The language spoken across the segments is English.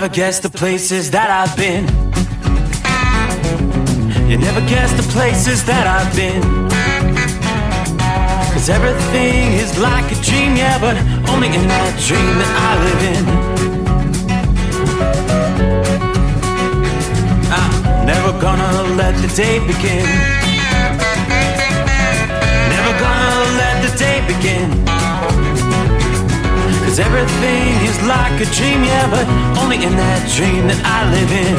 never guess the places that I've been. You never guess the places that I've been. 'Cause everything is like a dream, yeah, but only in that dream that I live in. I'm never gonna let the day begin. Never gonna let the day begin. 'Cause everything is like a dream, yeah, but only in that dream that I live in.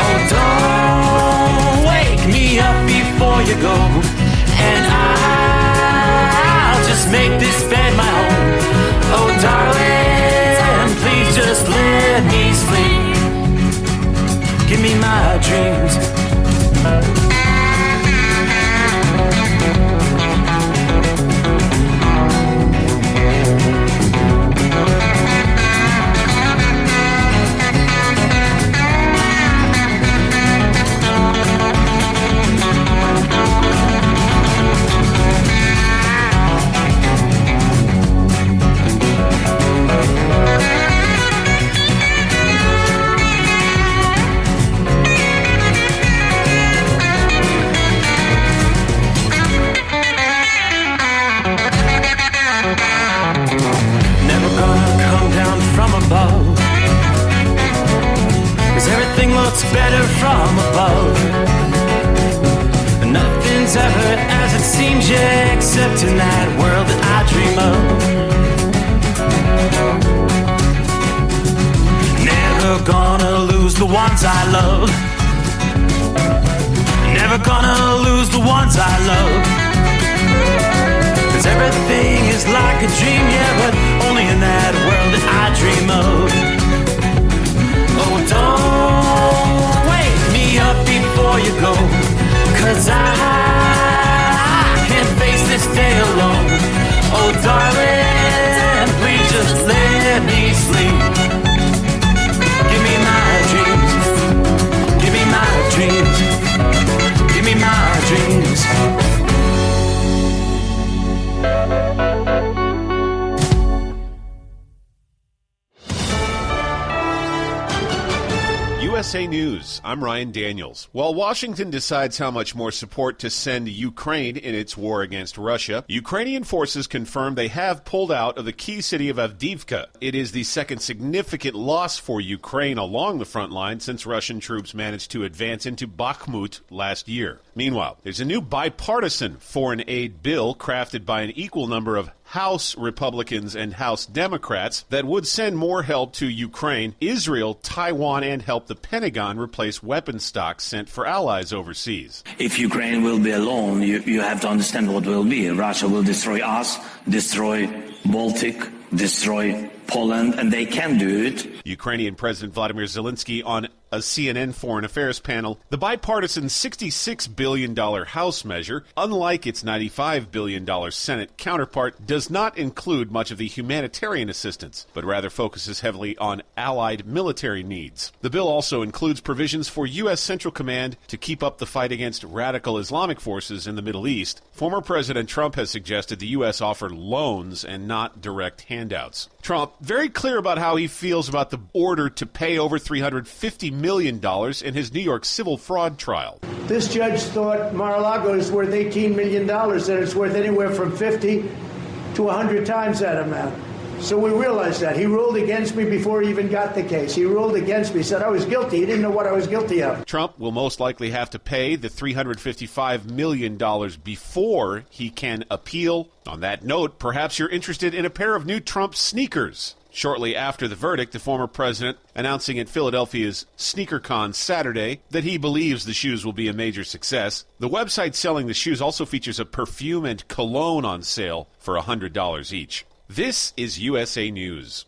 Oh, don't wake me up before you go, and I'll just make this bed my home. Oh, darling, please just let me sleep. Give me my dreams. Better from above. Nothing's ever as it seems, yeah, except in that world that I dream of. Never gonna lose the ones I love. Never gonna lose the ones I love. 'Cause everything is like a dream, yeah, but only in that world that I dream of. Oh, don't wake me up before you go, 'cause I can't face this day alone. Oh, darling, please just let me sleep. Give me my dreams. Give me my dreams. Give me my dreams. USA News, I'm Ryan Daniels. While Washington decides how much more support to send Ukraine in its war against Russia, Ukrainian forces confirm they have pulled out of the key city of Avdiivka. It is the second significant loss for Ukraine along the front line since Russian troops managed to advance into Bakhmut last year. Meanwhile, there's a new bipartisan foreign aid bill crafted by an equal number of House Republicans and House Democrats that would send more help to Ukraine, Israel, Taiwan, and help the Pentagon replace weapon stocks sent for allies overseas. If Ukraine will be alone, you have to understand what will be. Russia will destroy us, destroy Baltic, destroy Poland, and they can do it. Ukrainian President Vladimir Zelensky on a CNN Foreign Affairs panel, the bipartisan $66 billion House measure, unlike its $95 billion Senate counterpart, does not include much of the humanitarian assistance, but rather focuses heavily on allied military needs. The bill also includes provisions for U.S. Central Command to keep up the fight against radical Islamic forces in the Middle East. Former President Trump has suggested the U.S. offer loans and not direct handouts. Trump, very clear about how he feels about the order to pay over $350 million in his New York civil fraud trial. This judge thought Mar-a-Lago is worth $18 million, and it's worth anywhere from 50 to 100 times that amount. So we realized that. He ruled against me before he even got the case. He ruled against me, said I was guilty. He didn't know what I was guilty of. Trump will most likely have to pay the $355 million before he can appeal. On that note, perhaps you're interested in a pair of new Trump sneakers. Shortly after the verdict, the former president announcing at Philadelphia's SneakerCon Saturday that he believes the shoes will be a major success. The website selling the shoes also features a perfume and cologne on sale for $100 each. This is USA News.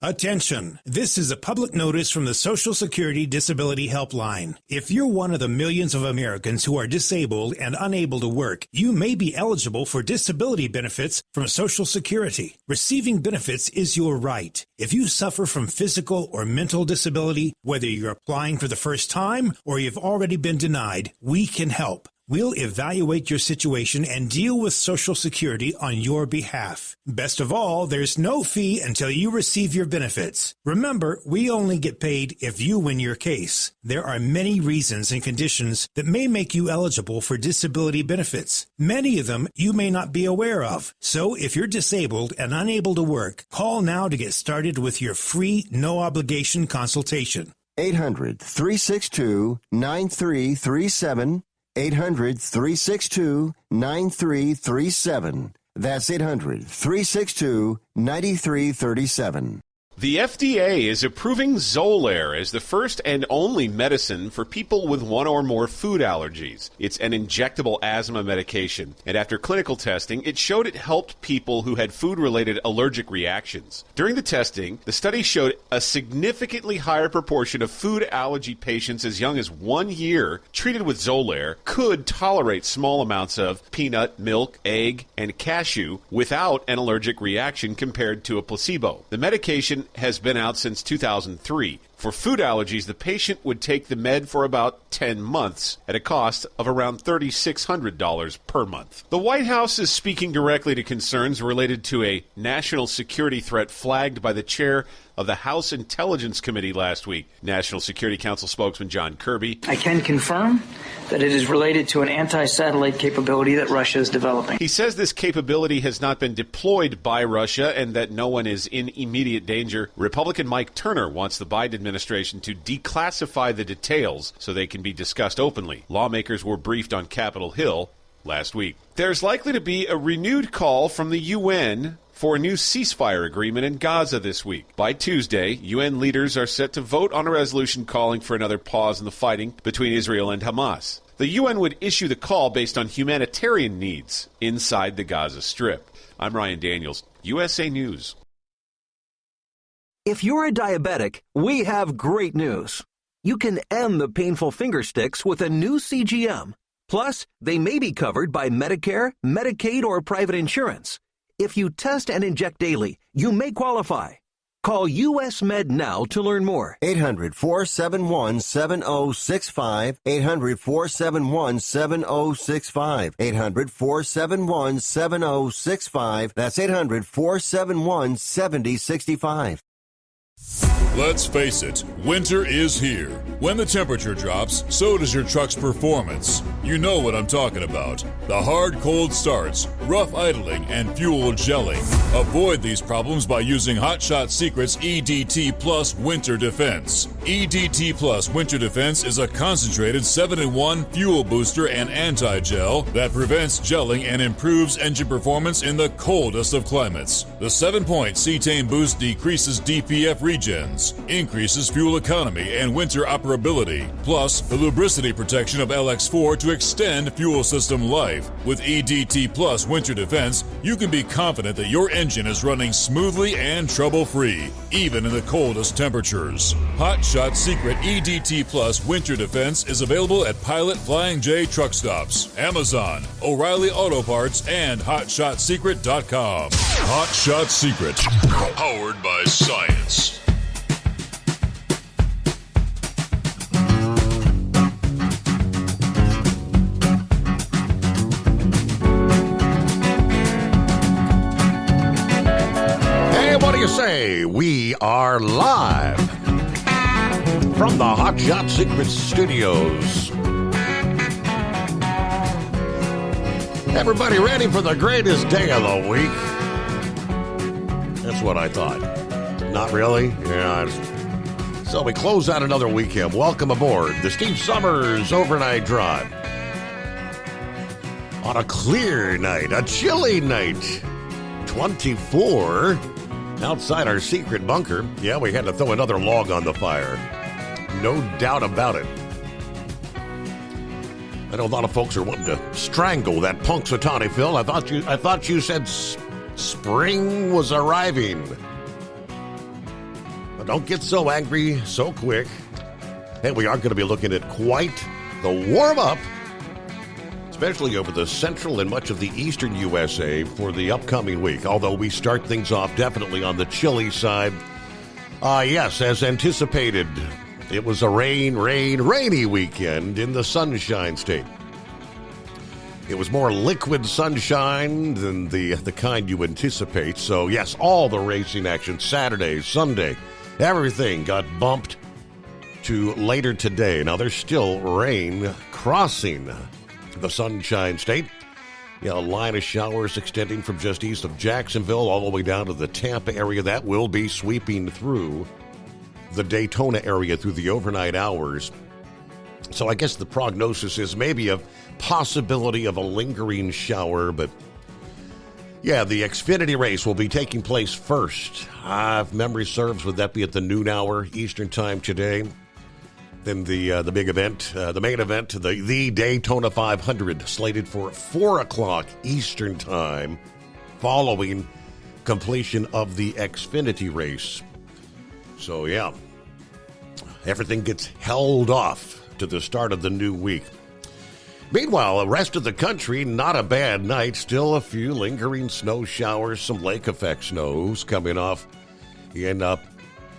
Attention! This is a public notice from the Social Security Disability Helpline. If you're one of the millions of Americans who are disabled and unable to work, you may be eligible for disability benefits from Social Security. Receiving benefits is your right. If you suffer from physical or mental disability, whether you're applying for the first time or you've already been denied, we can help. We'll evaluate your situation and deal with Social Security on your behalf. Best of all, there's no fee until you receive your benefits. Remember, we only get paid if you win your case. There are many reasons and conditions that may make you eligible for disability benefits. Many of them you may not be aware of. So if you're disabled and unable to work, call now to get started with your free, no-obligation consultation. 800-362-9337. 800-362-9337. That's 800-362-9337. The FDA is approving Xolair as the first and only medicine for people with one or more food allergies. It's an injectable asthma medication, and after clinical testing, it showed it helped people who had food-related allergic reactions. During the testing, the study showed a significantly higher proportion of food allergy patients as young as 1 year treated with Xolair could tolerate small amounts of peanut, milk, egg, and cashew without an allergic reaction compared to a placebo. The medication has been out since 2003. For food allergies, the patient would take the med for about 10 months at a cost of around $3,600 per month. The White House is speaking directly to concerns related to a national security threat flagged by the chair of the House Intelligence Committee last week. National Security Council spokesman John Kirby. I can confirm that it is related to an anti-satellite capability that Russia is developing. He says this capability has not been deployed by Russia and that no one is in immediate danger. Republican Mike Turner wants the Biden administration to declassify the details so they can be discussed openly. Lawmakers were briefed on Capitol Hill last week. There's likely to be a renewed call from the UN for a new ceasefire agreement in Gaza this week. By Tuesday, UN leaders are set to vote on a resolution calling for another pause in the fighting between Israel and Hamas. The UN would issue the call based on humanitarian needs inside the Gaza Strip. I'm Ryan Daniels, USA News. If you're a diabetic, we have great news. You can end the painful finger sticks with a new CGM. Plus, they may be covered by Medicare, Medicaid, or private insurance. If you test and inject daily, you may qualify. Call US Med now to learn more. 800-471-7065. 800-471-7065. 800-471-7065. That's 800-471-7065. Let's face it, winter is here. When the temperature drops, so does your truck's performance. You know what I'm talking about. The hard, cold starts, rough idling, and fuel gelling. Avoid these problems by using Hot Shot Secret's EDT Plus Winter Defense. EDT Plus Winter Defense is a concentrated 7-in-1 fuel booster and anti-gel that prevents gelling and improves engine performance in the coldest of climates. The 7-point cetane boost decreases DPF regens, increases fuel economy and winter operability, plus the lubricity protection of LX4 to extend fuel system life. With EDT Plus Winter Defense, you can be confident that your engine is running smoothly and trouble-free, even in the coldest temperatures. Hot Shot Secret EDT Plus Winter Defense is available at Pilot Flying J truck stops, Amazon, O'Reilly Auto Parts, and HotShotSecret.com. Hot Shot Secret, powered by science. What do you say? We are live from the Hot Shot Secret Studios. Everybody ready for the greatest day of the week? That's what I thought. Not really? Yeah. So we close out another weekend. Welcome aboard the Steve Summers Overnight Drive. On a clear night, a chilly night. 24 outside our secret bunker. Yeah, we had to throw another log on the fire. No doubt about it. I know a lot of folks are wanting to strangle that Punxsutawney Phil. I thought you said spring was arriving. But don't get so angry so quick. Hey, we are going to be looking at quite the warm-up, especially over the central and much of the eastern USA for the upcoming week, although we start things off definitely on the chilly side. Yes, as anticipated, it was a rainy weekend in the Sunshine State. It was more liquid sunshine than the kind you anticipate. So, yes, all the racing action, Saturday, Sunday, everything got bumped to later today. Now, there's still rain crossing the Sunshine State. A line of showers extending from just east of Jacksonville all the way down to the Tampa area. That will be sweeping through the Daytona area through the overnight hours. So I guess the prognosis is maybe a possibility of a lingering shower, but yeah, the Xfinity race will be taking place first. If memory serves, would that be at the noon hour Eastern time today? Then the big event, the main event, the Daytona 500, slated for 4 o'clock Eastern time, following completion of the Xfinity race. So yeah, everything gets held off to the start of the new week. Meanwhile, the rest of the country, not a bad night. Still a few lingering snow showers, some lake effect snows coming off in the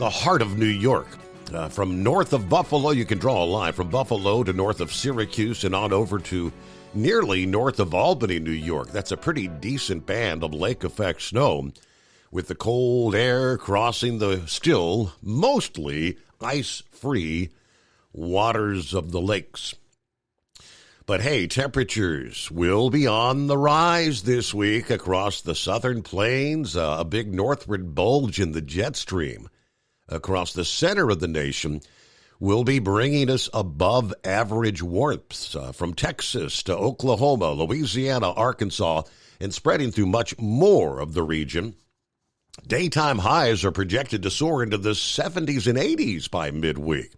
heart of New York. From north of Buffalo, you can draw a line from Buffalo to north of Syracuse and on over to nearly north of Albany, New York. That's a pretty decent band of lake effect snow, with the cold air crossing the still mostly ice-free waters of the lakes. But hey, temperatures will be on the rise this week across the southern plains, a big northward bulge in the jet stream across the center of the nation will be bringing us above average warmth from Texas to Oklahoma, Louisiana, Arkansas, and spreading through much more of the region. Daytime highs are projected to soar into the 70s and 80s by midweek.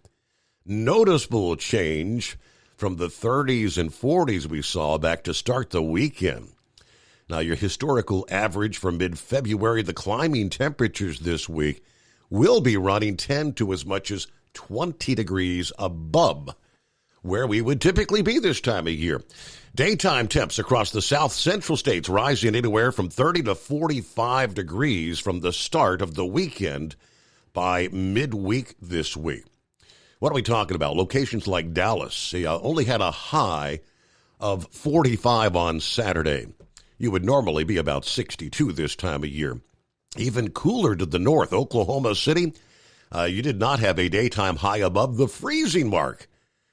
Noticeable change from the 30s and 40s we saw back to start the weekend. Now, your historical average for mid-February, the climbing temperatures this week will be running 10 to as much as 20 degrees above where we would typically be this time of year. Daytime temps across the south central states rising anywhere from 30 to 45 degrees from the start of the weekend by midweek this week. What are we talking about? Locations like Dallas only had a high of 45 on Saturday. You would normally be about 62 this time of year. Even cooler to the north, Oklahoma City, you did not have a daytime high above the freezing mark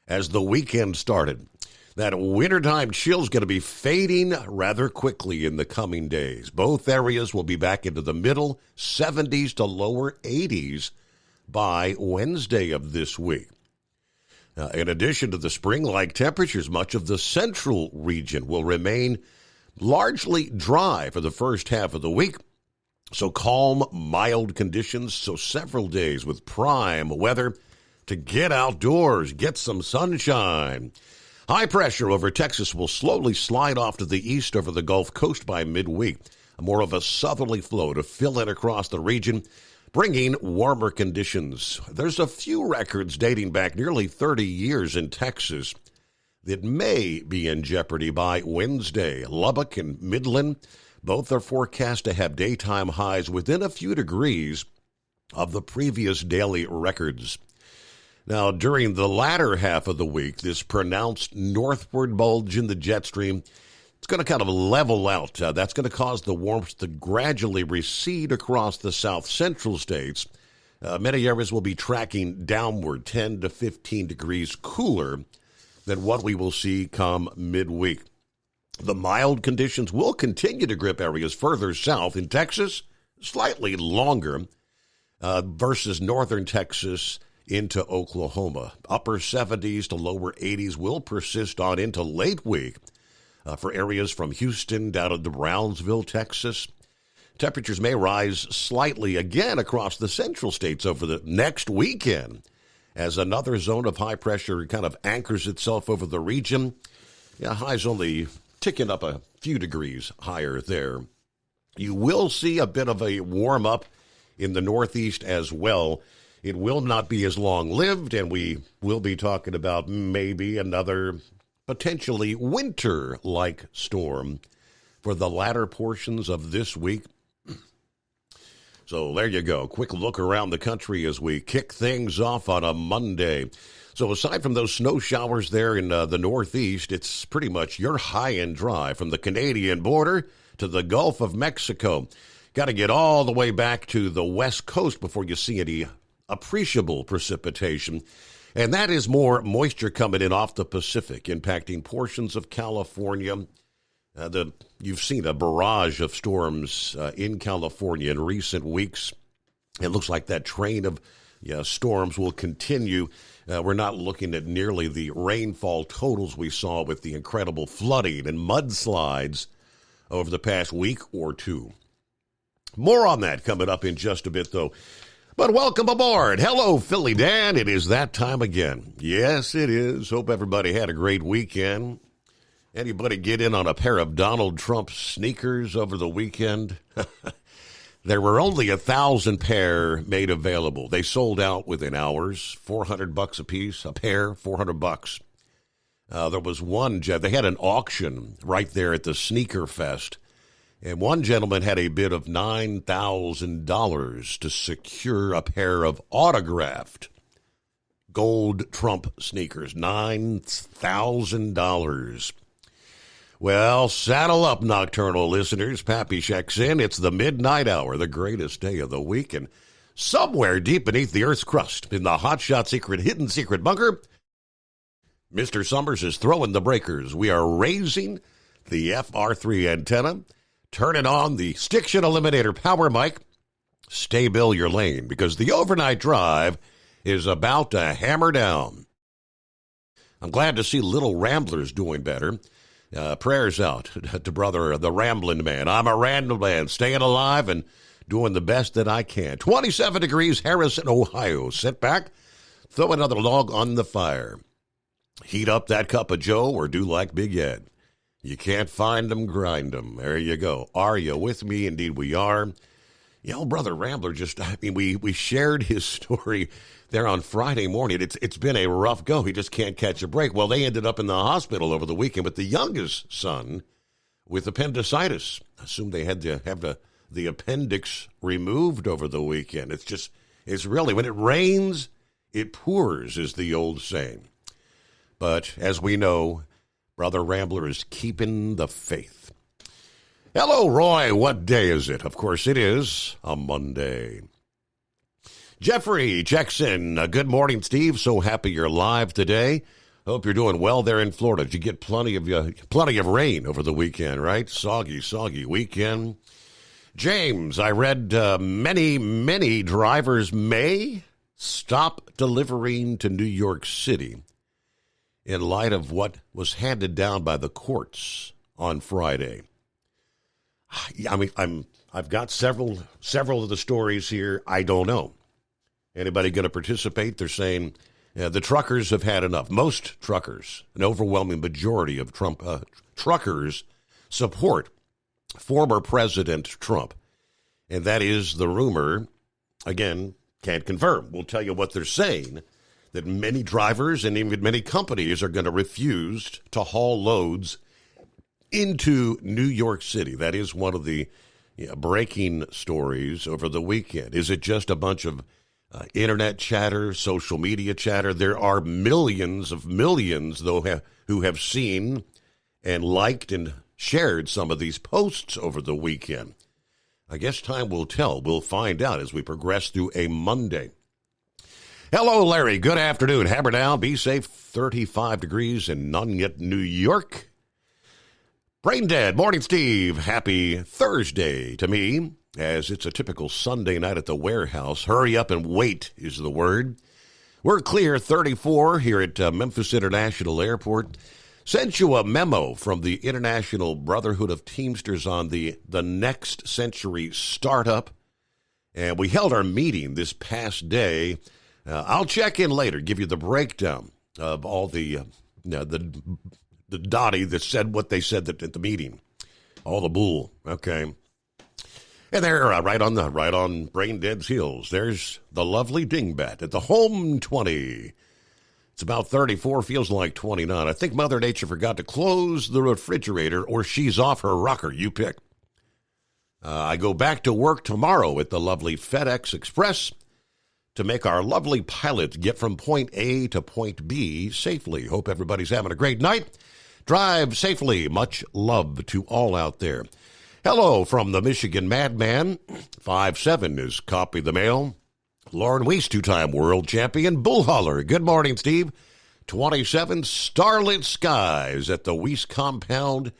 as the weekend started. That wintertime chill is going to be fading rather quickly in the coming days. Both areas will be back into the middle 70s to lower 80s by Wednesday of this week. In addition to the spring-like temperatures, much of the central region will remain largely dry for the first half of the week. So calm, mild conditions, so several days with prime weather to get outdoors, get some sunshine. High pressure over Texas will slowly slide off to the east over the Gulf Coast by midweek. More of a southerly flow to fill in across the region, bringing warmer conditions. There's a few records dating back nearly 30 years in Texas that may be in jeopardy by Wednesday. Lubbock and Midland, both are forecast to have daytime highs within a few degrees of the previous daily records. Now, during the latter half of the week, this pronounced northward bulge in the jet stream, it's going to kind of level out. That's going to cause the warmth to gradually recede across the south central states. Many areas will be tracking downward 10 to 15 degrees cooler than what we will see come midweek. The mild conditions will continue to grip areas further south in Texas, slightly longer, versus northern Texas into Oklahoma. Upper 70s to lower 80s will persist on into late week for areas from Houston down to Brownsville, Texas. Temperatures may rise slightly again across the central states over the next weekend as another zone of high pressure kind of anchors itself over the region. Yeah, highs only ticking up a few degrees higher there. You will see a bit of a warm up in the northeast as well. It will not be as long-lived, and we will be talking about maybe another potentially winter-like storm for the latter portions of this week. So there you go. Quick look around the country as we kick things off on a Monday. So aside from those snow showers there in the Northeast, it's pretty much you're high and dry from the Canadian border to the Gulf of Mexico. Got to get all the way back to the West Coast before you see any appreciable precipitation. And that is more moisture coming in off the Pacific, impacting portions of California. You've seen a barrage of storms in California in recent weeks. It looks like that train of storms will continue. We're not looking at nearly the rainfall totals we saw with the incredible flooding and mudslides over the past week or two. More on that coming up in just a bit, though. But welcome aboard. Hello, Philly Dan. It is that time again. Yes, it is. Hope everybody had a great weekend. Anybody get in on a pair of Donald Trump sneakers over the weekend? There were only 1,000 pair made available. They sold out within hours. $400 a piece, a pair, $400. There was one, they had an auction right there at the Sneaker Fest. And one gentleman had a bid of $9,000 to secure a pair of autographed gold Trump sneakers. $9,000. Well, saddle up, nocturnal listeners. Pappy checks in. It's the midnight hour, the greatest day of the week. And somewhere deep beneath the Earth's crust, in the hotshot hidden secret bunker, Mr. Summers is throwing the breakers. We are raising the FR3 antenna, turning on the Stiction Eliminator power mic. Stay Bill your lane, because the overnight drive is about to hammer down. I'm glad to see Little Ramblers doing better. Prayers out to brother, the Ramblin' Man. I'm a Randall man, staying alive and doing the best that I can. 27 degrees, Harrison, Ohio. Sit back, throw another log on the fire. Heat up that cup of joe or do like Big Ed. You can't find them, grind them. There you go. Are you with me? Indeed we are. Brother Rambler we shared his story there on Friday morning. It's been a rough go. He just can't catch a break. Well, they ended up in the hospital over the weekend with the youngest son with appendicitis. I assume they had to have the appendix removed over the weekend. It's really, when it rains, it pours, is the old saying. But as we know, Brother Rambler is keeping the faith. Hello, Roy. What day is it? Of course, it is a Monday. Jeffrey checks in. Good morning, Steve. So happy you're live today. Hope you're doing well there in Florida. Did you get plenty of rain over the weekend, right? Soggy weekend. James, I read many drivers may stop delivering to New York City in light of what was handed down by the courts on Friday. I've got several of the stories here. I don't know. Anybody going to participate? They're saying the truckers have had enough. Most truckers, an overwhelming majority of truckers, support former President Trump. And that is the rumor. Again, can't confirm. We'll tell you what they're saying, that many drivers and even many companies are going to refuse to haul loads into New York City. That is one of the breaking stories over the weekend. Is it just a bunch of internet chatter, social media chatter? There are millions, though, who have seen and liked and shared some of these posts over the weekend. I guess time will tell. We'll find out as we progress through a Monday. Hello, Larry. Good afternoon. Hammer down. Be safe. 35 degrees in Nunyet, New York. Brain Dead. Morning, Steve. Happy Thursday to me, as it's a typical Sunday night at the warehouse. Hurry up and wait is the word. We're clear. 34 here at Memphis International Airport. Sent you a memo from the International Brotherhood of Teamsters on the Next Century Startup. And we held our meeting this past day. I'll check in later, give you the breakdown of all the dotty that said what they said at the meeting. All the bull. Okay. And they're right on Brain Dead's heels. There's the lovely Dingbat at the home 20. It's about 34, feels like 29. I think Mother Nature forgot to close the refrigerator, or she's off her rocker. You pick. I go back to work tomorrow at the lovely FedEx Express to make our lovely pilots get from point A to point B safely. Hope everybody's having a great night. Drive safely. Much love to all out there. Hello from the Michigan Madman. 5'7" is Copy the Mail. Lauren Weiss, two-time world champion. Bull Holler. Good morning, Steve. 27 starlit skies at the Weiss Compound,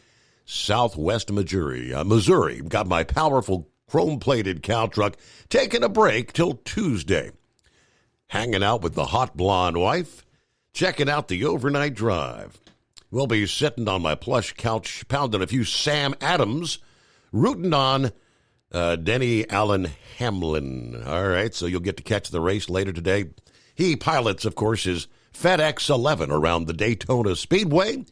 Southwest Missouri. Got my powerful chrome-plated cow truck taking a break till Tuesday. Hanging out with the hot blonde wife, checking out the overnight drive. We'll be sitting on my plush couch, pounding a few Sam Adams, rooting on Denny Allen Hamlin. All right, so you'll get to catch the race later today. He pilots, of course, his FedEx 11 around the Daytona Speedway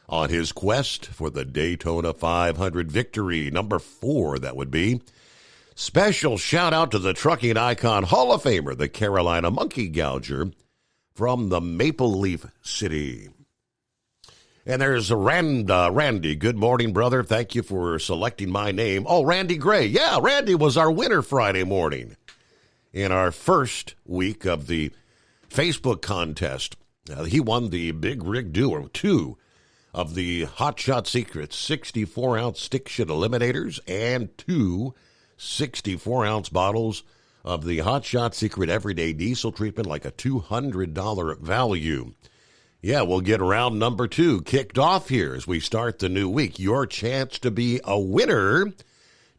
on his quest for the Daytona 500 victory, number 4, that would be. Special shout-out to the trucking icon Hall of Famer, the Carolina Monkey Gouger from the Maple Leaf City. And there's Randy. Good morning, brother. Thank you for selecting my name. Oh, Randy Gray. Yeah, Randy was our winner Friday morning in our first week of the Facebook contest. He won the Big Rig Duo 2 of the Hot Shot Secrets 64-ounce stick shit eliminators and 2 64-ounce bottles of the Hot Shot Secret Everyday Diesel Treatment, like a $200 value. Yeah, we'll get round number 2 kicked off here as we start the new week. Your chance to be a winner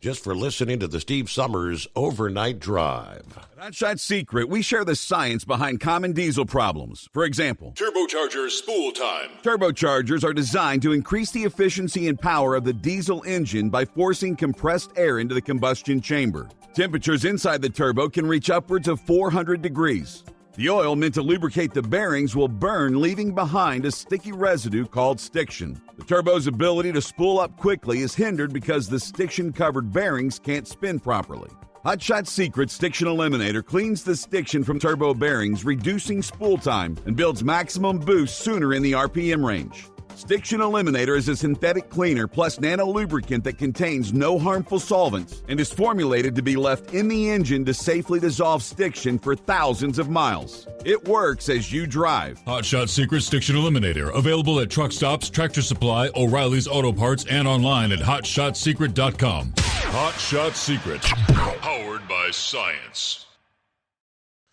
just for listening to the Steve Summers Overnight Drive. At Hot Shot Secret, we share the science behind common diesel problems. For example, Turbocharger spool time. Turbochargers are designed to increase the efficiency and power of the diesel engine by forcing compressed air into the combustion chamber. Temperatures inside the turbo can reach upwards of 400 degrees. The oil meant to lubricate the bearings will burn, leaving behind a sticky residue called stiction. The turbo's ability to spool up quickly is hindered because the stiction-covered bearings can't spin properly. Hot Shot Secret Stiction Eliminator cleans the stiction from turbo bearings, reducing spool time, and builds maximum boost sooner in the RPM range. Stiction Eliminator is a synthetic cleaner plus nano-lubricant that contains no harmful solvents and is formulated to be left in the engine to safely dissolve stiction for thousands of miles. It works as you drive. Hot Shot Secret Stiction Eliminator. Available at truck stops, Tractor Supply, O'Reilly's Auto Parts, and online at HotShotSecret.com. Hot Shot Secret. Powered by science.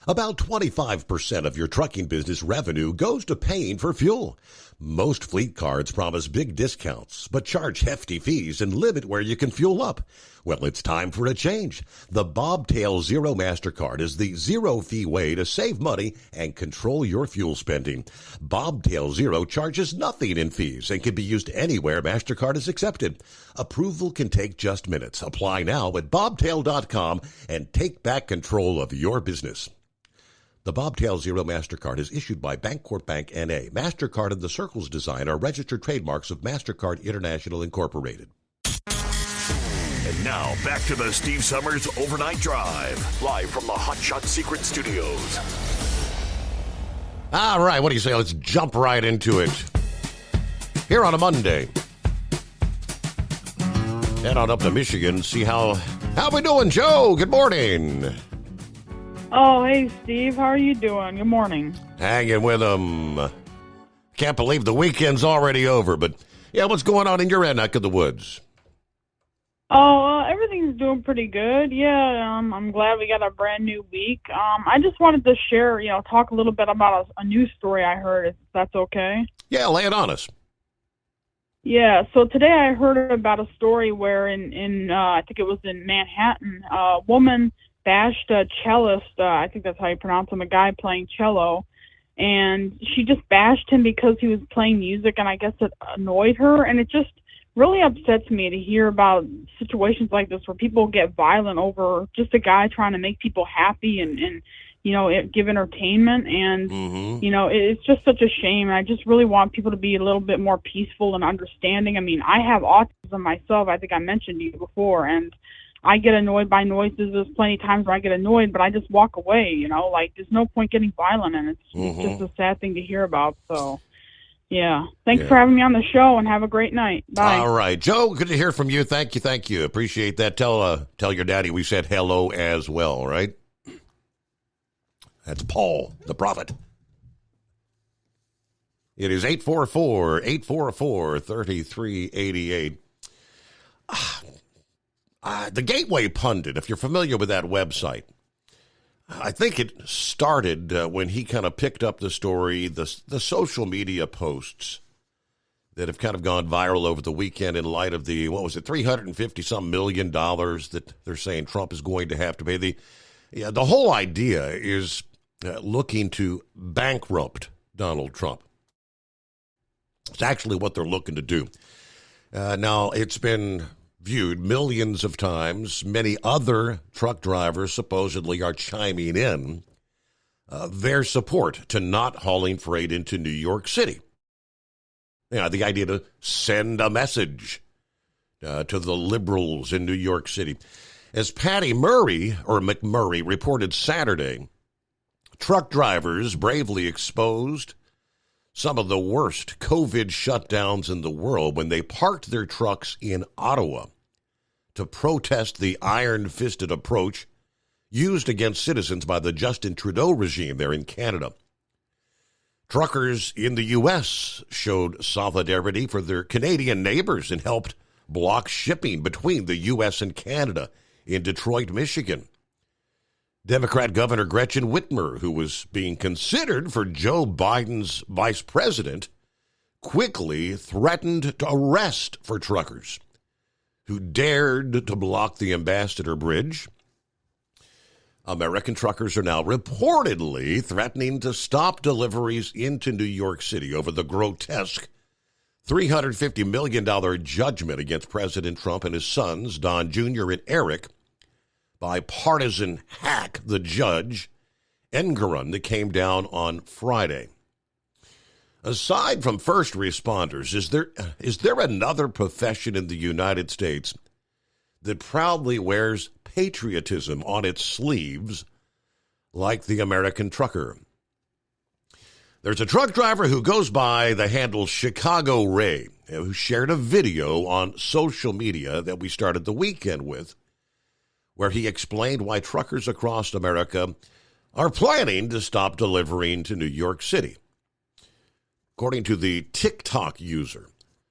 About 25% of your trucking business revenue goes to paying for fuel. Most fleet cards promise big discounts, but charge hefty fees and limit where you can fuel up. Well, it's time for a change. The Bobtail Zero MasterCard is the zero-fee way to save money and control your fuel spending. Bobtail Zero charges nothing in fees and can be used anywhere MasterCard is accepted. Approval can take just minutes. Apply now at bobtail.com and take back control of your business. The Bobtail Zero MasterCard is issued by Bancorp Bank N.A. MasterCard and the Circles design are registered trademarks of MasterCard International Incorporated. And now, back to the Steve Summers Overnight Drive, live from the Hot Shot Secret Studios. All right, what do you say? Let's jump right into it. Here on a Monday. Head on up to Michigan, see how we doing, Joe? Good morning. Oh, hey, Steve. How are you doing? Good morning. Hanging with them. Can't believe the weekend's already over, but yeah, what's going on in your neck of the woods? Oh, everything's doing pretty good. Yeah, I'm glad we got a brand new week. I just wanted to share, talk a little bit about a news story I heard, if that's okay. Yeah, lay it on us. Yeah, so today I heard about a story where in I think it was in Manhattan, a woman bashed a cellist, I think that's how you pronounce him, a guy playing cello, and she just bashed him because he was playing music, and I guess it annoyed her, and it just really upsets me to hear about situations like this where people get violent over just a guy trying to make people happy and give entertainment, and it's just such a shame, and I just really want people to be a little bit more peaceful and understanding. I mean, I have autism myself, I think I mentioned to you before, and I get annoyed by noises. There's plenty of times where I get annoyed, but I just walk away, there's no point getting violent, and it's just a sad thing to hear about. So, yeah. Thanks for having me on the show, and have a great night. Bye. All right. Joe, good to hear from you. Thank you. Appreciate that. Tell your daddy we said hello as well, right? That's Paul, the prophet. It is 844-844-3388. The Gateway Pundit, if you're familiar with that website, I think it started when he kind of picked up the story, the social media posts that have kind of gone viral over the weekend in light of the, $350-some million that they're saying Trump is going to have to pay. The whole idea is looking to bankrupt Donald Trump. It's actually what they're looking to do. Now, it's been viewed millions of times. Many other truck drivers supposedly are chiming in their support to not hauling freight into New York City. The idea to send a message to the liberals in New York City. As Patty McMurray reported Saturday, truck drivers bravely exposed some of the worst COVID shutdowns in the world when they parked their trucks in Ottawa to protest the iron-fisted approach used against citizens by the Justin Trudeau regime there in Canada. Truckers in the U.S. showed solidarity for their Canadian neighbors and helped block shipping between the U.S. and Canada in Detroit, Michigan. Democrat Governor Gretchen Whitmer, who was being considered for Joe Biden's vice president, quickly threatened to arrest for truckers who dared to block the Ambassador Bridge. American truckers are now reportedly threatening to stop deliveries into New York City over the grotesque $350 million judgment against President Trump and his sons, Don Jr. and Eric, by partisan hack, the judge, Engoron, that came down on Friday. Aside from first responders, is there another profession in the United States that proudly wears patriotism on its sleeves like the American trucker? There's a truck driver who goes by the handle Chicago Ray, who shared a video on social media that we started the weekend with, where he explained why truckers across America are planning to stop delivering to New York City. According to the TikTok user,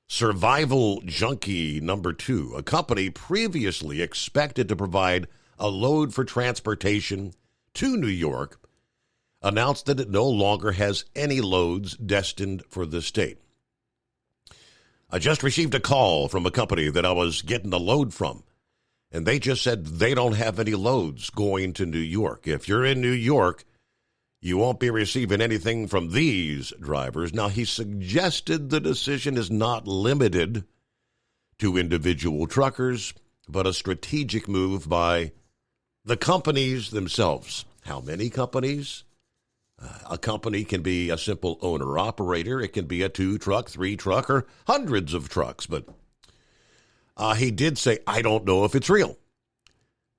Survival Junkie number 2, a company previously expected to provide a load for transportation to New York, announced that it no longer has any loads destined for the state. I just received a call from a company that I was getting a load from, and they just said they don't have any loads going to New York. If you're in New York, you won't be receiving anything from these drivers. Now, he suggested the decision is not limited to individual truckers, but a strategic move by the companies themselves. How many companies? A company can be a simple owner-operator. It can be a 2-truck, 3-truck, or hundreds of trucks. But he did say, I don't know if it's real.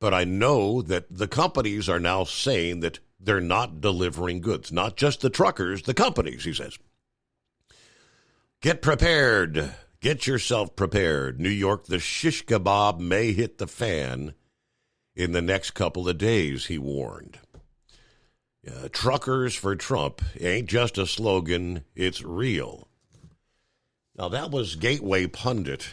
But I know that the companies are now saying that they're not delivering goods. Not just the truckers, the companies, he says. Get prepared. Get yourself prepared. New York, the shish kebab may hit the fan in the next couple of days, he warned. Truckers for Trump ain't just a slogan, it's real. Now, that was Gateway Pundit.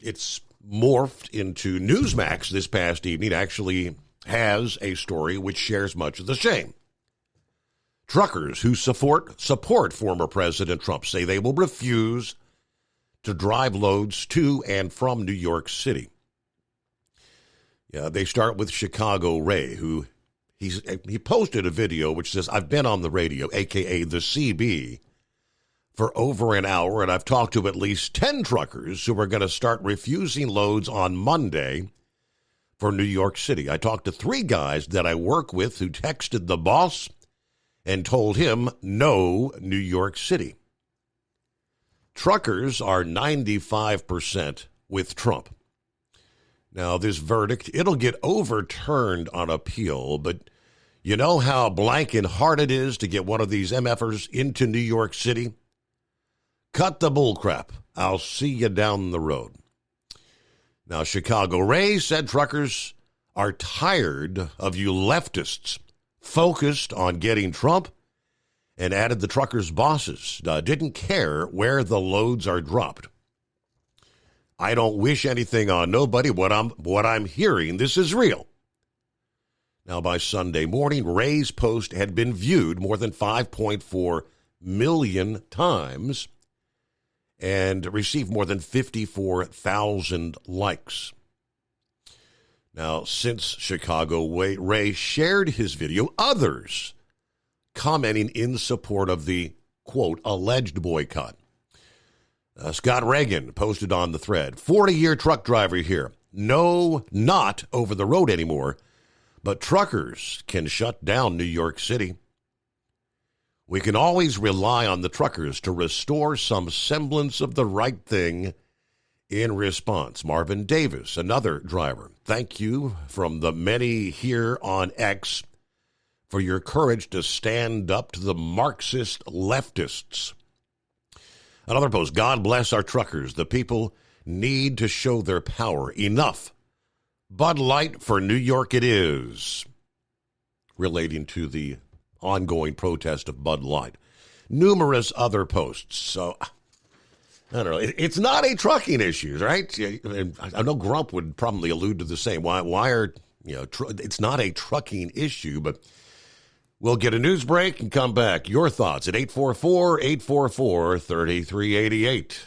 It's morphed into Newsmax this past evening, actually has a story which shares much of the same. Truckers who support former President Trump say they will refuse to drive loads to and from New York City. They start with Chicago Ray, who he posted a video which says, I've been on the radio, a.k.a. the CB, for over an hour, and I've talked to at least 10 truckers who are going to start refusing loads on Monday for New York City. I talked to 3 guys that I work with who texted the boss and told him no New York City. Truckers are 95% with Trump. Now, this verdict, it'll get overturned on appeal, but you know how blank and hard it is to get one of these MFers into New York City? Cut the bullcrap. I'll see you down the road. Now, Chicago Ray said truckers are tired of you leftists focused on getting Trump and added the truckers' bosses. Didn't care where the loads are dropped. I don't wish anything on nobody. What I'm hearing, this is real. Now, by Sunday morning, Ray's post had been viewed more than 5.4 million times and received more than 54,000 likes. Now, since Chicago, Ray shared his video, others commenting in support of the, quote, alleged boycott. Scott Reagan posted on the thread, 40-year truck driver here. No, not over the road anymore, but truckers can shut down New York City. We can always rely on the truckers to restore some semblance of the right thing in response. Marvin Davis, another driver. Thank you from the many here on X for your courage to stand up to the Marxist leftists. Another post, God bless our truckers. The people need to show their power. Enough. Bud Light for New York it is. Relating to the ongoing protest of Bud Light. Numerous other posts. So, I don't know. It's not a trucking issue, right? I know Grump would probably allude to the same. Why are, it's not a trucking issue, but we'll get a news break and come back. Your thoughts at 844-844-3388.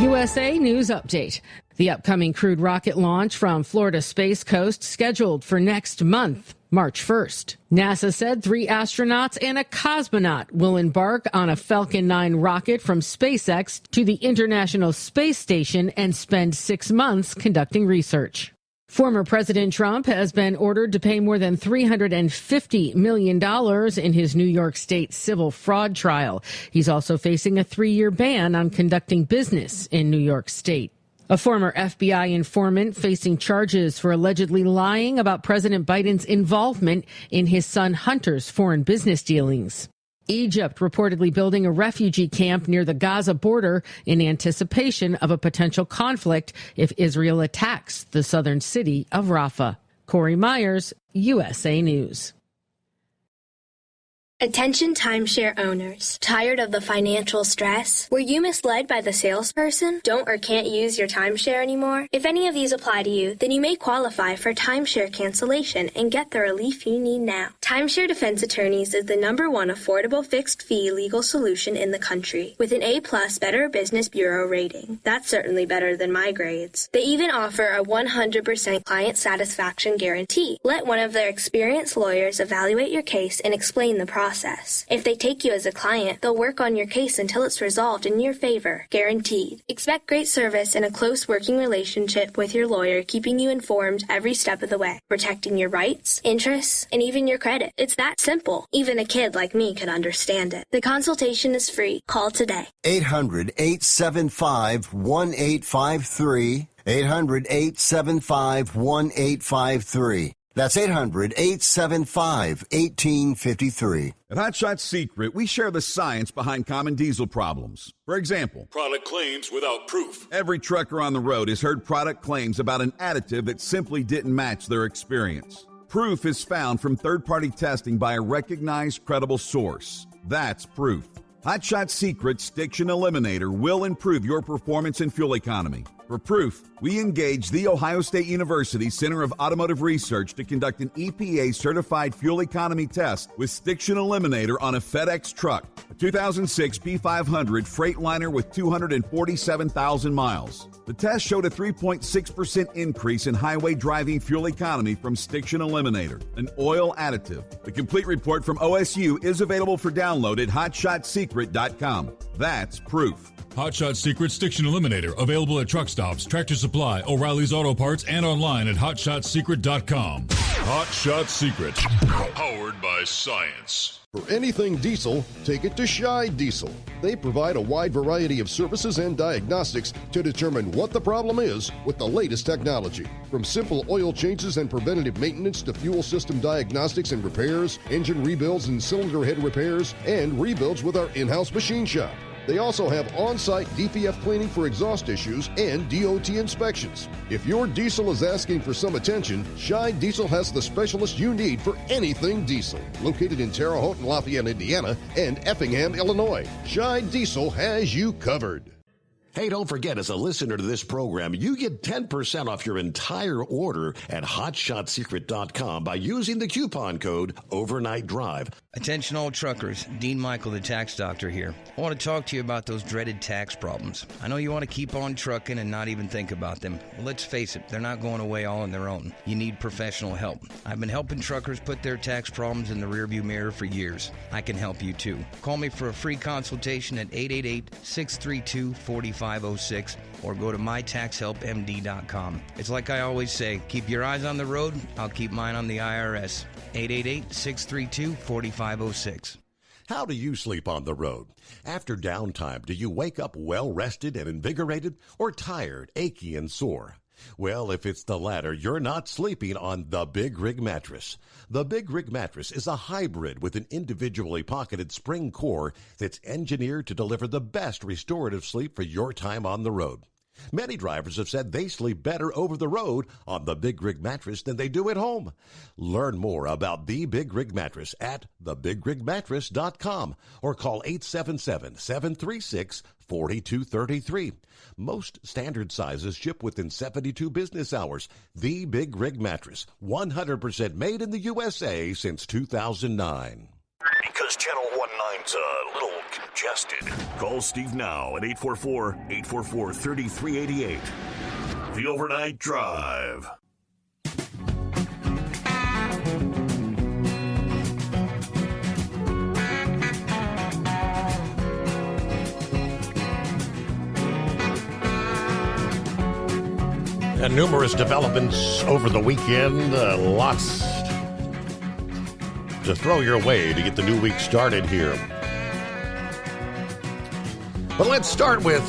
USA News Update. The upcoming crewed rocket launch from Florida Space Coast scheduled for next month, March 1st. NASA said 3 astronauts and a cosmonaut will embark on a Falcon 9 rocket from SpaceX to the International Space Station and spend 6 months conducting research. Former President Trump has been ordered to pay more than $350 million in his New York State civil fraud trial. He's also facing a 3-year ban on conducting business in New York State. A former FBI informant facing charges for allegedly lying about President Biden's involvement in his son Hunter's foreign business dealings. Egypt reportedly building a refugee camp near the Gaza border in anticipation of a potential conflict if Israel attacks the southern city of Rafah. Corey Myers, USA News. Attention timeshare owners. Tired of the financial stress? Were you misled by the salesperson? Don't or can't use your timeshare anymore? If any of these apply to you, then you may qualify for timeshare cancellation and get the relief you need now. Timeshare Defense Attorneys is the #1 affordable fixed fee legal solution in the country with an A+ Better Business Bureau rating. That's certainly better than my grades. They even offer a 100% client satisfaction guarantee. Let one of their experienced lawyers evaluate your case and explain the process. If they take you as a client, they'll work on your case until it's resolved in your favor. Guaranteed. Expect great service and a close working relationship with your lawyer, keeping you informed every step of the way, protecting your rights, interests, and even your credit. It's that simple. Even a kid like me could understand it. The consultation is free. Call today. 800-875-1853. 800-875-1853. That's 800-875-1853. At Hot Shot Secret, we share the science behind common diesel problems. For example, product claims without proof. Every trucker on the road has heard product claims about an additive that simply didn't match their experience. Proof is found from third-party testing by a recognized, credible source. That's proof. Hot Shot Secret's Stiction Eliminator will improve your performance and fuel economy. For proof, we engaged the Ohio State University Center of Automotive Research to conduct an EPA-certified fuel economy test with Stiction Eliminator on a FedEx truck, a 2006 P500 Freightliner with 247,000 miles. The test showed a 3.6% increase in highway driving fuel economy from Stiction Eliminator, an oil additive. The complete report from OSU is available for download at hotshotsecret.com. That's proof. Hot Shot Secret Stiction Eliminator, available at truck stops, Tractor Supply, O'Reilly's Auto Parts, and online at hotshotsecret.com. Hot Shot Secret, powered by science. For anything diesel, take it to Shy Diesel. They provide a wide variety of services and diagnostics to determine what the problem is with the latest technology. From simple oil changes and preventative maintenance to fuel system diagnostics and repairs, engine rebuilds and cylinder head repairs, and rebuilds with our in-house machine shop. They also have on-site DPF cleaning for exhaust issues and DOT inspections. If your diesel is asking for some attention, Shine Diesel has the specialist you need for anything diesel. Located in Terre Haute and Lafayette, Indiana, and Effingham, Illinois, Shine Diesel has you covered. Hey, don't forget, as a listener to this program, you get 10% off your entire order at HotShotSecret.com by using the coupon code Overnight Drive. Attention all truckers, Dean Michael, the tax doctor here. I want to talk to you about those dreaded tax problems. I know you want to keep on trucking and not even think about them. Well, let's face it, they're not going away all on their own. You need professional help. I've been helping truckers put their tax problems in the rearview mirror for years. I can help you too. Call me for a free consultation at 888-632-4506 or go to mytaxhelpmd.com. It's like I always say, keep your eyes on the road, I'll keep mine on the IRS. 888-632-4506. How do you sleep on the road? After downtime, do you wake up well-rested and invigorated or tired, achy, and sore? Well, if it's the latter, you're not sleeping on the Big Rig Mattress. The Big Rig Mattress is a hybrid with an individually pocketed spring core that's engineered to deliver the best restorative sleep for your time on the road. Many drivers have said they sleep better over the road on the Big Rig Mattress than they do at home. Learn more about the Big Rig Mattress at thebigrigmattress.com or call 877-736-4233. Most standard sizes ship within 72 business hours. The Big Rig Mattress, 100% made in the USA since 2009. Because Channel 19's a little congested. Call Steve now at 844-844-3388. The Overnight Drive. And numerous developments over the weekend. Lots to throw your way to get the new week started here. But let's start with,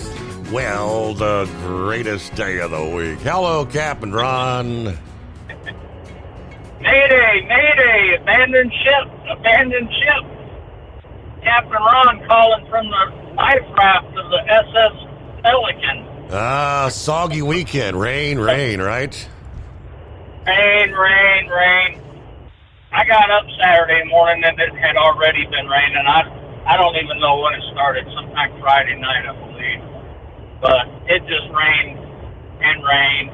well, the greatest day of the week. Hello, Captain Ron. Mayday, mayday, abandoned ship. Captain Ron calling from the life raft of the SS Pelican. Soggy weekend. Rain, right? Rain. I got up Saturday morning and it had already been raining. I don't even know when it started, sometime Friday night, I believe. But it just rained and rained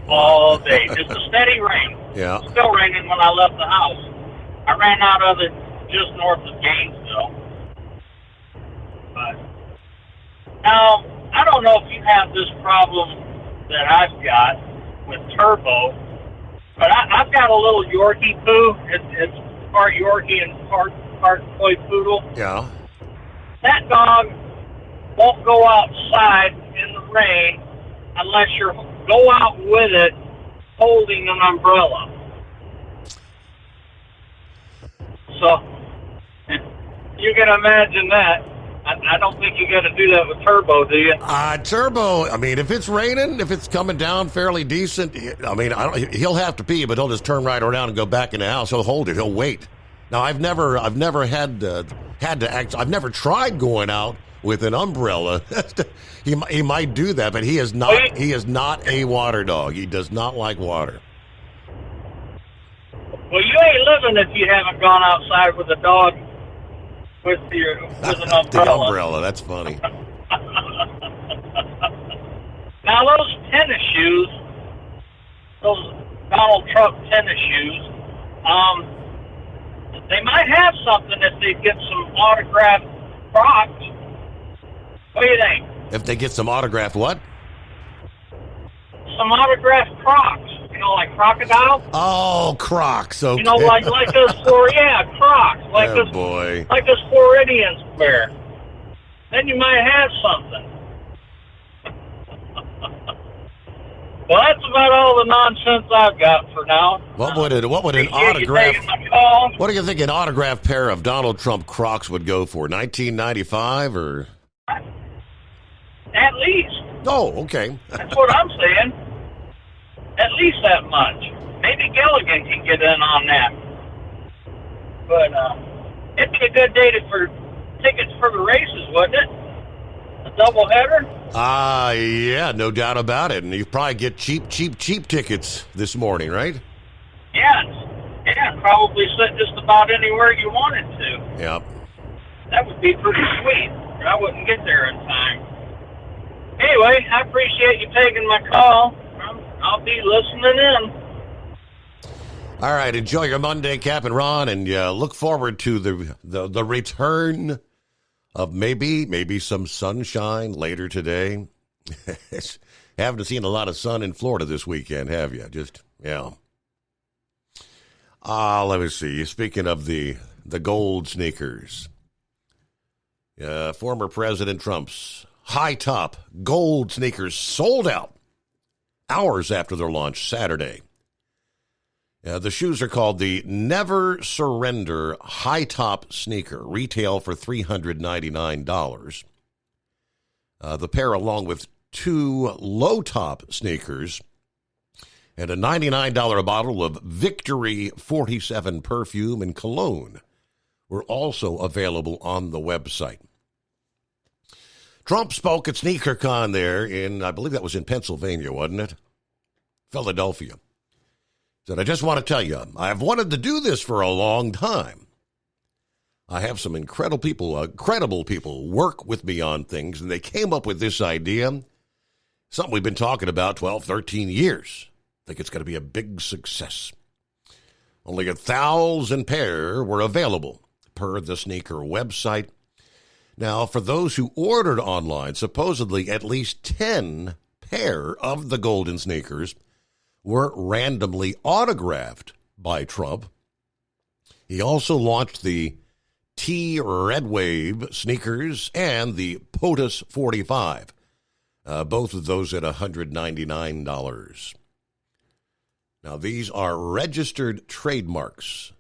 all day. Just a steady rain. Yeah. Still raining when I left the house. I ran out of it just north of Gainesville. But now, I don't know if you have this problem that I've got with Turbo, but I've got a little Yorkie poo. It's part Yorkie and part toy poodle. Yeah. That dog won't go outside in the rain unless you go out with it holding an umbrella. So, you can imagine that. I don't think you got to do that with Turbo, do you? Turbo, I mean, if it's raining, if it's coming down fairly decent, I mean, he'll have to pee, but he'll just turn right around and go back in the house. He'll hold it. He'll wait. Now, I've never had to act. I've never tried going out with an umbrella. he might do that, but he is not. He is not a water dog. He does not like water. Well, you ain't living if you haven't gone outside with a dog with an umbrella. The umbrella. That's funny. Now, those tennis shoes, those Donald Trump tennis shoes, they might have something if they get some autographed Crocs. What do you think? If they get some autographed what? Some autographed Crocs. You know, like crocodile? Oh, Crocs. Okay. You know, like those Crocs. Like oh, boy. Like those Floridians wear. Then you might have something. Well, that's about all the nonsense I've got for now. What would an autograph? What do you think an autographed pair of Donald Trump Crocs would go for? $19.95 or? At least. Oh, okay. That's what I'm saying. At least that much. Maybe Gilligan can get in on that. But it'd be a good day for tickets for the races, wasn't it? A doubleheader? Yeah, no doubt about it. And you probably get cheap tickets this morning, right? Yeah, probably sit just about anywhere you wanted to. Yep. That would be pretty sweet. I wouldn't get there in time. Anyway, I appreciate you taking my call. I'll be listening in. All right, enjoy your Monday, Cap and Ron, and look forward to the return of maybe some sunshine later today. Haven't seen a lot of sun in Florida this weekend, have you? Let me see. Speaking of the gold sneakers, former President Trump's high-top gold sneakers sold out hours after their launch Saturday. The shoes are called the Never Surrender high-top sneaker, retail for $399. The pair, along with two low-top sneakers and a $99 bottle of Victory 47 perfume and cologne, were also available on the website. Trump spoke at SneakerCon there I believe that was in Pennsylvania, wasn't it? Philadelphia. Said, I just want to tell you, I've wanted to do this for a long time. I have some incredible people work with me on things, and they came up with this idea, something we've been talking about 12, 13 years. I think it's going to be a big success. Only 1,000 pair were available per the sneaker website. Now, for those who ordered online, supposedly at least 10 pair of the golden sneakers were randomly autographed by Trump. He also launched the T Red Wave sneakers and the POTUS 45, both of those at $199. Now, these are registered trademarks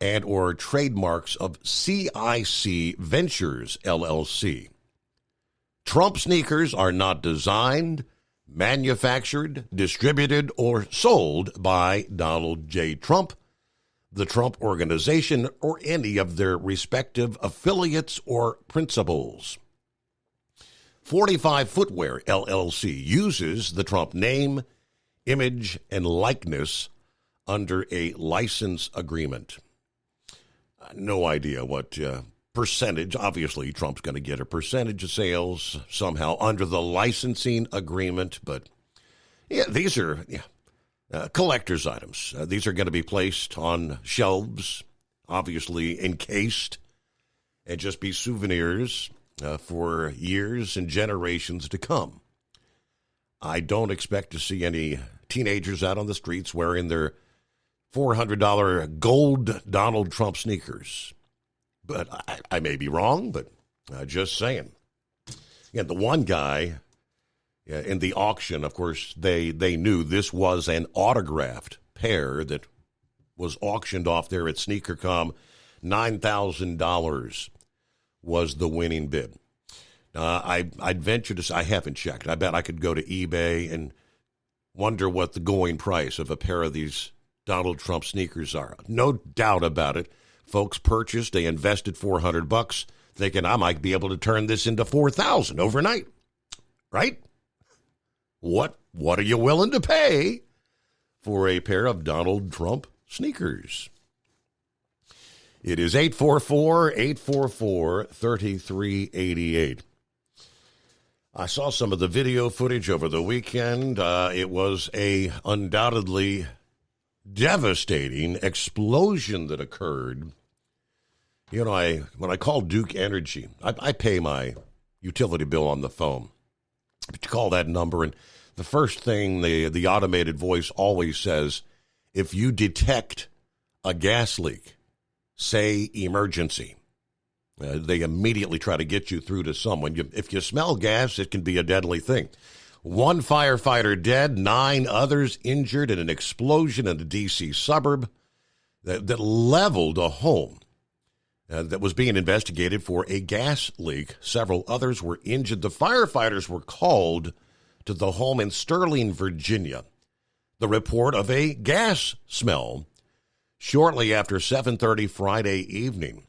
and or trademarks of CIC Ventures, LLC. Trump sneakers are not designed, manufactured, distributed, or sold by Donald J. Trump, the Trump Organization, or any of their respective affiliates or principals. 45 Footwear, LLC, uses the Trump name, image, and likeness under a license agreement. No idea what percentage. Obviously, Trump's going to get a percentage of sales somehow under the licensing agreement. But, these are collector's items. These are going to be placed on shelves, obviously encased, and just be souvenirs for years and generations to come. I don't expect to see any teenagers out on the streets wearing their $400 gold Donald Trump sneakers. But I may be wrong, but just saying. And the one guy in the auction, of course, they knew this was an autographed pair that was auctioned off there at SneakerCon. $9,000 was the winning bid. I'd venture to say, I haven't checked. I bet I could go to eBay and wonder what the going price of a pair of these Donald Trump sneakers are. No doubt about it. Folks purchased, they invested $400, thinking I might be able to turn this into $4,000 overnight. Right? What are you willing to pay for a pair of Donald Trump sneakers? It is 844-844-3388. I saw some of the video footage over the weekend. It was a undoubtedly devastating explosion that occurred. You know, when I call Duke Energy, I pay my utility bill on the phone. But you call that number, and the first thing the automated voice always says, if you detect a gas leak, say emergency. They immediately try to get you through to someone. If you smell gas, it can be a deadly thing. One firefighter dead, 9 others injured in an explosion in a D.C. suburb that leveled a home that was being investigated for a gas leak. Several others were injured. The firefighters were called to the home in Sterling, Virginia. The report of a gas smell shortly after 7:30 Friday evening.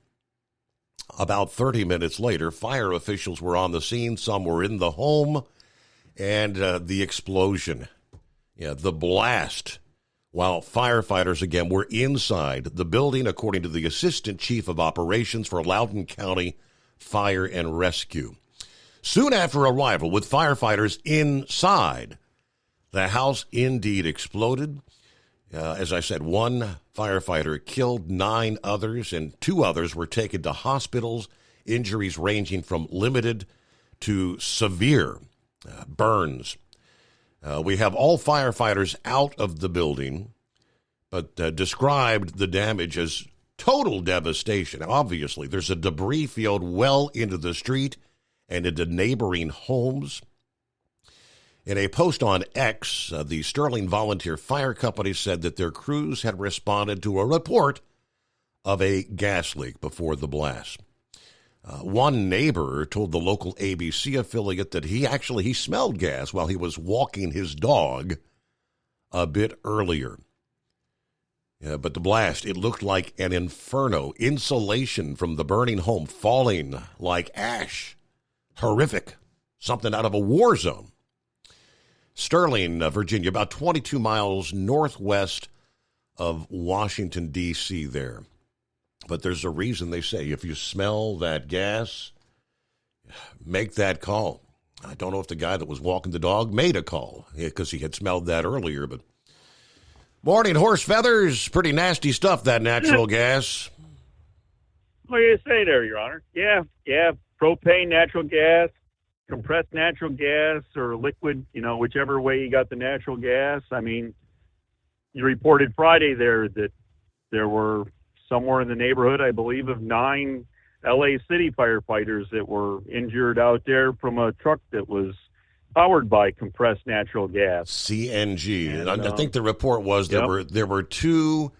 About 30 minutes later, fire officials were on the scene. Some were in the home, and the explosion, the blast, while firefighters, again, were inside the building, according to the Assistant Chief of Operations for Loudoun County Fire and Rescue. Soon after arrival, with firefighters inside, the house indeed exploded. As I said, one firefighter killed, 9 others, and 2 others were taken to hospitals, injuries ranging from limited to severe burns. We have all firefighters out of the building, but described the damage as total devastation. Obviously, there's a debris field well into the street and into neighboring homes. In a post on X, the Sterling Volunteer Fire Company said that their crews had responded to a report of a gas leak before the blast. One neighbor told the local ABC affiliate that he smelled gas while he was walking his dog a bit earlier. But the blast, it looked like an inferno. Insulation from the burning home falling like ash. Horrific. Something out of a war zone. Sterling, Virginia, about 22 miles northwest of Washington, D.C. there. But there's a reason they say if you smell that gas, make that call. I don't know if the guy that was walking the dog made a call because he had smelled that earlier. But morning, horse feathers. Pretty nasty stuff, that natural gas. What do you say there, Your Honor? Yeah. Propane, natural gas, compressed natural gas, or liquid, whichever way you got the natural gas. I mean, you reported Friday there that there were somewhere in the neighborhood, I believe, of 9 L.A. City firefighters that were injured out there from a truck that was powered by compressed natural gas. CNG. And I think the report was there were 2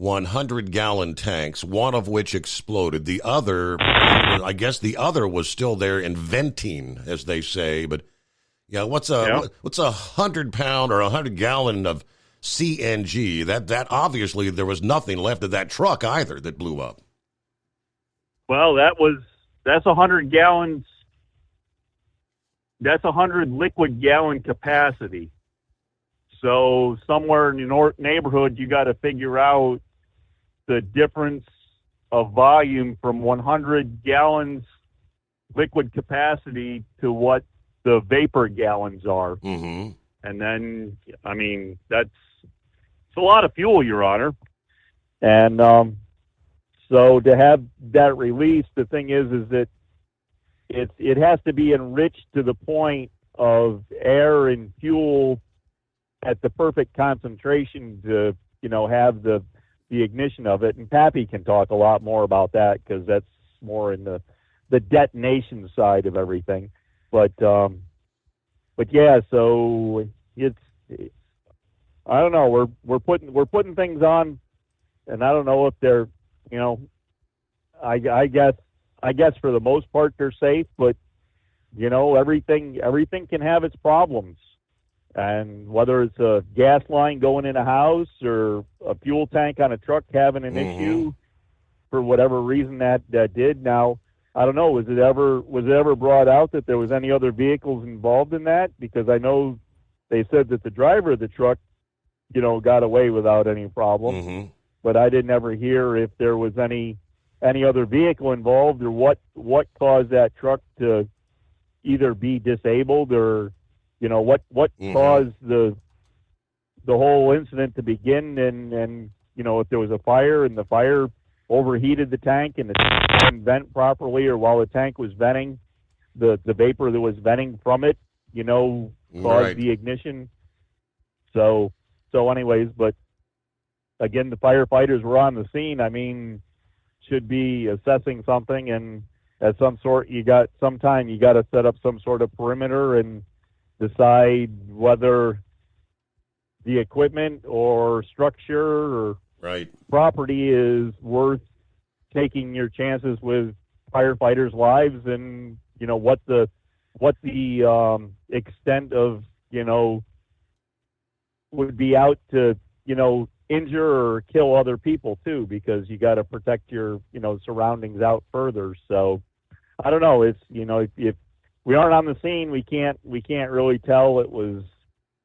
100-gallon tanks, one of which exploded. The other, I guess the other was still there and venting, as they say. But, what's a 100-pound or 100-gallon of CNG? That obviously there was nothing left of that truck either that blew up. Well, that's 100 gallons. That's 100 liquid gallon capacity. So somewhere in your neighborhood, you got to figure out the difference of volume from 100 gallons liquid capacity to what the vapor gallons are. Mm-hmm. And then, I mean, it's a lot of fuel, Your Honor. And so to have that released, the thing is that it has to be enriched to the point of air and fuel at the perfect concentration to, have the ignition of it. And Pappy can talk a lot more about that because that's more in the detonation side of everything. But yeah, so it's, I don't know, we're putting things on, and I don't know if they're, I guess for the most part they're safe, but everything can have its problems. And whether it's a gas line going in a house or a fuel tank on a truck having an issue for whatever reason that did. Now, I don't know, was it ever brought out that there was any other vehicles involved in that? Because I know they said that the driver of the truck, got away without any problem. Mm-hmm. But I didn't ever hear if there was any other vehicle involved or what caused that truck to either be disabled or what caused the whole incident to begin, and if there was a fire and the fire overheated the tank and the tank didn't vent properly, or while the tank was venting, the vapor that was venting from it, caused the ignition. So anyways, but again, the firefighters were on the scene. I mean, should be assessing something, and at some sort, you got to set up some sort of perimeter and decide whether the equipment or structure or property is worth taking your chances with firefighters' lives, and what the extent of would be out to injure or kill other people too, because you got to protect your, surroundings out further. So I don't know. It's, if we aren't on the scene, we can't really tell. It was,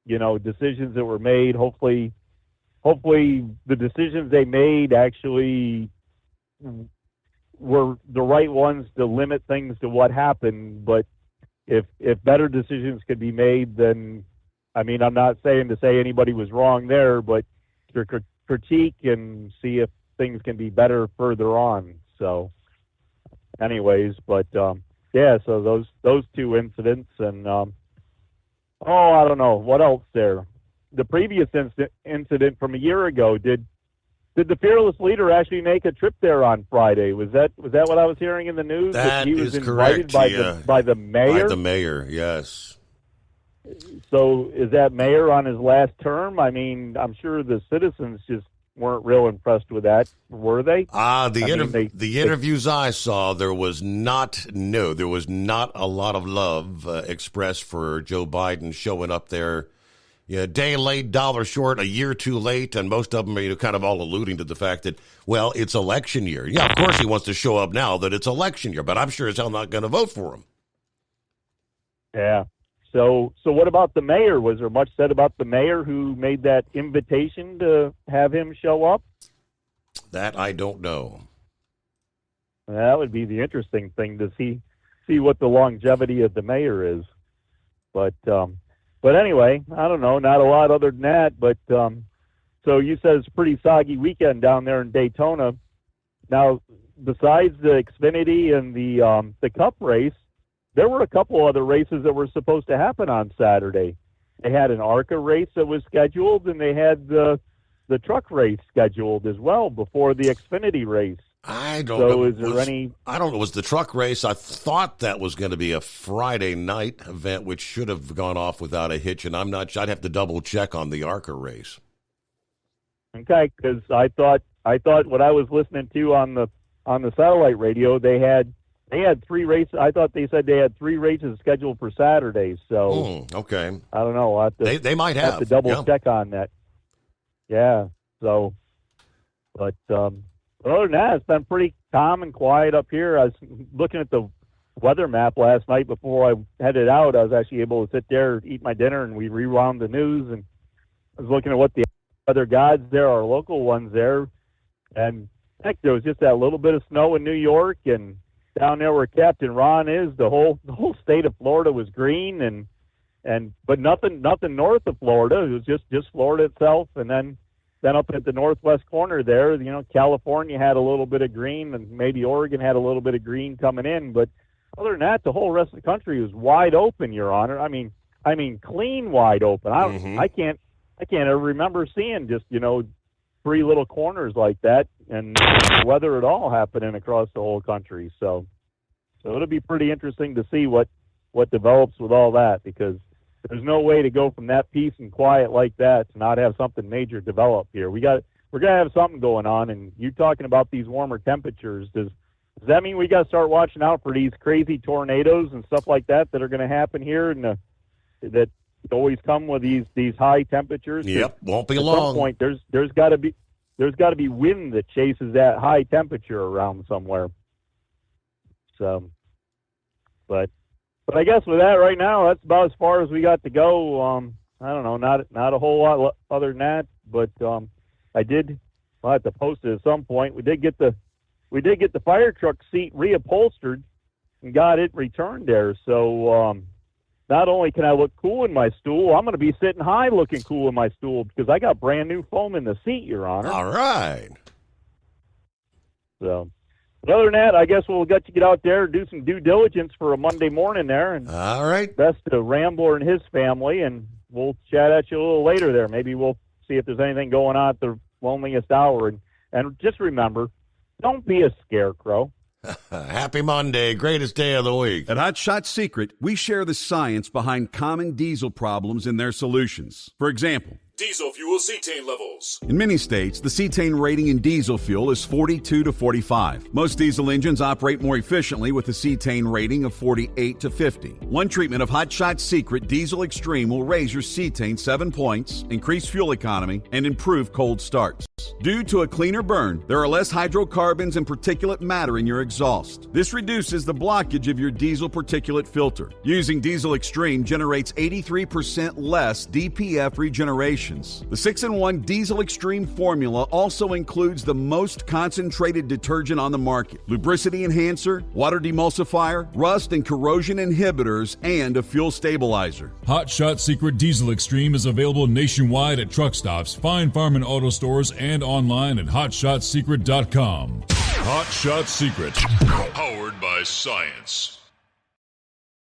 decisions that were made. Hopefully the decisions they made actually were the right ones to limit things to what happened. But if better decisions could be made, then, I'm not saying to say anybody was wrong there, but to critique and see if things can be better further on. So anyways, but so those two incidents, and I don't know what else there. The previous incident from a year ago, did the fearless leader actually make a trip there on Friday? Was that what I was hearing in the news? That he was is invited correct. by the mayor? By the mayor, yes. So is that mayor on his last term? I'm sure the citizens just weren't real impressed with that, were they? The interviews I saw, there was not a lot of love expressed for Joe Biden showing up there. Yeah, day late, dollar short, a year too late, and most of them are kind of all alluding to the fact that, well, it's election year. Yeah, of course he wants to show up now that it's election year, but I'm sure as hell not going to vote for him. Yeah. So what about the mayor? Was there much said about the mayor who made that invitation to have him show up? That I don't know. That would be the interesting thing to see what the longevity of the mayor is. But anyway, I don't know, not a lot other than that. But so you said it's a pretty soggy weekend down there in Daytona. Now, besides the Xfinity and the Cup race, there were a couple other races that were supposed to happen on Saturday. They had an ARCA race that was scheduled, and they had the truck race scheduled as well before the Xfinity race. I don't know. Is there any? I don't know. Was the truck race? I thought that was going to be a Friday night event, which should have gone off without a hitch, and I'm not. I'd have to double check on the ARCA race. Okay, because I thought what I was listening to on the satellite radio, they had 3 races. I thought they said they had 3 races scheduled for Saturday. So okay, I don't know. I'll have to, they might have to double check on that. Yeah. So, but other than that, it's been pretty calm and quiet up here. I was looking at the weather map last night before I headed out. I was actually able to sit there, eat my dinner, and we rewound the news. And I was looking at what the other gods there are, local ones there, and heck, there was just that little bit of snow in New York, and down there where Captain Ron is, the whole state of Florida was green, but nothing north of Florida. It was just Florida itself, and then up at the northwest corner there, California had a little bit of green, and maybe Oregon had a little bit of green coming in. But other than that, the whole rest of the country was wide open, Your Honor. I mean, clean wide open. I can't ever remember seeing just 3 little corners like that and weather at all happening across the whole country. So it'll be pretty interesting to see what develops with all that, because there's no way to go from that peace and quiet like that to not have something major develop here. We're going to have something going on, and you talking about these warmer temperatures. Does that mean we got to start watching out for these crazy tornadoes and stuff like that are going to happen here, and that always come with these high temperatures? Yep, won't be long. long. At some point, there's got to be wind that chases that high temperature around somewhere. So, but I guess with that right now, that's about as far as we got to go. I don't know, not a whole lot other than that. But I'll have to post it at some point. We did get the fire truck seat reupholstered and got it returned there. So not only can I look cool in my stool, I'm going to be sitting high looking cool in my stool because I got brand new foam in the seat, Your Honor. All right. So, but other than that, I guess we'll get you out there, do some due diligence for a Monday morning there. And all right. Best to Rambler and his family, and we'll chat at you a little later there. Maybe we'll see if there's anything going on at the loneliest hour. And just remember, don't be a scarecrow. Happy Monday, greatest day of the week. At Hot Shot Secret, we share the science behind common diesel problems and their solutions. For example, diesel fuel cetane levels. In many states, the cetane rating in diesel fuel is 42 to 45. Most diesel engines operate more efficiently with a cetane rating of 48 to 50. One treatment of Hot Shot Secret Diesel Extreme will raise your cetane 7 points, increase fuel economy, and improve cold starts. Due to a cleaner burn, there are less hydrocarbons and particulate matter in your exhaust. This reduces the blockage of your diesel particulate filter. Using Diesel Extreme generates 83% less DPF regenerations. The 6-in-1 Diesel Extreme formula also includes the most concentrated detergent on the market, lubricity enhancer, water demulsifier, rust and corrosion inhibitors, and a fuel stabilizer. Hot Shot Secret Diesel Extreme is available nationwide at truck stops, Fine Farm and auto stores, and online at hotshotsecret.com. Hot Shot Secret, powered by science.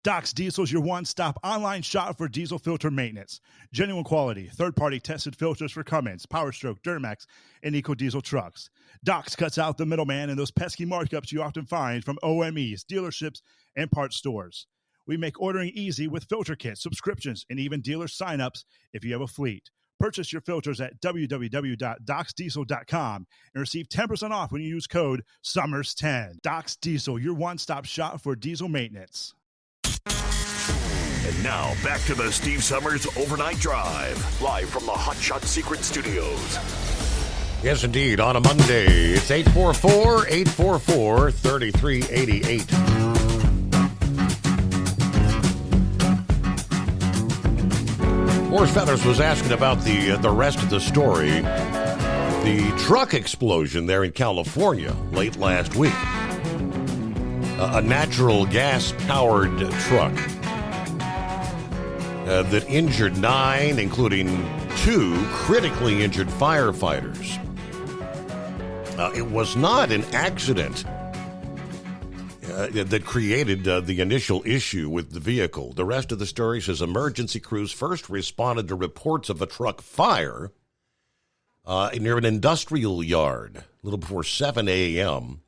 Doc's Diesel is your one-stop online shop for diesel filter maintenance. Genuine quality, third-party tested filters for Cummins, Powerstroke, Duramax, and EcoDiesel trucks. Doc's cuts out the middleman and those pesky markups you often find from OMEs, dealerships, and parts stores. We make ordering easy with filter kits, subscriptions, and even dealer sign-ups if you have a fleet. Purchase your filters at www.docsdiesel.com and receive 10% off when you use code SUMMERS10. Doc's Diesel, your one-stop shop for diesel maintenance. And now, back to the Steve Summers Overnight Drive, live from the Hot Shot Secret Studios. Yes, indeed. On a Monday, it's 844-844-3388. Morris Feathers was asking about the rest of the story. The truck explosion there in California late last week. A natural gas-powered truck that injured 9, including 2 critically injured firefighters. It was not an accident that created the initial issue with the vehicle. The rest of the story says emergency crews first responded to reports of a truck fire near an industrial yard a little before 7 a.m.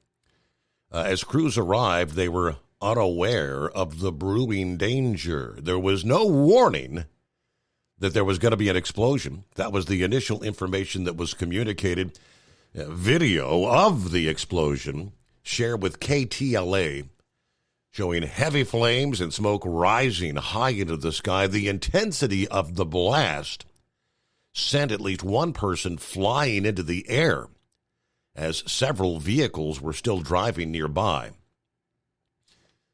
As crews arrived, they were unaware of the brewing danger. There was no warning that there was going to be an explosion. That was the initial information that was communicated. Video of the explosion shared with KTLA showing heavy flames and smoke rising high into the sky. The intensity of the blast sent at least one person flying into the air as several vehicles were still driving nearby.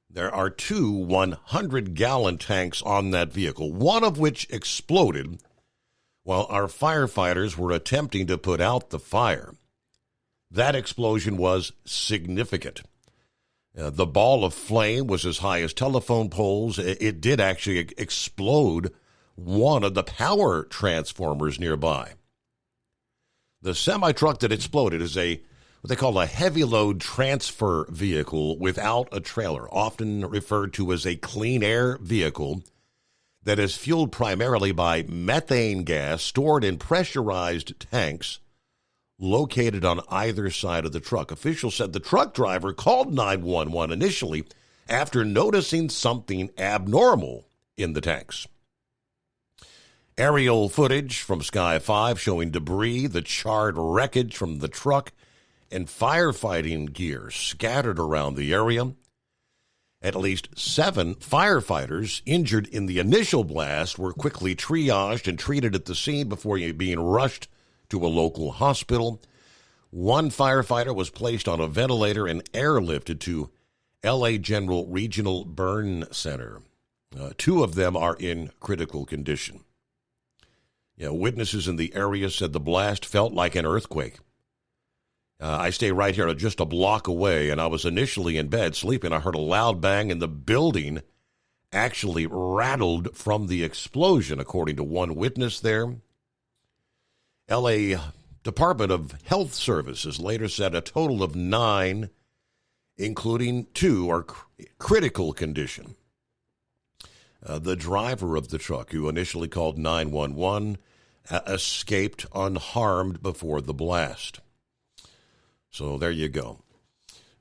There are 2 100-gallon tanks on that vehicle, one of which exploded while our firefighters were attempting to put out the fire. That explosion was significant. The ball of flame was as high as telephone poles. It did actually explode one of the power transformers nearby. The semi-truck that exploded is what they call a heavy load transfer vehicle without a trailer, often referred to as a clean air vehicle that is fueled primarily by methane gas stored in pressurized tanks located on either side of the truck. Officials said the truck driver called 911 initially after noticing something abnormal in the tanks. Aerial footage from Sky 5 showing debris, the charred wreckage from the truck, and firefighting gear scattered around the area. At least 7 firefighters injured in the initial blast were quickly triaged and treated at the scene before being rushed to a local hospital. 1 firefighter was placed on a ventilator and airlifted to L.A. General Regional Burn Center. 2 of them are in critical condition. Witnesses in the area said the blast felt like an earthquake. I stay right here just a block away, and I was initially in bed sleeping. I heard a loud bang, and the building actually rattled from the explosion, according to one witness there. L.A. Department of Health Services later said a total of 9, including 2, are critical condition. The driver of the truck, who initially called 911, escaped unharmed before the blast. So there you go.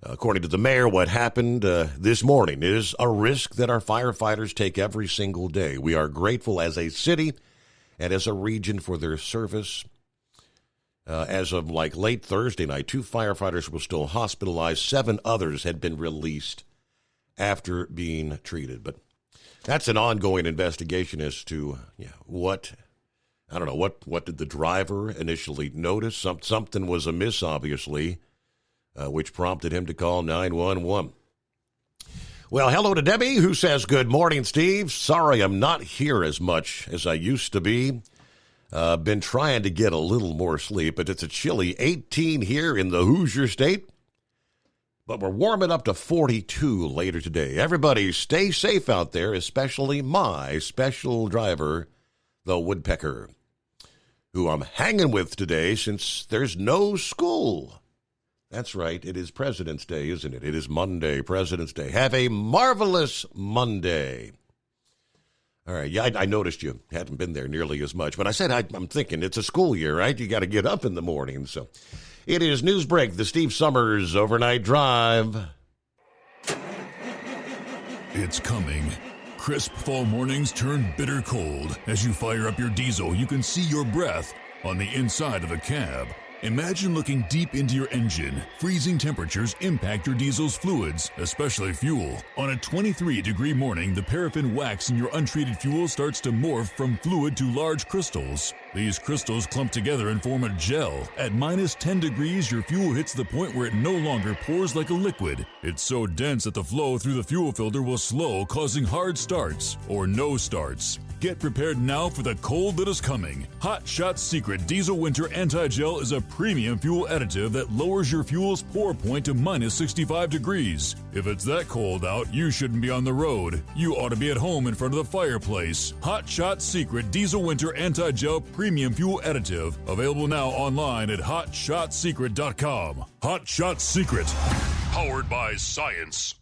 According to the mayor, what happened this morning is a risk that our firefighters take every single day. We are grateful as a city and as a region for their service. As of like late Thursday night, 2 firefighters were still hospitalized. 7 others had been released after being treated. But that's an ongoing investigation as to what did the driver initially notice? Something was amiss, obviously, which prompted him to call 911. Well, hello to Debbie, who says, good morning, Steve. Sorry I'm not here as much as I used to be. Been trying to get a little more sleep, but it's a chilly 18 here in the Hoosier State. But we're warming up to 42 later today. Everybody stay safe out there, especially my special driver, the Woodpecker, who I'm hanging with today since there's no school. That's right. It is President's Day, isn't it? It is Monday, President's Day. Have a marvelous Monday. All right. Yeah, I noticed you hadn't been there nearly as much. But I said, I'm thinking it's a school year, right? You got to get up in the morning. So it is Newsbreak, the Steve Summers Overnight Drive. It's coming. Crisp fall mornings turn bitter cold. As you fire up your diesel, you can see your breath on the inside of the cab. Imagine looking deep into your engine. Freezing temperatures impact your diesel's fluids, especially fuel. On a 23-degree morning, the paraffin wax in your untreated fuel starts to morph from fluid to large crystals. These crystals clump together and form a gel. At minus 10 degrees, your fuel hits the point where it no longer pours like a liquid. It's so dense that the flow through the fuel filter will slow, causing hard starts or no starts. Get prepared now for the cold that is coming. Hot Shot Secret Diesel Winter Anti-Gel is a premium fuel additive that lowers your fuel's pour point to minus 65 degrees. If it's that cold out, you shouldn't be on the road. You ought to be at home in front of the fireplace. Hot Shot Secret Diesel Winter Anti-Gel Premium Fuel Additive. Available now online at HotShotSecret.com. Hot Shot Secret. Powered by science.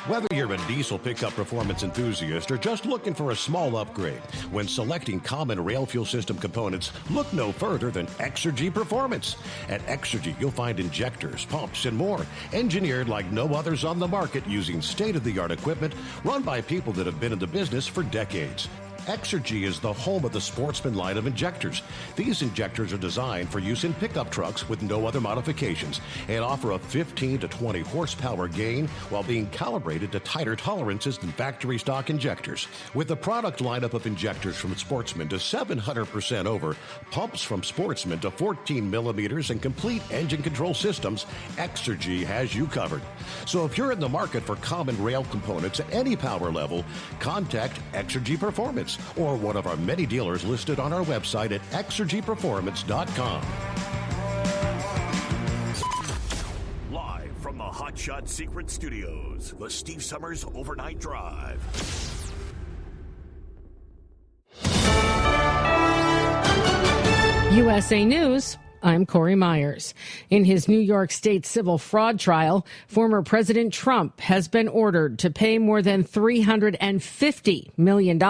Whether you're a diesel pickup performance enthusiast or just looking for a small upgrade, when selecting common rail fuel system components, look no further than Exergy Performance. At Exergy, you'll find injectors, pumps, and more, engineered like no others on the market using state-of-the-art equipment run by people that have been in the business for decades. Exergy is the home of the Sportsman line of injectors. These injectors are designed for use in pickup trucks with no other modifications and offer a 15 to 20 horsepower gain while being calibrated to tighter tolerances than factory stock injectors. With a product lineup of injectors from Sportsman to 700% over, pumps from Sportsman to 14 millimeters, and complete engine control systems, Exergy has you covered. So if you're in the market for common rail components at any power level, contact Exergy Performance or one of our many dealers listed on our website at exergyperformance.com. Live from the Hot Shot Secret Studios, the Steve Summers Overnight Drive. USA News. I'm Corey Myers. In his New York State civil fraud trial, former President Trump has been ordered to pay more than $350 million.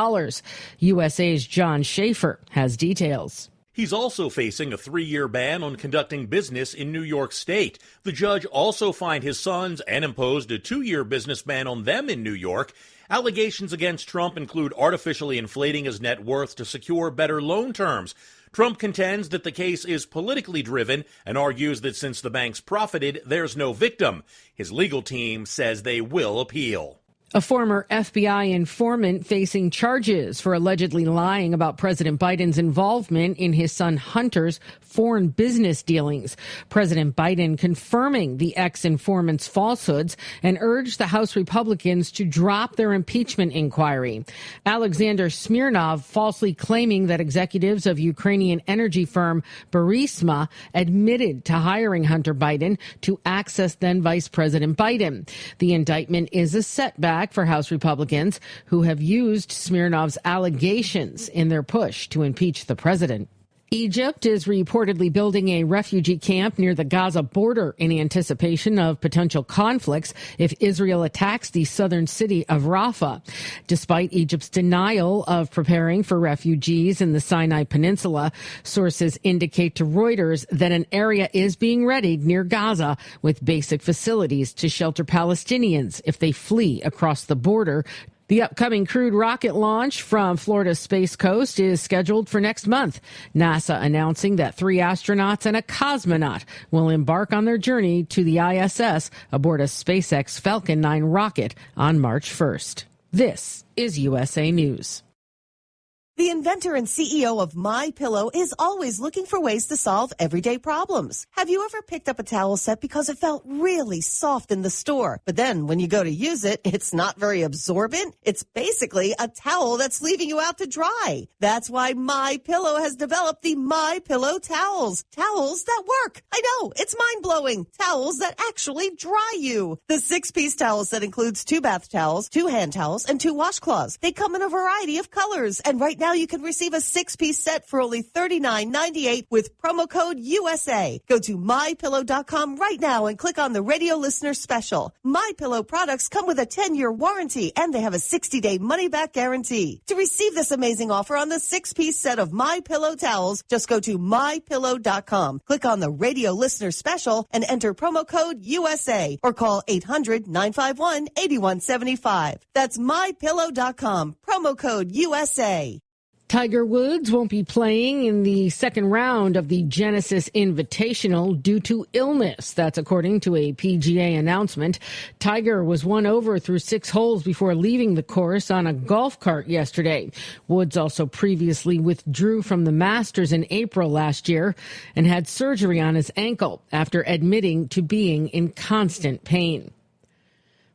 USA's John Schaefer has details. He's also facing a 3-year ban on conducting business in New York State. The judge also fined his sons and imposed a 2-year business ban on them in New York. Allegations against Trump include artificially inflating his net worth to secure better loan terms. Trump contends that the case is politically driven and argues that since the banks profited, there's no victim. His legal team says they will appeal. A former FBI informant facing charges for allegedly lying about President Biden's involvement in his son Hunter's foreign business dealings. President Biden confirming the ex-informant's falsehoods and urged the House Republicans to drop their impeachment inquiry. Alexander Smirnov falsely claiming that executives of Ukrainian energy firm Burisma admitted to hiring Hunter Biden to access then Vice President Biden. The indictment is a setback for House Republicans who have used Smirnov's allegations in their push to impeach the president. Egypt is reportedly building a refugee camp near the Gaza border in anticipation of potential conflicts if Israel attacks the southern city of Rafah. Despite Egypt's denial of preparing for refugees in the Sinai Peninsula, sources indicate to Reuters that an area is being readied near Gaza with basic facilities to shelter Palestinians if they flee across the border. The upcoming crewed rocket launch from Florida's Space Coast is scheduled for next month. NASA announcing that 3 astronauts and a cosmonaut will embark on their journey to the ISS aboard a SpaceX Falcon 9 rocket on March 1st. This is USA News. The inventor and CEO of MyPillow is always looking for ways to solve everyday problems. Have you ever picked up a towel set because it felt really soft in the store, but then when you go to use it, it's not very absorbent? It's basically a towel that's leaving you out to dry. That's why MyPillow has developed the MyPillow towels. Towels that work. I know, it's mind-blowing. Towels that actually dry you. The 6-piece towel set includes 2 bath towels, 2 hand towels, and 2 washcloths. They come in a variety of colors, and right now you can receive a 6-piece set for only $39.98 with promo code USA. Go to MyPillow.com right now and click on the radio listener special. MyPillow products come with a 10-year warranty and they have a 60-day money-back guarantee. To receive this amazing offer on the 6-piece set of MyPillow towels, just go to MyPillow.com. Click on the radio listener special and enter promo code USA or call 800-951-8175. That's MyPillow.com. Promo code USA. Tiger Woods won't be playing in the second round of the Genesis Invitational due to illness. That's according to a PGA announcement. Tiger was 1 over through 6 holes before leaving the course on a golf cart yesterday. Woods also previously withdrew from the Masters in April last year and had surgery on his ankle after admitting to being in constant pain.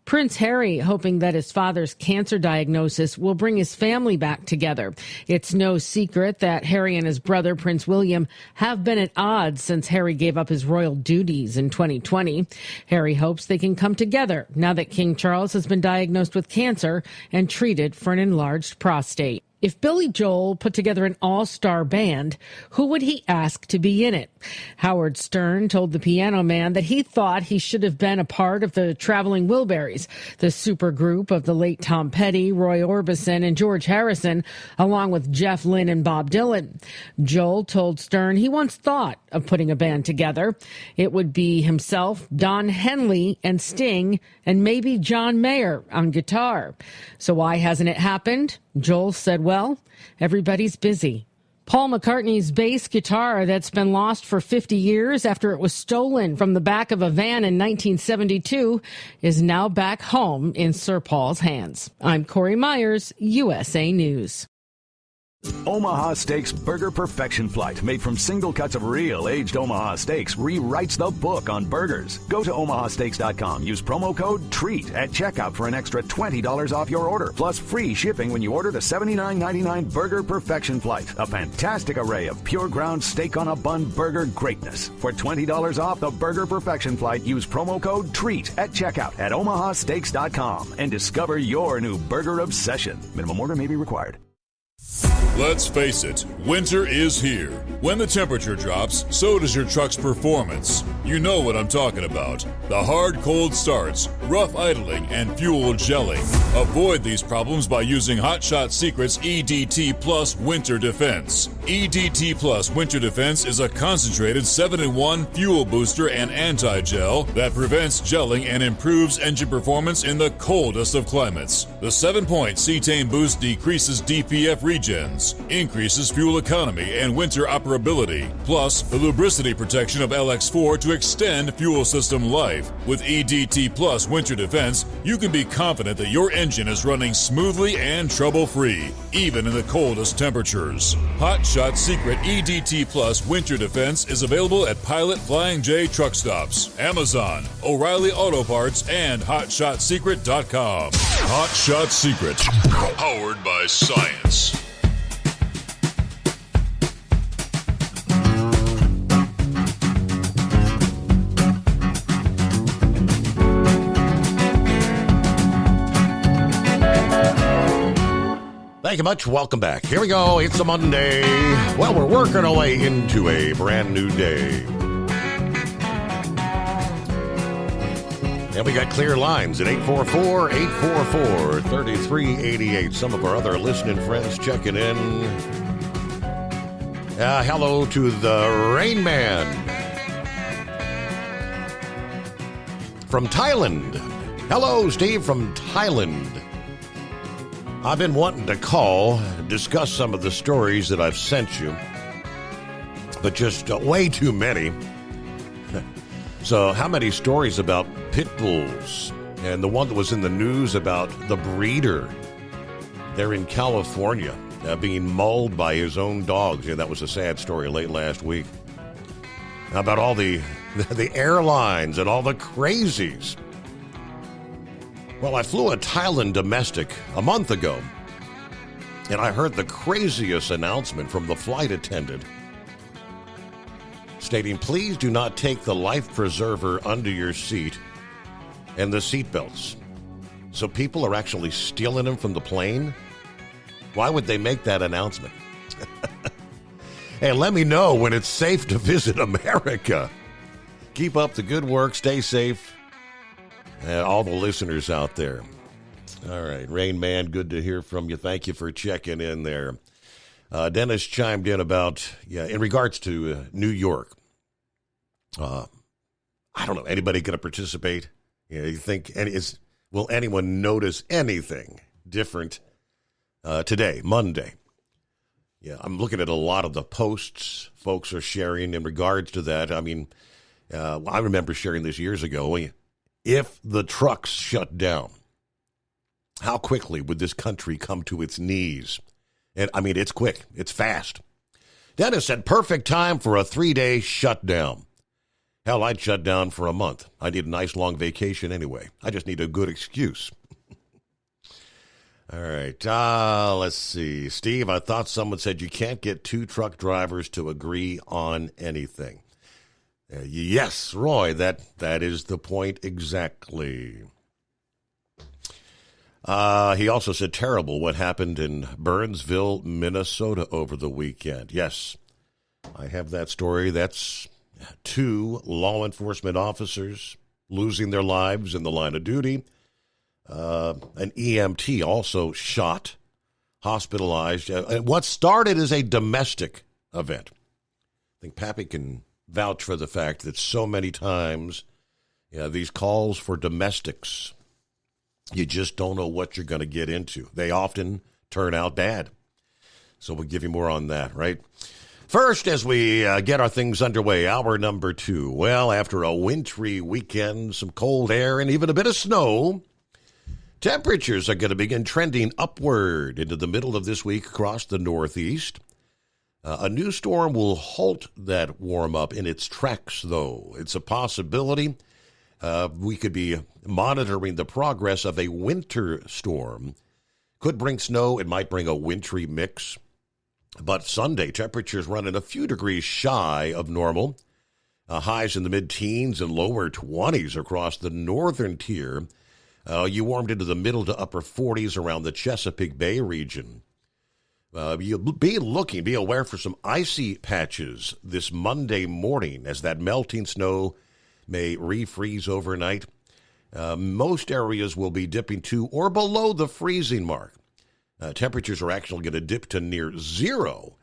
Prince Harry hoping that his father's cancer diagnosis will bring his family back together. It's no secret that Harry and his brother, Prince William, have been at odds since Harry gave up his royal duties in 2020. Harry hopes they can come together now that King Charles has been diagnosed with cancer and treated for an enlarged prostate. If Billy Joel put together an all-star band, who would he ask to be in it? Howard Stern told the Piano Man that he thought he should have been a part of the Traveling Wilburys, the supergroup of the late Tom Petty, Roy Orbison, and George Harrison, along with Jeff Lynne and Bob Dylan. Joel told Stern he once thought of putting a band together. It would be himself, Don Henley, and Sting, and maybe John Mayer on guitar. So why hasn't it happened? Joel said, well, everybody's busy. Paul McCartney's bass guitar that's been lost for 50 years after it was stolen from the back of a van in 1972 is now back home in Sir Paul's hands. I'm Corey Myers, USA News. Omaha Steaks Burger Perfection Flight, made from single cuts of real aged Omaha steaks, rewrites the book on burgers. Go to omahasteaks.com. Use promo code TREAT at checkout for an extra $20 off your order, plus free shipping when you order the $79.99 Burger Perfection Flight. A fantastic array of pure ground steak on a bun burger greatness. For $20 off the Burger Perfection Flight, use promo code TREAT at checkout at omahasteaks.com and discover your new burger obsession. Minimum order may be required. Let's face it, winter is here. When the temperature drops, so does your truck's performance. You know what I'm talking about. The hard cold starts, rough idling, and fuel gelling. Avoid these problems by using Hot Shot Secret's EDT Plus Winter Defense. EDT Plus Winter Defense is a concentrated 7-in-1 fuel booster and anti-gel that prevents gelling and improves engine performance in the coldest of climates. The 7-point cetane boost decreases DPF regens, increases fuel economy and winter operability, plus the lubricity protection of LX4 to extend fuel system life. With EDT Plus Winter Defense, you can be confident that your engine is running smoothly and trouble-free, even in the coldest temperatures. Hot Shot Secret EDT Plus Winter Defense is available at Pilot Flying J truck stops, Amazon, O'Reilly Auto Parts, and HotShotSecret.com. Hot Shot Secret, powered by science. Thank you much. Welcome back. Here we go. It's a Monday. Well, we're working our way into a brand new day. And we got clear lines at 844-844-3388. Some of our other listening friends checking in. Hello to the Rain Man from Thailand. Hello, Steve from Thailand. I've been wanting to call, discuss some of the stories that I've sent you, but just way too many. So how many stories about pit bulls? And the one that was in the news about the breeder there in California being mauled by his own dogs. Yeah, that was a sad story late last week. How about all the airlines and all the crazies? Well, I flew a Thailand domestic a month ago, and I heard the craziest announcement from the flight attendant stating, please do not take the life preserver under your seat and the seat belts. So people are actually stealing them from the plane? Why would they make that announcement? Hey, let me know when it's safe to visit America. Keep up the good work. Stay safe. And all the listeners out there. All right, Rain Man, good to hear from you. Thank you for checking in there. Dennis chimed in about, in regards to New York. I don't know, anybody going to participate? You think, will anyone notice anything different today, Monday? Yeah, I'm looking at a lot of the posts folks are sharing in regards to that. I mean, I remember sharing this years ago. If the trucks shut down, how quickly would this country come to its knees? And I mean, it's quick. It's fast. Dennis said, perfect time for a 3-day shutdown. Hell, I'd shut down for a month. I need a nice long vacation anyway. I just need a good excuse. All right. Let's see. Steve, I thought someone said you can't get two truck drivers to agree on anything. Yes, Roy, that is the point exactly. He also said, terrible what happened in Burnsville, Minnesota over the weekend. Yes, I have that story. That's 2 law enforcement officers losing their lives in the line of duty. An EMT also shot, hospitalized. And what started as a domestic event. I think Pappy can vouch for the fact that so many times, these calls for domestics, you just don't know what you're going to get into. They often turn out bad. So we'll give you more on that, right? First, as we get our things underway, hour number 2. Well, after a wintry weekend, some cold air, and even a bit of snow, temperatures are going to begin trending upward into the middle of this week across the Northeast. A new storm will halt that warm-up in its tracks, though. It's a possibility. We could be monitoring the progress of a winter storm. Could bring snow. It might bring a wintry mix. But Sunday, temperatures running a few degrees shy of normal. Highs in the mid-teens and lower 20s across the northern tier. You warmed into the middle to upper 40s around the Chesapeake Bay region. You'll be aware for some icy patches this Monday morning as that melting snow may refreeze overnight. Most areas will be dipping to or below the freezing mark. Temperatures are actually going to dip to near zero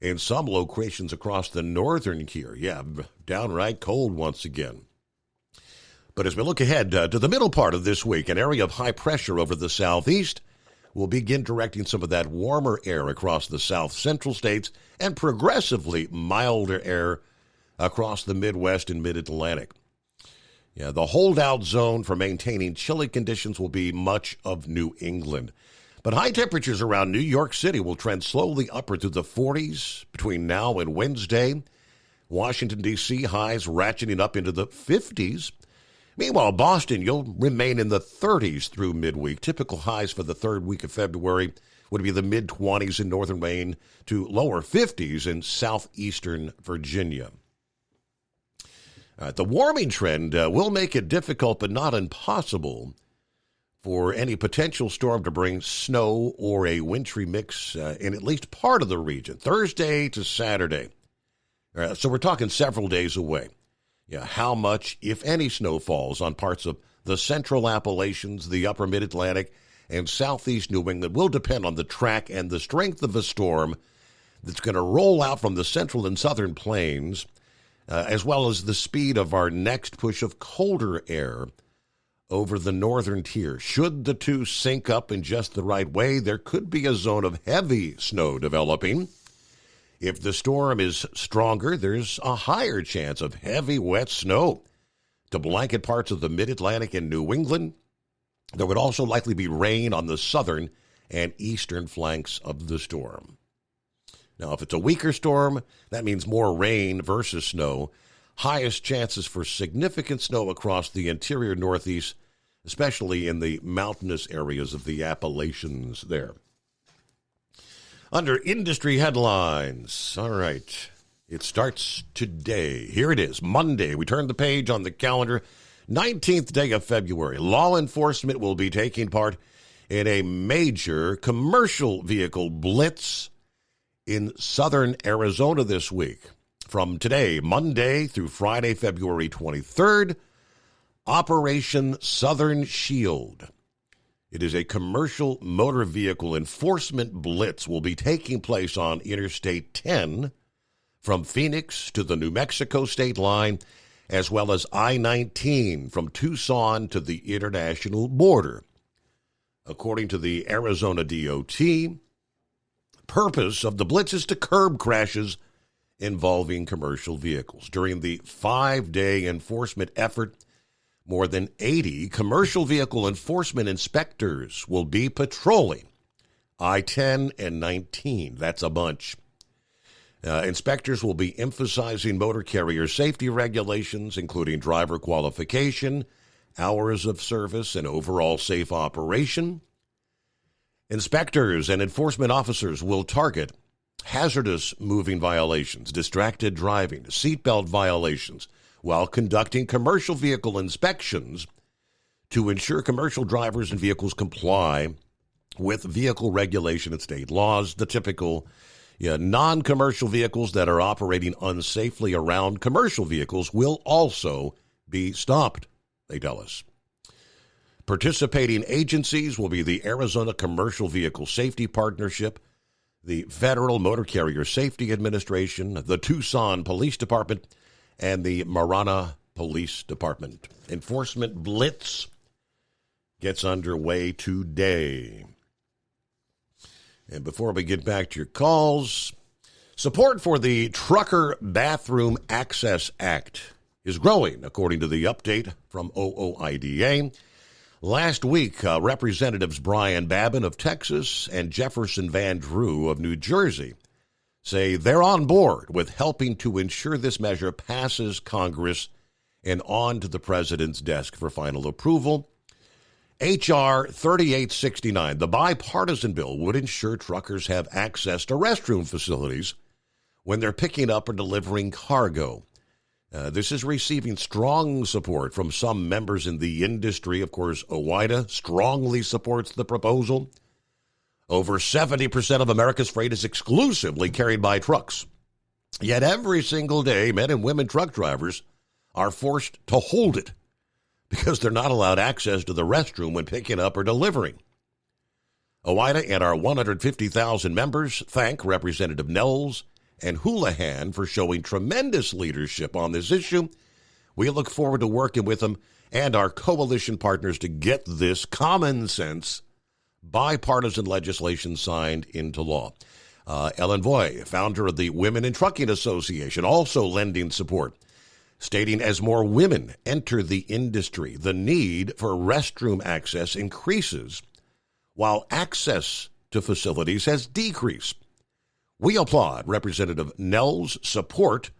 in some locations across the northern tier. Yeah, downright cold once again. But as we look ahead to the middle part of this week, an area of high pressure over the southeast will begin directing some of that warmer air across the south central states and progressively milder air across the Midwest and mid-Atlantic. Yeah, the holdout zone for maintaining chilly conditions will be much of New England. But high temperatures around New York City will trend slowly upward to the 40s between now and Wednesday. Washington, D.C., highs ratcheting up into the 50s. Meanwhile, Boston, you'll remain in the 30s through midweek. Typical highs for the third week of February would be the mid-20s in northern Maine to lower 50s in southeastern Virginia. The warming trend will make it difficult but not impossible for any potential storm to bring snow or a wintry mix in at least part of the region, Thursday to Saturday. So we're talking several days away. Yeah, how much, if any, snow falls on parts of the central Appalachians, the upper mid-Atlantic, and southeast New England will depend on the track and the strength of a storm that's going to roll out from the central and southern plains, as well as the speed of our next push of colder air over the northern tier. Should the two sync up in just the right way, there could be a zone of heavy snow developing. If the storm is stronger, there's a higher chance of heavy, wet snow to blanket parts of the mid-Atlantic and New England. There would also likely be rain on the southern and eastern flanks of the storm. Now, if it's a weaker storm, that means more rain versus snow. Highest chances for significant snow across the interior Northeast, especially in the mountainous areas of the Appalachians there. Under industry headlines, all right, it starts today. Here it is, Monday. We turn the page on the calendar. 19th day of February. Law enforcement will be taking part in a major commercial vehicle blitz in southern Arizona this week. From today, Monday through Friday, February 23rd, Operation Southern Shield. It is a commercial motor vehicle enforcement blitz will be taking place on Interstate 10 from Phoenix to the New Mexico state line, as well as I-19 from Tucson to the international border. According to the Arizona DOT, purpose of the blitz is to curb crashes involving commercial vehicles. During the 5-day enforcement effort, more than 80 commercial vehicle enforcement inspectors will be patrolling I-10 and 19. That's a bunch. Inspectors will be emphasizing motor carrier safety regulations, including driver qualification, hours of service, and overall safe operation. Inspectors and enforcement officers will target hazardous moving violations, distracted driving, seatbelt violations, while conducting commercial vehicle inspections to ensure commercial drivers and vehicles comply with vehicle regulation and state laws. The typical non-commercial vehicles that are operating unsafely around commercial vehicles will also be stopped, they tell us. Participating agencies will be the Arizona Commercial Vehicle Safety Partnership, the Federal Motor Carrier Safety Administration, the Tucson Police Department, and the Marana Police Department. Enforcement blitz gets underway today. And before we get back to your calls, support for the Trucker Bathroom Access Act is growing, according to the update from OOIDA. Last week, Representatives Brian Babin of Texas and Jefferson Van Drew of New Jersey say they're on board with helping to ensure this measure passes Congress and on to the president's desk for final approval. H.R. 3869, the bipartisan bill, would ensure truckers have access to restroom facilities when they're picking up or delivering cargo. This is receiving strong support from some members in the industry. Of course, OOIDA strongly supports the proposal. Over 70% of America's freight is exclusively carried by trucks. Yet every single day, men and women truck drivers are forced to hold it because they're not allowed access to the restroom when picking up or delivering. OOIDA and our 150,000 members thank Representative Nels and Houlihan for showing tremendous leadership on this issue. We look forward to working with them and our coalition partners to get this common sense bipartisan legislation signed into law. Ellen Voy, founder of the Women in Trucking Association, also lending support, stating as more women enter the industry, the need for restroom access increases while access to facilities has decreased. We applaud Representative Nell's support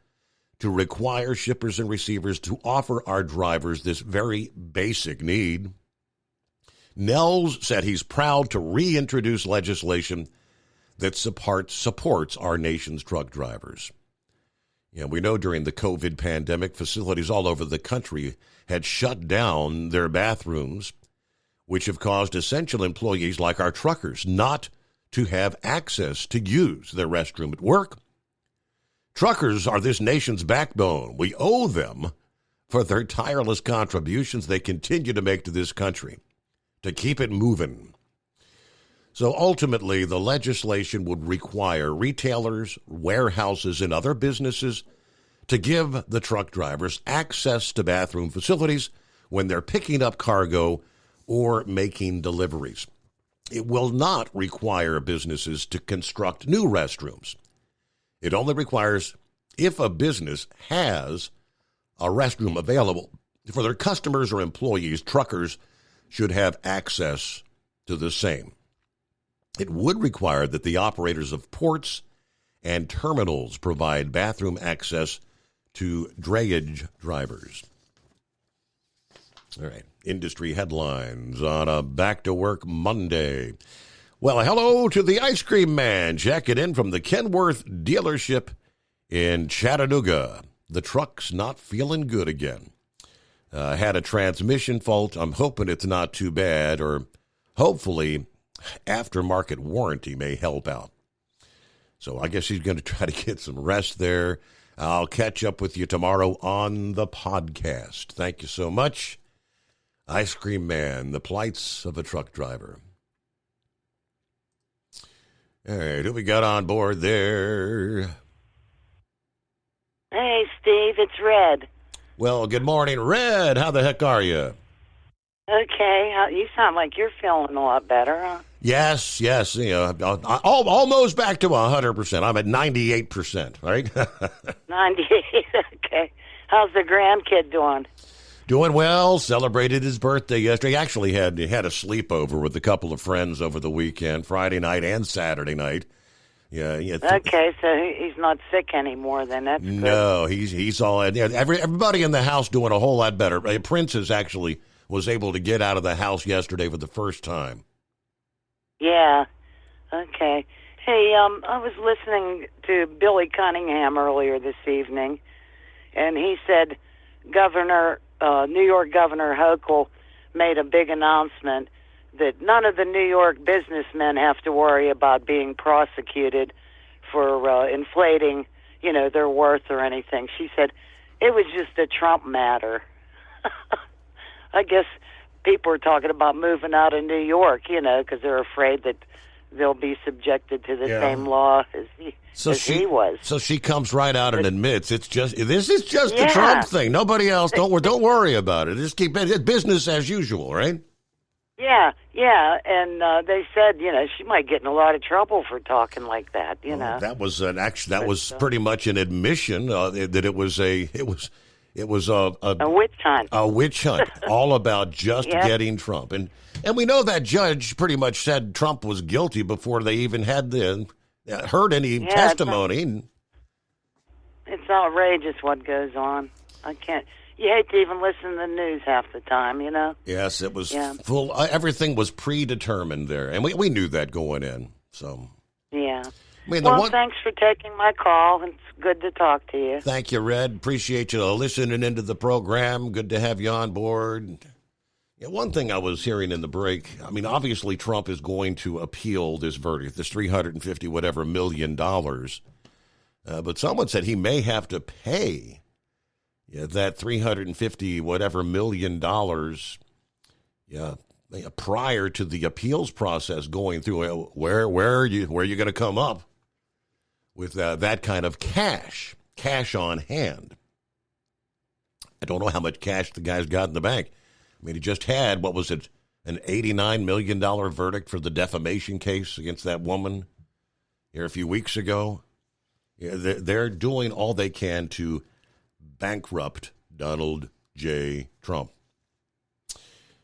to require shippers and receivers to offer our drivers this very basic need. Nels said he's proud to reintroduce legislation that supports our nation's truck drivers. We know during the COVID pandemic, facilities all over the country had shut down their bathrooms, which have caused essential employees like our truckers not to have access to use their restroom at work. Truckers are this nation's backbone. We owe them for their tireless contributions they continue to make to this country, to keep it moving. So ultimately, the legislation would require retailers, warehouses, and other businesses to give the truck drivers access to bathroom facilities when they're picking up cargo or making deliveries. It will not require businesses to construct new restrooms. It only requires if a business has a restroom available for their customers or employees. Truckers should have access to the same. It would require that the operators of ports and terminals provide bathroom access to drayage drivers. All right, industry headlines on a back-to-work Monday. Well, hello to the ice cream man checking in from the Kenworth dealership in Chattanooga. The truck's not feeling good again. Had a transmission fault. I'm hoping it's not too bad, or hopefully aftermarket warranty may help out. So I guess he's going to try to get some rest there. I'll catch up with you tomorrow on the podcast. Thank you so much. Ice cream man, the plights of a truck driver. All right, who we got on board there? Hey, Steve, it's Red. Well, good morning, Red. How the heck are you? Okay, you sound like you're feeling a lot better, huh? Yes. You know, almost back to 100%. I'm at 98%, right? 98, okay. How's the grandkid doing? Doing well. Celebrated his birthday yesterday. He actually had a sleepover with a couple of friends over the weekend, Friday night and Saturday night. Yeah. Okay, so he's not sick anymore then. That's good. No, he's all. Everybody in the house doing a whole lot better. Princess actually was able to get out of the house yesterday for the first time. Yeah. Okay. Hey, I was listening to Billy Cunningham earlier this evening, and he said New York Governor Hochul made a big announcement that none of the New York businessmen have to worry about being prosecuted for inflating, their worth or anything. She said it was just a Trump matter. I guess people are talking about moving out of New York, because they're afraid that they'll be subjected to the same law as he was. So she comes right out and admits this is just a Trump thing. Nobody else. Don't worry about it. Just keep it business as usual, right? Yeah, and they said, she might get in a lot of trouble for talking like that. That was pretty much an admission that it was a witch hunt. A witch hunt, all about just getting Trump. And we know that judge pretty much said Trump was guilty before they even had heard any testimony. It's outrageous what goes on. I can't. You hate to even listen to the news half the time, Yes, it was full. Everything was predetermined there, and we knew that going in. So yeah. Thanks for taking my call. It's good to talk to you. Thank you, Red. Appreciate you listening into the program. Good to have you on board. Yeah, one thing I was hearing in the break, obviously Trump is going to appeal this verdict, this $350 million. But someone said he may have to pay that $350 million prior to the appeals process going through. Where are you going to come up with that kind of cash on hand? I don't know how much cash the guy's got in the bank. He just had, what was it, an $89 million verdict for the defamation case against that woman here a few weeks ago. Yeah, they're doing all they can to bankrupt Donald J. Trump.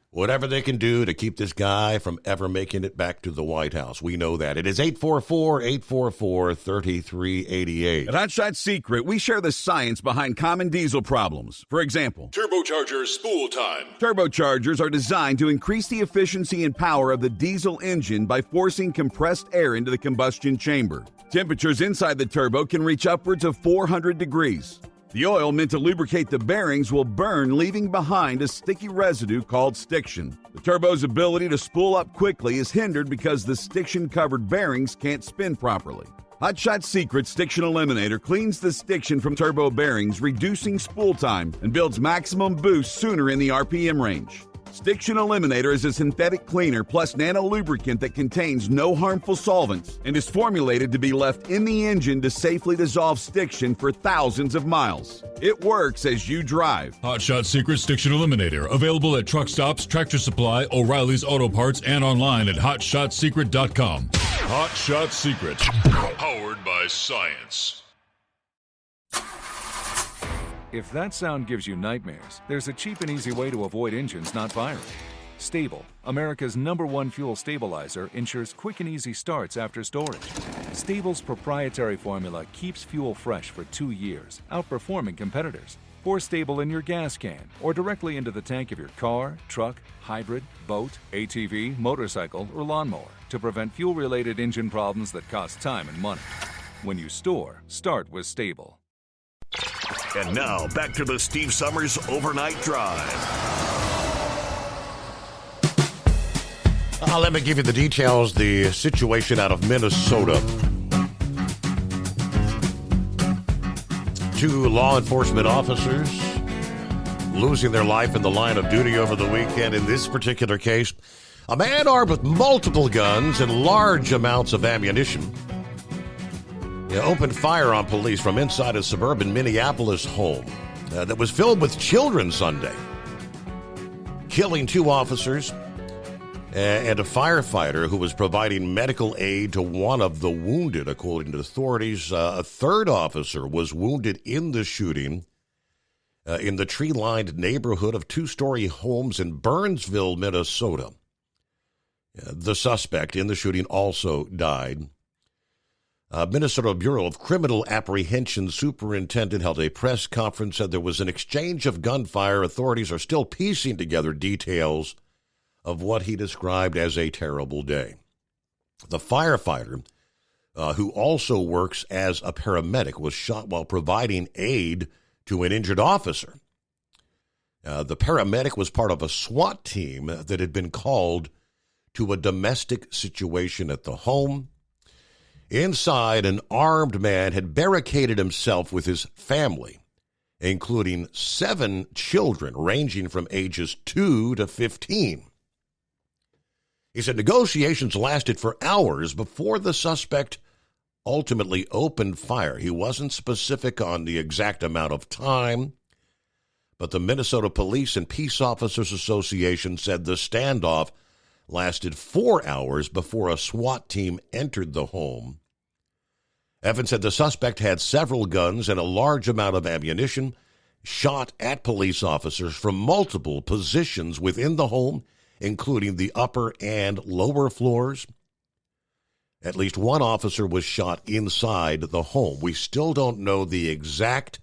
Whatever they can do to keep this guy from ever making it back to the White House. We know that. It is 844-844-3388. At Hot Shot Secret, we share the science behind common diesel problems. For example, turbocharger spool time. Turbochargers are designed to increase the efficiency and power of the diesel engine by forcing compressed air into the combustion chamber. Temperatures inside the turbo can reach upwards of 400 degrees. The oil meant to lubricate the bearings will burn, leaving behind a sticky residue called stiction. The turbo's ability to spool up quickly is hindered because the stiction-covered bearings can't spin properly. Hot Shot Secret Stiction Eliminator cleans the stiction from turbo bearings, reducing spool time, and builds maximum boost sooner in the RPM range. Stiction Eliminator is a synthetic cleaner plus nano lubricant that contains no harmful solvents and is formulated to be left in the engine to safely dissolve stiction for thousands of miles. It works as you drive. Hot Shot Secret Stiction Eliminator. Available at truck stops, Tractor Supply, O'Reilly's Auto Parts, and online at hotshotsecret.com. Hot Shot Secret. Powered by science. If that sound gives you nightmares, there's a cheap and easy way to avoid engines not firing. Stable, America's #1 fuel stabilizer, ensures quick and easy starts after storage. Stable's proprietary formula keeps fuel fresh for 2 years, outperforming competitors. Pour Stable in your gas can or directly into the tank of your car, truck, hybrid, boat, ATV, motorcycle, or lawnmower to prevent fuel-related engine problems that cost time and money. When you store, start with Stable. And now, back to the Steve Summers Overnight Drive. Let me give you the details. The situation out of Minnesota. 2 law enforcement officers losing their life in the line of duty over the weekend. In this particular case, a man armed with multiple guns and large amounts of ammunition opened fire on police from inside a suburban Minneapolis home that was filled with children Sunday, killing 2 officers and a firefighter who was providing medical aid to one of the wounded. According to authorities, a 3rd officer was wounded in the shooting in the tree-lined neighborhood of 2-story homes in Burnsville, Minnesota. The suspect in the shooting also died. Minnesota Bureau of Criminal Apprehension superintendent held a press conference, said there was an exchange of gunfire. Authorities are still piecing together details of what he described as a terrible day. The firefighter, who also works as a paramedic, was shot while providing aid to an injured officer. The paramedic was part of a SWAT team that had been called to a domestic situation at the home. Inside, an armed man had barricaded himself with his family, including 7 children ranging from ages 2 to 15. He said negotiations lasted for hours before the suspect ultimately opened fire. He wasn't specific on the exact amount of time, but the Minnesota Police and Peace Officers Association said the standoff lasted 4 hours before a SWAT team entered the home. Evans said the suspect had several guns and a large amount of ammunition, shot at police officers from multiple positions within the home, including the upper and lower floors. At least 1 officer was shot inside the home. We still don't know the exact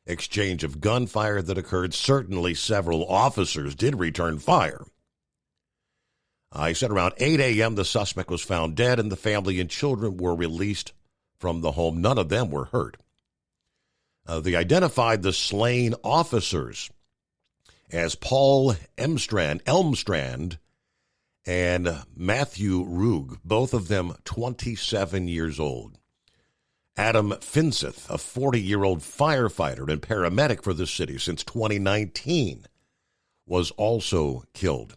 exchange of gunfire that occurred. Certainly several officers did return fire. He said around 8 a.m. the suspect was found dead and the family and children were released from the home. None of them were hurt. They identified the slain officers as Paul Elmstrand and Matthew Rugg, both of them 27 years old. Adam Finseth, a 40-year-old firefighter and paramedic for the city since 2019, was also killed.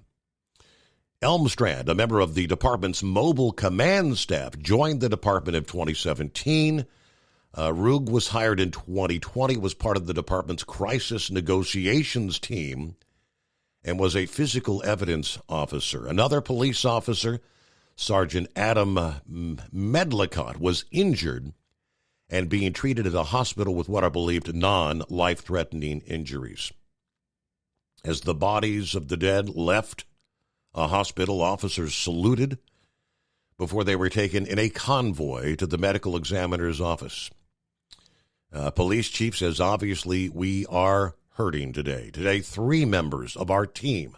Elmstrand, a member of the department's mobile command staff, joined the department in 2017. Rugg was hired in 2020, was part of the department's crisis negotiations team, and was a physical evidence officer. Another police officer, Sergeant Adam Medlicott, was injured and being treated at a hospital with what are believed non-life-threatening injuries. As the bodies of the dead left a hospital, officers saluted before they were taken in a convoy to the medical examiner's office. Police chief says, obviously, we are hurting today. Today, 3 members of our team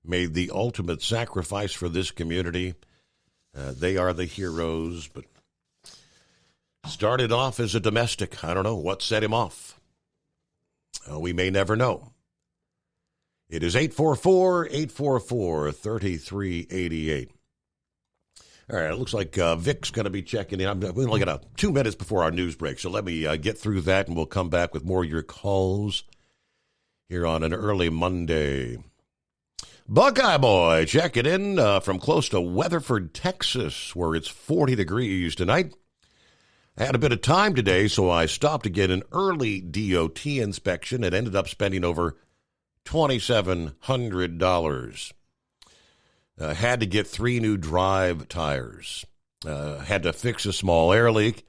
made the ultimate sacrifice for this community. They are the heroes, but started off as a domestic. I don't know what set him off. We may never know. It is 844-844-3388. All right, it looks like Vic's going to be checking in. We only got 2 minutes before our news break, so let me get through that, and we'll come back with more of your calls here on an early Monday. Buckeye Boy checking in from close to Weatherford, Texas, where it's 40 degrees tonight. I had a bit of time today, so I stopped to get an early DOT inspection and ended up spending over $2,700. Had to get 3 new drive tires. Had to fix a small air leak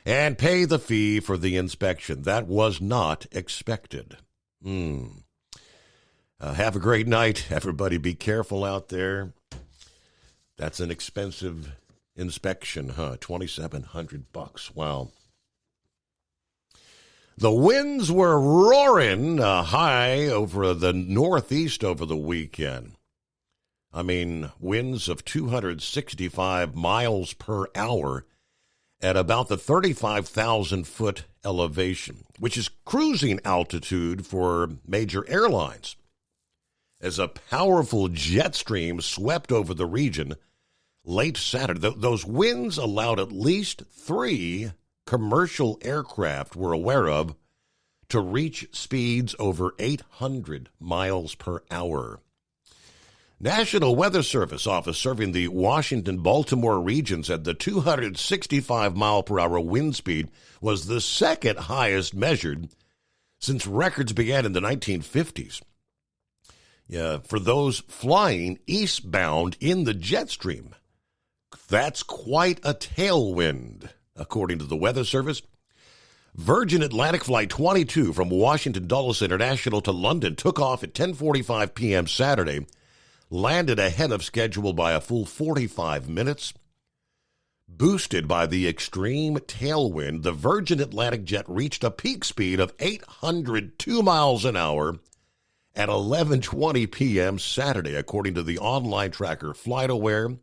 and pay the fee for the inspection. That was not expected. Have a great night, everybody. Be careful out there. That's an expensive inspection, huh? $2,700. Wow. The winds were roaring high over the Northeast over the weekend. I mean, winds of 265 miles per hour at about the 35,000-foot elevation, which is cruising altitude for major airlines. As a powerful jet stream swept over the region late Saturday, those winds allowed at least 3 commercial aircraft we're aware of to reach speeds over 800 miles per hour. National Weather Service office serving the Washington-Baltimore region said the 265-mile-per-hour wind speed was the second highest measured since records began in the 1950s. For those flying eastbound in the jet stream, that's quite a tailwind, according to the Weather Service. Virgin Atlantic Flight 22 from Washington Dulles International to London took off at 10:45 p.m. Saturday, landed ahead of schedule by a full 45 minutes. Boosted by the extreme tailwind, the Virgin Atlantic jet reached a peak speed of 802 miles an hour at 11:20 p.m. Saturday, according to the online tracker FlightAware.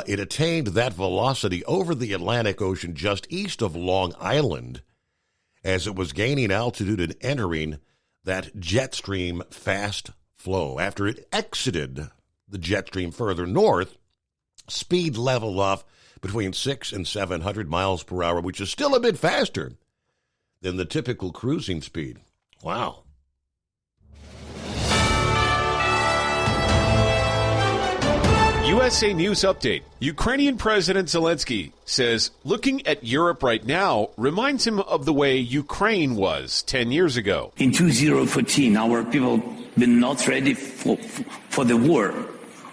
It attained that velocity over the Atlantic Ocean just east of Long Island as it was gaining altitude and entering that jet stream fast flow. After it exited the jet stream further north, speed leveled off between 600 and 700 miles per hour, which is still a bit faster than the typical cruising speed. Wow. USA News Update. Ukrainian President Zelensky says looking at Europe right now reminds him of the way Ukraine was 10 years ago. In 2014, our people were not ready for the war,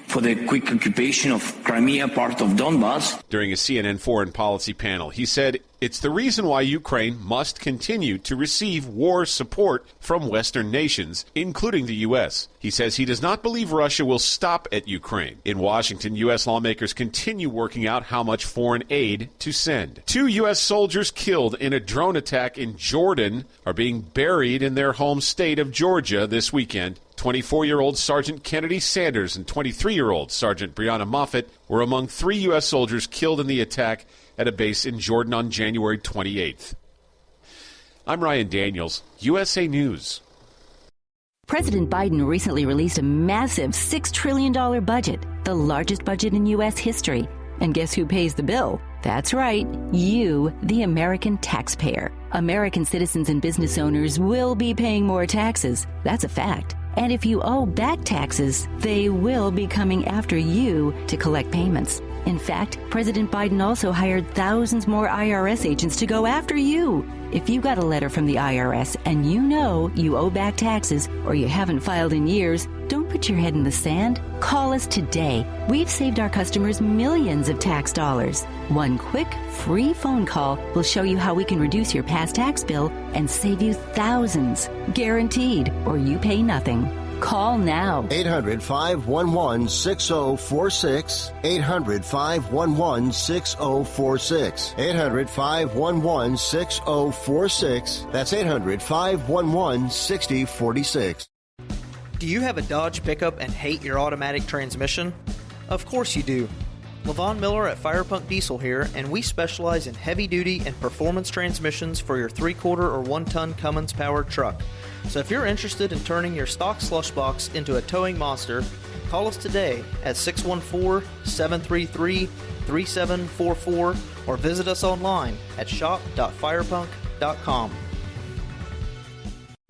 for the quick occupation of Crimea, part of Donbass. During a CNN foreign policy panel, he said it's the reason why Ukraine must continue to receive war support from Western nations, including the U.S. He says he does not believe Russia will stop at Ukraine. In Washington, U.S. lawmakers continue working out how much foreign aid to send. 2 U.S. soldiers killed in a drone attack in Jordan are being buried in their home state of Georgia this weekend. 24-year-old Sergeant Kennedy Sanders and 23-year-old Sergeant Brianna Moffett were among 3 U.S. soldiers killed in the attack at a base in Jordan on January 28th. I'm Ryan Daniels, USA News. President Biden recently released a massive $6 trillion budget, the largest budget in U.S. history. And guess who pays the bill? That's right, you, the American taxpayer. American citizens and business owners will be paying more taxes. That's a fact. And if you owe back taxes, they will be coming after you to collect payments. In fact, President Biden also hired thousands more IRS agents to go after you. If you got a letter from the IRS and you know you owe back taxes or you haven't filed in years, don't put your head in the sand. Call us today. We've saved our customers millions of tax dollars. One quick, free phone call will show you how we can reduce your past tax bill and save you thousands. Guaranteed, or you pay nothing. Call now. 800-511-6046. 800-511-6046. 800-511-6046. That's 800-511-6046. Do you have a Dodge pickup and hate your automatic transmission? Of course you do. LaVon Miller at Fire Punk Diesel here, and we specialize in heavy-duty and performance transmissions for your 3-quarter or 1-ton Cummins-powered truck. So if you're interested in turning your stock slush box into a towing monster, call us today at 614-733-3744 or visit us online at shop.firepunk.com.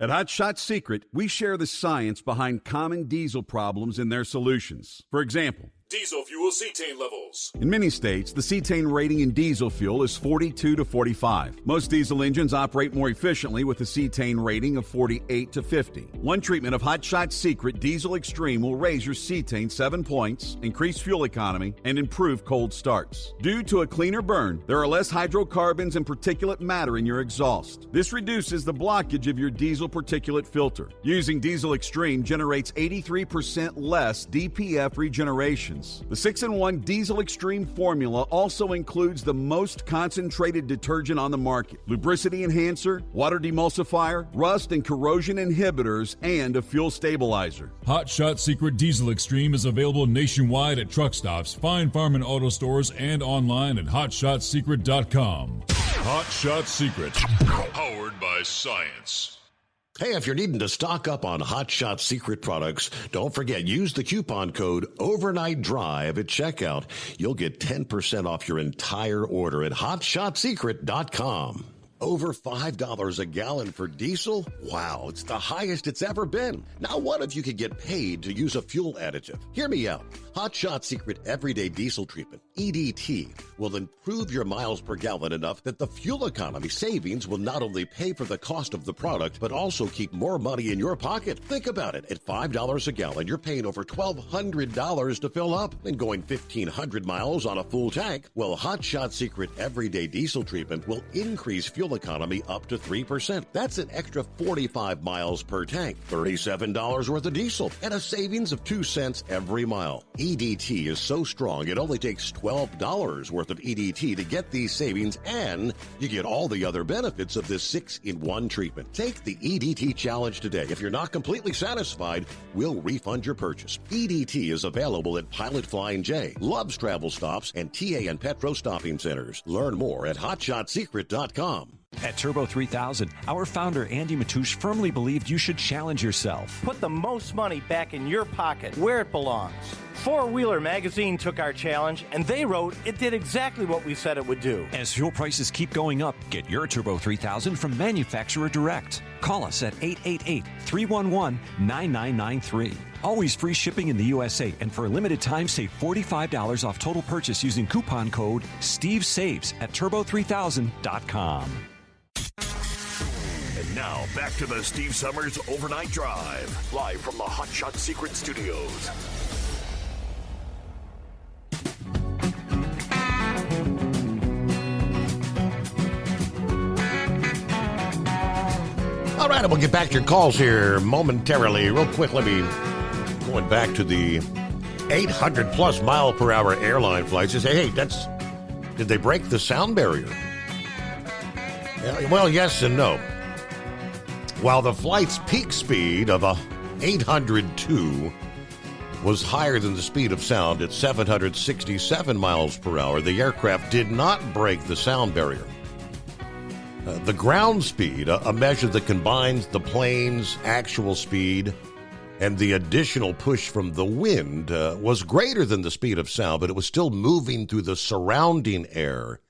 At Hot Shot Secret, we share the science behind common diesel problems and their solutions. For example, Diesel fuel cetane levels. in many states, the cetane rating in diesel fuel is 42 to 45. Most diesel engines operate more efficiently with a cetane rating of 48 to 50. One treatment of Hot Shot Secret Diesel Extreme will raise your cetane 7 points, increase fuel economy, and improve cold starts. Due to a cleaner burn, there are less hydrocarbons and particulate matter in your exhaust. This reduces the blockage of your diesel particulate filter. Using Diesel Extreme generates 83% less DPF regeneration. The 6-in-1 Diesel Extreme formula also includes the most concentrated detergent on the market, lubricity enhancer, water demulsifier, rust and corrosion inhibitors, and a fuel stabilizer. Hot Shot Secret Diesel Extreme is available nationwide at truck stops, Fine Farm and auto stores, and online at hotshotsecret.com. Hot Shot Secret, powered by science. Hey, if you're needing to stock up on Hot Shot Secret products, don't forget, use the coupon code Overnight Drive at checkout. You'll get 10% off your entire order at hotshotsecret.com. Over $5 a gallon for diesel? Wow, it's the highest it's ever been. Now, what if you could get paid to use a fuel additive? Hear me out. Hot Shot Secret Everyday Diesel Treatment, EDT, will improve your miles per gallon enough that the fuel economy savings will not only pay for the cost of the product, but also keep more money in your pocket. Think about it. At $5 a gallon, you're paying over $1,200 to fill up and going 1,500 miles on a full tank. Well, Hot Shot Secret Everyday Diesel Treatment will increase fuel economy up to 3%. That's an extra 45 miles per tank, $37 worth of diesel, and a savings of 2 cents every mile. EDT is so strong, it only takes $12 worth of EDT to get these savings, and you get all the other benefits of this 6-in-1 treatment. Take the EDT challenge today. If you're not completely satisfied, we'll refund your purchase. EDT is available at Pilot Flying J, Love's Travel Stops, and TA and Petro Stopping Centers. Learn more at hotshotsecret.com. At Turbo 3000, our founder Andy Matouche firmly believed you should challenge yourself. Put the most money back in your pocket, where it belongs. Four Wheeler Magazine took our challenge, and they wrote it did exactly what we said it would do. As fuel prices keep going up, get your Turbo 3000 from manufacturer direct. Call us at 888-311-9993. Always free shipping in the USA, and for a limited time, save $45 off total purchase using coupon code SteveSaves at turbo3000.com. And now, back to the Steve Summers Overnight Drive, live from the Hot Shot Secret Studios. All right, we'll get back to your calls here momentarily. Real quick, let me, going back to the 800-plus mile per hour airline flights. You say, hey, did they break the sound barrier? Well, yes and no. While the flight's peak speed of 802 was higher than the speed of sound at 767 miles per hour, the aircraft did not break the sound barrier. The ground speed, a measure that combines the plane's actual speed and the additional push from the wind, was greater than the speed of sound, but it was still moving through the surrounding air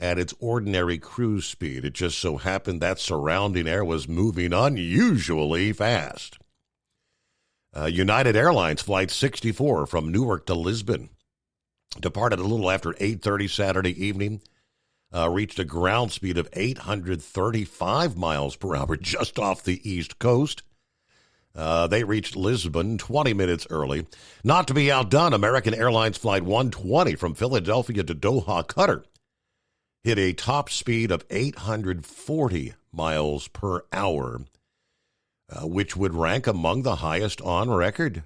at its ordinary cruise speed. It just so happened that surrounding air was moving unusually fast. United Airlines Flight 64 from Newark to Lisbon departed a little after 8:30 Saturday evening, reached a ground speed of 835 miles per hour just off the East Coast. They reached Lisbon 20 minutes early. Not to be outdone, American Airlines Flight 120 from Philadelphia to Doha, Qatar, hit a top speed of 840 miles per hour, which would rank among the highest on record.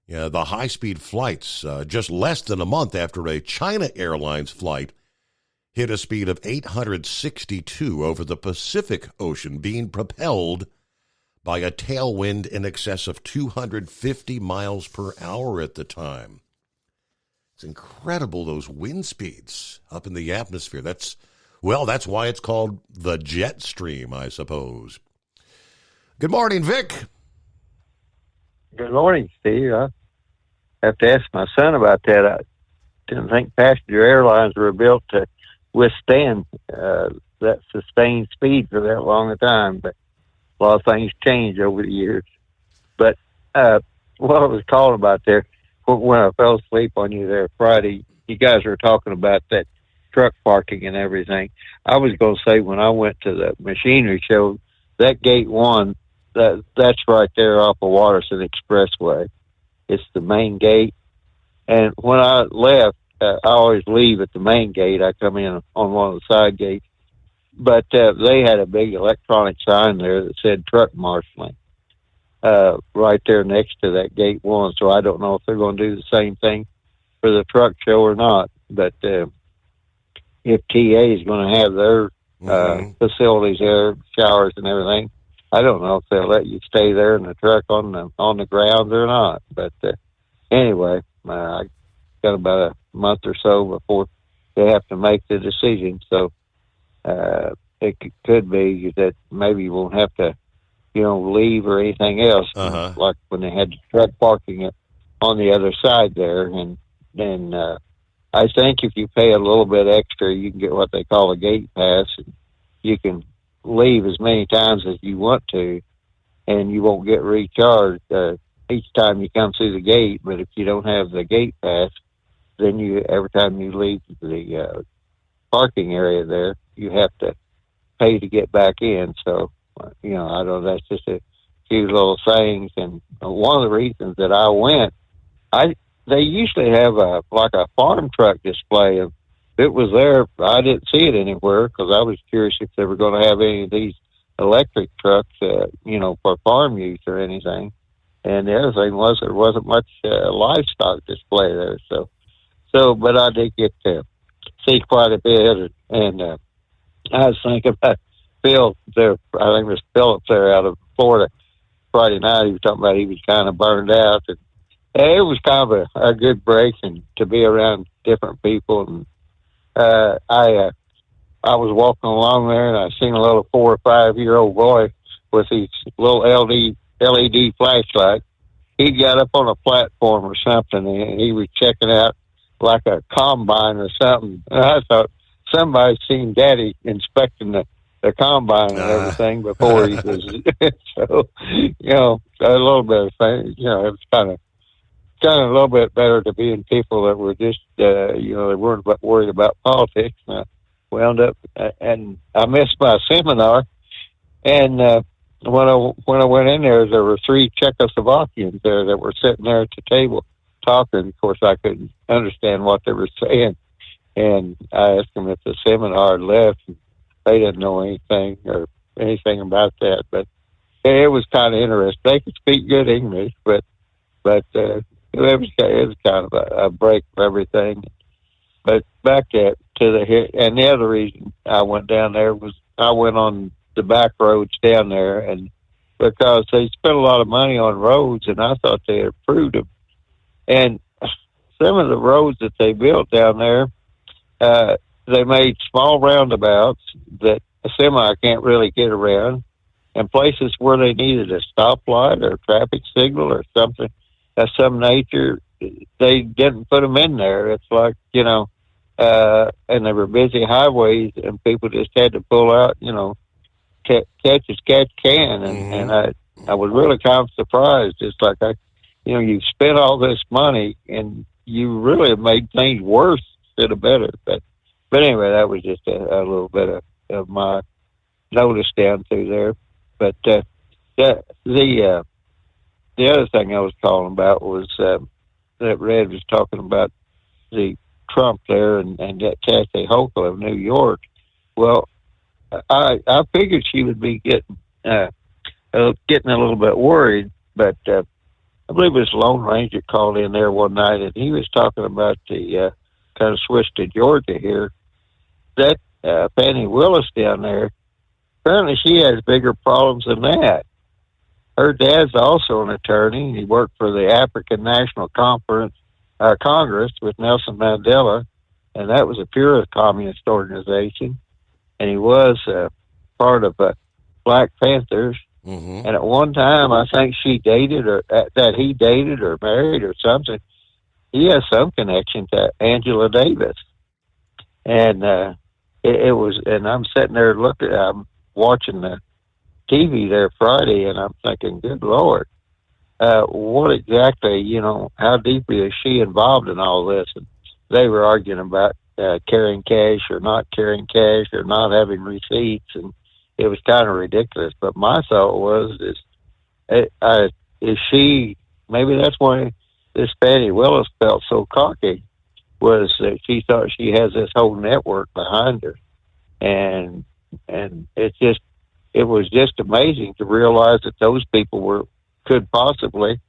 Yeah, the high-speed flights, just less than a month after a China Airlines flight hit a speed of 862 over the Pacific Ocean, being propelled by a tailwind in excess of 250 miles per hour at the time. It's incredible, those wind speeds up in the atmosphere. That's why it's called the jet stream, I suppose. Good morning, Vic. Good morning, Steve. I have to ask my son about that. I didn't think passenger airlines were built to withstand that sustained speed for that long a time. But A lot of things change over the years. But what I was calling about there, when I fell asleep on you there Friday, you guys were talking about that truck parking and everything. I was going to say, when I went to the machinery show, that gate 1, that's right there off of Watterson Expressway. It's the main gate. And when I left, I always leave at the main gate. I come in on one of the side gates. But they had a big electronic sign there that said truck marshaling right there next to that gate 1. So I don't know if they're going to do the same thing for the truck show or not. But if TA is going to have their facilities there, showers and everything, I don't know if they'll let you stay there in the truck on the ground or not. But anyway, I got about a month or so before they have to make the decision. So it could be that maybe you won't have to, leave or anything else, like when they had the truck parking it on the other side there. And then I think if you pay a little bit extra, you can get what they call a gate pass. And you can leave as many times as you want to, and you won't get recharged each time you come through the gate. But if you don't have the gate pass, then every time you leave the parking area there, you have to pay to get back in. So, I don't know, that's just a few little things. And one of the reasons that I went, they usually have a farm truck display. If it was there, I didn't see it anywhere because I was curious if they were going to have any of these electric trucks, for farm use or anything. And the other thing was there wasn't much livestock display there. So, but I did get to see quite a bit. And I was thinking about Phil there. I think it was Philip there out of Florida Friday night. He was talking about he was kind of burned out. And it was kind of a good break and to be around different people. And I was walking along there and I seen a little 4 or 5 year old boy with his little LED flashlight. He got up on a platform or something and he was checking out like a combine or something. And I thought somebody seen Daddy inspecting the combine and everything before he was. So, a little bit of thing, it was kind of a little bit better to be in people that were just, they weren't worried about politics. And I wound up, and I missed my seminar. And when I went in there were 3 Czechoslovakians there that were sitting there at the table talking. Of course, I couldn't understand what they were saying. And I asked them if the seminar had left. And they didn't know anything about that. But it was kind of interesting. They could speak good English, but it was kind of a break for everything. But back to and the other reason I went down there was I went on the back roads down there, and because they spent a lot of money on roads, and I thought they had improved them. And some of the roads that they built down there, they made small roundabouts that a semi can't really get around, and places where they needed a stoplight or a traffic signal or something of some nature, they didn't put them in there. It's like, and they were busy highways, and people just had to pull out, catch as catch can. And I was really kind of surprised. It's like, you've spent all this money, and you really have made things worse instead of better. But anyway, that was just a little bit of my notice down through there. But the other thing I was calling about was that Red was talking about the Trump there and that Kathy Hochul of New York. Well, I figured she would be getting a little bit worried, but I believe it was Lone Ranger called in there one night, and he was talking about the kind of switch to Georgia here. That Fannie Willis down there, apparently she has bigger problems than that. Her dad's also an attorney. He worked for the African National Congress with Nelson Mandela, and that was a pure communist organization. And he was part of Black Panthers. Mm-hmm. And at one time, I think he dated or married or something. He has some connection to Angela Davis. And it was, and I'm sitting there I'm watching the TV there Friday, and I'm thinking, good Lord, what exactly, how deeply is she involved in all this? And they were arguing about carrying cash or not carrying cash or not having receipts, and it was kind of ridiculous. But my thought was, is she, maybe that's why this Fani Willis felt so cocky, was that she thought she has this whole network behind her. And it was just amazing to realize that those people could possibly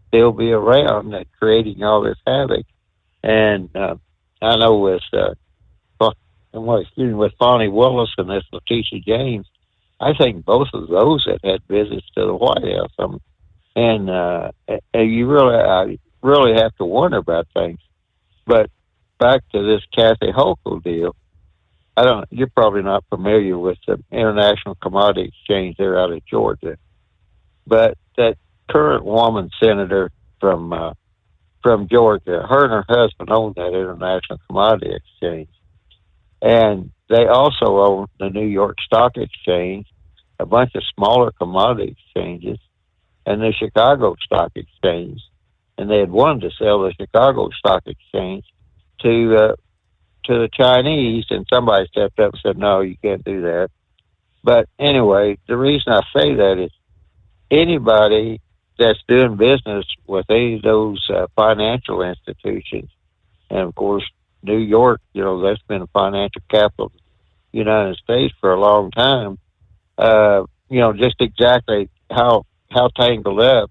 still be around and creating all this havoc. And I know with Fani Willis and this Letitia James, I think both of those had visits to the White House. And you really have to wonder about things. But back to this Kathy Hochul deal, you're probably not familiar with the International Commodity Exchange there out of Georgia, but that current woman senator from Georgia, her and her husband own that International Commodity Exchange, and they also own the New York Stock Exchange, a bunch of smaller commodity exchanges, and the Chicago Stock Exchange. And they had wanted to sell the Chicago Stock Exchange to the Chinese, and somebody stepped up and said, no, you can't do that. But anyway, the reason I say that is anybody that's doing business with any of those financial institutions, and of course, New York, that's been a financial capital of the United States for a long time, just exactly how tangled up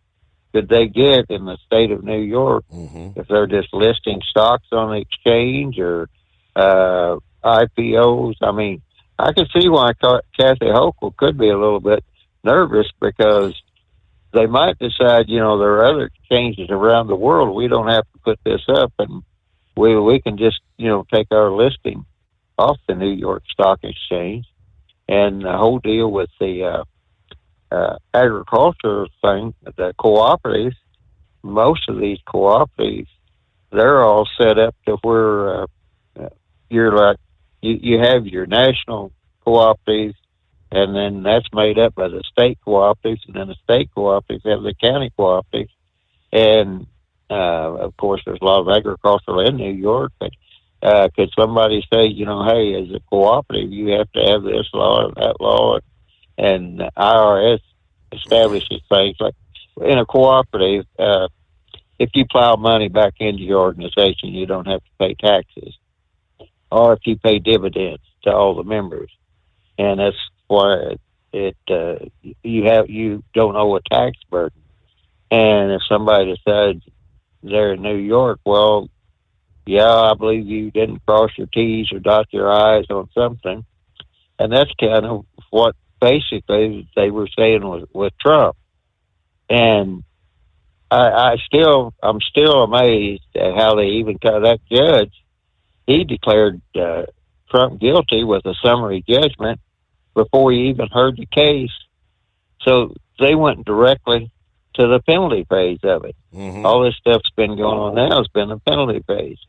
could they get in the state of New York if they're just listing stocks on the exchange or IPOs. I mean, I can see why Kathy Hochul could be a little bit nervous, because they might decide, there are other exchanges around the world. We don't have to put this up, and we can just, take our listing off the New York Stock Exchange. And the whole deal with the agriculture thing, the cooperatives, most of these cooperatives, they're all set up to where you're like, you have your national cooperatives, and then that's made up by the state cooperatives, and then the state cooperatives have the county cooperatives. And, of course, there's a lot of agriculture in New York, but could somebody say, hey, as a cooperative, you have to have this law and that law, and the IRS establishes things like in a cooperative, if you plow money back into your organization, you don't have to pay taxes, or if you pay dividends to all the members, and that's why you don't owe a tax burden. And if somebody decides they're in New York, well, yeah, I believe you didn't cross your T's or dot your I's on something, and that's kind of what basically they were saying with Trump. And I'm still amazed at how they even got that judge. He declared Trump guilty with a summary judgment before he even heard the case. So they went directly to the penalty phase of it. All this stuff's been going on now has been the penalty phase.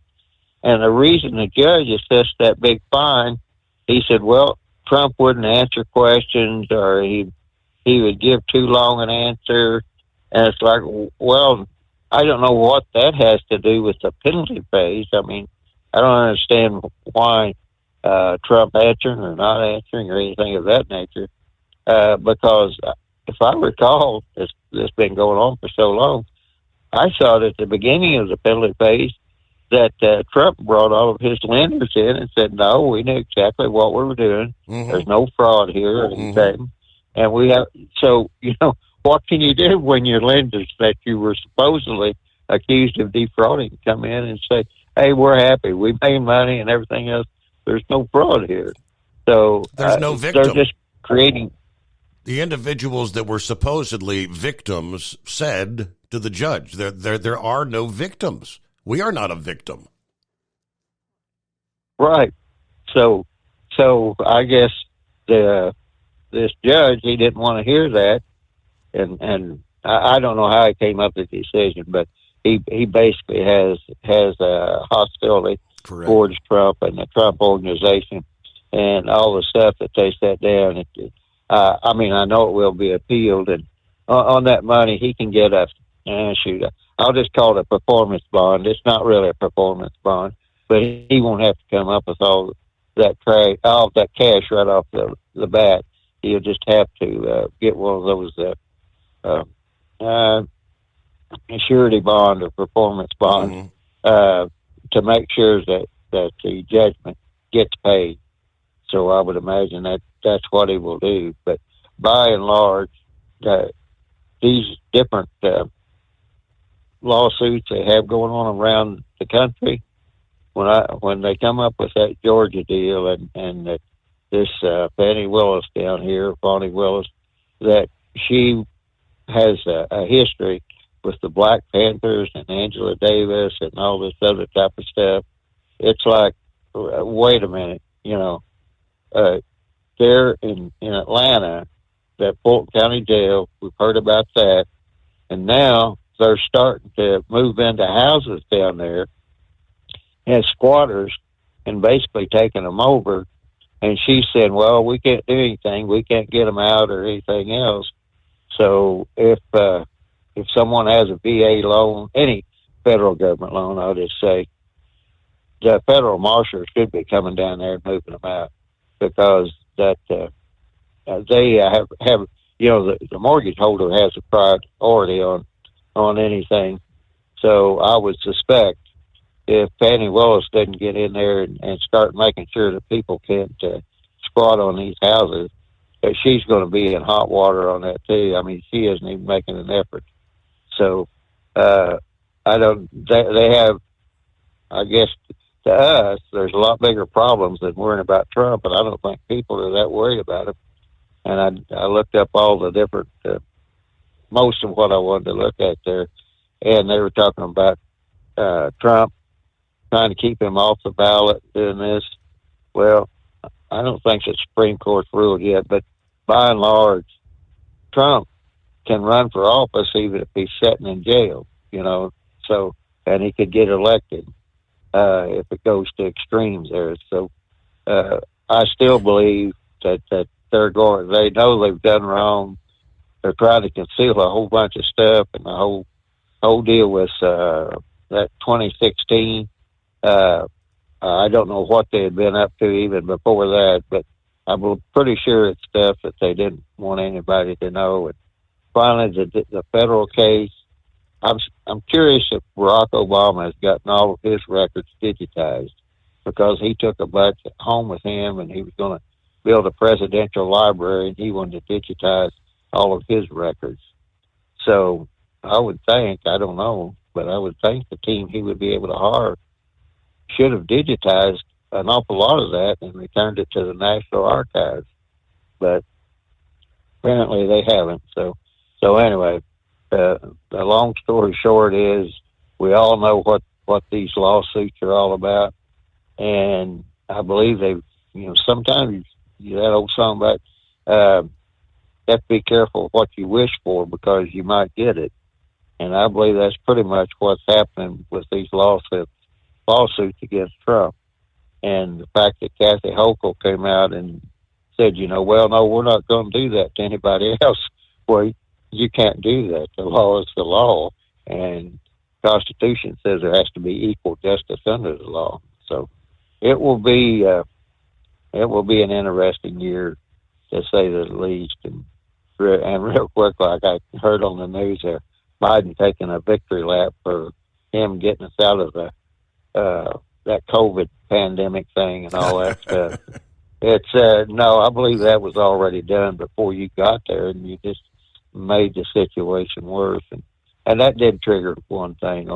And the reason the judge assessed that big fine, he said, well, Trump wouldn't answer questions, or he would give too long an answer. And it's like, well, I don't know what that has to do with the penalty phase. I mean, I don't understand why Trump answering or not answering or anything of that nature. Because if I recall, this has been going on for so long, I thought at the beginning of the penalty phase that Trump brought all of his lenders in and said, no, we knew exactly what we were doing. There's no fraud here or anything. And we have, so, what can you do when your lenders that you were supposedly accused of defrauding come in and say, hey, we're happy, we made money and everything else, there's no fraud here. So there's no victim. They're just creating. The individuals that were supposedly victims said to the judge, there are no victims. We are not a victim. Right. So I guess this judge, he didn't want to hear that, and I don't know how he came up with the decision, but he basically has a hostility towards Trump and the Trump organization and all the stuff that they set down. I mean, I know it will be appealed, and on that money, he can get I'll just call it a performance bond. It's not really a performance bond, but he won't have to come up with all that cash right off the bat. He'll just have to get one of those surety bond or performance bond to make sure that the judgment gets paid. So I would imagine that's what he will do. But by and large, these different lawsuits they have going on around the country, when they come up with that Georgia deal and that this Fani Willis down here, Fani Willis, that she has a history with the Black Panthers and Angela Davis and all this other type of stuff. It's like, wait a minute, there in Atlanta, that Fulton County Jail, we've heard about that, and now they're starting to move into houses down there as squatters and basically taking them over. And she said, well, we can't do anything. We can't get them out or anything else. So if someone has a VA loan, any federal government loan, I'll just say, the federal marshals should be coming down there and moving them out, because that they have the mortgage holder has a priority on anything. So I would suspect if Fani Willis doesn't get in there and start making sure that people can't squat on these houses, that she's going to be in hot water on that too. I mean, she isn't even making an effort. So they have, I guess, to us, there's a lot bigger problems than worrying about Trump, and I don't think people are that worried about him. And I looked up all the different, most of what I wanted to look at there, and they were talking about Trump trying to keep him off the ballot, doing this. Well, I don't think the Supreme Court's ruled yet, but by and large, Trump can run for office even if he's sitting in jail, so, and he could get elected if it goes to extremes there. So I still believe that they know they've done wrong. They're trying to conceal a whole bunch of stuff, and the whole deal with that 2016. I don't know what they had been up to even before that, but I'm pretty sure it's stuff that they didn't want anybody to know. And finally, the federal case. I'm curious if Barack Obama has gotten all of his records digitized, because he took a bunch home with him, and he was going to build a presidential library, and he wanted to digitize all of his records. So I would think, I don't know, but I would think the team he would be able to hire should have digitized an awful lot of that and returned it to the National Archives. But apparently they haven't. So anyway, the long story short is we all know what these lawsuits are all about. And I believe they've, sometimes that old song about you have to be careful what you wish for, because you might get it. And I believe that's pretty much what's happening with these lawsuits against Trump. And the fact that Kathy Hochul came out and said, well, no, we're not going to do that to anybody else. Well, you can't do that. The law is the law. And the Constitution says there has to be equal justice under the law. So it will be an interesting year, to say the least. And real quick, like I heard on the news there, Biden taking a victory lap for him getting us out of that COVID pandemic thing and all that stuff. It's no, I believe that was already done before you got there, and you just made the situation worse. And that did trigger one thing.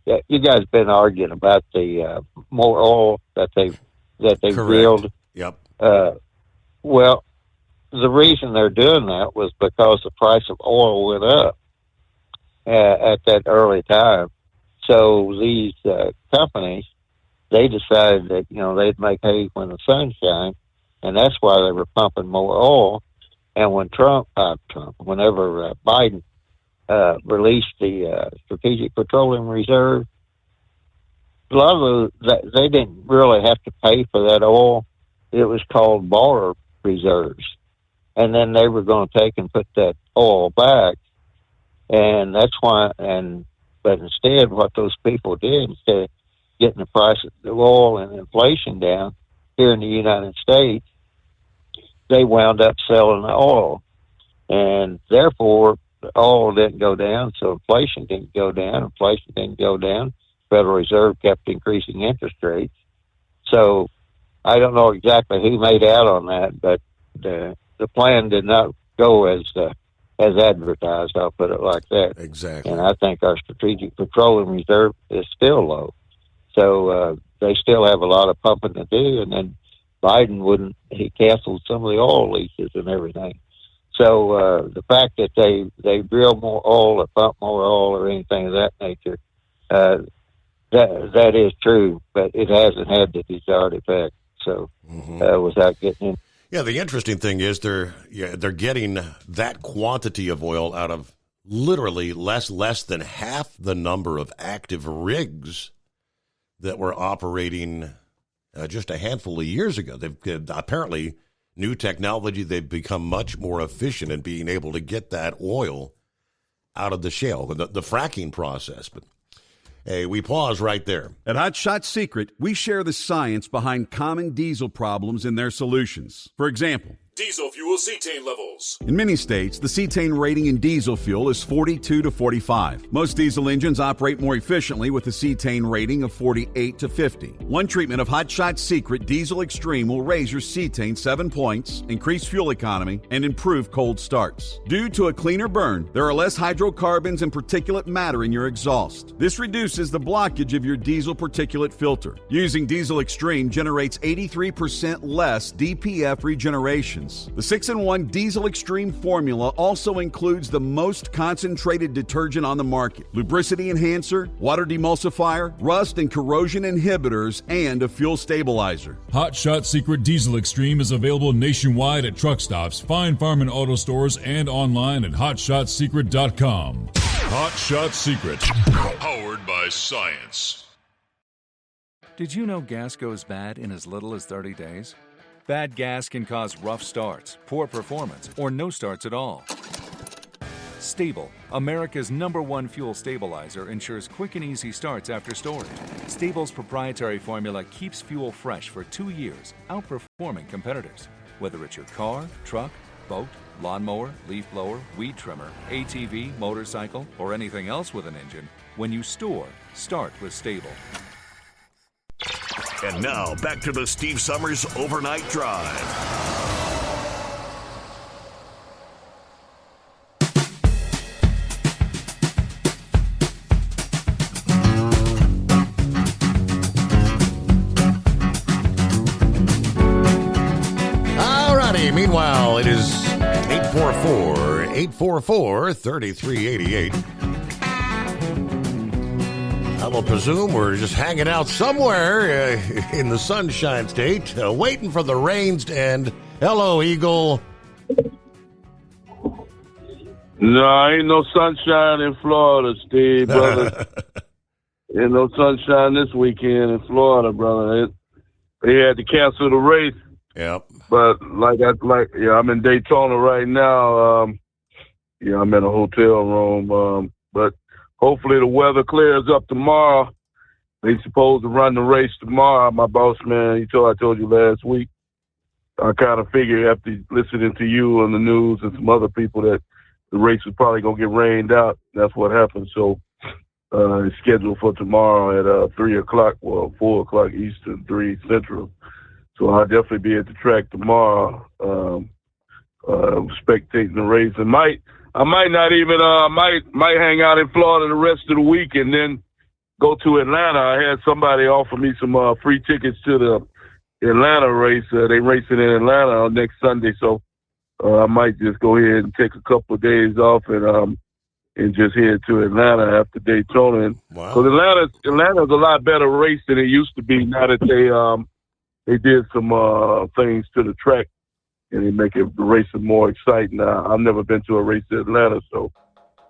You guys been arguing about the more oil that they drilled. Yep. Well, the reason they're doing that was because the price of oil went up at that early time. So these companies, they decided that, they'd make hay when the sun shines, and that's why they were pumping more oil. And when whenever Biden released the Strategic Petroleum Reserve, a lot of they didn't really have to pay for that oil. It was called borrow reserves. and then they were going to take and put that oil back. And that's why, but instead what those people did, instead of getting the price of the oil and inflation down here in the United States, they wound up selling the oil. And therefore, the oil didn't go down, so inflation didn't go down. Inflation didn't go down. Federal Reserve kept increasing interest rates. So I don't know exactly who made out on that, but the plan did not go as advertised. I'll put it like that. Exactly. And I think our strategic petroleum reserve is still low. So they still have a lot of pumping to do. And then Biden he canceled some of the oil leases and everything. So the fact that they drill more oil or pump more oil or anything of that nature, that is true, but it hasn't had the desired effect. So without getting in. Yeah, the interesting thing is they're getting that quantity of oil out of literally less than half the number of active rigs that were operating just a handful of years ago. They've apparently new technology. They've become much more efficient in being able to get that oil out of the shale, the fracking process. But hey, we pause right there. At Hot Shot Secret, we share the science behind common diesel problems and their solutions. For example, Diesel fuel cetane levels. in many states, the cetane rating in diesel fuel is 42 to 45. Most diesel engines operate more efficiently with a cetane rating of 48 to 50. One treatment of Hot Shot Secret Diesel Extreme will raise your cetane 7 points, increase fuel economy, and improve cold starts. Due to a cleaner burn, there are less hydrocarbons and particulate matter in your exhaust. This reduces the blockage of your diesel particulate filter. Using Diesel Extreme generates 83% less DPF regenerations. The 6-in-1 Diesel Extreme formula also includes the most concentrated detergent on the market, lubricity enhancer, water demulsifier, rust and corrosion inhibitors, and a fuel stabilizer. Hot Shot Secret Diesel Extreme is available nationwide at truck stops, fine farm and auto stores, and online at hotshotsecret.com. Hot Shot Secret, powered by science. Did you know gas goes bad in as little as 30 days? Bad gas can cause rough starts, poor performance, or no starts at all. Stable, America's #1 fuel stabilizer, ensures quick and easy starts after storage. Stable's proprietary formula keeps fuel fresh for 2 years, outperforming competitors. Whether it's your car, truck, boat, lawnmower, leaf blower, weed trimmer, ATV, motorcycle, or anything else with an engine, when you store, start with Stable. And now, back to the Steve Summers Overnight Drive. All righty. Meanwhile, it is 844-3388. I will presume we're just hanging out somewhere in the Sunshine State, waiting for the rains to end. Hello, Eagle. No, ain't no sunshine in Florida, Steve, brother. Ain't no sunshine this weekend in Florida, brother. They had to cancel the race. Yep. But I'm in Daytona right now. I'm in a hotel room. But hopefully the weather clears up tomorrow. They supposed to run the race tomorrow. My boss man, I told you last week. I kind of figured after listening to you on the news and some other people that the race was probably going to get rained out. That's what happened. So it's scheduled for tomorrow at 3 o'clock, 4 o'clock Eastern, 3 Central. So I'll definitely be at the track tomorrow, spectating the race. And I might not even might hang out in Florida the rest of the week and then go to Atlanta. I had somebody offer me some free tickets to the Atlanta race. They racing in Atlanta next Sunday, so I might just go ahead and take a couple of days off and just head to Atlanta after Daytona. Because Atlanta's a lot better race than it used to be now that they did some things to the track. And they make the racing more exciting. I've never been to a race in Atlanta, so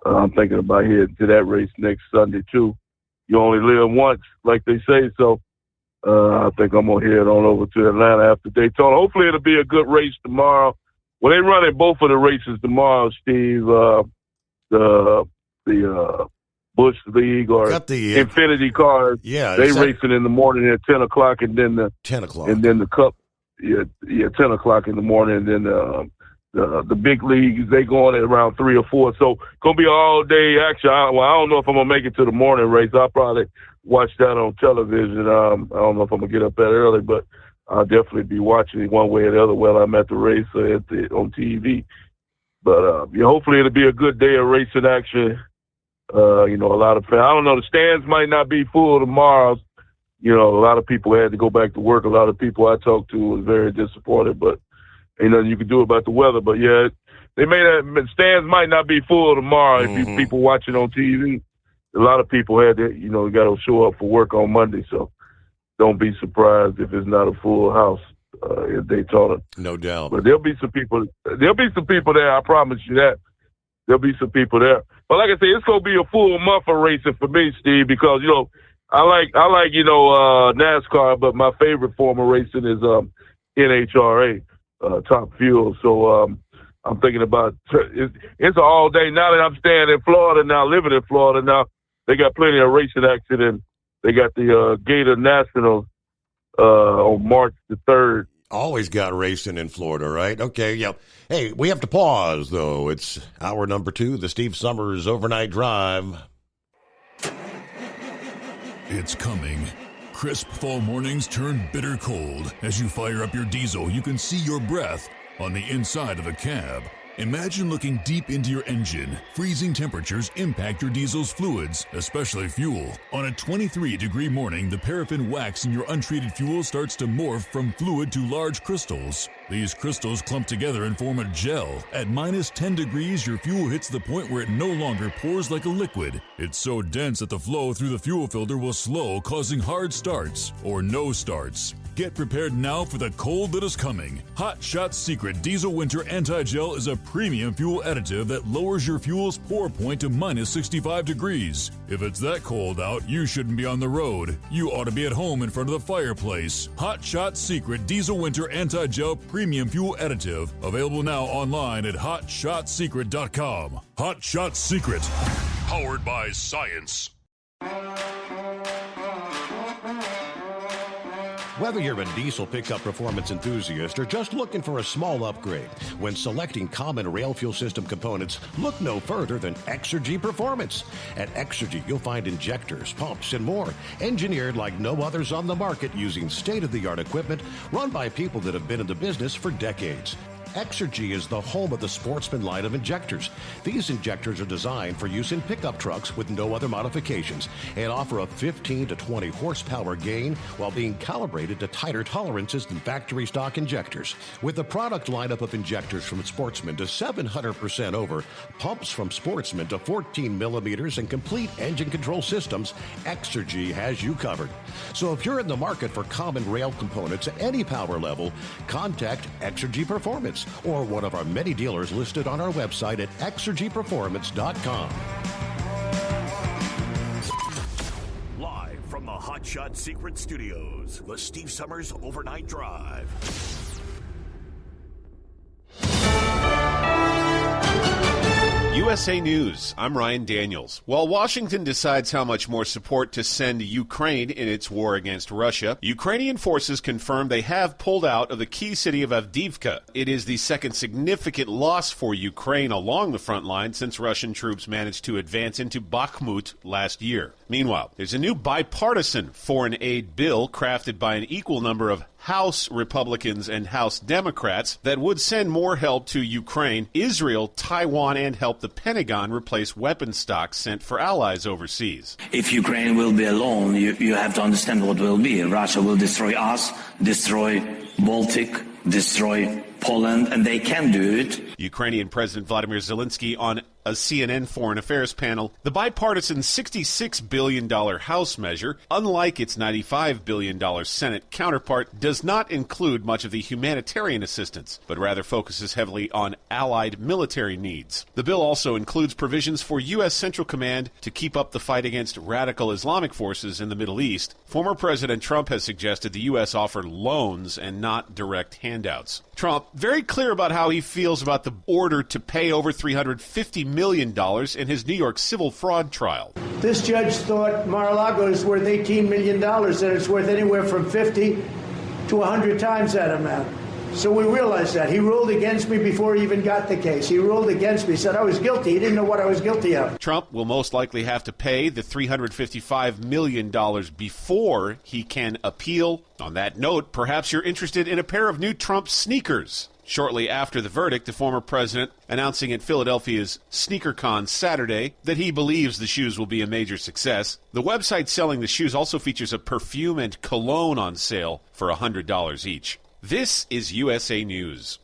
I'm thinking about heading to that race next Sunday, too. You only live once, like they say, so I think I'm going to head on over to Atlanta after Daytona. Hopefully it'll be a good race tomorrow. Well, they're running both of the races tomorrow, Steve. The Busch League or Infinity Cars. Yeah, they racing in the morning at 10 o'clock, and then the 10 o'clock, and then the Cup. Yeah, 10 o'clock in the morning, and then the big leagues they going at around 3 or 4. So gonna be all day action. I don't know if I'm gonna make it to the morning race. I'll probably watch that on television. I don't know if I'm gonna get up that early, but I'll definitely be watching it one way or the other while I'm at the race on TV. But hopefully it'll be a good day of racing action. A lot of fans. I don't know. The stands might not be full tomorrow. A lot of people had to go back to work. A lot of people I talked to was very disappointed, but ain't nothing you can do about the weather. But yeah, stands might not be full tomorrow. If you people watching on TV, a lot of people had to, got to show up for work on Monday. So don't be surprised if it's not a full house in Daytona. No doubt. But there'll be some people there. I promise you that. There'll be some people there. But like I said, it's gonna be a full month of racing for me, Steve, because I like NASCAR, but my favorite form of racing is NHRA, Top Fuel. So I'm thinking about it's all day. Now that I'm staying in Florida now, living in Florida now, they got plenty of racing action, and they got the Gator Nationals on March the 3rd. Always got racing in Florida, right? Okay, yeah. Hey, we have to pause, though. It's hour number 2, the Steve Summers Overnight Drive. It's coming. Crisp fall mornings turn bitter cold. As you fire up your diesel, you can see your breath on the inside of the cab. Imagine looking deep into your engine. Freezing temperatures impact your diesel's fluids, especially fuel. On a 23-degree morning, the paraffin wax in your untreated fuel starts to morph from fluid to large crystals. These crystals clump together and form a gel. At minus 10 degrees, your fuel hits the point where it no longer pours like a liquid. It's so dense that the flow through the fuel filter will slow, causing hard starts or no starts. Get prepared now for the cold that is coming. Hot Shot Secret Diesel Winter Anti-Gel is a premium fuel additive that lowers your fuel's pour point to minus 65 degrees. If it's that cold out, you shouldn't be on the road. You ought to be at home in front of the fireplace. Hot Shot Secret Diesel Winter Anti-Gel Premium Fuel Additive. Available now online at HotShotSecret.com. Hot Shot Secret. Powered by science. Whether you're a diesel pickup performance enthusiast or just looking for a small upgrade, when selecting common rail fuel system components, look no further than Exergy Performance. At Exergy, you'll find injectors, pumps, and more, engineered like no others on the market using state-of-the-art equipment run by people that have been in the business for decades. Exergy is the home of the Sportsman line of injectors. These injectors are designed for use in pickup trucks with no other modifications and offer a 15 to 20 horsepower gain while being calibrated to tighter tolerances than factory stock injectors. With a product lineup of injectors from Sportsman to 700% over, pumps from Sportsman to 14 millimeters, and complete engine control systems, Exergy has you covered. So if you're in the market for common rail components at any power level, contact Exergy Performance or one of our many dealers listed on our website at exergyperformance.com. Live from the Hot Shot Secret Studios, the Steve Summers Overnight Drive. USA News, I'm Ryan Daniels. While Washington decides how much more support to send to Ukraine in its war against Russia, Ukrainian forces confirm they have pulled out of the key city of Avdiivka. It is the second significant loss for Ukraine along the front line since Russian troops managed to advance into Bakhmut last year. Meanwhile, there's a new bipartisan foreign aid bill crafted by an equal number of House Republicans and House Democrats that would send more help to Ukraine, Israel, Taiwan, and help the Pentagon replace weapon stocks sent for allies overseas. If Ukraine will be alone, you have to understand what will be. Russia will destroy us, destroy Baltic, destroy Poland, and they can do it. Ukrainian President Vladimir Zelensky on a CNN Foreign Affairs panel, the bipartisan $66 billion House measure, unlike its $95 billion Senate counterpart, does not include much of the humanitarian assistance, but rather focuses heavily on allied military needs. The bill also includes provisions for U.S. Central Command to keep up the fight against radical Islamic forces in the Middle East. Former President Trump has suggested the U.S. offer loans and not direct handouts. Trump, very clear about how he feels about the order to pay over $350 million in his New York civil fraud trial. This judge thought Mar-a-Lago is worth $18 million, and it's worth anywhere from 50 to 100 times that amount. So we realized that. He ruled against me before he even got the case. He ruled against me, said I was guilty. He didn't know what I was guilty of. Trump will most likely have to pay the $355 million before he can appeal. On that note, perhaps you're interested in a pair of new Trump sneakers. Shortly after the verdict, the former president announcing at Philadelphia's SneakerCon Saturday that he believes the shoes will be a major success. The website selling the shoes also features a perfume and cologne on sale for $100 each. This is USA News.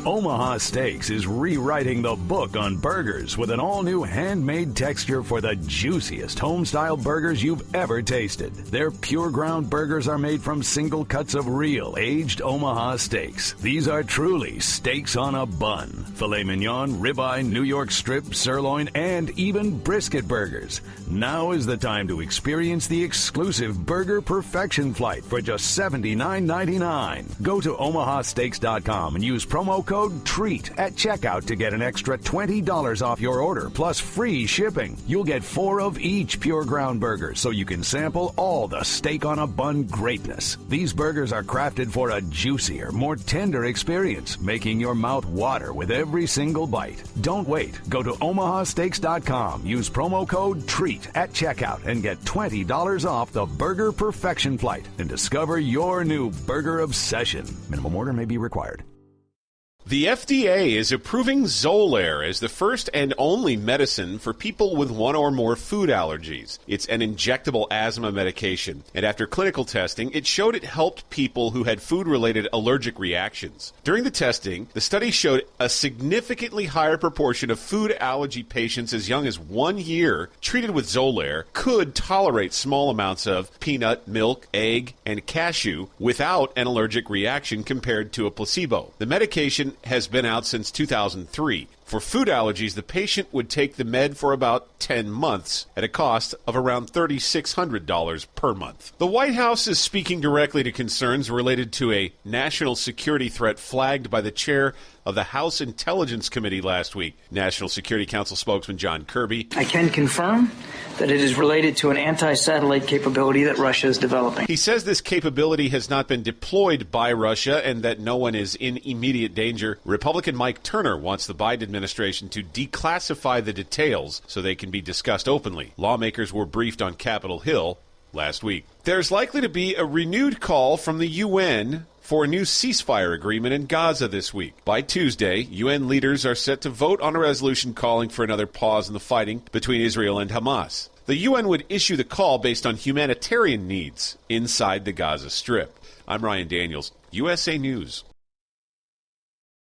Omaha Steaks is rewriting the book on burgers with an all-new handmade texture for the juiciest home-style burgers you've ever tasted. Their pure ground burgers are made from single cuts of real aged Omaha steaks. These are truly steaks on a bun. Filet mignon, ribeye, New York strip, sirloin, and even brisket burgers. Now is the time to experience the exclusive Burger Perfection Flight for just $79.99. Go to omahasteaks.com and use promo code TREAT at checkout to get an extra $20 off your order, plus free shipping. You'll get 4 of each pure ground burger, so you can sample all the steak on a bun greatness. These burgers are crafted for a juicier, more tender experience, making your mouth water with every single bite. Don't wait. Go to omahasteaks.com, use promo code TREAT at checkout, and get $20 off the Burger Perfection Flight and discover your new burger obsession. Minimum order may be required. The FDA is approving Xolair as the first and only medicine for people with one or more food allergies. It's an injectable asthma medication, and after clinical testing, it showed it helped people who had food-related allergic reactions. During the testing, the study showed a significantly higher proportion of food allergy patients as young as 1 year treated with Xolair could tolerate small amounts of peanut, milk, egg, and cashew without an allergic reaction compared to a placebo. The medication has been out since 2003. For food allergies, the patient would take the med for about 10 months at a cost of around $3,600 per month. The White House is speaking directly to concerns related to a national security threat flagged by the chair of the House Intelligence Committee last week. National Security Council spokesman John Kirby. I can confirm that it is related to an anti-satellite capability that Russia is developing. He says this capability has not been deployed by Russia and that no one is in immediate danger. Republican Mike Turner wants the Biden administration to declassify the details so they can be discussed openly. Lawmakers were briefed on Capitol Hill last week. There's likely to be a renewed call from the UN for a new ceasefire agreement in Gaza this week. By Tuesday, UN leaders are set to vote on a resolution calling for another pause in the fighting between Israel and Hamas. The UN would issue the call based on humanitarian needs inside the Gaza Strip. I'm Ryan Daniels, USA News.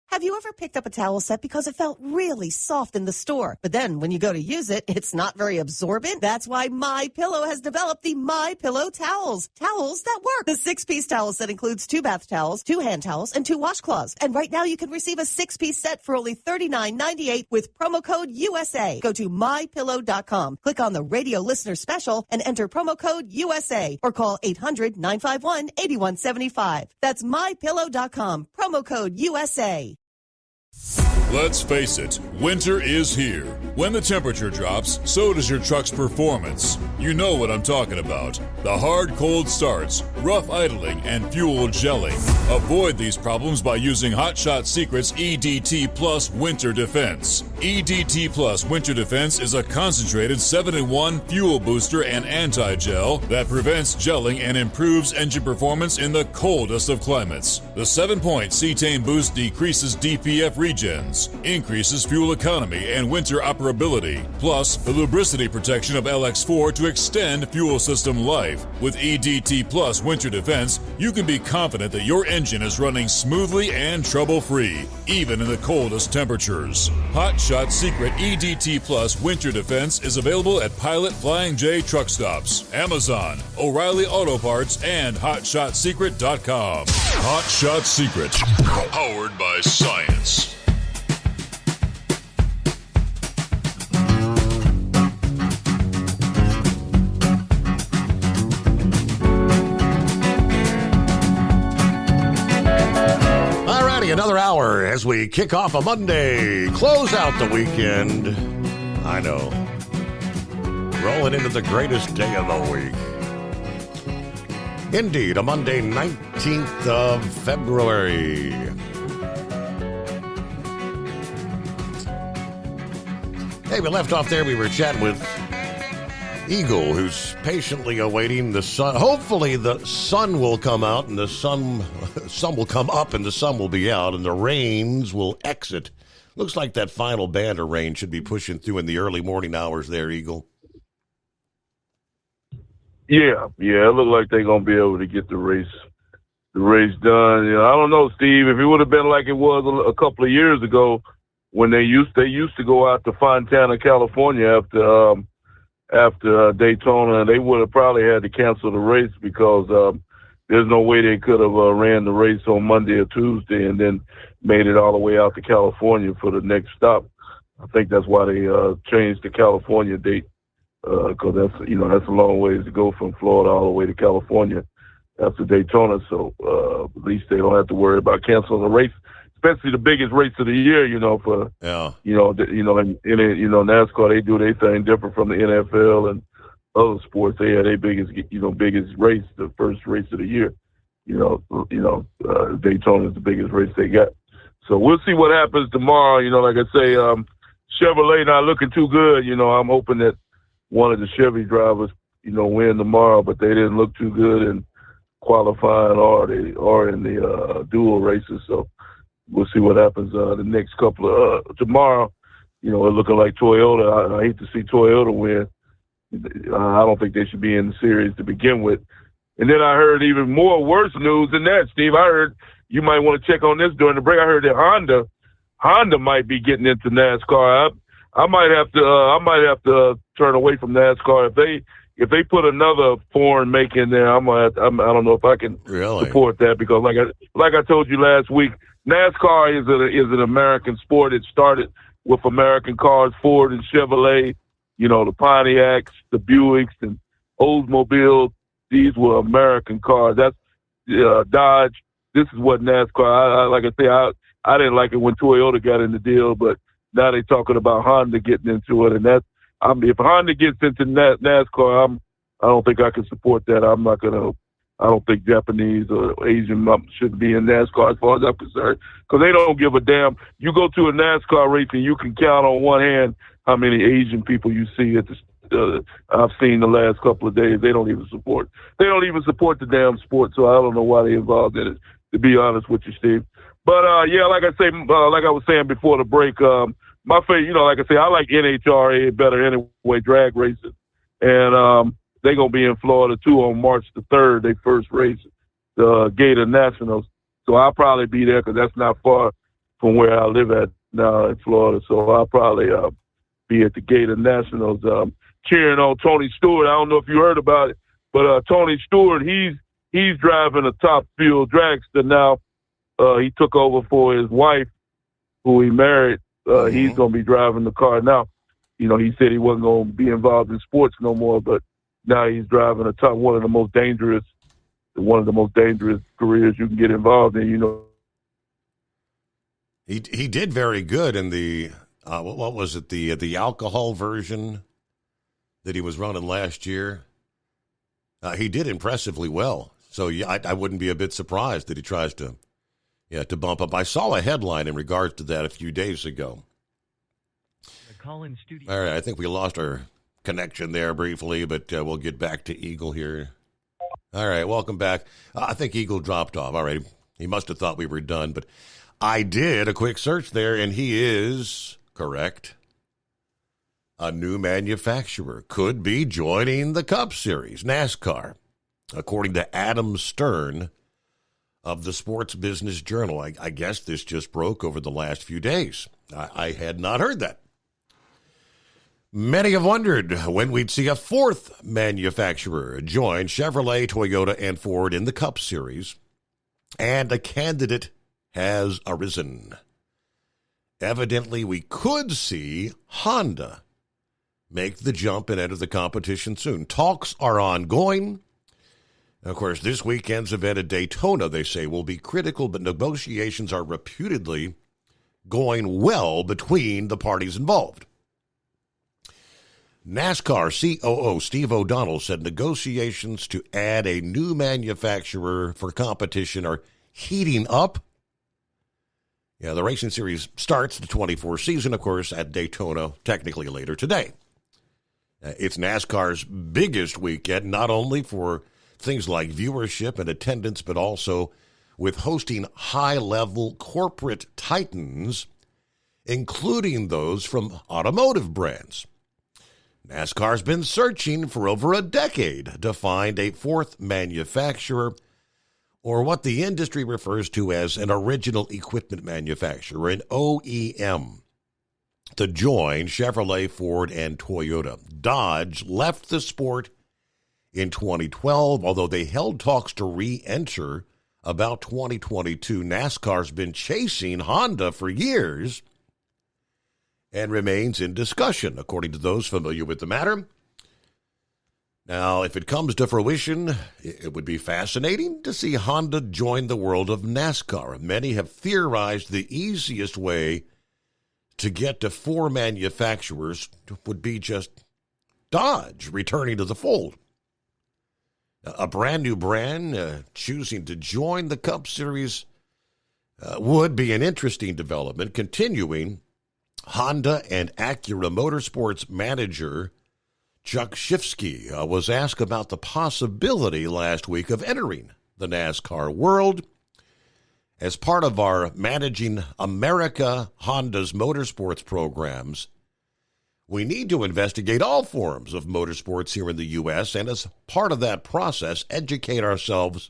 Have you ever picked up a towel set because it felt really soft in the store, but then when you go to use it, it's not very absorbent? That's why MyPillow has developed the MyPillow towels. Towels that work. The 6-piece towel set includes 2 bath towels, 2 hand towels, and 2 washcloths. And right now you can receive a 6-piece set for only $39.98 with promo code USA. Go to MyPillow.com, click on the radio listener special, and enter promo code USA, or call 800-951-8175. That's MyPillow.com, promo code USA. Let's face it, winter is here. When the temperature drops, so does your truck's performance. You know what I'm talking about. The hard, cold starts, rough idling, and fuel gelling. Avoid these problems by using Hot Shot Secret's EDT Plus Winter Defense. EDT Plus Winter Defense is a concentrated 7-in-1 fuel booster and anti-gel that prevents gelling and improves engine performance in the coldest of climates. The 7-point cetane boost decreases DPF regens, engines, increases fuel economy and winter operability, plus the lubricity protection of LX4 to extend fuel system life. With EDT Plus Winter Defense, you can be confident that your engine is running smoothly and trouble-free, even in the coldest temperatures. Hot Shot Secret EDT Plus Winter Defense is available at Pilot Flying J truck stops, Amazon, O'Reilly Auto Parts, and HotShotSecret.com. Hot Shot Secret, powered by science. Another hour as we kick off a Monday, close out the weekend. I know. Rolling into the greatest day of the week. Indeed, a Monday, 19th of February. Hey, we left off there. We were chatting with Eagle, who's patiently awaiting the sun. Hopefully the sun will come out and the sun will come up and the sun will be out and the rains will exit. Looks like that final band of rain should be pushing through in the early morning hours there, Eagle. Yeah, it looked like they're going to be able to get the race done. You know, I don't know, Steve, if it would have been like it was a couple of years ago when they used to go out to Fontana, California after Daytona, they would have probably had to cancel the race because there's no way they could have ran the race on Monday or Tuesday and then made it all the way out to California for the next stop. I think that's why they changed the California date because that's a long ways to go from Florida all the way to California after Daytona. So at least they don't have to worry about canceling the race, especially the biggest race of the year. NASCAR, they do their thing different from the NFL and other sports. They have their biggest race, the first race of the year. Daytona is the biggest race they got. So we'll see what happens tomorrow. Like I say, Chevrolet not looking too good. I'm hoping that one of the Chevy drivers, win tomorrow, but they didn't look too good in qualifying or in the dual races. So we'll see what happens the next couple of tomorrow. It's looking like Toyota. I hate to see Toyota win. I don't think they should be in the series to begin with. And then I heard even more worse news than that, Steve. I heard you might want to check on this during the break. I heard that Honda might be getting into NASCAR. I might have to turn away from NASCAR if they put another foreign make in there. I don't know if I can support that because like I told you last week, NASCAR is an American sport. It started with American cars, Ford and Chevrolet, the Pontiacs, the Buicks, and Oldsmobile. These were American cars. That's Dodge. This is what NASCAR. Like I say, I didn't like it when Toyota got in the deal, but now they're talking about Honda getting into it, and if Honda gets into NASCAR, I don't think I can support that. I don't think Japanese or Asian should be in NASCAR as far as I'm concerned, because they don't give a damn. You go to a NASCAR race and you can count on one hand how many Asian people you see at I've seen the last couple of days. They don't even support the damn sport. So I don't know why they're involved in it, to be honest with you, Steve. But like I was saying before the break, my favorite, like I say, I like NHRA better anyway, drag racing, and they're going to be in Florida, too, on March the 3rd, their first race, the Gator Nationals. So I'll probably be there because that's not far from where I live at now in Florida. So I'll probably be at the Gator Nationals cheering on Tony Stewart. I don't know if you heard about it, but Tony Stewart, he's driving a top fuel dragster now. He took over for his wife, who he married. He's going to be driving the car now. He said he wasn't going to be involved in sports no more, but now he's driving one of the most dangerous careers you can get involved in. He did very good in the what was it, the alcohol version that he was running last year. He did impressively well. So yeah, I wouldn't be a bit surprised that he tries to bump up. I saw a headline in regards to that a few days ago. All right, I think we lost our connection there briefly, but we'll get back to Eagle here. All right, welcome back. I think Eagle dropped off. All right, he must have thought we were done, but I did a quick search there, and he is correct. A new manufacturer could be joining the Cup Series, NASCAR, according to Adam Stern of the Sports Business Journal. I guess this just broke over the last few days. I had not heard that. Many have wondered when we'd see a fourth manufacturer join Chevrolet, Toyota, and Ford in the Cup Series, and a candidate has arisen. Evidently, we could see Honda make the jump and enter the competition soon. Talks are ongoing. Of course, this weekend's event at Daytona, they say, will be critical, but negotiations are reputedly going well between the parties involved. NASCAR COO Steve O'Donnell said negotiations to add a new manufacturer for competition are heating up. Yeah, the racing series starts the 24 season, of course, at Daytona, technically later today. It's NASCAR's biggest weekend, not only for things like viewership and attendance, but also with hosting high-level corporate titans, including those from automotive brands. NASCAR's been searching for over a decade to find a fourth manufacturer, or what the industry refers to as an original equipment manufacturer, an OEM, to join Chevrolet, Ford, and Toyota. Dodge left the sport in 2012, although they held talks to re-enter about 2022. NASCAR's been chasing Honda for years and remains in discussion, according to those familiar with the matter. Now, if it comes to fruition, it would be fascinating to see Honda join the world of NASCAR. Many have theorized the easiest way to get to four manufacturers would be just Dodge returning to the fold. A brand new brand choosing to join the Cup Series would be an interesting development. Continuing, Honda and Acura Motorsports manager Chuck Shifsky was asked about the possibility last week of entering the NASCAR world. As part of our Managing America Honda's motorsports programs, we need to investigate all forms of motorsports here in the U.S., and as part of that process, educate ourselves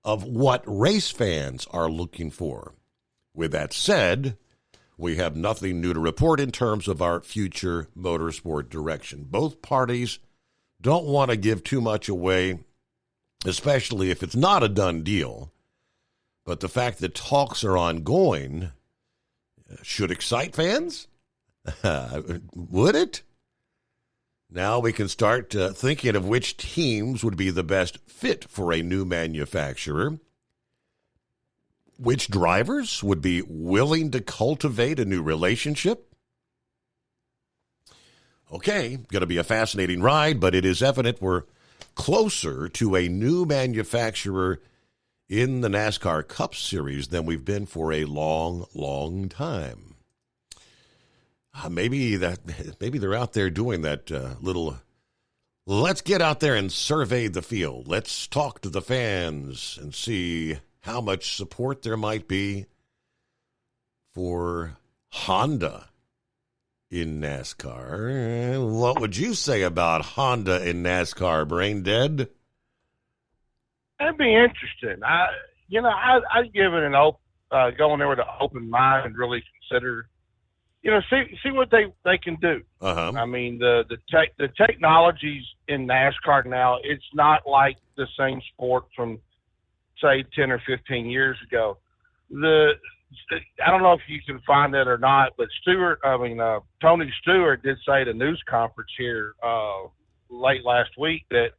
of what race fans are looking for. With that said, we have nothing new to report in terms of our future motorsport direction. Both parties don't want to give too much away, especially if it's not a done deal. But the fact that talks are ongoing should excite fans. Would it? Now we can start thinking of which teams would be the best fit for a new manufacturer. Which drivers would be willing to cultivate a new relationship? Okay, going to be a fascinating ride, but it is evident we're closer to a new manufacturer in the NASCAR Cup Series than we've been for a long, long time. Maybe they're out there doing that little, let's get out there and survey the field. Let's talk to the fans and see how much support there might be for Honda in NASCAR. What would you say about Honda in NASCAR, Brain Dead? That'd be interesting. I'd give it going there with an open mind and really consider, see what they can do. Uh-huh. I mean, the technologies in NASCAR now, it's not like the same sport from, say, 10 or 15 years ago. I don't know if you can find that or not, but Tony Stewart did say at a news conference here late last week that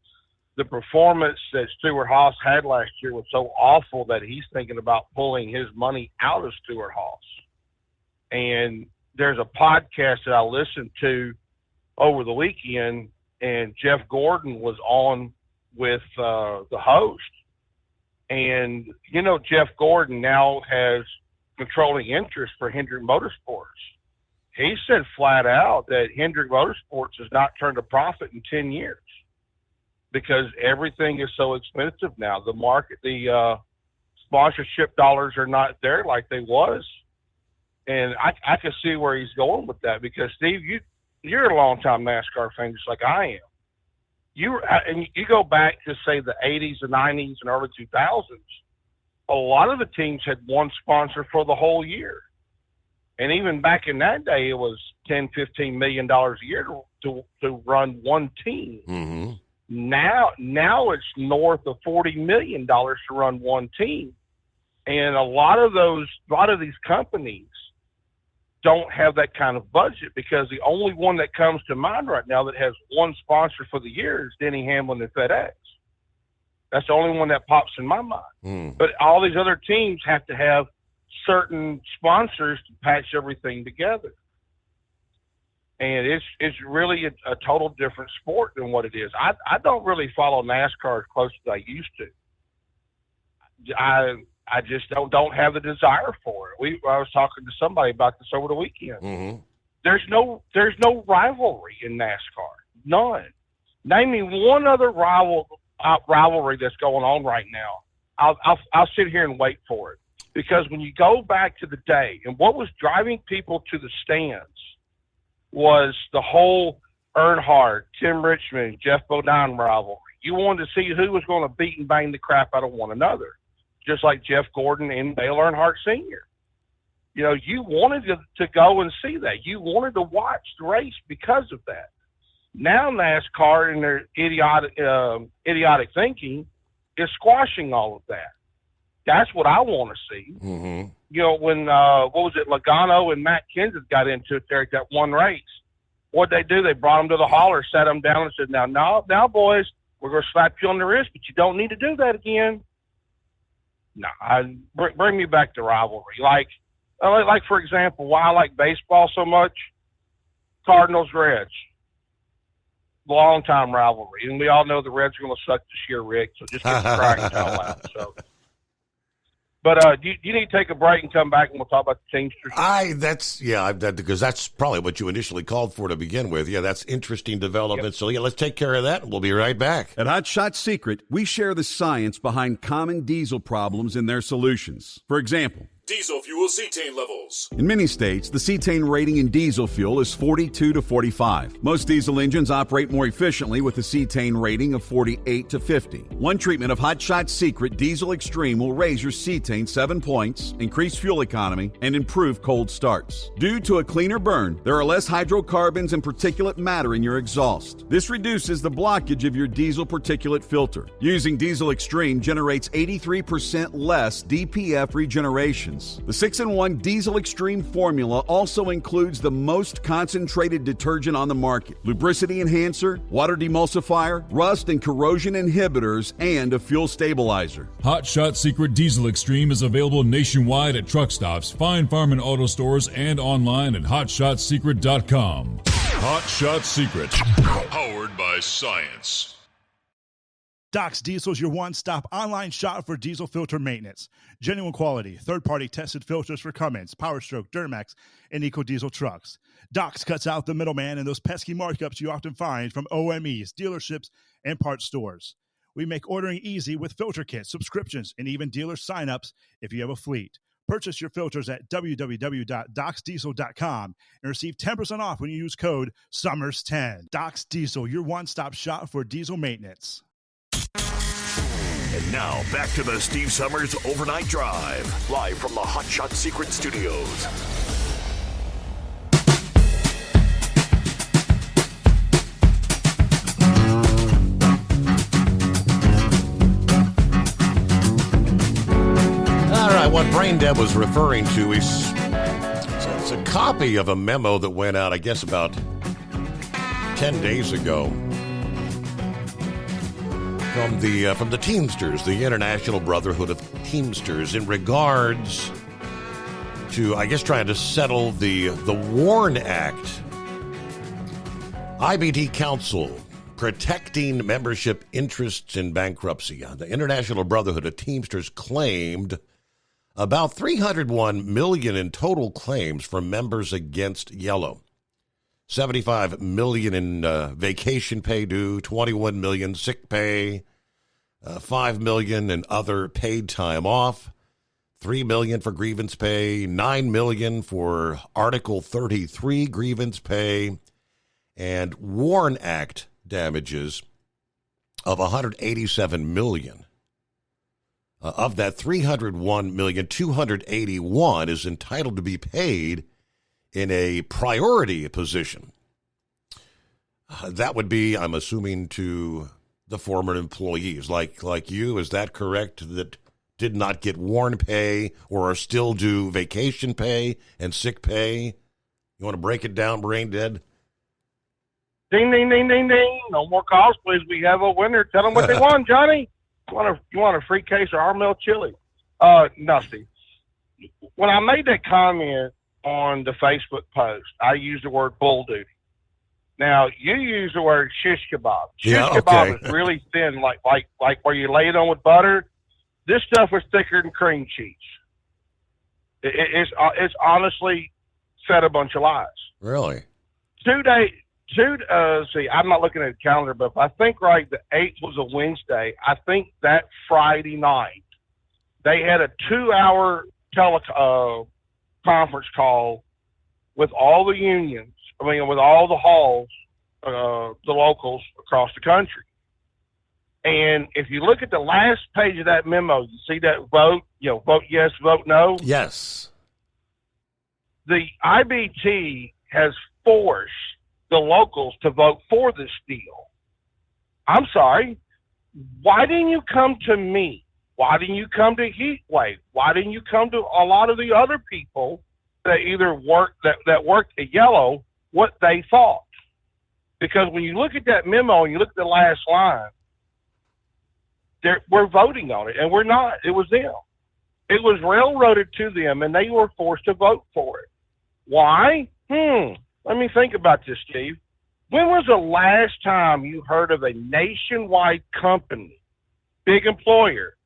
the performance that Stewart-Haas had last year was so awful that he's thinking about pulling his money out of Stewart-Haas. And there's a podcast that I listened to over the weekend, and Jeff Gordon was on with the host. And, Jeff Gordon now has controlling interest for Hendrick Motorsports. He said flat out that Hendrick Motorsports has not turned a profit in 10 years because everything is so expensive now. The market, the sponsorship dollars are not there like they was. And I can see where he's going with that, because Steve, you're a long-time NASCAR fan just like I am. And you go back to, say, the 80s, the 90s, and early 2000s, a lot of the teams had one sponsor for the whole year. And even back in that day, it was $10, $15 million a year to run one team. Mm-hmm. Now it's north of $40 million to run one team. And a lot of these companies don't have that kind of budget, because the only one that comes to mind right now that has one sponsor for the year is Denny Hamlin and FedEx. That's the only one that pops in my mind. But all these other teams have to have certain sponsors to patch everything together. And it's really a total different sport than what it is. I don't really follow NASCAR as close as I used to. I just don't have the desire for it. I was talking to somebody about this over the weekend. Mm-hmm. There's no rivalry in NASCAR. None. Name me one other rivalry that's going on right now. I'll sit here and wait for it, because when you go back to the day, and what was driving people to the stands was the whole Earnhardt, Tim Richmond, Jeff Bodine rivalry. You wanted to see who was going to beat and bang the crap out of one another, just like Jeff Gordon and Dale Earnhardt Sr. You wanted to go and see that. You wanted to watch the race because of that. Now NASCAR, in their idiotic thinking, is squashing all of that. That's what I want to see. Mm-hmm. When what was it, Logano and Matt Kenseth got into it there at that one race, what'd they do? They brought them to the hauler, sat them down, and said, now, boys, we're going to slap you on the wrist, but you don't need to do that again. No, bring me back to rivalry. Like for example, why I like baseball so much, Cardinals-Reds. Long-time rivalry. And we all know the Reds are going to suck this year, Rick, so just get the crying towel out. So. But you need to take a break and come back, and we'll talk about the Teamsters. Because that's probably what you initially called for to begin with. Yeah, that's interesting development. Yep. So, let's take care of that, and we'll be right back. At Hot Shot Secret, we share the science behind common diesel problems and their solutions. For example, diesel fuel cetane levels. In many states, the cetane rating in diesel fuel is 42 to 45. Most diesel engines operate more efficiently with a cetane rating of 48 to 50. One treatment of Hot Shot Secret Diesel Extreme will raise your cetane 7 points, increase fuel economy, and improve cold starts. Due to a cleaner burn, there are less hydrocarbons and particulate matter in your exhaust. This reduces the blockage of your diesel particulate filter. Using Diesel Extreme generates 83% less DPF regeneration. The 6-in-1 Diesel Extreme formula also includes the most concentrated detergent on the market, lubricity enhancer, water demulsifier, rust and corrosion inhibitors, and a fuel stabilizer. Hot Shot Secret Diesel Extreme is available nationwide at truck stops, fine farm and auto stores, and online at hotshotsecret.com. Hot Shot Secret, powered by science. Doc's Diesel is your one-stop online shop for diesel filter maintenance. Genuine quality, third-party tested filters for Cummins, Powerstroke, Duramax, and EcoDiesel trucks. Doc's cuts out the middleman and those pesky markups you often find from OMEs, dealerships, and parts stores. We make ordering easy with filter kits, subscriptions, and even dealer sign-ups if you have a fleet. Purchase your filters at www.docsdiesel.com and receive 10% off when you use code SUMMERS10. Doc's Diesel, your one-stop shop for diesel maintenance. And now, back to the Steve Summers Overnight Drive, live from the Hot Shot Secret Studios. All right, what Brain Dead was referring to is it's a copy of a memo that went out, I guess, about 10 days ago. From the Teamsters, the International Brotherhood of Teamsters, in regards to, I guess, trying to settle the WARN Act. IBT Council, protecting membership interests in bankruptcy. The International Brotherhood of Teamsters claimed about $301 million in total claims from members against Yellow. $75 million in vacation pay due, $21 million sick pay, $5 million in other paid time off. $3 million for grievance pay, $9 million for Article 33 grievance pay, and WARN Act damages of $187 million. Of that $301 million, $281 is entitled to be paid in a priority position. That would be, I'm assuming, to the former employees like you. Is that correct? That did not get WARN pay or are still due vacation pay and sick pay? You want to break it down, Brain Dead? Ding, ding, ding, ding, ding. No more calls, please. We have a winner. Tell them what they want, Johnny. You want a free case of Armel chili? No, Steve. When I made that comment on the Facebook post, I used the word bull duty. Now, you use the word shish kebab. Shish kebab is really thin, like where you lay it on with butter. This stuff is thicker than cream cheese. It's honestly said a bunch of lies. Really? 2 days. See, I'm not looking at the calendar, but if I think right, the 8th was a Wednesday. I think that Friday night they had a 2-hour conference call with all the unions. With all the halls, the locals across the country. And if you look at the last page of that memo, you see that vote yes, vote no. Yes. The IBT has forced the locals to vote for this deal. I'm sorry. Why didn't you come to me? Why didn't you come to Heatwave? Why didn't you come to a lot of the other people that either worked at Yellow, what they thought? Because when you look at that memo and you look at the last line, we're voting on it, and we're not. It was them. It was railroaded to them, and they were forced to vote for it. Why? Let me think about this, Steve. When was the last time you heard of a nationwide company, big employer,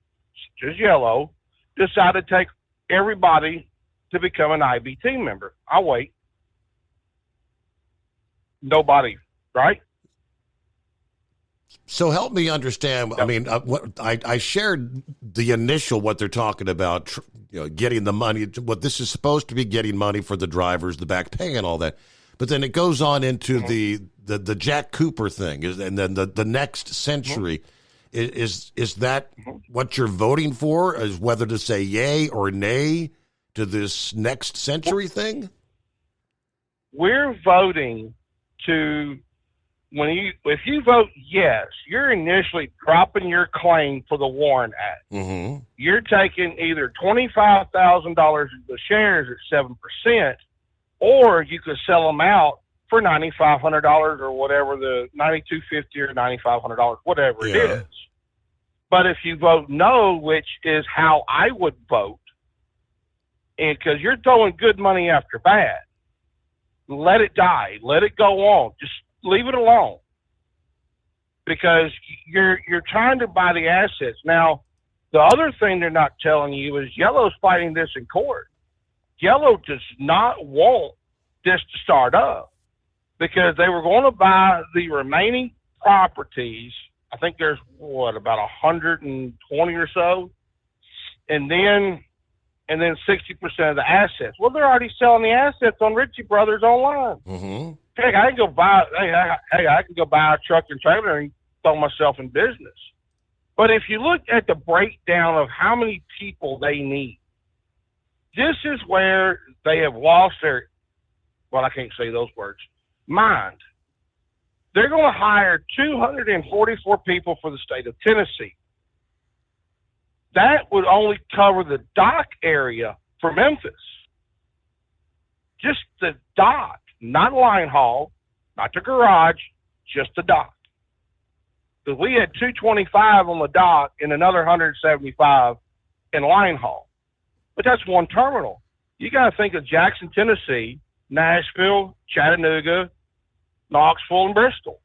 such as Yellow, decided to take everybody to become an IBT member? I'll wait. Nobody, right? So help me understand. I mean, what I shared the initial what they're talking about, getting the money. What this is supposed to be getting money for the drivers, the back pay, and all that. But then it goes on into the Jack Cooper thing, and then the next century. Is that what you're voting for? Is whether to say yay or nay to this next century thing? We're voting to if you vote yes, you're initially dropping your claim for the WARN Act. Mm-hmm. You're taking either $25,000 of the shares at 7%, or you could sell them out for $9,500 or whatever, the $9,250 or $9,500, whatever it is. But if you vote no, which is how I would vote, and because you're throwing good money after bad, let it die, let it go on, just leave it alone, because you're trying to buy the assets. Now, the other thing they're not telling you is Yellow's fighting this in court. Yellow does not want this to start up, because they were going to buy the remaining properties. I think there's about 120 or so, and then 60% of the assets. Well, they're already selling the assets on Ritchie Brothers online. Mm-hmm. Heck, I can go buy a truck and trailer and throw myself in business. But if you look at the breakdown of how many people they need, this is where they have lost their, well, I can't say those words, mind. They're going to hire 244 people for the state of Tennessee. That would only cover the dock area for Memphis. Just the dock, not line haul, not the garage, just the dock. Because we had 225 on the dock and another 175 in line haul. But that's one terminal. You got to think of Jackson, Tennessee, Nashville, Chattanooga, Knoxville, and Bristol.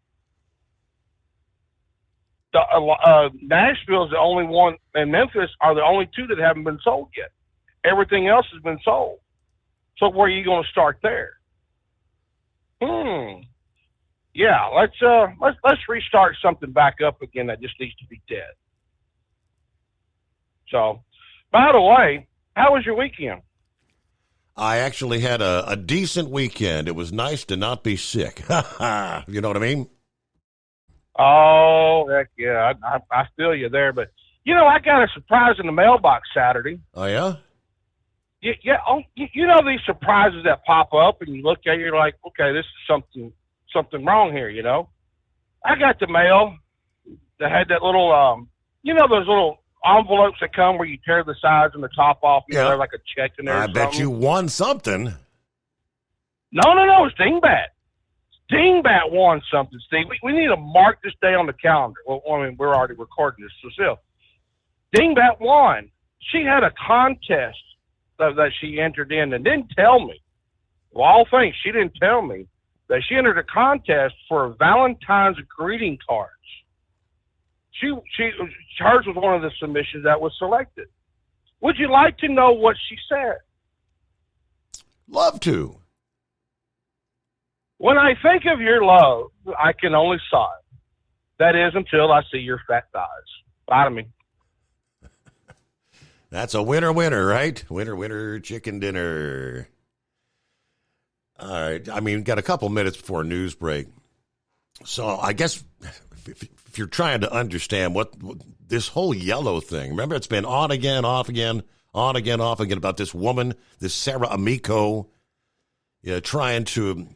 Nashville is the only one, and Memphis are the only two that haven't been sold yet. Everything else has been sold. So where are you going to start there? Yeah, let's restart something back up again that just needs to be dead. So, by the way, How was your weekend? I actually had a decent weekend. It was nice to not be sick. You know what I mean? Oh, heck yeah. I feel you there. But, I got a surprise in the mailbox Saturday. Oh, yeah? Yeah. Oh, you know these surprises that pop up, and you look at it, you're like, okay, this is something wrong here, I got the mail that had that little, those little envelopes that come where you tear the sides and the top off, they're like a check in there. I bet you won something. No, it's Dingbat. Dingbat won something, Steve. We need to mark this day on the calendar. Well, I mean, we're already recording this, so still. Dingbat won. She had a contest that she entered in and didn't tell me. Of all things, she didn't tell me that she entered a contest for Valentine's greeting cards. Hers was one of the submissions that was selected. Would you like to know what she said? Love to. When I think of your love, I can only sigh. That is until I see your fat thighs. Bye to me. That's a winner, right? Winner, chicken dinner. All right. I mean, got a couple minutes before news break. So I guess if you're trying to understand what this whole yellow thing, remember it's been on again, off again, on again, off again about this woman, this Sarah Amico, trying to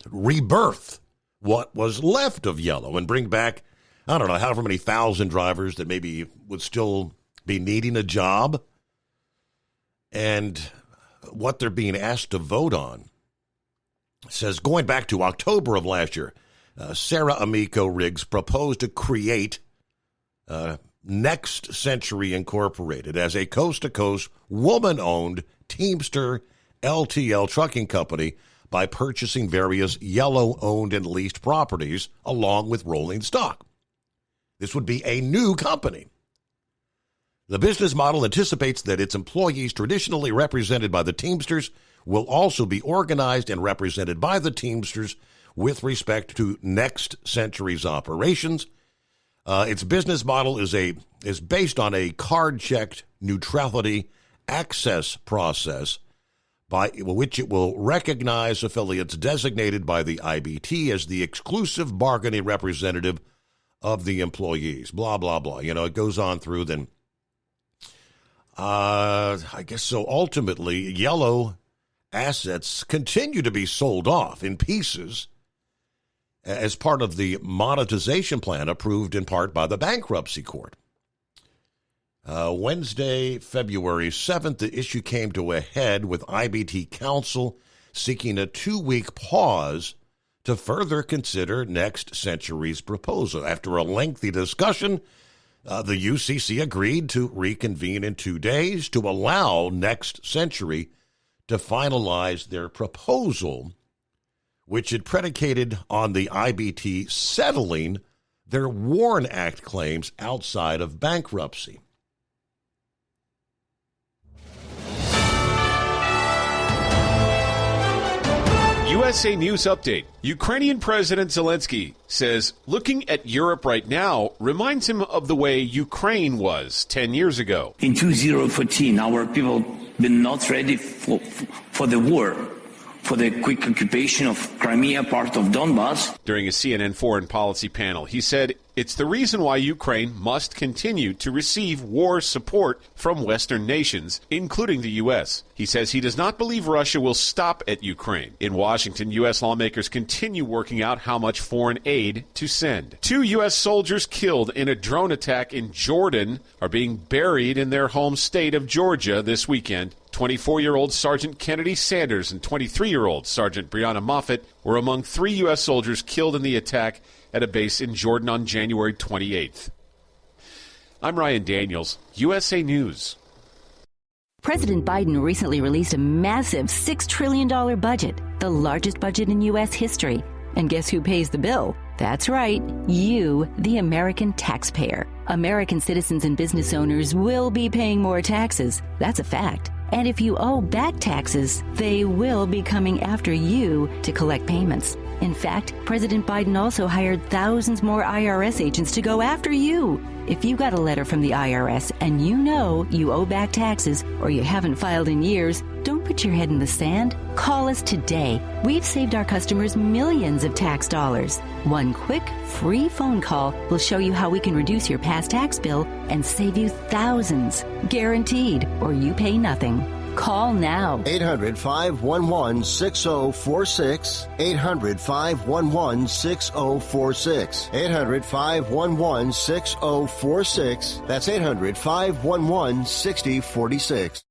rebirth what was left of yellow and bring back, I don't know, however many thousand drivers that maybe would still be needing a job, and what they're being asked to vote on. It says, going back to October of last year, Sarah Amico Riggs proposed to create Next Century Incorporated as a coast-to-coast, woman-owned Teamster LTL trucking company by purchasing various yellow-owned and leased properties along with rolling stock. This would be a new company. The business model anticipates that its employees traditionally represented by the Teamsters will also be organized and represented by the Teamsters with respect to Next Century's operations. Its business model is based on a card-checked neutrality access process by which it will recognize affiliates designated by the IBT as the exclusive bargaining representative of the employees. Blah, blah, blah. It goes on through then. I guess so. Ultimately, yellow assets continue to be sold off in pieces as part of the monetization plan approved in part by the bankruptcy court. Wednesday, February 7th, the issue came to a head with IBT counsel seeking a 2-week pause to further consider Next Century's proposal. After a lengthy discussion, the UCC agreed to reconvene in 2 days to allow Next Century to finalize their proposal, which it predicated on the IBT settling their WARN Act claims outside of bankruptcy. USA News Update. Ukrainian President Zelensky says looking at Europe right now reminds him of the way Ukraine was 10 years ago. In 2014, our people were not ready for the war, for the quick occupation of Crimea, part of Donbass. During a CNN foreign policy panel, he said it's the reason why Ukraine must continue to receive war support from Western nations, including the U.S. He says he does not believe Russia will stop at Ukraine. In Washington, U.S. lawmakers continue working out how much foreign aid to send. 2 U.S. soldiers killed in a drone attack in Jordan are being buried in their home state of Georgia this weekend. 24-year-old Sergeant Kennedy Sanders and 23-year-old Sergeant Brianna Moffett were among 3 U.S. soldiers killed in the attack at a base in Jordan on January 28th. I'm Ryan Daniels, USA News. President Biden recently released a massive $6 trillion budget, the largest budget in U.S. history. And guess who pays the bill? That's right, you, the American taxpayer. American citizens and business owners will be paying more taxes. That's a fact. And if you owe back taxes, they will be coming after you to collect payments. In fact, President Biden also hired thousands more IRS agents to go after you. If you got a letter from the IRS and you know you owe back taxes or you haven't filed in years, don't put your head in the sand. Call us today. We've saved our customers millions of tax dollars. One quick, free phone call will show you how we can reduce your past tax bill and save you thousands. Guaranteed, or you pay nothing. Call now. 800-511-6046. 800-511-6046. 800-511-6046. That's 800-511-6046.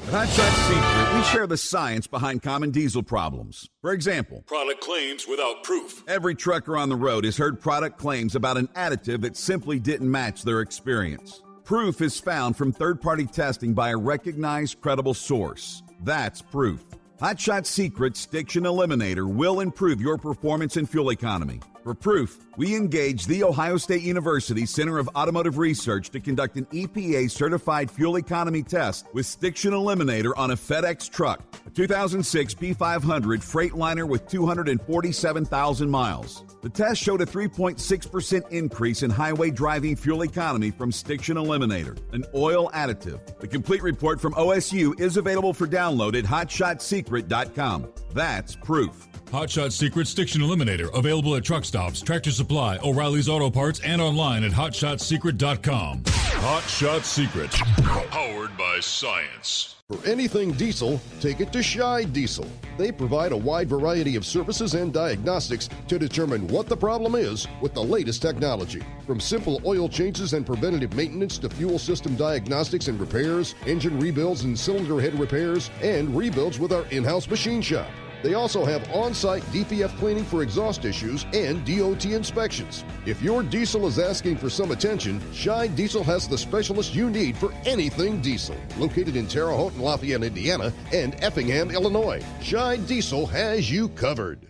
At Hot Shot Secret, we share the science behind common diesel problems. For example, product claims without proof. Every trucker on the road has heard product claims about an additive that simply didn't match their experience. Proof is found from third-party testing by a recognized, credible source. That's proof. Hot Shot Secret Stiction Eliminator will improve your performance and fuel economy. For proof, we engaged the Ohio State University Center of Automotive Research to conduct an EPA-certified fuel economy test with Stiction Eliminator on a FedEx truck, a 2006 B500 Freightliner with 247,000 miles. The test showed a 3.6% increase in highway driving fuel economy from Stiction Eliminator, an oil additive. The complete report from OSU is available for download at hotshotsecret.com. That's proof. Hot Shot Secret Stiction Eliminator, available at truck stops, Tractor Supply, O'Reilly's Auto Parts, and online at hotshotsecret.com. Hot Shot Secret, powered by science. For anything diesel, take it to Scheid Diesel. They provide a wide variety of services and diagnostics to determine what the problem is with the latest technology. From simple oil changes and preventative maintenance to fuel system diagnostics and repairs, engine rebuilds and cylinder head repairs, and rebuilds with our in-house machine shop. They also have on-site DPF cleaning for exhaust issues and DOT inspections. If your diesel is asking for some attention, Scheid Diesel has the specialist you need for anything diesel. Located in Terre Haute and Lafayette, Indiana, and Effingham, Illinois, Scheid Diesel has you covered.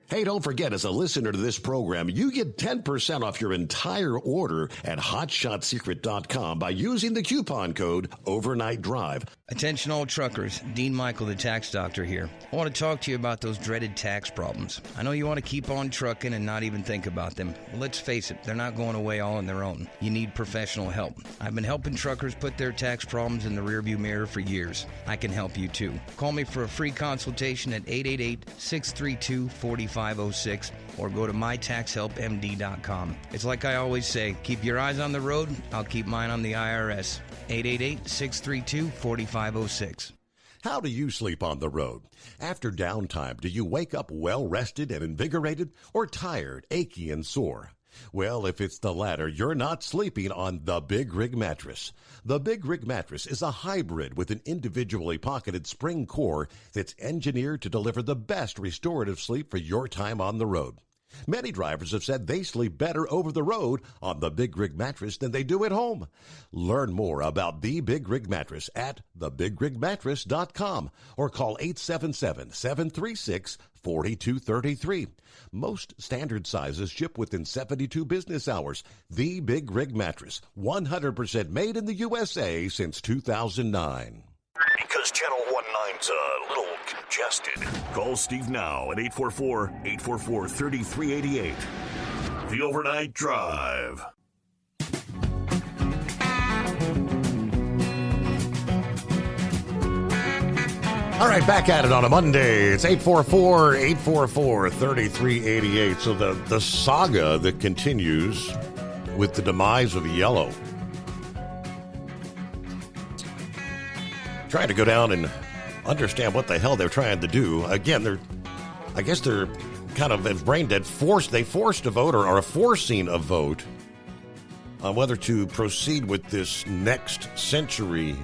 Hey, don't forget, as a listener to this program, you get 10% off your entire order at hotshotsecret.com by using the coupon code Overnight Drive. Attention all truckers, Dean Michael, the tax doctor here. I want to talk to you about those dreaded tax problems. I know you want to keep on trucking and not even think about them. Well, let's face it, they're not going away all on their own. You need professional help. I've been helping truckers put their tax problems in the rearview mirror for years. I can help you too. Call me for a free consultation at 888-632-4506 or go to mytaxhelpmd.com. It's like I always say, keep your eyes on the road, I'll keep mine on the IRS. 888-632-4506. How do you sleep on the road? After downtime, do you wake up well-rested and invigorated or tired, achy, and sore? Well, if it's the latter, you're not sleeping on the Big Rig Mattress. The Big Rig Mattress is a hybrid with an individually pocketed spring core that's engineered to deliver the best restorative sleep for your time on the road. Many drivers have said they sleep better over the road on the Big Rig Mattress than they do at home. Learn more about the Big Rig Mattress at thebigrigmattress.com or call 877-736-4233. Most standard sizes ship within 72 business hours. The Big Rig Mattress, 100% made in the USA since 2009. Because Channel 19's a little congested. Call Steve now at 844-844-3388. The Overnight Drive. All right, back at it on a Monday. It's 844-844-3388. So the saga that continues with the demise of Yellow. Trying to go down and understand what the hell they're trying to do. Again, I guess they're kind of, as brain dead, they forced a vote or are forcing a vote on whether to proceed with this next century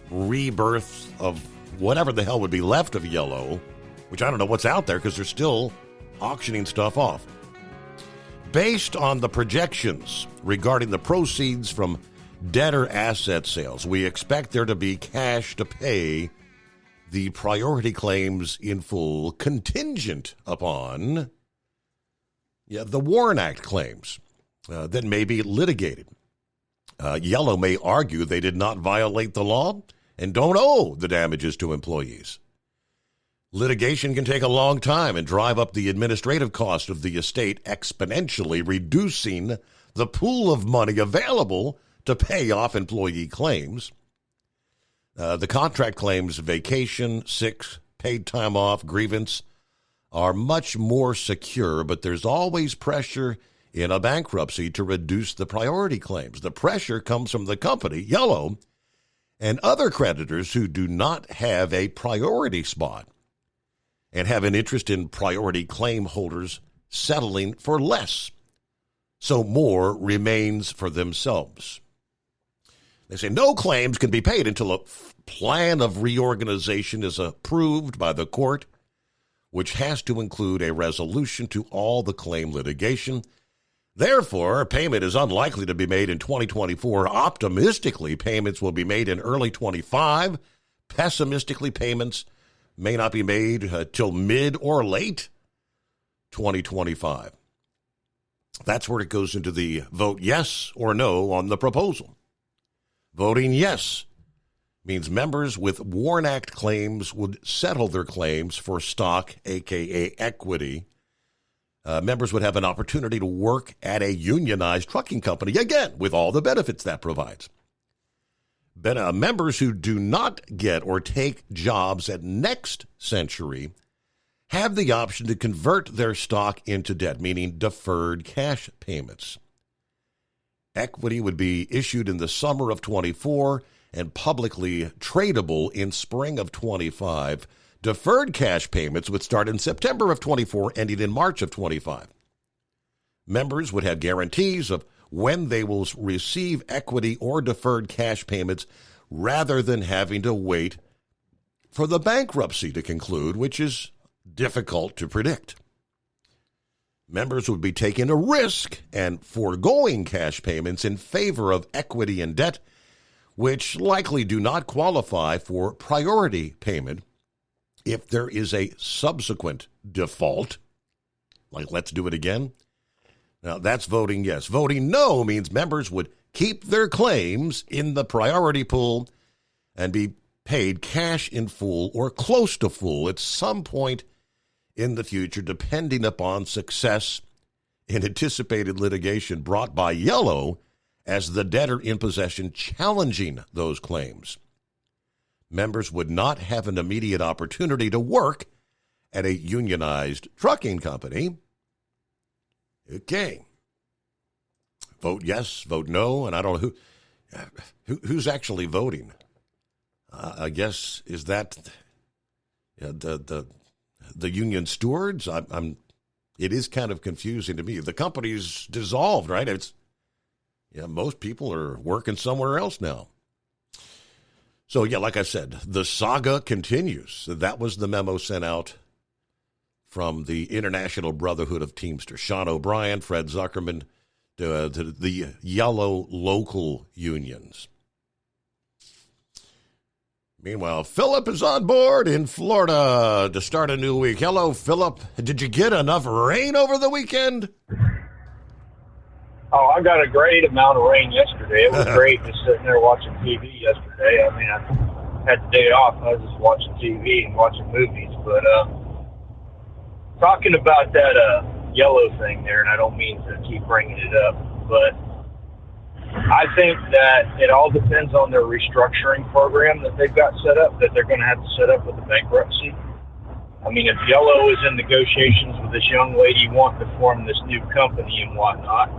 rebirth of whatever the hell would be left of Yellow, which I don't know what's out there because they're still auctioning stuff off. Based on the projections regarding the proceeds from debtor asset sales, we expect there to be cash to pay the priority claims in full, contingent upon the Warren Act claims that may be litigated. Yellow may argue they did not violate the law and don't owe the damages to employees. Litigation can take a long time and drive up the administrative cost of the estate exponentially, reducing the pool of money available to pay off employee claims. The contract claims, vacation, sick, paid time off, grievance, are much more secure, but there's always pressure in a bankruptcy to reduce the priority claims. The pressure comes from the company, Yellow, and other creditors who do not have a priority spot and have an interest in priority claim holders settling for less, so more remains for themselves. They say no claims can be paid until a plan of reorganization is approved by the court, which has to include a resolution to all the claim litigation. Therefore, payment is unlikely to be made in 2024. Optimistically, payments will be made in early 25. Pessimistically, payments may not be made till mid or late 2025. That's where it goes into the vote yes or no on the proposal. Voting yes means members with WARN Act claims would settle their claims for stock, a.k.a. equity. Members would have an opportunity to work at a unionized trucking company, again, with all the benefits that provides. Members who do not get or take jobs at Next Century have the option to convert their stock into debt, meaning deferred cash payments. Equity would be issued in the summer of 24 and publicly tradable in spring of 25. Deferred cash payments would start in September of 24, ending in March of 25. Members would have guarantees of when they will receive equity or deferred cash payments rather than having to wait for the bankruptcy to conclude, which is difficult to predict. Members would be taking a risk and foregoing cash payments in favor of equity and debt, which likely do not qualify for priority payment if there is a subsequent default, like let's do it again. Now, that's voting yes. Voting no means members would keep their claims in the priority pool and be paid cash in full or close to full at some point in the future, depending upon success in anticipated litigation brought by Yellow as the debtor in possession challenging those claims. Members would not have an immediate opportunity to work at a unionized trucking company. Okay. Vote yes, vote no, and I don't know who's actually voting. I guess is that the union stewards? It is kind of confusing to me. The company's dissolved, right? Most people are working somewhere else now. So, like I said, the saga continues. That was the memo sent out from the International Brotherhood of Teamsters. Sean O'Brien, Fred Zuckerman, to the Yellow local unions. Meanwhile, Philip is on board in Florida to start a new week. Hello, Philip. Did you get enough rain over the weekend? Oh, I got a great amount of rain yesterday. It was great just sitting there watching TV yesterday. I mean, I had the day off. I was just watching TV and watching movies. But talking about that Yellow thing there, and I don't mean to keep bringing it up, but I think that it all depends on their restructuring program that they've got set up, that they're going to have to set up with the bankruptcy. I mean, if Yellow is in negotiations with this young lady wanting to form this new company and whatnot,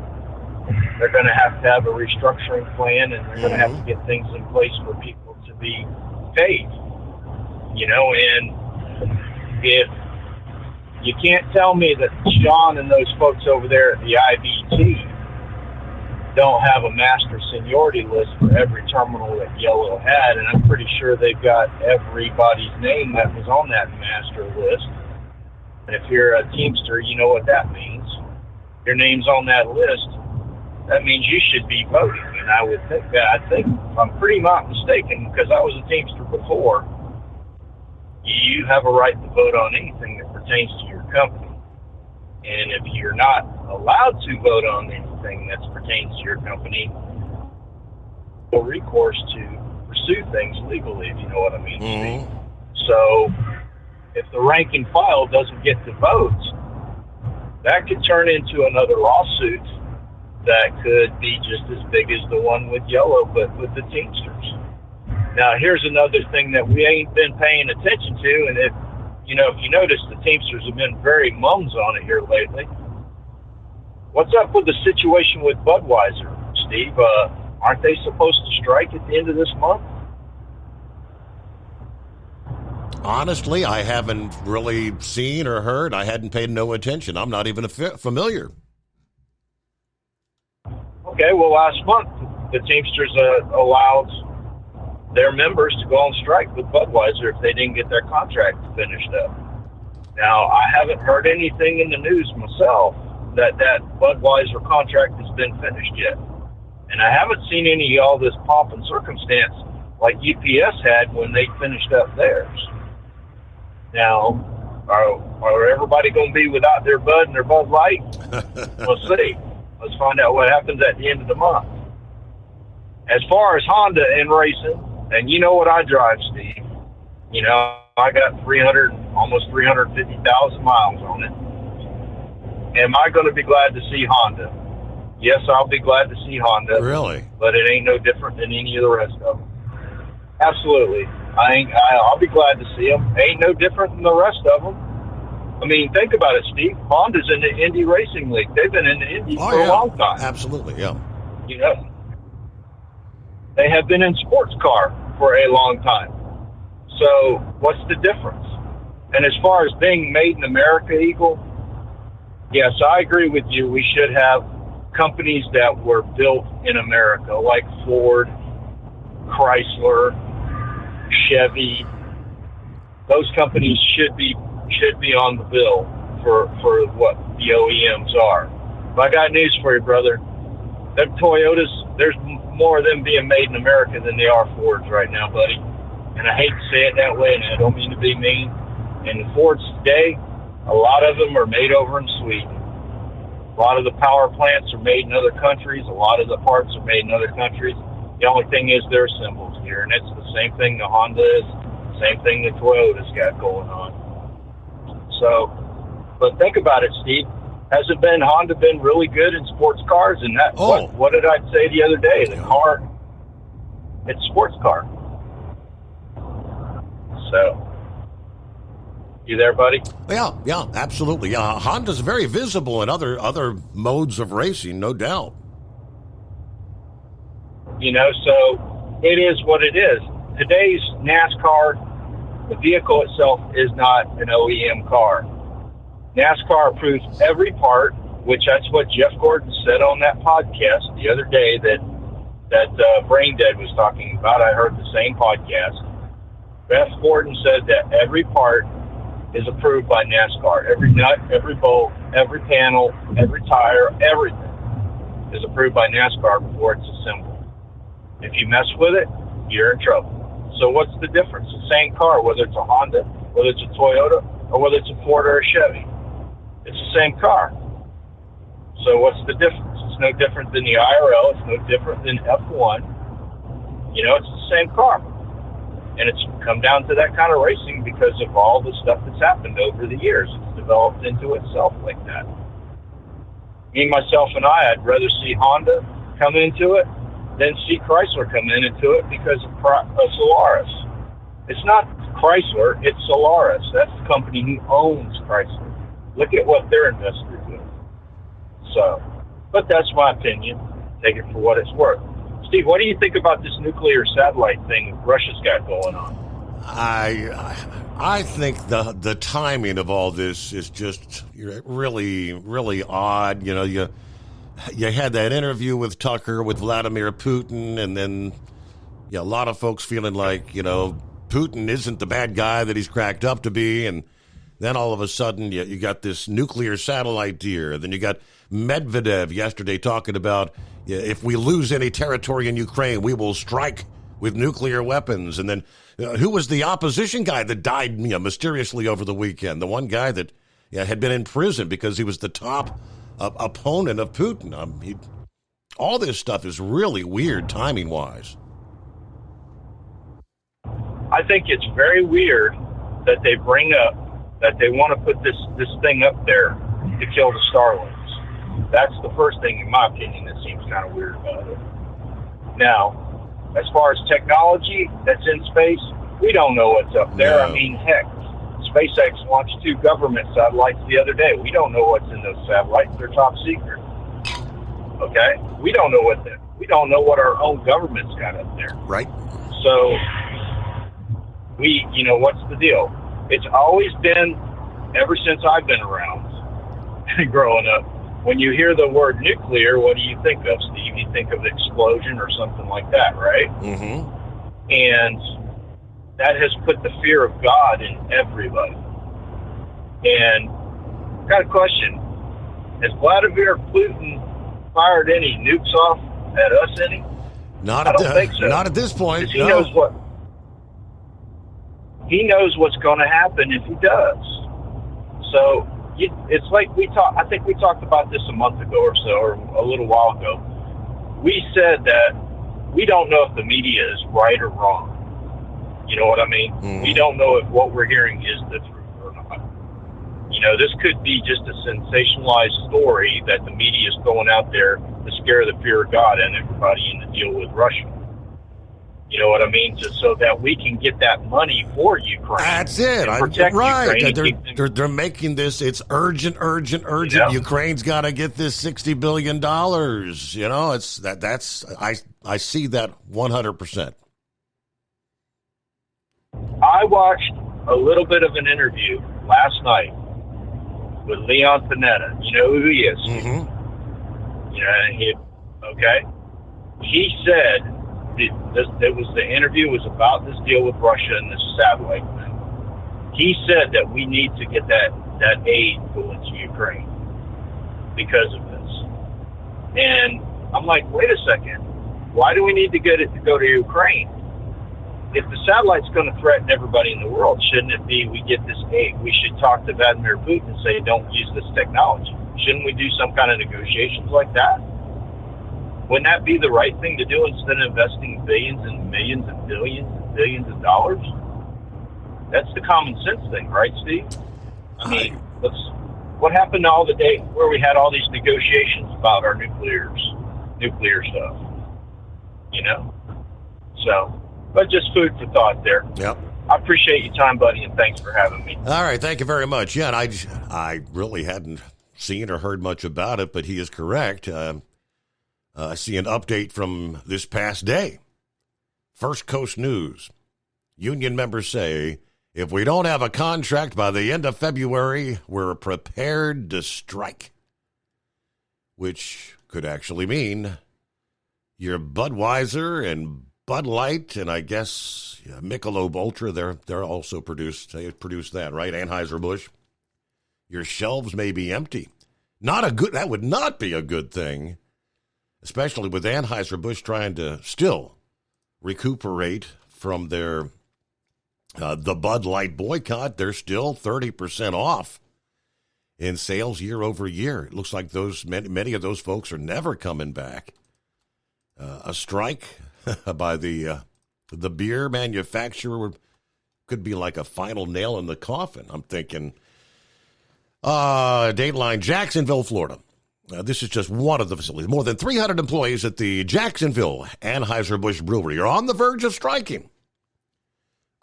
they're going to have a restructuring plan, and they're going to have to get things in place for people to be paid. And if you can't tell me that Sean and those folks over there at the IBT don't have a master seniority list for every terminal that Yellow had, and I'm pretty sure they've got everybody's name that was on that master list. And if you're a Teamster, you know what that means. Your name's on that list. That means you should be voting, and I would think that. I think I'm pretty not mistaken, because I was a Teamster before. You have a right to vote on anything that pertains to your company. And if you're not allowed to vote on anything that pertains to your company, no recourse to pursue things legally, if you know what I mean. Mm-hmm. So if the rank and file doesn't get the votes, that could turn into another lawsuit that could be just as big as the one with Yellow, but with the Teamsters. Now, here's another thing that we ain't been paying attention to, and if you notice, the Teamsters have been very mums on it here lately. What's up with the situation with Budweiser, Steve? Aren't they supposed to strike at the end of this month? Honestly, I haven't really seen or heard. I hadn't paid no attention. I'm not even familiar. Okay, well, last month, the Teamsters allowed their members to go on strike with Budweiser if they didn't get their contract finished up. Now, I haven't heard anything in the news myself that Budweiser contract has been finished yet. And I haven't seen any of all this pomp and circumstance like UPS had when they finished up theirs. Now, are everybody going to be without their Bud and their Bud Light? We'll see. Let's find out what happens at the end of the month. As far as Honda and racing, and you know what I drive, Steve. You know, I got almost 350,000 miles on it. Am I going to be glad to see Honda? Yes, I'll be glad to see Honda. Really? But it ain't no different than any of the rest of them. Absolutely. I'll be glad to see them. Ain't no different than the rest of them. I mean, think about it, Steve. Honda's in the Indy Racing League. They've been in the Indy for a long time. Absolutely, yeah. You know, they have been in sports car for a long time. So what's the difference? And as far as being made in America, Eagle, yes, I agree with you. We should have companies that were built in America, like Ford, Chrysler, Chevy. Those companies should be on the bill for what the OEMs are. But I got news for you, brother. Them Toyotas, there's more of them being made in America than there are Fords right now, buddy. And I hate to say it that way, and I don't mean to be mean. And the Fords today, a lot of them are made over in Sweden. A lot of the power plants are made in other countries. A lot of the parts are made in other countries. The only thing is they're assembled here, and it's the same thing the Honda is, same thing the Toyota's got going on. So, but think about it, Steve. Hasn't Honda been really good in sports cars? And that, what did I say the other day? The car, it's sports car. So, you there, buddy? Yeah, absolutely. Yeah, Honda's very visible in other modes of racing, no doubt. You know, so it is what it is. Today's NASCAR, the vehicle itself is not an OEM car. NASCAR approves every part, which that's what Jeff Gordon said on that podcast the other day that Brain Dead was talking about. I heard the same podcast. Jeff Gordon said that every part is approved by NASCAR. Every nut, every bolt, every panel, every tire, everything is approved by NASCAR before it's assembled. If you mess with it, you're in trouble. So what's the difference? The same car, whether it's a Honda, whether it's a Toyota, or whether it's a Ford or a Chevy. It's the same car. So what's the difference? It's no different than the IRL. It's no different than F1. You know, it's the same car. And it's come down to that kind of racing because of all the stuff that's happened over the years. It's developed into itself like that. Me, myself, and I'd rather see Honda come into it than see Chrysler come into it because of Solaris. It's not Chrysler, it's Solaris. That's the company who owns Chrysler. Look at what they're invested in. So, but that's my opinion. Take it for what it's worth. Steve, what do you think about this nuclear satellite thing Russia's got going on? I think the timing of all this is just really, really odd. You know, you had that interview with Tucker with Vladimir Putin, and then a lot of folks feeling like, you know, Putin isn't the bad guy that he's cracked up to be, and then all of a sudden you got this nuclear satellite deal. Then you got Medvedev yesterday talking about if we lose any territory in Ukraine, we will strike with nuclear weapons. And then who was the opposition guy that died mysteriously over the weekend? The one guy that had been in prison because he was the top opponent of Putin. All this stuff is really weird timing-wise. I think it's very weird that they want to put this thing up there to kill the Starlings. That's the first thing, in my opinion, that seems kind of weird about it. Now, as far as technology that's in space, we don't know what's up there. No. I mean, heck, SpaceX launched 2 government satellites the other day. We don't know what's in those satellites. They're top secret. Okay? We don't know what our own government's got up there. Right. So, what's the deal? It's always been, ever since I've been around, growing up, when you hear the word nuclear, what do you think of, Steve? You think of explosion or something like that, right? Mm-hmm. And that has put the fear of God in everybody. And I've got a question. Has Vladimir Putin fired any nukes off at us any? I don't think so. Not at this point. He knows what's going to happen if he does. So it's like I think we talked about this a month ago or so, or a little while ago. We said that we don't know if the media is right or wrong. You know what I mean? Mm-hmm. We don't know if what we're hearing is the truth or not. This could be just a sensationalized story that the media is throwing out there to scare the fear of God and everybody in the deal with Russia. You know what I mean? Just so that we can get that money for Ukraine. That's it. Right. They're making this. It's urgent. Yeah. Ukraine's got to get this $60 billion. I see that 100%. I watched a little bit of an interview last night with Leon Panetta. You know who he is? Mm-hmm. He said the interview was about this deal with Russia and this satellite thing. He said that we need to get that aid going to Ukraine because of this. And I'm like, wait a second. Why do we need to get it to go to Ukraine? If the satellite's going to threaten everybody in the world, shouldn't it be we get this aid? We should talk to Vladimir Putin and say, don't use this technology. Shouldn't we do some kind of negotiations like that? Wouldn't that be the right thing to do instead of investing billions and millions and billions of dollars? That's the common sense thing, right, Steve? I mean, what happened to all the day where we had all these negotiations about our nuclear stuff? So, but just food for thought there. Yep. I appreciate your time, buddy, and thanks for having me. All right, thank you very much. Yeah, and I really hadn't seen or heard much about it, but he is correct. I see an update from this past day. First Coast News. Union members say, if we don't have a contract by the end of February, we're prepared to strike. Which could actually mean your Budweiser and Bud Light and I guess Michelob Ultra, they're also produced that, right? Anheuser-Busch. Your shelves may be empty. That would not be a good thing. Especially with Anheuser-Busch trying to still recuperate from their the Bud Light boycott. They're still 30% off in sales year over year. It looks like many of those folks are never coming back. A strike by the beer manufacturer could be like a final nail in the coffin. I'm thinking Dateline, Jacksonville, Florida. This is just one of the facilities. More than 300 employees at the Jacksonville Anheuser-Busch Brewery are on the verge of striking.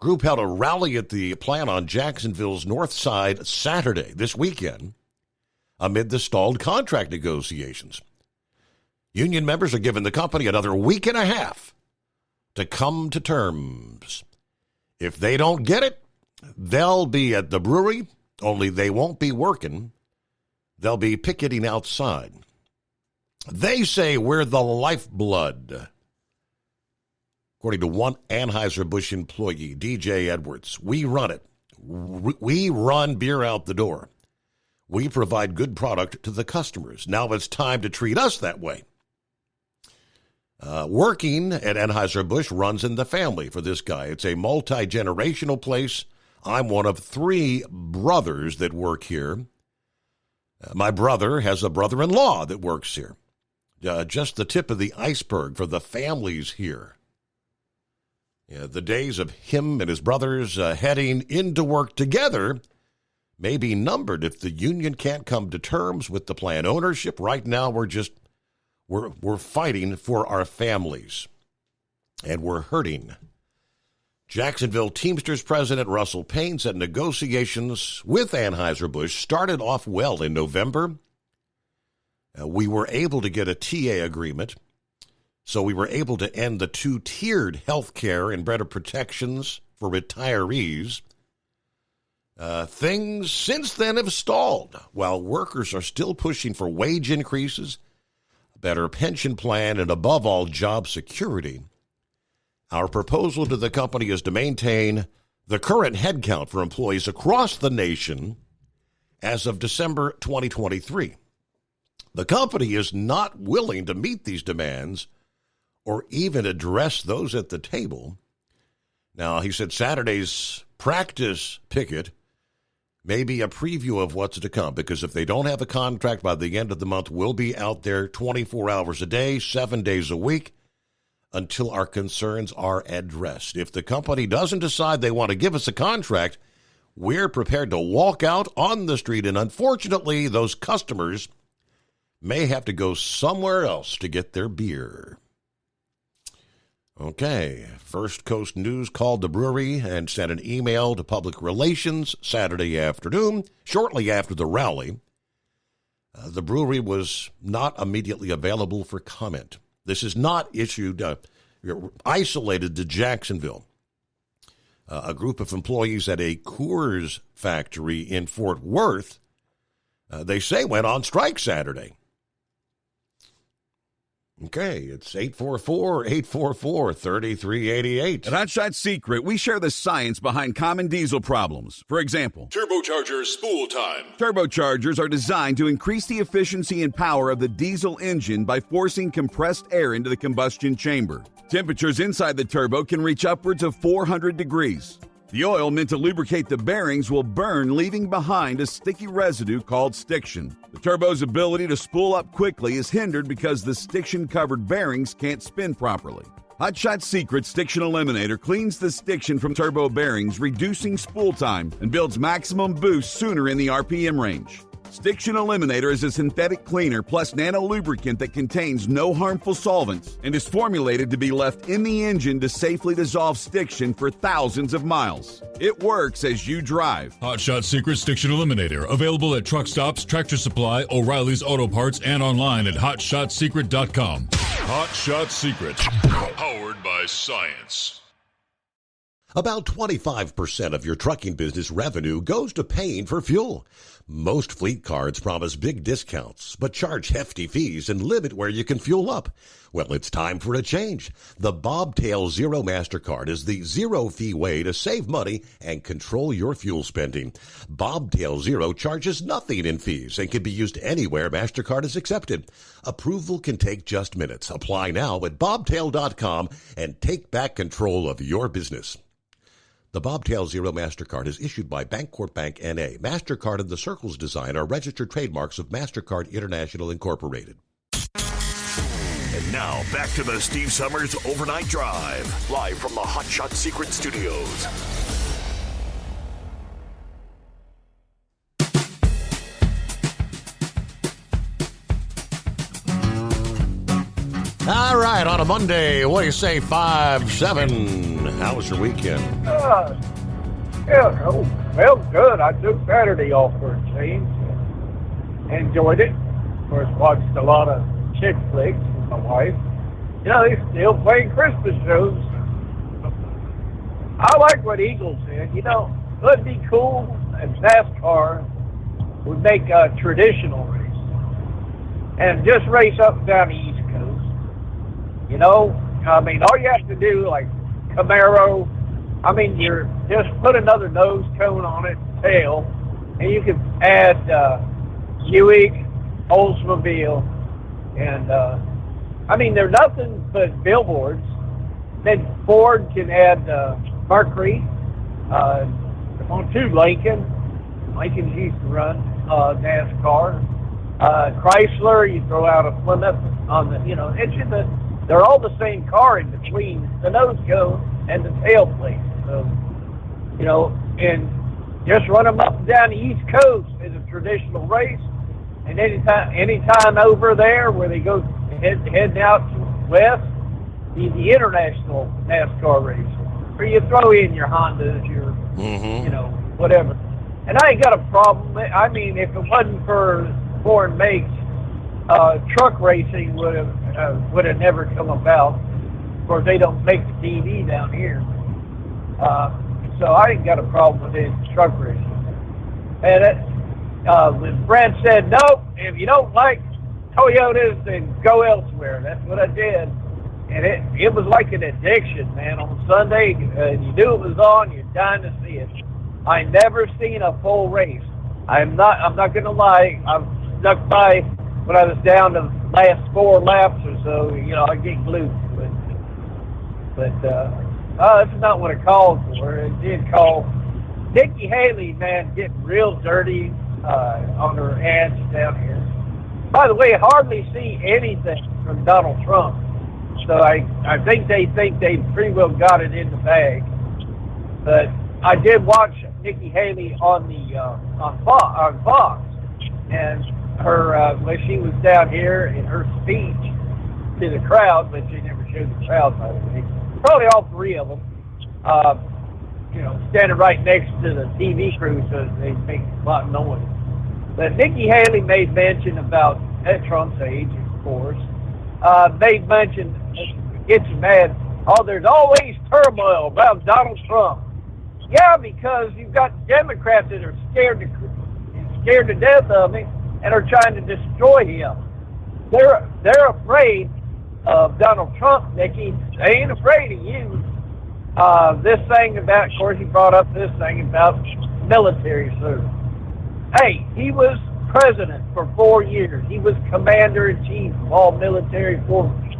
Group held a rally at the plant on Jacksonville's north side Saturday, this weekend, amid the stalled contract negotiations. Union members are giving the company another week and a half to come to terms. If they don't get it, they'll be at the brewery, only they won't be working. They'll be picketing outside. They say we're the lifeblood. According to one Anheuser-Busch employee, DJ Edwards, we run it. We run beer out the door. We provide good product to the customers. Now it's time to treat us that way. Working at Anheuser-Busch runs in the family for this guy. It's a multi-generational place. I'm one of 3 brothers that work here. My brother has a brother-in-law that works here. Just the tip of the iceberg for the families here. The days of him and his brothers heading into work together may be numbered if the union can't come to terms with the plan ownership. Right now, we're fighting for our families, and we're hurting. Jacksonville Teamsters President Russell Payne said negotiations with Anheuser-Busch started off well in November. We were able to get a TA agreement, so we were able to end the two-tiered health care and better protections for retirees. Things since then have stalled, while workers are still pushing for wage increases, a better pension plan, and above all, job security. Our proposal to the company is to maintain the current headcount for employees across the nation as of December 2023. The company is not willing to meet these demands or even address those at the table. Now, he said Saturday's practice picket may be a preview of what's to come, because if they don't have a contract by the end of the month, we'll be out there 24 hours a day, 7 days a week, until our concerns are addressed. If the company doesn't decide they want to give us a contract, we're prepared to walk out on the street, and unfortunately, those customers may have to go somewhere else to get their beer. Okay, First Coast News called the brewery and sent an email to public relations Saturday afternoon, shortly after the rally. The brewery was not immediately available for comment. This is not isolated to Jacksonville. A group of employees at a Coors factory in Fort Worth, they say, went on strike Saturday. Okay, it's 844-844-3388. At Hot Shot Secret, we share the science behind common diesel problems. For example, turbocharger spool time. Turbochargers are designed to increase the efficiency and power of the diesel engine by forcing compressed air into the combustion chamber. Temperatures inside the turbo can reach upwards of 400 degrees. The oil meant to lubricate the bearings will burn, leaving behind a sticky residue called stiction. The turbo's ability to spool up quickly is hindered because the stiction-covered bearings can't spin properly. Hot Shot Secret Stiction Eliminator cleans the stiction from turbo bearings, reducing spool time, and builds maximum boost sooner in the RPM range. Stiction Eliminator is a synthetic cleaner plus nano-lubricant that contains no harmful solvents and is formulated to be left in the engine to safely dissolve stiction for thousands of miles. It works as you drive. Hot Shot Secret Stiction Eliminator, available at truck stops, Tractor Supply, O'Reilly's Auto Parts, and online at HotShotSecret.com. Hot Shot Secret, powered by science. About 25% of your trucking business revenue goes to paying for fuel. Most fleet cards promise big discounts, but charge hefty fees and limit where you can fuel up. Well, it's time for a change. The Bobtail Zero MasterCard is the zero-fee way to save money and control your fuel spending. Bobtail Zero charges nothing in fees and can be used anywhere MasterCard is accepted. Approval can take just minutes. Apply now at bobtail.com and take back control of your business. The Bobtail Zero MasterCard is issued by Bancorp Bank N.A. MasterCard and the Circles design are registered trademarks of MasterCard International Incorporated. And now, back to the Steve Summers Overnight Drive, live from the Hot Shot Secret Studios. All right, on a Monday, what do you say, 5-7? How was your weekend? Well, good. I took Saturday off for a change. Enjoyed it. Of course, watched a lot of chick flicks with my wife. You know, they still playing Christmas shows. I like what Eagles did. You know, it'd be cool if NASCAR would make a traditional race and just race up and down the East Coast. You know, I mean, all you have to do, like Camaro, I mean, you're just put another nose cone on it, tail, and you can add Buick, Oldsmobile, and I mean, they're nothing but billboards. Then Ford can add Mercury, on to Lincoln. Lincoln's used to run NASCAR. Chrysler, you throw out a Plymouth on the, you know, they're all the same car in between the nose cone and the tailplate. So, you know, and just run them up and down the East Coast as a traditional race. And anytime over there where they go heading out west, the international NASCAR race, where you throw in your Hondas, your whatever. And I ain't got a problem. I mean, if it wasn't for foreign makes, truck racing would have never come about. Of course, they don't make the TV down here, so I ain't got a problem with any truck racing. And when Brad said, "Nope, if you don't like Toyotas, then go elsewhere," that's what I did. And it was like an addiction, man. On Sunday, you knew it was on, you're dying to see it. I never seen a full race. I'm not going to lie. I've stuck by when I was down to the last 4 laps or so. I get glued to it. But that's not what it called for. It did call Nikki Haley, man, getting real dirty on her ads down here. By the way, I hardly see anything from Donald Trump. So I think they pretty well got it in the bag. But I did watch Nikki Haley on Fox, and her when she was down here in her speech to the crowd, but she never showed the crowd, by the way. Probably all 3 of them, standing right next to the TV crew, so they make a lot of noise. But Nikki Haley made mention about, at Trump's age, of course, made mention, gets you mad, there's always turmoil about Donald Trump. Yeah, because you've got Democrats that are scared to death of him and are trying to destroy him. They're afraid of Donald Trump, Nikki. They ain't afraid of you. This thing about, of course, he brought up this thing about military service. Hey, he was president for 4 years. He was commander-in-chief of all military forces.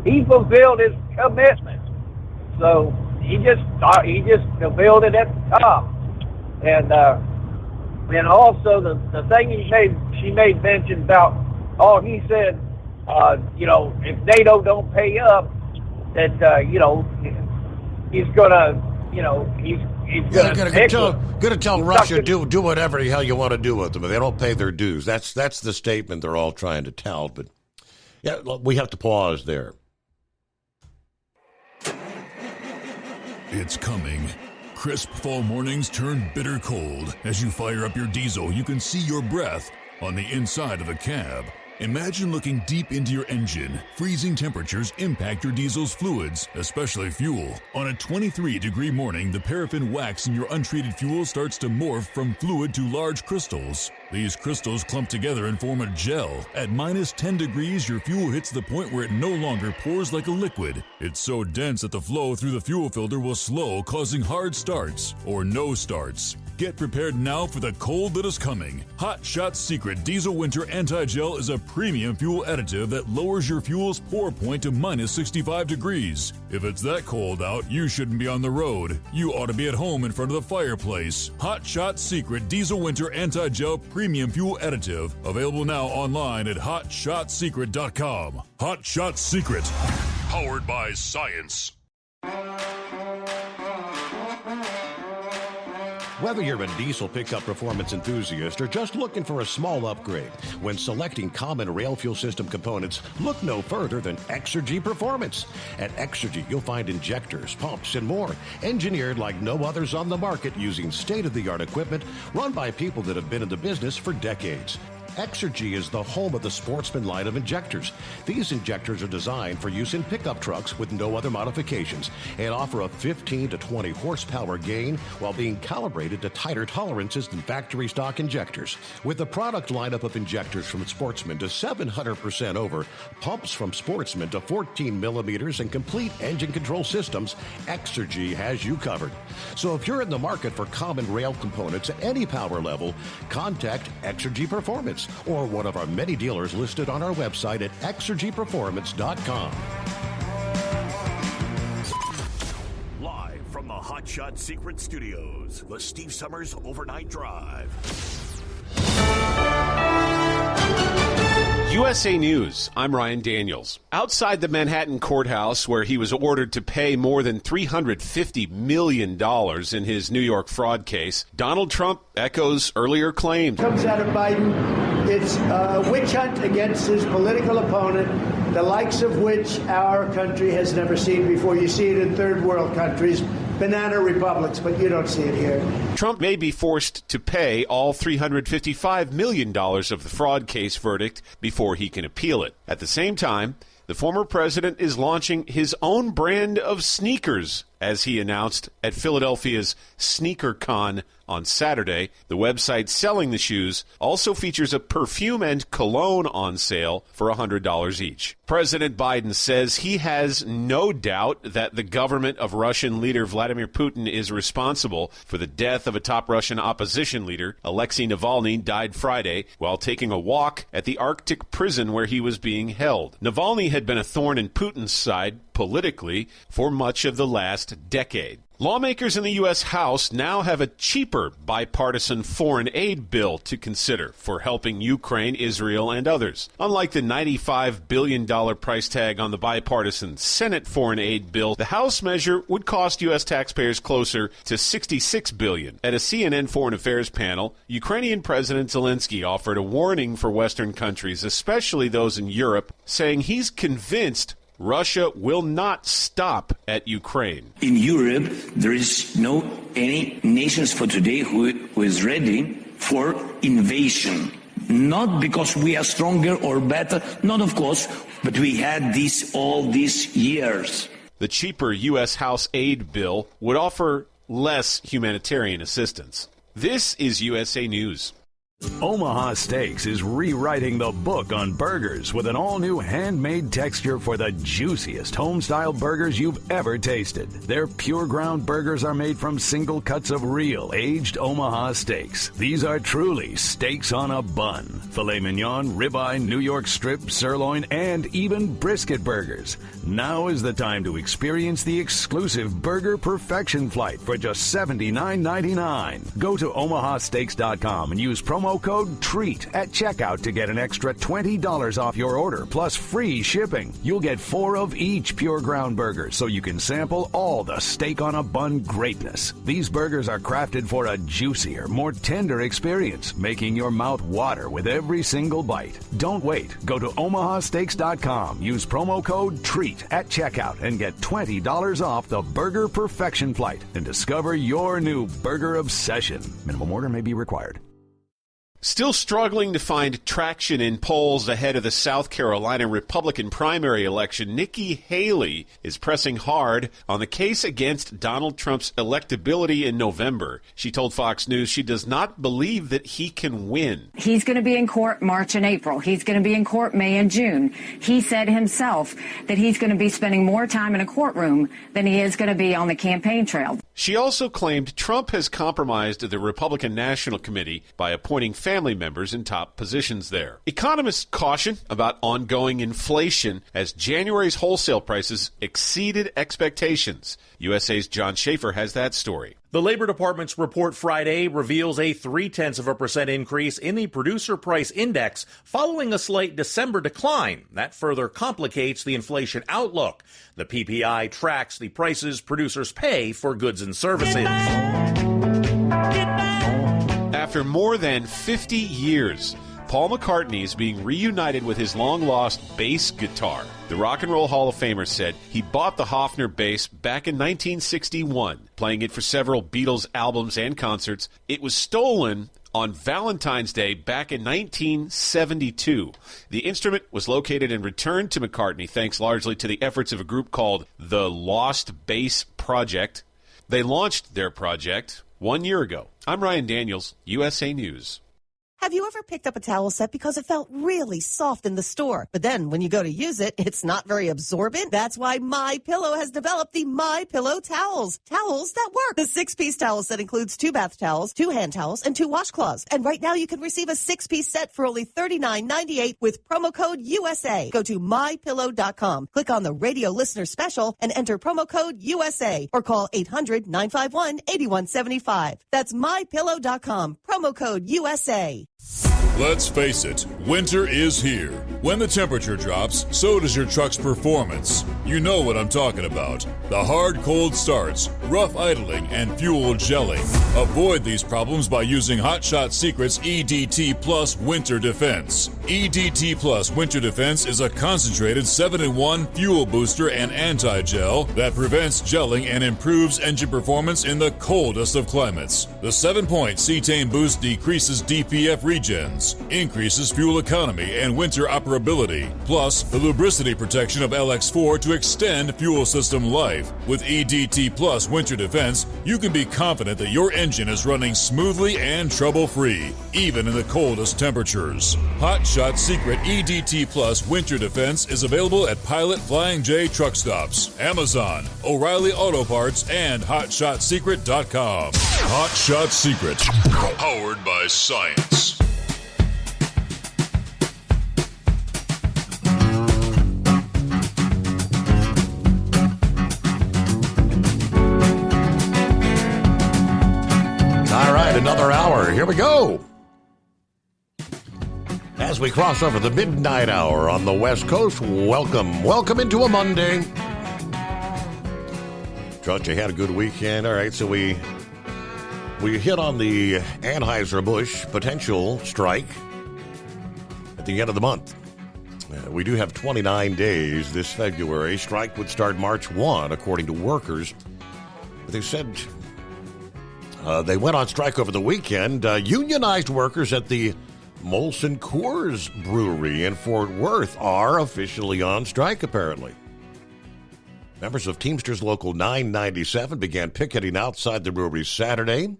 He fulfilled his commitment. So he just fulfilled it at the top. And also the thing she made mention about, he said, if NATO don't pay up, that he's gonna tell Russia do whatever the hell you want to do with them. If they don't pay their dues. That's the statement they're all trying to tout. But yeah, we have to pause there. It's coming. Crisp fall mornings turn bitter cold. As you fire up your diesel, you can see your breath on the inside of the cab. Imagine looking deep into your engine. Freezing temperatures impact your diesel's fluids, especially fuel. On a 23-degree morning, the paraffin wax in your untreated fuel starts to morph from fluid to large crystals. These crystals clump together and form a gel. At minus 10 degrees, your fuel hits the point where it no longer pours like a liquid. It's so dense that the flow through the fuel filter will slow, causing hard starts or no starts. Get prepared now for the cold that is coming. Hot Shot Secret Diesel Winter Anti-Gel is a premium fuel additive that lowers your fuel's pour point to minus 65 degrees. If it's that cold out, you shouldn't be on the road. You ought to be at home in front of the fireplace. Hot Shot Secret Diesel Winter Anti-Gel Premium Fuel Additive. Available now online at HotShotSecret.com. Hot Shot Secret. Powered by science. Whether you're a diesel pickup performance enthusiast or just looking for a small upgrade, when selecting common rail fuel system components, look no further than Exergy Performance. At Exergy, you'll find injectors, pumps, and more, engineered like no others on the market using state-of-the-art equipment run by people that have been in the business for decades. Exergy is the home of the Sportsman line of injectors. These injectors are designed for use in pickup trucks with no other modifications and offer a 15 to 20 horsepower gain while being calibrated to tighter tolerances than factory stock injectors. With the product lineup of injectors from Sportsman to 700% over, pumps from Sportsman to 14 millimeters, and complete engine control systems, Exergy has you covered. So if you're in the market for common rail components at any power level, contact Exergy Performance or one of our many dealers listed on our website at exergyperformance.com. Live from the Hot Shot Secret Studios, the Steve Summers Overnight Drive. USA News, I'm Ryan Daniels. Outside the Manhattan courthouse, where he was ordered to pay more than $350 million in his New York fraud case, Donald Trump echoes earlier claims. Comes out of Biden. It's a witch hunt against his political opponent, the likes of which our country has never seen before. You see it in third world countries, banana republics, but you don't see it here. Trump may be forced to pay all $355 million of the fraud case verdict before he can appeal it. At the same time, the former president is launching his own brand of sneakers, as he announced at Philadelphia's SneakerCon on Saturday. The website selling the shoes also features a perfume and cologne on sale for $100 each. President Biden says he has no doubt that the government of Russian leader Vladimir Putin is responsible for the death of a top Russian opposition leader. Alexei Navalny died Friday while taking a walk at the Arctic prison where he was being held. Navalny had been a thorn in Putin's side politically for much of the last decade. Lawmakers in the U.S. House now have a cheaper bipartisan foreign aid bill to consider for helping Ukraine, Israel, and others. Unlike the $95 billion price tag on the bipartisan Senate foreign aid bill, the House measure would cost U.S. taxpayers closer to $66 billion. At a CNN Foreign Affairs panel, Ukrainian President Zelensky offered a warning for Western countries, especially those in Europe, saying he's convinced Russia will not stop at Ukraine. In Europe, there is no any nations for today who is ready for invasion. Not because we are stronger or better, not of course, but we had this all these years. The cheaper U.S. House aid bill would offer less humanitarian assistance. This is USA News. Omaha Steaks is rewriting the book on burgers with an all-new handmade texture for the juiciest home-style burgers you've ever tasted. Their pure ground burgers are made from single cuts of real aged Omaha steaks. These are truly steaks on a bun. Filet mignon, ribeye, New York strip, sirloin, and even brisket burgers. Now is the time to experience the exclusive Burger Perfection Flight for just $79.99. Go to omahasteaks.com and use promo code TREAT at checkout to get an extra $20 off your order, plus free shipping. You'll get 4 of each pure ground burger, so you can sample all the steak on a bun greatness. These burgers are crafted for a juicier, more tender experience, making your mouth water with every single bite. Don't wait. Go to omahasteaks.com. Use promo code TREAT at checkout and get $20 off the Burger Perfection Flight and discover your new burger obsession. Minimum order may be required. Still struggling to find traction in polls ahead of the South Carolina Republican primary election, Nikki Haley is pressing hard on the case against Donald Trump's electability in November. She told Fox News she does not believe that he can win. He's going to be in court March and April. He's going to be in court May and June. He said himself that he's going to be spending more time in a courtroom than he is going to be on the campaign trail. She also claimed Trump has compromised the Republican National Committee by appointing family members in top positions there. Economists caution about ongoing inflation as January's wholesale prices exceeded expectations. USA's John Schaefer has that story. The Labor Department's report Friday reveals a 0.3% increase in the Producer Price Index following a slight December decline. That further complicates the inflation outlook. The PPI tracks the prices producers pay for goods and services. After more than 50 years, Paul McCartney is being reunited with his long-lost bass guitar. The Rock and Roll Hall of Famer said he bought the Hofner bass back in 1961, playing it for several Beatles albums and concerts. It was stolen on Valentine's Day back in 1972. The instrument was located and returned to McCartney thanks largely to the efforts of a group called the Lost Bass Project. They launched their project 1 year ago. I'm Ryan Daniels, USA News. Have you ever picked up a towel set because it felt really soft in the store, but then when you go to use it, it's not very absorbent? That's why MyPillow has developed the MyPillow towels. Towels that work. The 6-piece towel set includes 2 bath towels, 2 hand towels, and 2 washcloths. And right now you can receive a 6-piece set for only $39.98 with promo code USA. Go to MyPillow.com, click on the radio listener special, and enter promo code USA, or call 800-951-8175. That's MyPillow.com, promo code USA. Let's face it, winter is here. When the temperature drops, so does your truck's performance. You know what I'm talking about. The hard, cold starts, rough idling, and fuel gelling. Avoid these problems by using Hot Shot Secret's EDT Plus Winter Defense. EDT Plus Winter Defense is a concentrated 7-in-1 fuel booster and anti-gel that prevents gelling and improves engine performance in the coldest of climates. The 7-point cetane boost decreases DPF regens, increases fuel economy and winter operability, plus the lubricity protection of LX4 to extend fuel system life. With EDT Plus Winter Defense, you can be confident that your engine is running smoothly and trouble-free, even in the coldest temperatures. Hot Shot Secret EDT Plus Winter Defense is available at Pilot Flying J truck stops, Amazon, O'Reilly Auto Parts, and HotShotSecret.com. Hot Shot Secret, powered by science. All right, another hour. Here we go. As we cross over the midnight hour on the West Coast, welcome into a Monday. Trust you had a good weekend. All right, so we hit on the Anheuser-Busch potential strike at the end of the month. We do have 29 days this February. Strike would start March 1, according to workers. But they said they went on strike over the weekend. Unionized workers at the Molson Coors Brewery in Fort Worth are officially on strike, apparently. Members of Teamsters Local 997 began picketing outside the brewery Saturday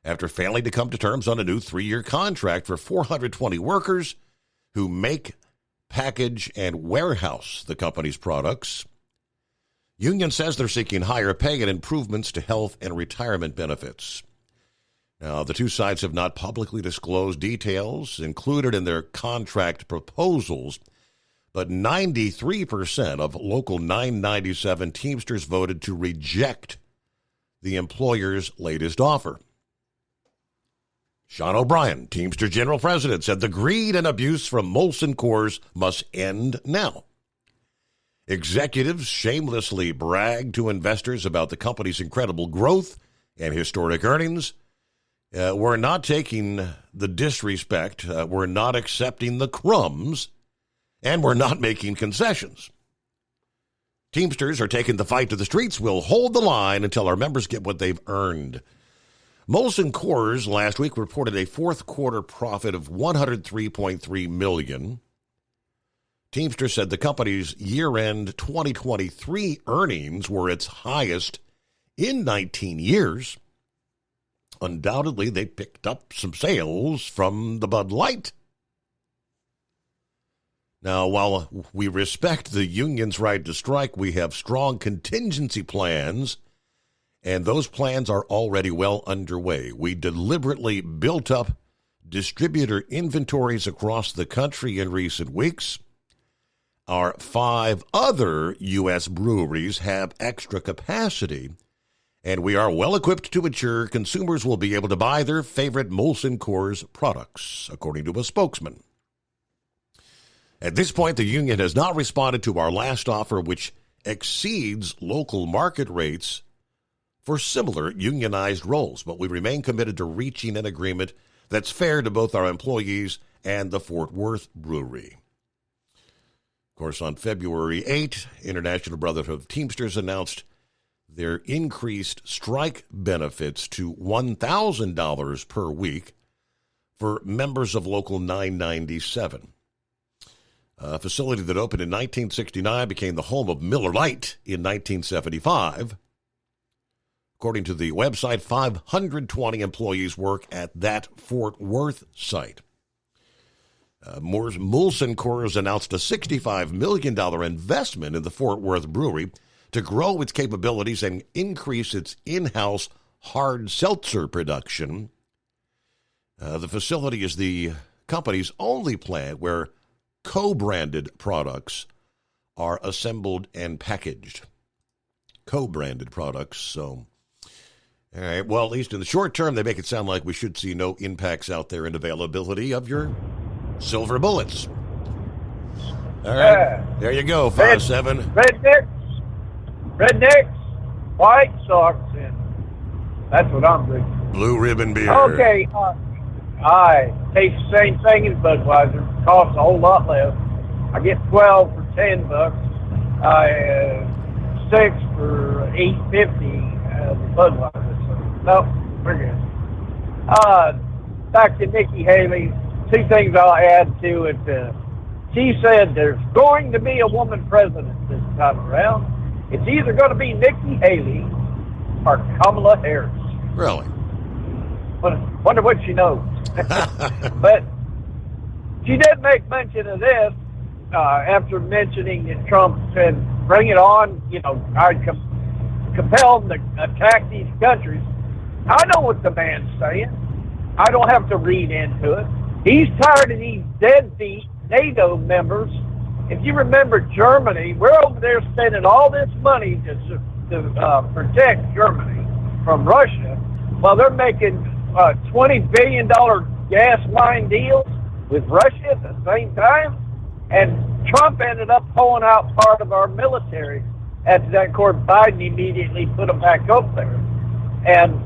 after failing to come to terms on a new 3-year contract for 420 workers who make, package, and warehouse the company's products. Union says they're seeking higher pay and improvements to health and retirement benefits. Now, the two sides have not publicly disclosed details included in their contract proposals, but 93% of Local 997 Teamsters voted to reject the employer's latest offer. Sean O'Brien, Teamster General President, said the greed and abuse from Molson Coors must end now. Executives shamelessly brag to investors about the company's incredible growth and historic earnings. We're not taking the disrespect, we're not accepting the crumbs, and we're not making concessions. Teamsters are taking the fight to the streets. We'll hold the line until our members get what they've earned. Molson Coors last week reported a fourth quarter profit of $103.3 million. Teamsters said the company's year-end 2023 earnings were its highest in 19 years. Undoubtedly, they picked up some sales from the Bud Light. Now, while we respect the union's right to strike, we have strong contingency plans, and those plans are already well underway. We deliberately built up distributor inventories across the country in recent weeks. Our 5 other U.S. breweries have extra capacity, and we are well equipped to ensure consumers will be able to buy their favorite Molson Coors products, according to a spokesman. At this point, the union has not responded to our last offer, which exceeds local market rates for similar unionized roles, but we remain committed to reaching an agreement that's fair to both our employees and the Fort Worth Brewery. Of course, on February 8, International Brotherhood of Teamsters announced their increased strike benefits to $1,000 per week for members of Local 997. A facility that opened in 1969 became the home of Miller Lite in 1975. According to the website, 520 employees work at that Fort Worth site. Molson Coors announced a $65 million investment in the Fort Worth Brewery to grow its capabilities and increase its in-house hard seltzer production. The facility is the company's only plant where co-branded products are assembled and packaged. Co-branded products, so All right. Well, at least in the short term, they make it sound like we should see no impacts out there in availability of your silver bullets. All right. There you go, 5-7. Rednecks, White Sox, and that's what I'm drinking. Blue Ribbon beer. Okay. I taste the same thing as Budweiser. Costs a whole lot less. I get 12 for $10. 6 for $8.50 Budweiser. So, no, we're good. Back to Nikki Haley. 2 things I'll add to it. She said there's going to be a woman president this time around. It's either going to be Nikki Haley or Kamala Harris. Really? Wonder what she knows. But she did make mention of this after mentioning that Trump said, bring it on, I'd compel them to attack these countries. I know what the man's saying. I don't have to read into it. He's tired of these deadbeat NATO members. If you remember Germany, we're over there spending all this money to protect Germany from Russia, while they're making $20 billion gas line deals with Russia at the same time. And Trump ended up pulling out part of our military. After that, of course, Biden immediately put them back up there. And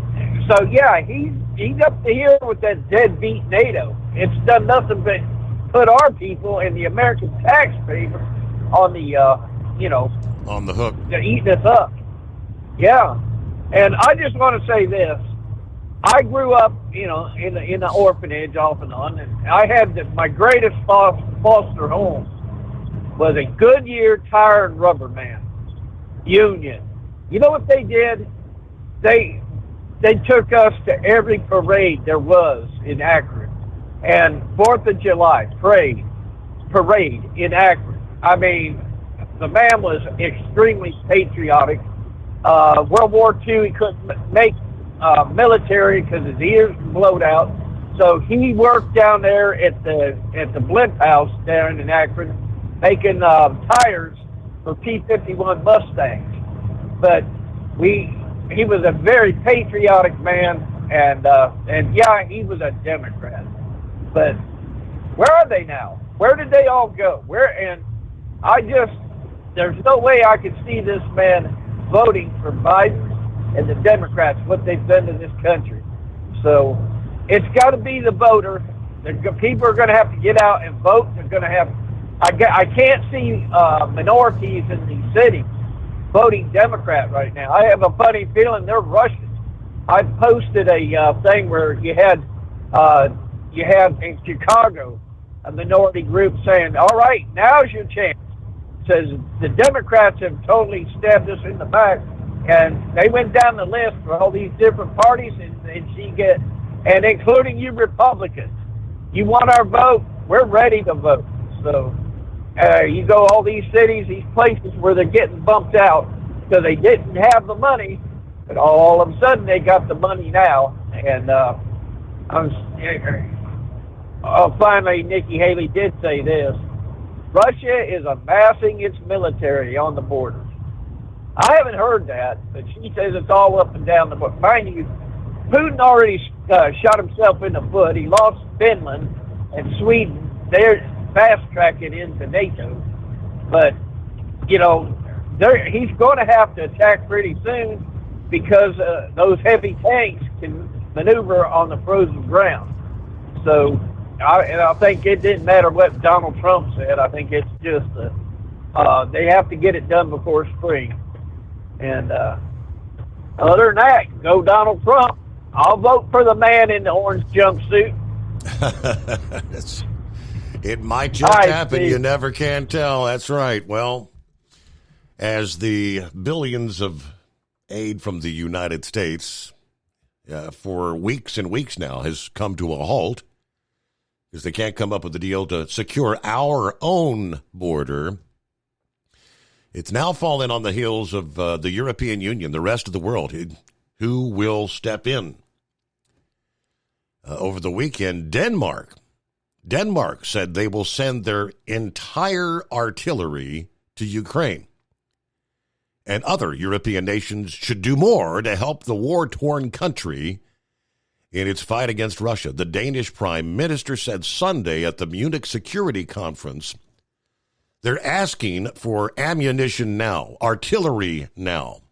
so, yeah, he's up to here with that deadbeat NATO. It's done nothing but put our people and the American taxpayer on the, on the hook. They're eating us up. Yeah. And I just want to say this. I grew up, in the orphanage off and on, and I had my greatest foster home was a Goodyear Tire and Rubber Man union. You know what they did? They took us to every parade there was in Akron, and 4th of July parade in Akron. I mean, the man was extremely patriotic. World War II, he couldn't make military because his ears were blowed out. So he worked down there at the blimp house down in Akron, making tires for P-51 Mustangs. But he was a very patriotic man, and yeah, he was a Democrat. But where are they now? Where did they all go? There's no way I could see this man voting for Biden and the Democrats, what they've done to this country. So it's got to be the voter. People are going to have to get out and vote. They're going to have. I can't see minorities in these cities voting Democrat right now. I have a funny feeling they're Russians. I posted a thing where you had in Chicago a minority group saying, "All right, now's your chance." Says the Democrats have totally stabbed us in the back, and they went down the list for all these different parties, and including you Republicans. You want our vote? We're ready to vote. So you go all these cities, these places where they're getting bumped out because they didn't have the money, but all of a sudden they got the money now. And finally, Nikki Haley did say this. Russia is amassing its military on the borders. I haven't heard that, but she says it's all up and down the border. Mind you, Putin already shot himself in the foot. He lost Finland and Sweden. They're fast-tracking into NATO. But, he's going to have to attack pretty soon because those heavy tanks can maneuver on the frozen ground. So I think it didn't matter what Donald Trump said. I think it's just they have to get it done before spring. And other than that, go Donald Trump. I'll vote for the man in the orange jumpsuit. It might just happen. Steve. You never can tell. That's right. Well, as the billions of aid from the United States for weeks and weeks now has come to a halt, because they can't come up with a deal to secure our own border. It's now fallen on the heels of the European Union, the rest of the world, who will step in. Over the weekend, Denmark said they will send their entire artillery to Ukraine. and other European nations should do more to help the war-torn country in its fight against Russia. The Danish Prime Minister said Sunday at the Munich Security Conference they're asking for ammunition now, artillery now.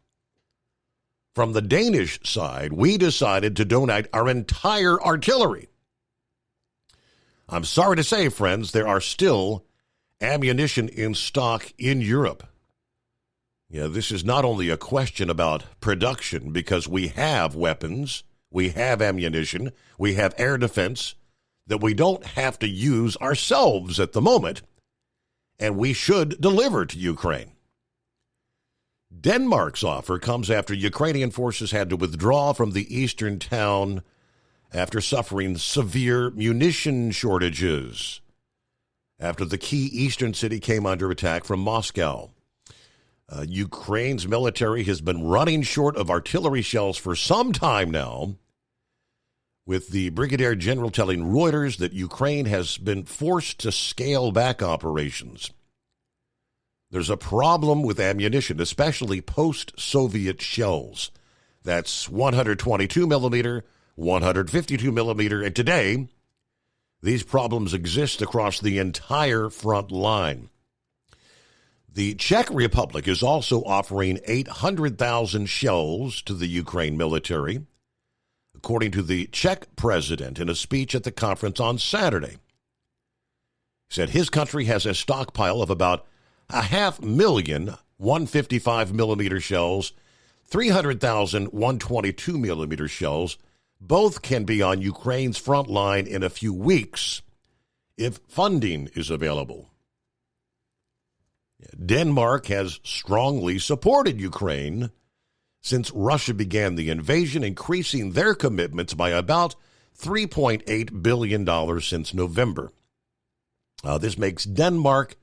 From the Danish side, we decided to donate our entire artillery. I'm sorry to say, friends, there are still ammunition in stock in Europe. Yeah, this is not only a question about production, because we have weapons, we have ammunition, we have air defense that we don't have to use ourselves at the moment, and we should deliver to Ukraine. Denmark's offer comes after Ukrainian forces had to withdraw from the eastern town after suffering severe munition shortages after the key eastern city came under attack from Moscow. Ukraine's military has been running short of artillery shells for some time now, with the brigadier general telling Reuters that Ukraine has been forced to scale back operations. There's a problem with ammunition, especially post-Soviet shells. That's 122 millimeter, 152 millimeter, and today, these problems exist across the entire front line. The Czech Republic is also offering 800,000 shells to the Ukraine military, according to the Czech president in a speech at the conference on Saturday. He said his country has a stockpile of about 500,000 155 millimeter shells, 300,000 122 millimeter shells. Both can be on Ukraine's front line in a few weeks if funding is available. Denmark has strongly supported Ukraine since Russia began the invasion, increasing their commitments by about $3.8 billion since November. This makes Denmark,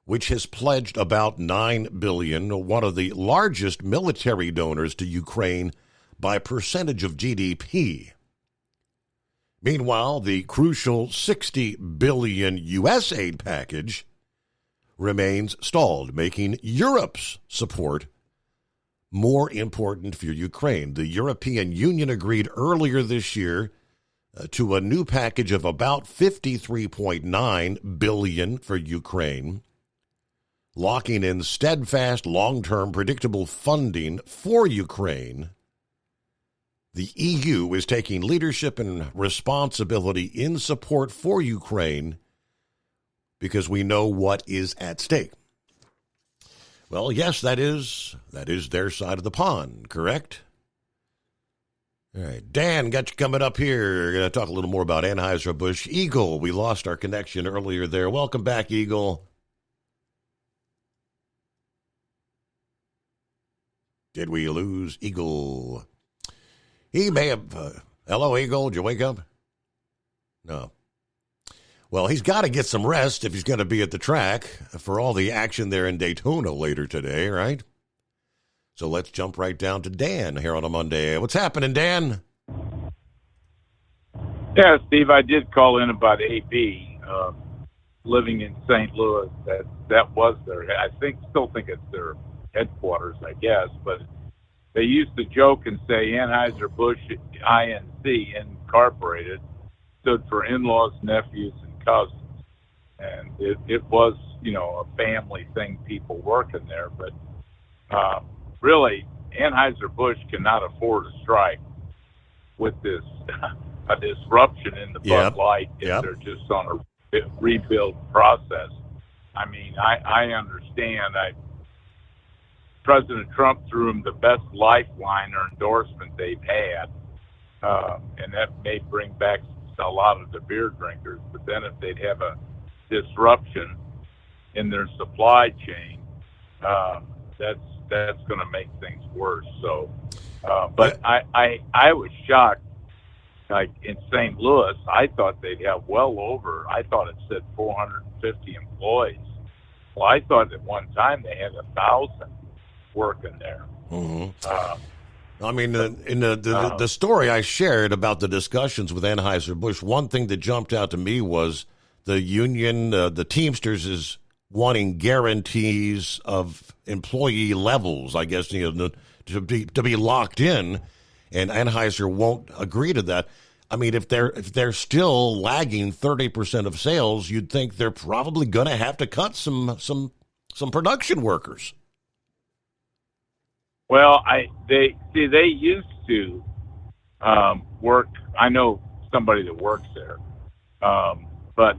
which has pledged about $9 billion, one of the largest military donors to Ukraine by percentage of GDP. Meanwhile, the crucial $60 billion U.S. aid package remains stalled, making Europe's support more important for Ukraine. The European Union agreed earlier this year to a new package of about $53.9 billion for Ukraine, locking in steadfast, long-term, predictable funding for Ukraine. The EU is taking leadership and responsibility in support for Ukraine because we know what is at stake. Well, yes, that is their side of the pond, correct? All right, Dan, got you coming up here. We're going to talk a little more about Anheuser-Busch Eagle. We lost our connection earlier there. Welcome back, Eagle. Did we lose Eagle? He may have... hello, Eagle. Did you wake up? No. Well, he's got to get some rest if he's going to be at the track for all the action there in Daytona later today, right? So let's jump right down to Dan here on a Monday. What's happening, Dan? Yeah, Steve, I did call in about AB living in St. Louis. That was still think it's their headquarters, I guess, but they used to joke and say Anheuser-Busch INC, Incorporated, stood for in-laws, nephews, and cousins. And it was, a family thing, people working there. But really, Anheuser-Busch cannot afford a strike with this a disruption in the Bud Light if they're just on a rebuild process. I mean, I understand. President Trump threw him the best lifeline or endorsement they've had, and that may bring back a lot of the beer drinkers. But then if they'd have a disruption in their supply chain, that's going to make things worse. So, but I was shocked. Like in St. Louis, I thought they'd have I thought it said 450 employees. Well, I thought at one time they had 1,000 working there. Mm-hmm. I mean, in the story I shared about the discussions with Anheuser-Busch, one thing that jumped out to me was the union, the Teamsters, is wanting guarantees of employee levels, I guess, to be locked in, and Anheuser won't agree to that. I mean, if they're still lagging 30% of sales, you'd think they're probably going to have to cut some production workers. Well, they used to work. I know somebody that works there, but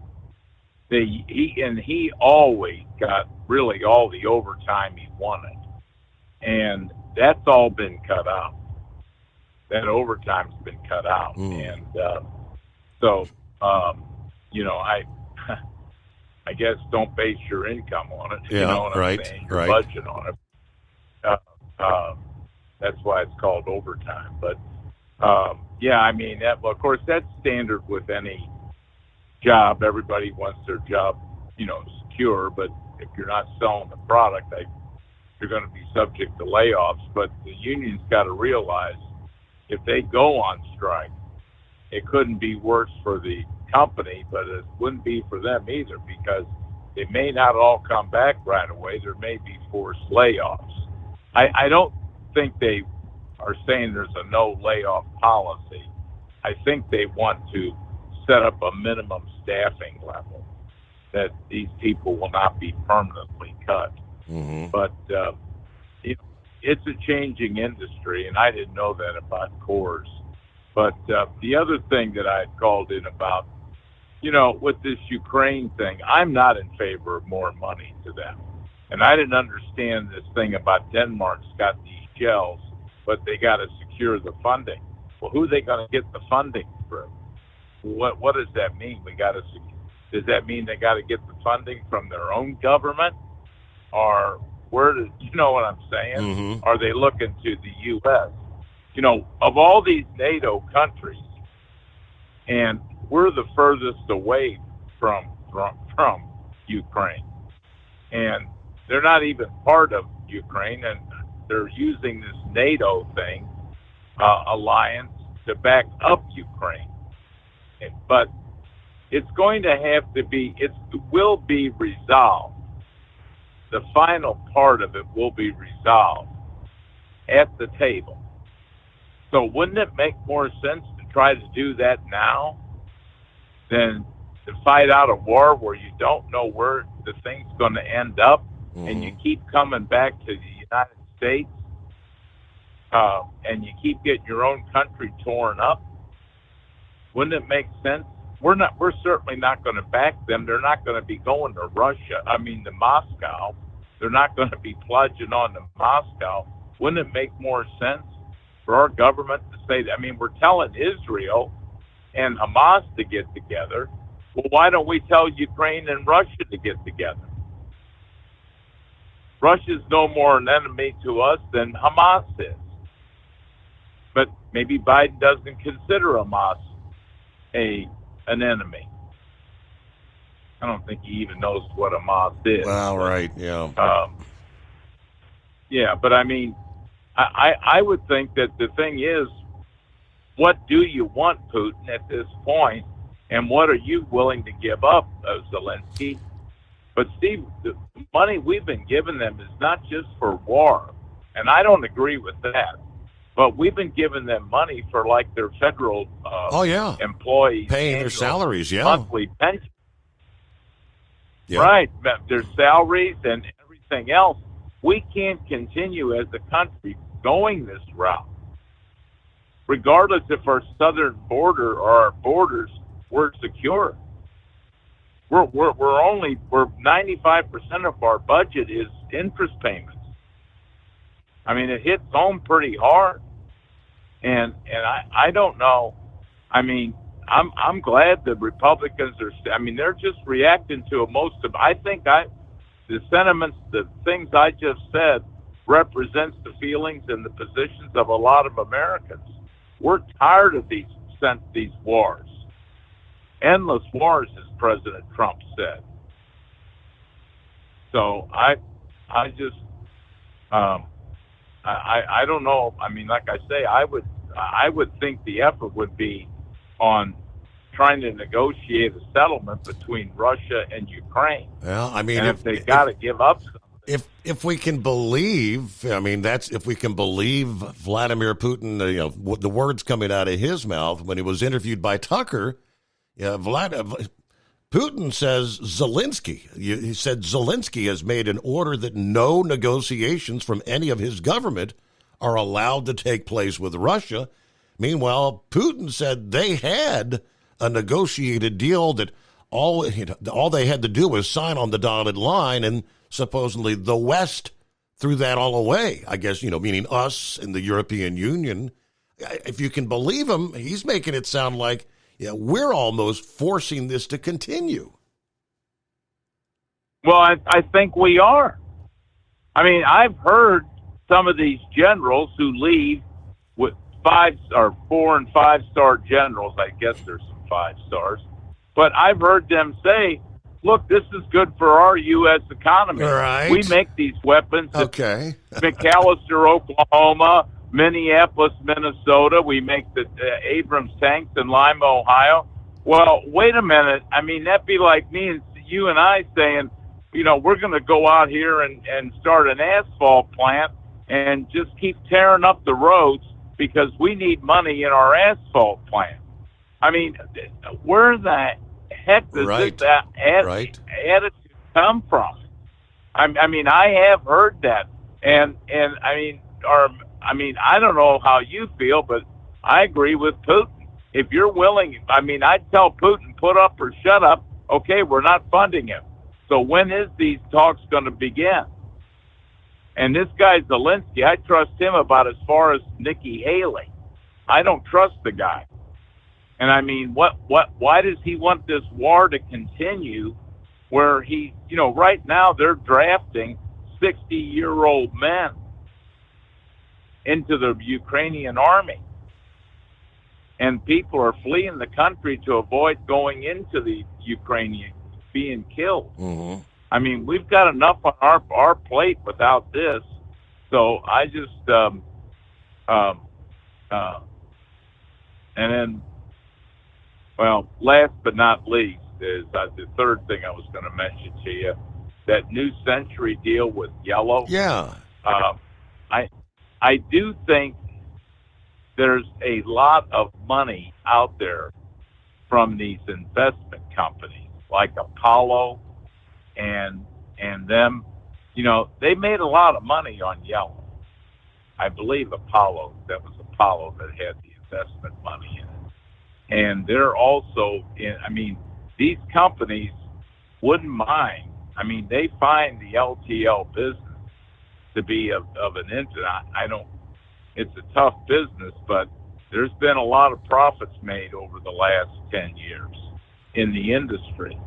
he always got really all the overtime he wanted, and that's all been cut out. That overtime's been cut out, and so I guess don't base your income on it. Yeah, you know what right, I'm saying? Your right. budget on it. That's why it's called overtime. But yeah, I mean, of course, that's standard with any job. Everybody wants their job, secure. But if you're not selling the product, you're going to be subject to layoffs. But the union's got to realize if they go on strike, it couldn't be worse for the company, but it wouldn't be for them either, because they may not all come back right away. There may be forced layoffs. I don't think they are saying there's a no layoff policy. I think they want to set up a minimum staffing level that these people will not be permanently cut. Mm-hmm. But it's a changing industry, and I didn't know that about Coors. But the other thing that I had called in about, with this Ukraine thing, I'm not in favor of more money to them. And I didn't understand this thing about Denmark's got these gels, but they got to secure the funding. Well, who are they going to get the funding through? What does that mean? Does that mean they got to get the funding from their own government, or you know what I'm saying? Mm-hmm. Are they looking to the U.S.? Of all these NATO countries, and we're the furthest away from Ukraine, and they're not even part of Ukraine, and they're using this NATO thing, alliance, to back up Ukraine. But it's going to have to be, it will be resolved. The final part of it will be resolved at the table. So wouldn't it make more sense to try to do that now than to fight out a war where you don't know where the thing's going to end up, and you keep coming back to the United States, and you keep getting your own country torn up? Wouldn't it make sense? We're certainly not going to back them. They're not going to be going to to Moscow. They're not going to be plunging on to Moscow. Wouldn't it make more sense for our government to say that? I mean, we're telling Israel and Hamas to get together. Well, why don't we tell Ukraine and Russia to get together? Russia's no more an enemy to us than Hamas is. But maybe Biden doesn't consider Hamas an enemy. I don't think he even knows what Hamas is. Well, right, yeah. Yeah, but I mean, I would think that the thing is, what do you want, Putin, at this point, and what are you willing to give up, Zelensky? But, Steve, the money we've been giving them is not just for war, and I don't agree with that. But we've been giving them money for, like, their federal employees. Paying their salaries, monthly pension. Yeah. Right, their salaries and everything else. We can't continue as a country going this route. Regardless if our southern border or our borders were secure. We're 95% of our budget is interest payments. I mean, it hits home pretty hard. And I don't know. I mean, I'm glad the Republicans they're just reacting to most of. I think the sentiments, the things I just said, represents the feelings and the positions of a lot of Americans. We're tired of these wars, endless wars, as President Trump said. So I just I don't know. I mean, like I say, I would think the effort would be on trying to negotiate a settlement between Russia and Ukraine. Well, I mean, and if they got to give up something. If we can believe, I mean, if we can believe Vladimir Putin, the words coming out of his mouth when he was interviewed by Tucker, Putin says he said Zelensky has made an order that no negotiations from any of his government are allowed to take place with Russia. Meanwhile, Putin said they had a negotiated deal that all they had to do was sign on the dotted line, and supposedly the West threw that all away, I guess, meaning us and the European Union. If you can believe him, he's making it sound like we're almost forcing this to continue. Well, I think we are. I mean, I've heard some of these generals who leave with 4 and 5 star generals. I guess there's some 5 stars. But I've heard them say, look, this is good for our U.S. economy. Right. We make these weapons at McAllister, Oklahoma, Minneapolis, Minnesota. We make the Abrams tanks in Lima, Ohio. Well, wait a minute. I mean, that'd be like you and I saying, we're going to go out here and start an asphalt plant and just keep tearing up the roads because we need money in our asphalt plant. I mean, where the heck does this attitude come from? I mean, I have heard that, and I mean, I don't know how you feel, but I agree with Putin. If you're willing, I'd tell Putin, put up or shut up. Okay, we're not funding him. So when is these talks going to begin? And this guy Zelensky, I trust him about as far as Nikki Haley. I don't trust the guy. And I mean, why does he want this war to continue where right now they're drafting 60-year-old men into the Ukrainian army. And people are fleeing the country to avoid going into the Ukrainian, being killed. Mm-hmm. I mean, we've got enough on our plate without this. So I just, and then, well, last but not least is the third thing I was going to mention to you, that New Century deal with Yellow. Yeah. I do think there's a lot of money out there from these investment companies like Apollo and them. They made a lot of money on Yellow. I believe that was Apollo that had the investment money in it. And they're also these companies wouldn't mind. I mean, they find the LTL business to be of an interest. It's a tough business, but there's been a lot of profits made over the last 10 years in the industry.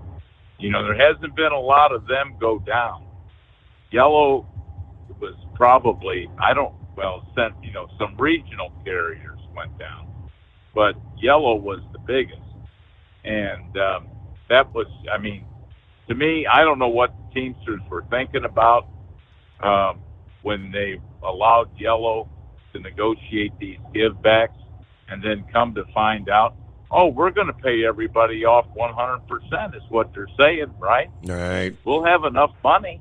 There hasn't been a lot of them go down. Yellow was probably, some regional carriers went down, but Yellow was the biggest. And that was, to me, I don't know what the Teamsters were thinking about when they allowed Yellow to negotiate these givebacks and then come to find out, we're going to pay everybody off 100% is what they're saying, right? Right. We'll have enough money.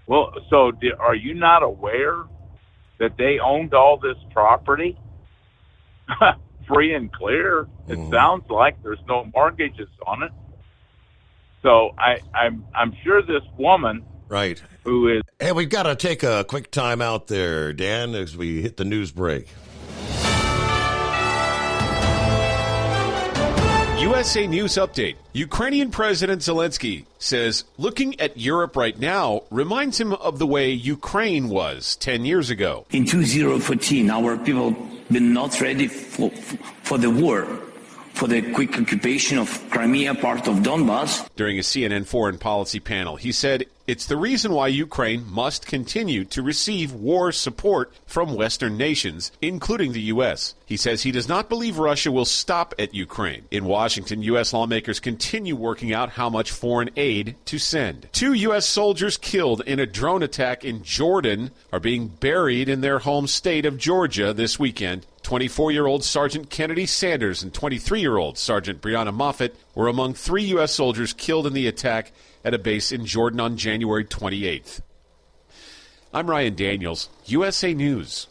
Well, so are you not aware that they owned all this property free and clear? It sounds like there's no mortgages on it. So I'm sure this woman, right, who is. Hey, we've got to take a quick time out there, Dan, as we hit the news break. USA News Update. Ukrainian President Zelensky says looking at Europe right now reminds him of the way Ukraine was 10 years ago. In 2014, our people were not ready for the war, for the quick occupation of Crimea, part of Donbass. During a CNN foreign policy panel, he said it's the reason why Ukraine must continue to receive war support from Western nations, including the U.S. He says he does not believe Russia will stop at Ukraine. In Washington, U.S. lawmakers continue working out how much foreign aid to send. 2 U.S. soldiers killed in a drone attack in Jordan are being buried in their home state of Georgia this weekend. 24-year-old Sergeant Kennedy Sanders and 23-year-old Sergeant Brianna Moffett were among 3 U.S. soldiers killed in the attack at a base in Jordan on January 28th. I'm Ryan Daniels, USA News.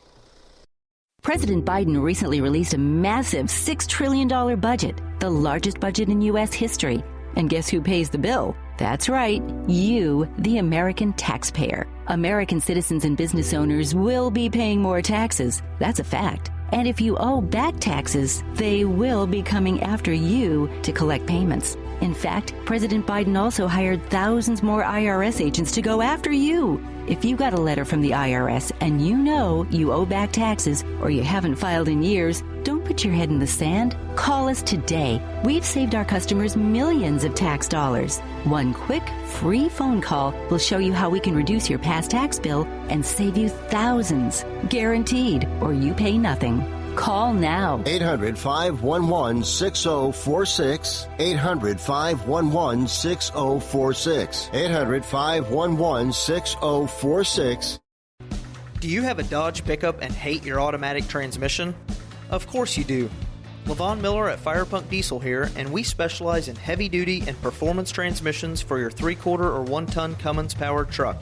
President Biden recently released a massive $6 trillion budget, the largest budget in U.S. history. And guess who pays the bill? That's right, you, the American taxpayer. American citizens and business owners will be paying more taxes. That's a fact. And if you owe back taxes, they will be coming after you to collect payments. In fact, President Biden also hired thousands more IRS agents to go after you. If you got a letter from the IRS and you know you owe back taxes or you haven't filed in years, don't put your head in the sand. Call us today. We've saved our customers millions of tax dollars. One quick, free phone call will show you how we can reduce your past tax bill and save you thousands. Guaranteed, or you pay nothing. Call now. 800-511-6046. 800-511-6046. 800-511-6046. Do you have a Dodge pickup and hate your automatic transmission? Of course you do. LaVon Miller at Firepunk Diesel here, and we specialize in heavy-duty and performance transmissions for your 3/4 or 1-ton Cummins-powered truck.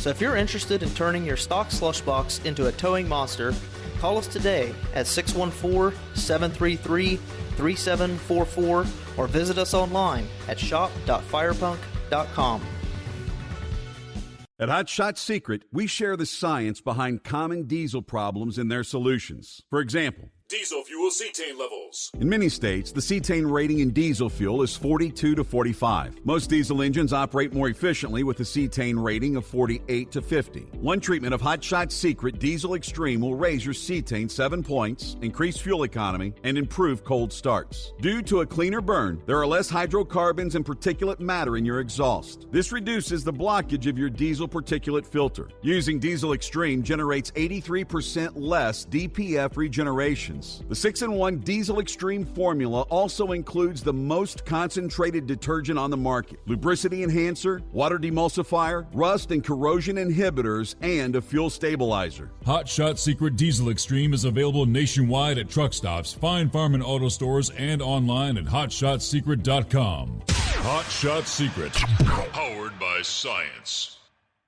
So if you're interested in turning your stock slush box into a towing monster, call us today at 614-733-3744 or visit us online at shop.firepunk.com. At Hot Shot Secret, we share the science behind common diesel problems and their solutions. For example, Diesel fuel cetane levels. in many states, the cetane rating in diesel fuel is 42 to 45. Most diesel engines operate more efficiently with a cetane rating of 48 to 50. One treatment of Hot Shot Secret Diesel Extreme will raise your cetane 7 points, increase fuel economy, and improve cold starts. Due to a cleaner burn, there are less hydrocarbons and particulate matter in your exhaust. This reduces the blockage of your diesel particulate filter. Using Diesel Extreme generates 83% less DPF regeneration. The 6-in-1 Diesel Extreme formula also includes the most concentrated detergent on the market, lubricity enhancer, water demulsifier, rust and corrosion inhibitors, and a fuel stabilizer. Hot Shot Secret Diesel Extreme is available nationwide at truck stops, fine farm and auto stores, and online at hotshotsecret.com. Hot Shot Secret, powered by science.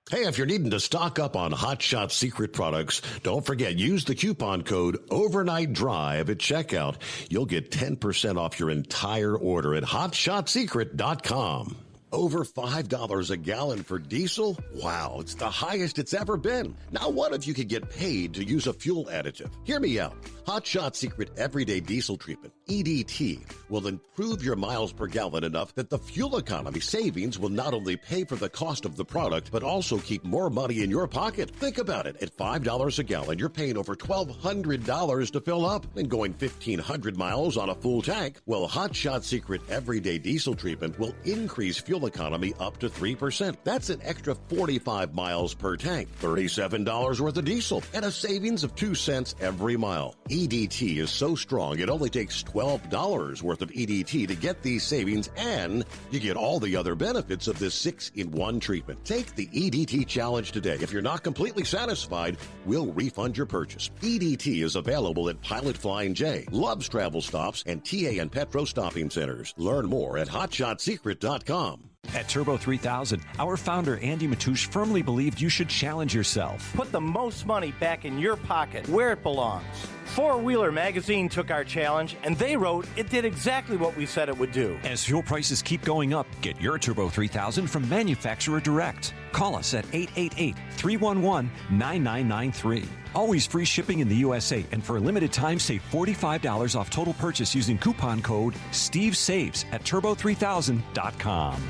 Hey, if you're needing to stock up on Hot Shot Secret products, don't forget, use the coupon code Overnight Drive at checkout. You'll get 10% off your entire order at hotshotsecret.com. Over $5 a gallon for diesel? Wow, it's the highest it's ever been. Now what if you could get paid to use a fuel additive? Hear me out. Hot Shot Secret Everyday Diesel Treatment, EDT, will improve your miles per gallon enough that the fuel economy savings will not only pay for the cost of the product, but also keep more money in your pocket. Think about it. At $5 a gallon, you're paying over $1,200 to fill up and going 1,500 miles on a full tank. Well, Hot Shot Secret Everyday Diesel Treatment will increase fuel economy up to 3%. That's an extra 45 miles per tank, $37 worth of diesel, and a savings of 2 cents every mile. EDT is so strong, it only takes $12 worth of EDT to get these savings, and you get all the other benefits of this 6-in-1 treatment. Take the EDT challenge today. If you're not completely satisfied, we'll refund your purchase. EDT is available at Pilot Flying J, Love's Travel Stops, and TA and Petro Stopping Centers. Learn more at hotshotsecret.com. At Turbo 3000, our founder Andy Matouche firmly believed you should challenge yourself. Put the most money back in your pocket, where it belongs. Four Wheeler Magazine took our challenge, and they wrote it did exactly what we said it would do. As fuel prices keep going up, get your Turbo 3000 from manufacturer direct. Call us at 888-311-9993. Always free shipping in the USA, and for a limited time, save $45 off total purchase using coupon code STEVESAVES at turbo3000.com.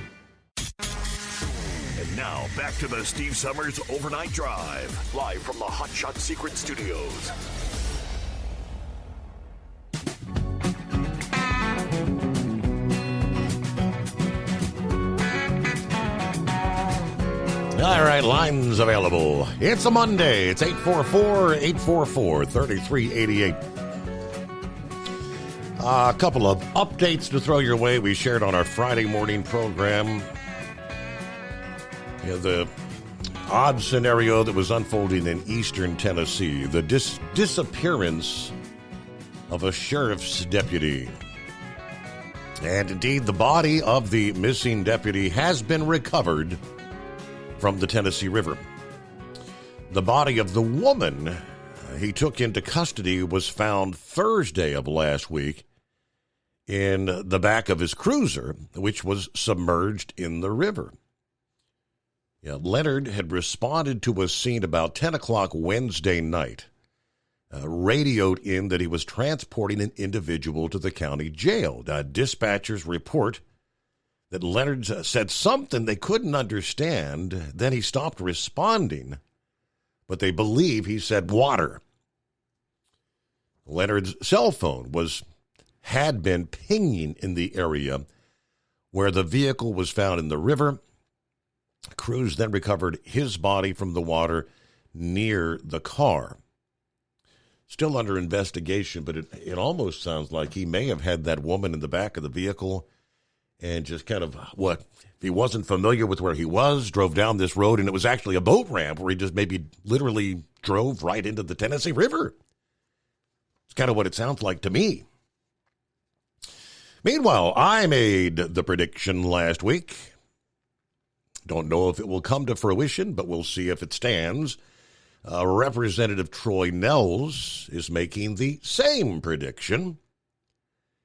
And now, back to the Steve Summers Overnight Drive, live from the Hot Shot Secret Studios. All right, lines available. It's a Monday. It's 844-844-3388. A couple of updates to throw your way we shared on our Friday morning program. The odd scenario that was unfolding in eastern Tennessee, the disappearance of a sheriff's deputy. And indeed, the body of the missing deputy has been recovered from the Tennessee River. The body of the woman he took into custody was found Thursday of last week in the back of his cruiser, which was submerged in the river. Leonard had responded to a scene about 10 o'clock Wednesday night, radioed in that he was transporting an individual to the county jail. Dispatchers report that Leonard said something they couldn't understand, then he stopped responding, but they believe he said water. Leonard's cell phone had been pinging in the area where the vehicle was found in the river. Crews then recovered his body from the water near the car. Still under investigation, but it almost sounds like he may have had that woman in the back of the vehicle and just kind of, if he wasn't familiar with where he was, drove down this road, and it was actually a boat ramp where he just maybe literally drove right into the Tennessee River. It's kind of what it sounds like to me. Meanwhile, I made the prediction last week. Don't know if it will come to fruition, but we'll see if it stands. Representative Troy Nehls is making the same prediction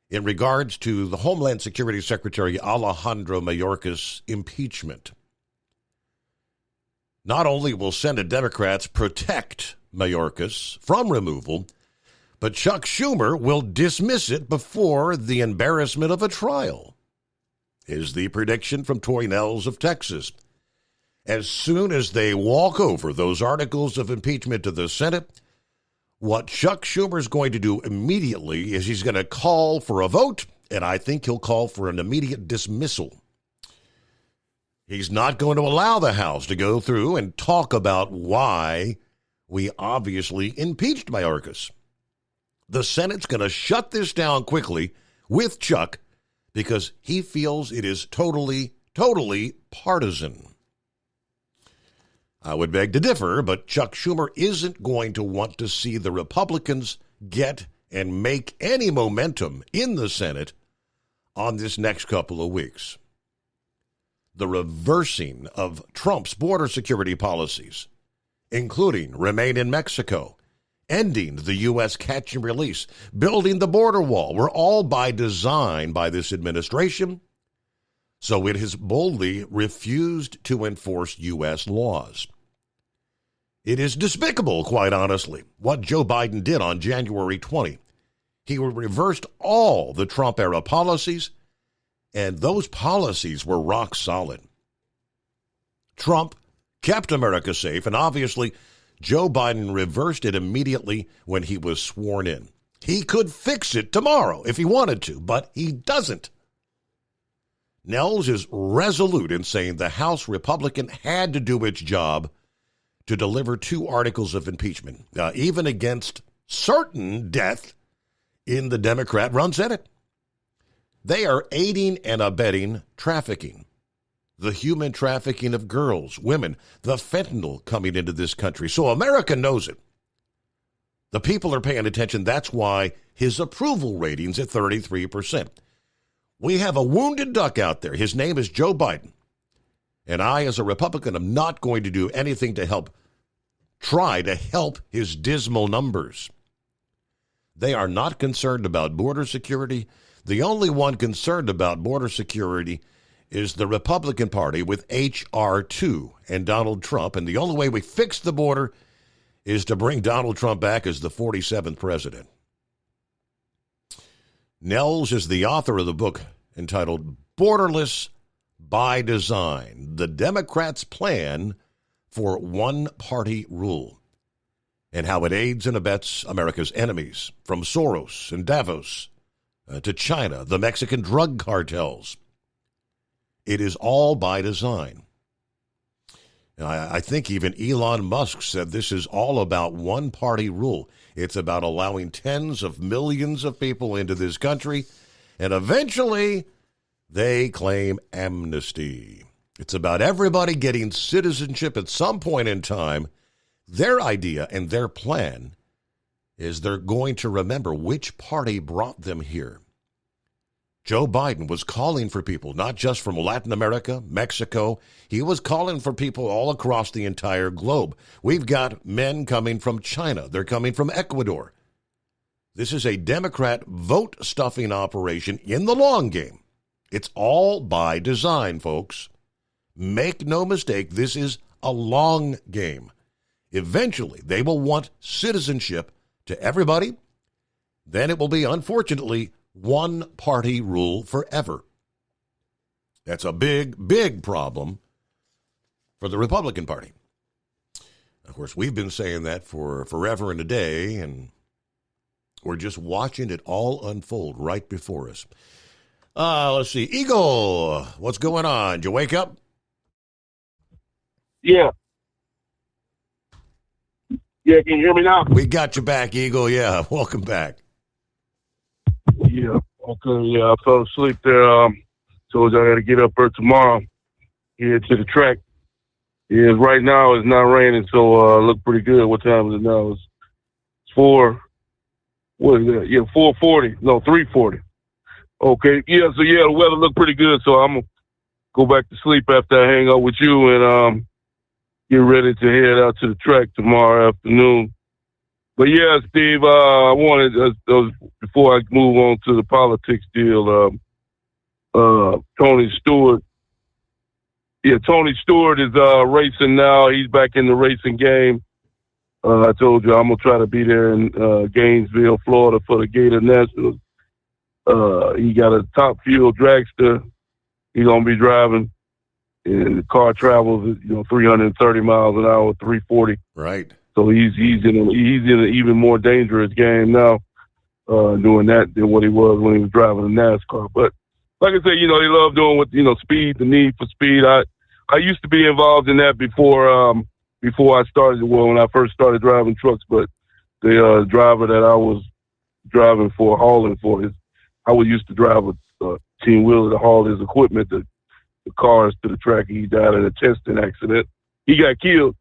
in regards to the Homeland Security Secretary Alejandro Mayorkas' impeachment. Not only will Senate Democrats protect Mayorkas from removal, but Chuck Schumer will dismiss it before the embarrassment of a trial, is the prediction from Troy Nehls of Texas. As soon as they walk over those articles of impeachment to the Senate, what Chuck Schumer is going to do immediately is he's going to call for a vote, and I think he'll call for an immediate dismissal. He's not going to allow the House to go through and talk about why we obviously impeached Mayorkas. The Senate's going to shut this down quickly with Chuck because he feels it is totally partisan. I would beg to differ, but Chuck Schumer isn't going to want to see the Republicans get and make any momentum in the Senate on this next couple of weeks. The reversing of Trump's border security policies, including remain in Mexico, ending the U.S. catch and release, building the border wall, were all by design by this administration, so it has boldly refused to enforce U.S. laws. It is despicable, quite honestly, what Joe Biden did on January 20. He reversed all the Trump-era policies, and those policies were rock solid. Trump kept America safe, and obviously Joe Biden reversed it immediately when he was sworn in. He could fix it tomorrow if he wanted to, but he doesn't. Nehls is resolute in saying the House Republican had to do its job to deliver 2 articles of impeachment, even against certain death in the Democrat-run Senate. They are aiding and abetting trafficking, the human trafficking of girls, women, the fentanyl coming into this country. So America knows it. The people are paying attention. That's why his approval rating's at 33%. We have a wounded duck out there. His name is Joe Biden. And I, as a Republican, am not going to do anything to try to help his dismal numbers. They are not concerned about border security. The only one concerned about border security is the Republican Party with H.R. 2 and Donald Trump. And the only way we fix the border is to bring Donald Trump back as the 47th president. Nehls is the author of the book entitled Borderless by Design, the Democrats' Plan for One-Party Rule, and how it aids and abets America's enemies, from Soros and Davos to China, the Mexican drug cartels. It is all by design. And I think even Elon Musk said this is all about one-party rule. It's about allowing tens of millions of people into this country, and eventually they claim amnesty. It's about everybody getting citizenship at some point in time. Their idea and their plan is they're going to remember which party brought them here. Joe Biden was calling for people, not just from Latin America, Mexico. He was calling for people all across the entire globe. We've got men coming from China. They're coming from Ecuador. This is a Democrat vote-stuffing operation in the long game. It's all by design, folks. Make no mistake, this is a long game. Eventually, they will want citizenship to everybody. Then it will be, unfortunately, one-party rule forever. That's a big, big problem for the Republican Party. Of course, we've been saying that for forever and a day, and we're just watching it all unfold right before us. Let's see. Eagle, what's going on? Did you wake up? Yeah. Yeah, can you hear me now? We got you back, Eagle. Yeah, welcome back. Yeah, okay, yeah, I fell asleep there. Told you I got to get up early tomorrow, head to the track. Yeah, right now it's not raining, so look pretty good. What time is it now? It's 4, what is that? Yeah, 4:40. No, 3:40. Okay, yeah, so yeah, the weather looked pretty good, so I'm going to go back to sleep after I hang out with you and get ready to head out to the track tomorrow afternoon. But yeah, Steve, I wanted, before I move on to the politics deal, Tony Stewart. Yeah, Tony Stewart is racing now. He's back in the racing game. I told you I'm going to try to be there in Gainesville, Florida for the Gator Nationals. He got a top fuel dragster. He's going to be driving. And the car travels, 330 miles an hour, 340. Right. So he's in an even more dangerous game now, doing that than what he was when he was driving a NASCAR. But like I said, they love doing with speed, the need for speed. I used to be involved in that before I started. Well, when I first started driving trucks, but the driver that I was driving for, hauling for, I would used to drive a team wheeler to haul his equipment, the cars to the track. He died in a testing accident. He got killed.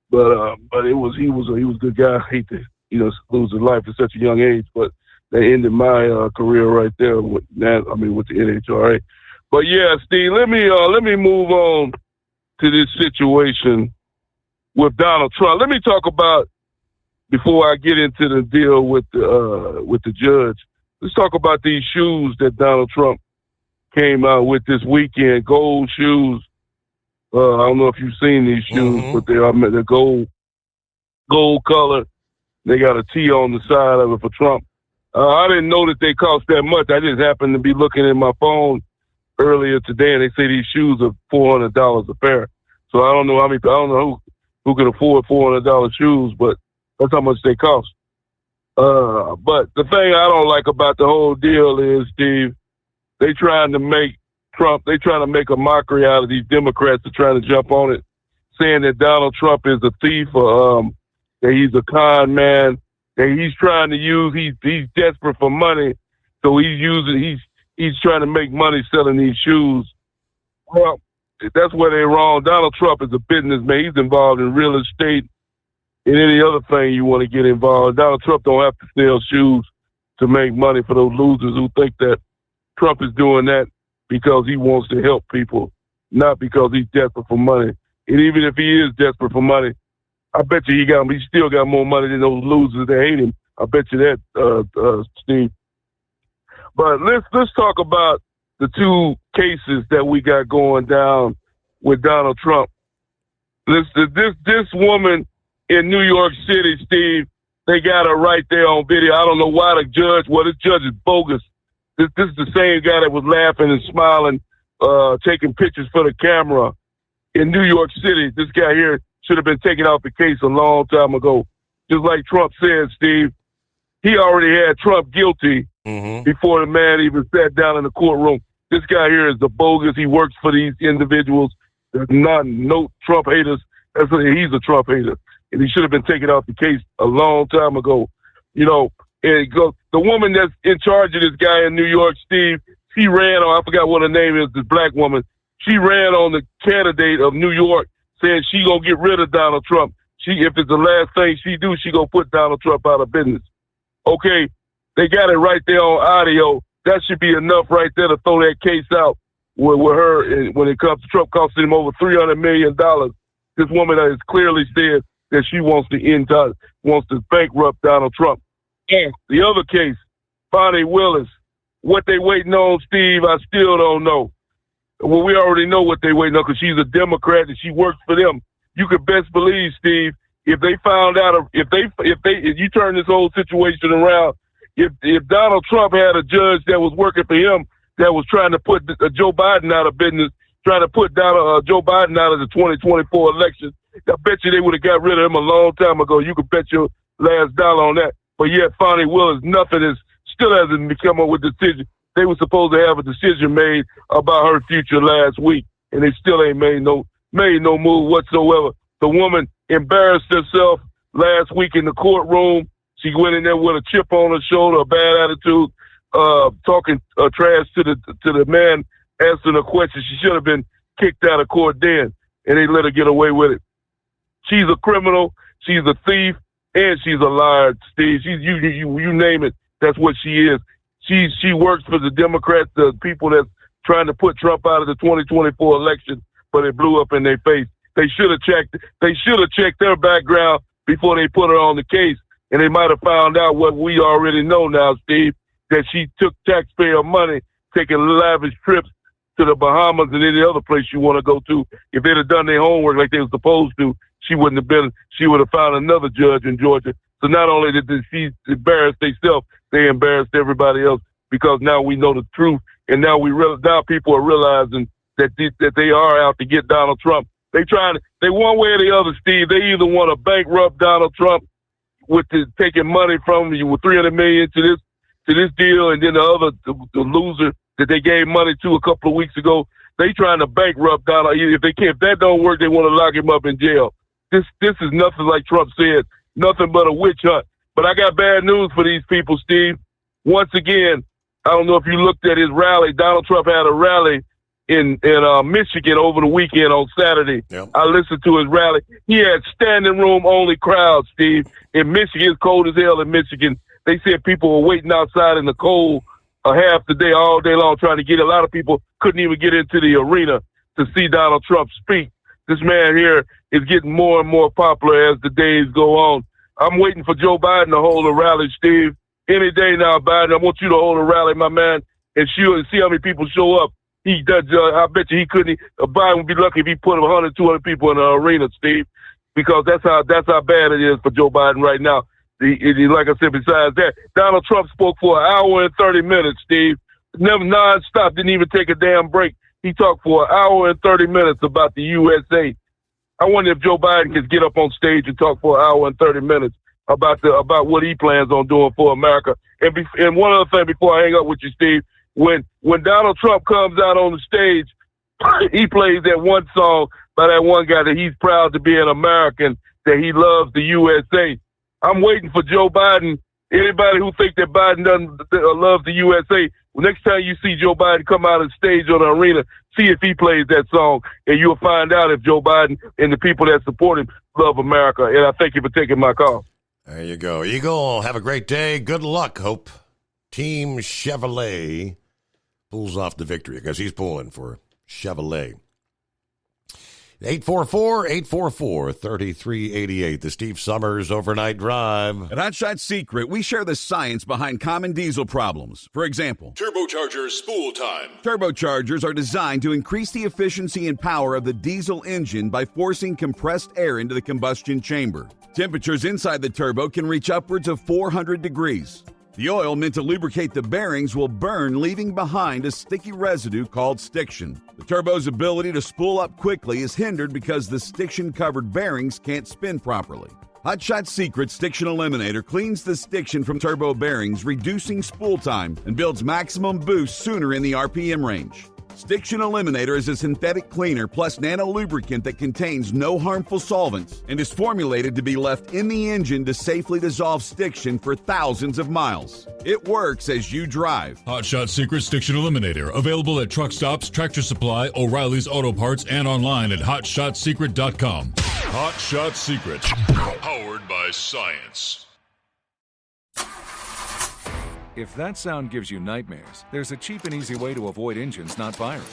But he was a good guy. I hate to lose his life at such a young age, but that ended my career right there with the NHRA. But yeah, Steve, let me move on to this situation with Donald Trump. Let me talk about, before I get into the deal with the judge. Let's talk about these shoes that Donald Trump came out with this weekend, gold shoes. I don't know if you've seen these shoes, but they're gold color. They got a T on the side of it for Trump. I didn't know that they cost that much. I just happened to be looking at my phone earlier today, and they say these shoes are $400 a pair. So I don't know who can afford $400 shoes, but that's how much they cost. But the thing I don't like about the whole deal is, Steve, they trying to make a mockery out of these Democrats that are trying to jump on it, saying that Donald Trump is a thief or that he's a con man, that he's trying to use, he's desperate for money, so he's trying to make money selling these shoes. Well, that's where they're wrong. Donald Trump is a businessman. He's involved in real estate and any other thing you want to get involved. Donald Trump don't have to sell shoes to make money for those losers who think that Trump is doing that because he wants to help people, not because he's desperate for money. And even if he is desperate for money, I bet you he still got more money than those losers that hate him. I bet you that, Steve. But let's talk about the two cases that we got going down with Donald Trump. This woman in New York City, Steve, they got her right there on video. I don't know why this judge is bogus. This is the same guy that was laughing and smiling, taking pictures for the camera in New York City. This guy here should have been taken off the case a long time ago. Just like Trump said, Steve, he already had Trump guilty before the man even sat down in the courtroom. This guy here is the bogus. He works for these individuals. There's no Trump haters. He's a Trump hater. And he should have been taken off the case a long time ago. The woman that's in charge of this guy in New York, Steve, she ran on, I forgot what her name is, this black woman. She ran on the candidate of New York saying she going to get rid of Donald Trump. If it's the last thing she do, she going to put Donald Trump out of business. okay, they got it right there on audio. That should be enough right there to throw that case out with her when it comes to Trump costing him over $300 million. This woman has clearly said that she wants to bankrupt Donald Trump. And the other case, Bonnie Willis, what they waiting on, Steve, I still don't know. Well, we already know what they waiting on because she's a Democrat and she works for them. You could best believe, Steve, if they found out, if you turn this whole situation around, if Donald Trump had a judge that was working for him that was trying to put Joe Biden out of business, trying to put Joe Biden out of the 2024 election, I bet you they would have got rid of him a long time ago. You could bet your last dollar on that. But yet, Bonnie Willis, still hasn't come up with a decision. They were supposed to have a decision made about her future last week, and they still ain't made no move whatsoever. The woman embarrassed herself last week in the courtroom. She went in there with a chip on her shoulder, a bad attitude, talking trash to the man answering her question. She should have been kicked out of court then, and they let her get away with it. She's a criminal. She's a thief, and she's a liar, Steve. You name it. That's what she is. She works for the Democrats, the people that's trying to put Trump out of the 2024 election, but it blew up in their face. They should have checked their background before they put her on the case, and they might have found out what we already know now, Steve, that she took taxpayer money, taking lavish trips to the Bahamas and any other place you want to go to. If they'd have done their homework like they were supposed to, she would have found another judge in Georgia. So not only did she embarrass themselves, they embarrassed everybody else because now we know the truth, and now people are realizing that they are out to get Donald Trump. They one way or the other, Steve. They either want to bankrupt Donald Trump with taking money from you with $300 million to this deal, and then the loser that they gave money to a couple of weeks ago. They trying to bankrupt Donald. If that don't work, they want to lock him up in jail. This is nothing like Trump said. Nothing but a witch hunt. But I got bad news for these people, Steve. Once again, I don't know if you looked at his rally. Donald Trump had a rally in Michigan over the weekend on Saturday. Yep. I listened to his rally. He had standing room only crowds, Steve. In Michigan, it's cold as hell in Michigan. They said people were waiting outside in the cold half the day, all day long, trying to get. A lot of people couldn't even get into the arena to see Donald Trump speak. This man here is getting more and more popular as the days go on. I'm waiting for Joe Biden to hold a rally, Steve. Any day now, Biden, I want you to hold a rally, my man, and see how many people show up. I bet you he couldn't. Biden would be lucky if he put 100, 200 people in the arena, Steve, because that's how bad it is for Joe Biden right now. Like I said, besides that, Donald Trump spoke for an hour and 30 minutes, Steve. Never nonstop, didn't even take a damn break. He talked for an hour and 30 minutes about the USA. I wonder if Joe Biden can get up on stage and talk for an hour and 30 minutes about what he plans on doing for America. And one other thing before I hang up with you, Steve, when Donald Trump comes out on the stage, he plays that one song by that one guy that he's proud to be an American, that he loves the USA. I'm waiting for Joe Biden. Anybody who think that Biden doesn't love the USA, next time you see Joe Biden come out on stage on the arena, see if he plays that song, and you'll find out if Joe Biden and the people that support him love America. And I thank you for taking my call. There you go. Eagle, have a great day. Good luck. Hope Team Chevrolet pulls off the victory, because he's pulling for Chevrolet. 844-844-3388, the Steve Summers Overnight Drive. At Hot Shot Secret, we share the science behind common diesel problems. For example, turbocharger spool time. Turbochargers are designed to increase the efficiency and power of the diesel engine by forcing compressed air into the combustion chamber. Temperatures inside the turbo can reach upwards of 400 degrees. The oil meant to lubricate the bearings will burn, leaving behind a sticky residue called stiction. The turbo's ability to spool up quickly is hindered because the stiction-covered bearings can't spin properly. Hot Shot Secret Stiction Eliminator cleans the stiction from turbo bearings, reducing spool time, and builds maximum boost sooner in the RPM range. Stiction Eliminator is a synthetic cleaner plus nano-lubricant that contains no harmful solvents and is formulated to be left in the engine to safely dissolve stiction for thousands of miles. It works as you drive. Hot Shot Secret Stiction Eliminator, available at truck stops, Tractor Supply, O'Reilly's Auto Parts, and online at HotShotSecret.com. Hot Shot Secret, powered by science. If that sound gives you nightmares, there's a cheap and easy way to avoid engines not firing.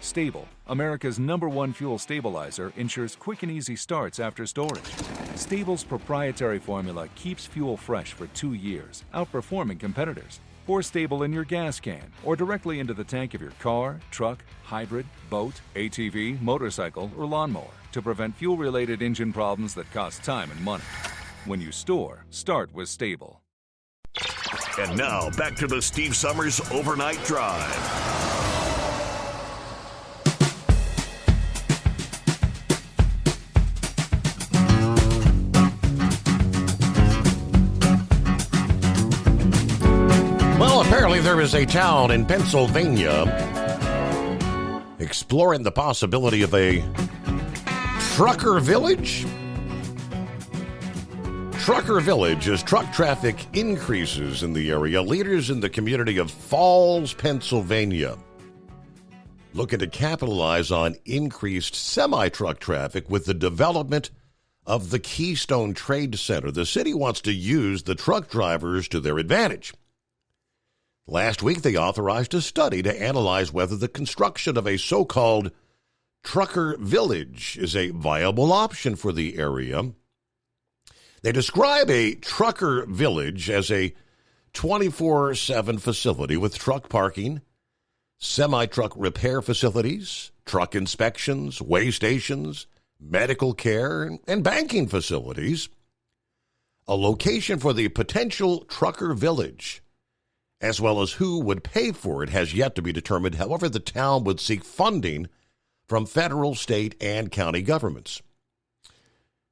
Stable, America's #1 fuel stabilizer, ensures quick and easy starts after storage. Stable's proprietary formula keeps fuel fresh for 2 years, outperforming competitors. Pour Stable in your gas can or directly into the tank of your car, truck, hybrid, boat, ATV, motorcycle, or lawnmower to prevent fuel-related engine problems that cost time and money. When you store, start with Stable. And now, back to the Steve Summers Overnight Drive. Well, apparently there is a town in Pennsylvania exploring the possibility of a trucker village. Trucker Village, as truck traffic increases in the area, leaders in the community of Falls, Pennsylvania, looking to capitalize on increased semi-truck traffic with the development of the Keystone Trade Center. The city wants to use the truck drivers to their advantage. Last week, they authorized a study to analyze whether the construction of a so-called trucker village is a viable option for the area. They describe a trucker village as a 24/7 facility with truck parking, semi-truck repair facilities, truck inspections, weigh stations, medical care, and banking facilities. A location for the potential trucker village, as well as who would pay for it, has yet to be determined. However, the town would seek funding from federal, state, and county governments.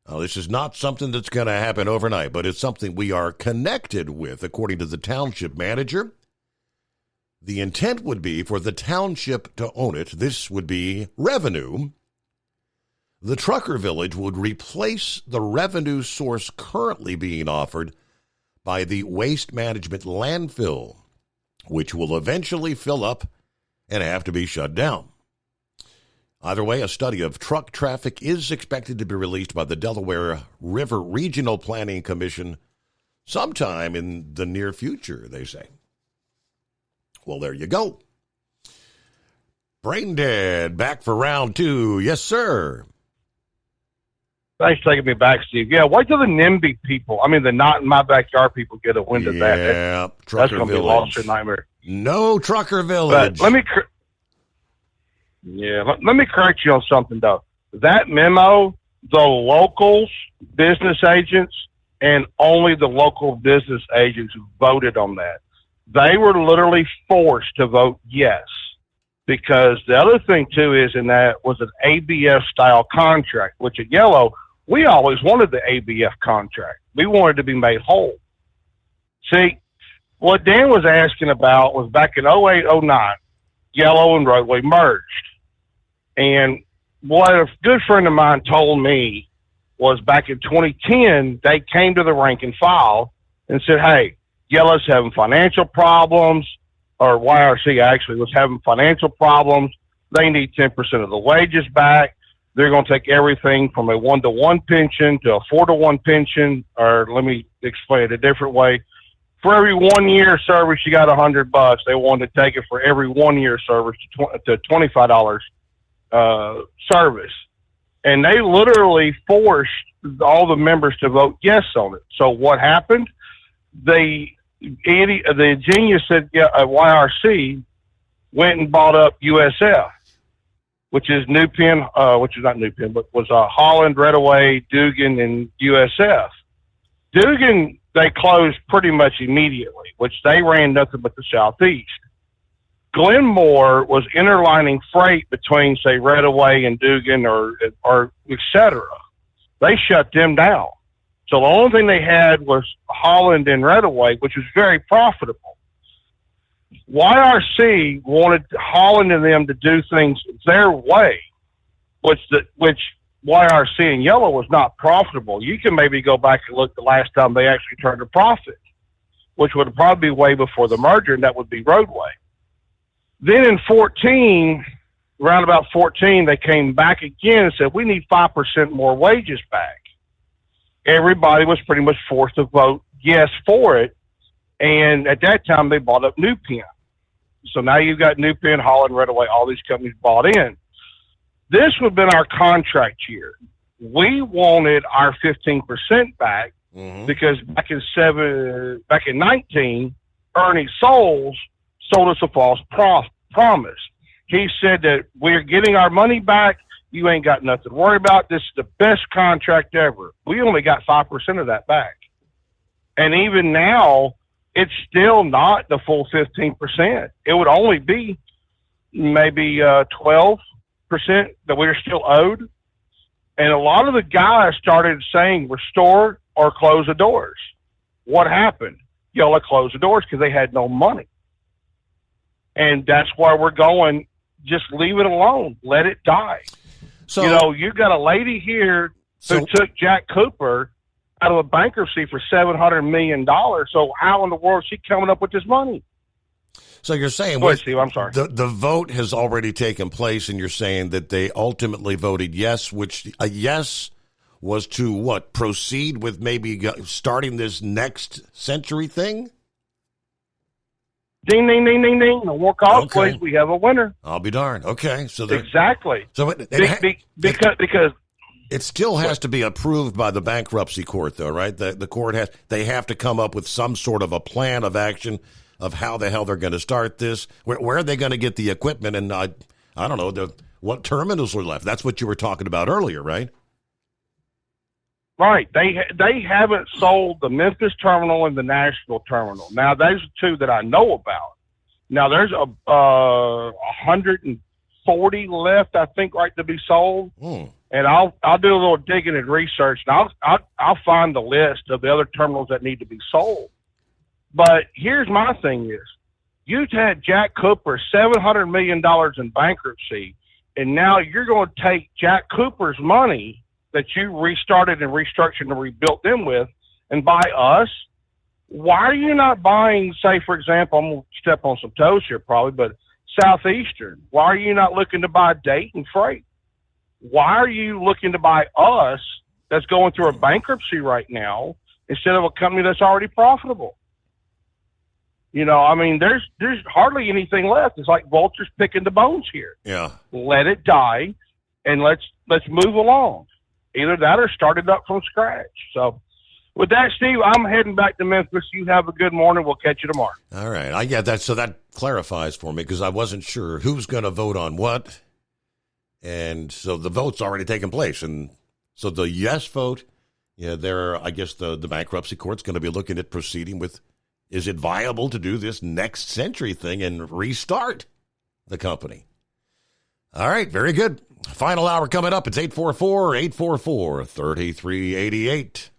This is not something that's going to happen overnight, but it's something we are connected with, according to the township manager. The intent would be for the township to own it. This would be revenue. The trucker village would replace the revenue source currently being offered by the waste management landfill, which will eventually fill up and have to be shut down. Either way, a study of truck traffic is expected to be released by the Delaware River Regional Planning Commission sometime in the near future, they say. Well, there you go. Brain Dead, back for round 2. Yes, sir. Thanks for taking me back, Steve. Yeah, wait till the NIMBY people, the not in my backyard people, get a wind of that. Yeah, that's going to be a lawsuit nightmare. No trucker village. But let me correct you on something, though. That memo, the locals, business agents, and only the local business agents who voted on that, they were literally forced to vote yes. Because the other thing, too, is in that was an ABF-style contract, which at Yellow, we always wanted the ABF contract. We wanted to be made whole. See, what Dan was asking about was back in 08-09, Yellow and Roadway merged. And what a good friend of mine told me was back in 2010, they came to the rank and file and said, hey, Yellow's having financial problems, or YRC actually was having financial problems. They need 10% of the wages back. They're going to take everything from a 1-to-1 pension to a 4-to-1 pension, or let me explain it a different way. For every 1 year service, you got $100. They wanted to take it for every 1 year service to $25 service. And they literally forced all the members to vote yes on it. So what happened? The genius at YRC went and bought up USF, which is New Penn, which is not New Penn, but was Holland, Redaway, Dugan, and USF. Dugan, they closed pretty much immediately, which they ran nothing but the Southeast. Glenmore was interlining freight between, say, Redaway and Dugan or et cetera. They shut them down. So the only thing they had was Holland and Redaway, which was very profitable. YRC wanted Holland and them to do things their way, which YRC and Yellow was not profitable. You can maybe go back and look the last time they actually turned a profit, which would probably be way before the merger, and that would be Roadway. Then in 14, around about 14, they came back again and said, we need 5% more wages back. Everybody was pretty much forced to vote yes for it. And at that time, they bought up New Penn. So now you've got New Penn, Holland, Redaway, all these companies bought in. This would have been our contract year. We wanted our 15% back because back in 19, Ernie Soles sold us a false promise. He said that we're getting our money back. You ain't got nothing to worry about. This is the best contract ever. We only got 5% of that back. And even now, it's still not the full 15%. It would only be maybe 12% that we're still owed. And a lot of the guys started saying restore or close the doors. What happened? Y'all closed the doors because they had no money. And that's why we're going, just leave it alone. Let it die. So, you've got a lady here who took Jack Cooper out of a bankruptcy for $700 million. So how in the world is she coming up with this money? So you're saying Steve, I'm sorry. The vote has already taken place, and you're saying that they ultimately voted yes, which a yes was to what? Proceed with maybe starting this next century thing? Ding, ding, ding, ding, ding. The walk-off place, we have a winner. I'll be darned. Okay. So exactly. So because it still has to be approved by the bankruptcy court, though, right? The court they have to come up with some sort of a plan of action of how the hell they're going to start this. Where are they going to get the equipment? And I don't know what terminals are left. That's what you were talking about earlier, right? Right. They haven't sold the Memphis terminal and the Nashville terminal. Now, those are two that I know about. Now, there's 140 left, I think, right to be sold. And I'll do a little digging and research, and I'll find the list of the other terminals that need to be sold. But here's my thing is, you've had Jack Cooper $700 million in bankruptcy, and now you're going to take Jack Cooper's money that you restarted and restructured and rebuilt them with and buy us. Why are you not buying, say, for example, I'm going to step on some toes here probably, but Southeastern? Why are you not looking to buy Dayton Freight? Why are you looking to buy us that's going through a bankruptcy right now instead of a company that's already profitable? I mean, there's hardly anything left. It's like vultures picking the bones here. Yeah. Let it die, and let's move along. Either that or start it up from scratch. So with that, Steve, I'm heading back to Memphis. You have a good morning. We'll catch you tomorrow. All right. So that clarifies for me because I wasn't sure who's going to vote on what. And so the vote's already taken place. And so the yes vote, I guess the bankruptcy court's going to be looking at proceeding with, is it viable to do this next century thing and restart the company? All right, very good. Final hour coming up. It's 844-844-3388.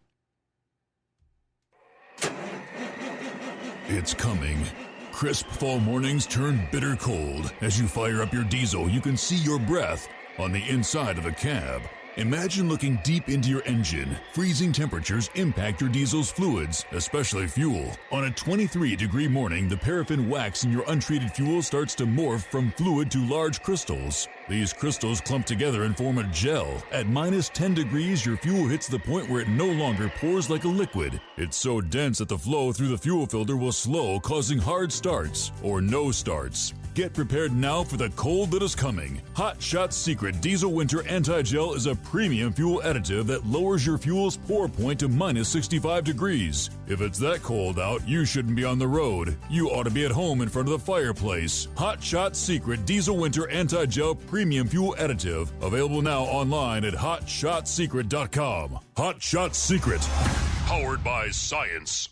It's coming. Crisp fall mornings turn bitter cold. As you fire up your diesel, you can see your breath on the inside of a cab. Imagine looking deep into your engine. Freezing temperatures impact your diesel's fluids, especially fuel. On a 23-degree morning, the paraffin wax in your untreated fuel starts to morph from fluid to large crystals. These crystals clump together and form a gel. At minus 10 degrees, your fuel hits the point where it no longer pours like a liquid. It's so dense that the flow through the fuel filter will slow, causing hard starts or no starts. Get prepared now for the cold that is coming. Hot Shot's Secret Diesel Winter Anti-Gel is a premium fuel additive that lowers your fuel's pour point to minus 65 degrees. If it's that cold out, you shouldn't be on the road. You ought to be at home in front of the fireplace. Hot Shot's Secret Diesel Winter Anti-Gel Premium Fuel Additive. Available now online at HotShotSecret.com. Hot Shot Secret. Powered by science.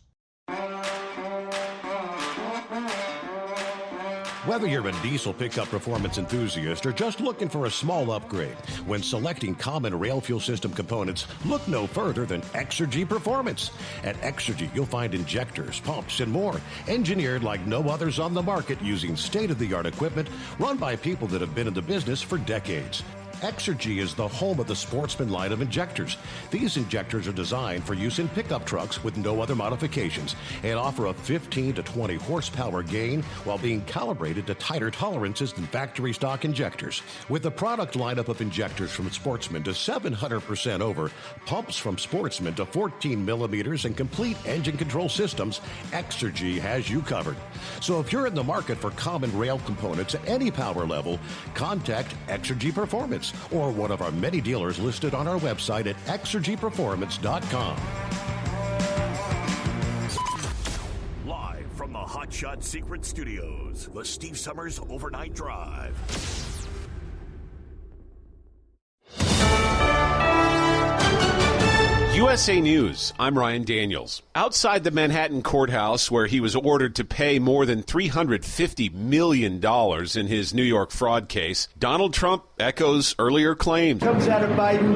Whether you're a diesel pickup performance enthusiast or just looking for a small upgrade, when selecting common rail fuel system components, look no further than Exergy Performance. At Exergy, you'll find injectors, pumps, and more, engineered like no others on the market using state-of-the-art equipment run by people that have been in the business for decades. Exergy is the home of the Sportsman line of injectors. These injectors are designed for use in pickup trucks with no other modifications and offer a 15 to 20 horsepower gain while being calibrated to tighter tolerances than factory stock injectors. With the product lineup of injectors from Sportsman to 700% over, pumps from Sportsman to 14 millimeters, and complete engine control systems, Exergy has you covered. So if you're in the market for common rail components at any power level, contact Exergy Performance or one of our many dealers listed on our website at exergyperformance.com. Live from the Hot Shot Secret Studios, the Steve Summers Overnight Drive. USA News, I'm Ryan Daniels. Outside the Manhattan courthouse, where he was ordered to pay more than $350 million in his New York fraud case, Donald Trump echoes earlier claims. Comes out of Biden.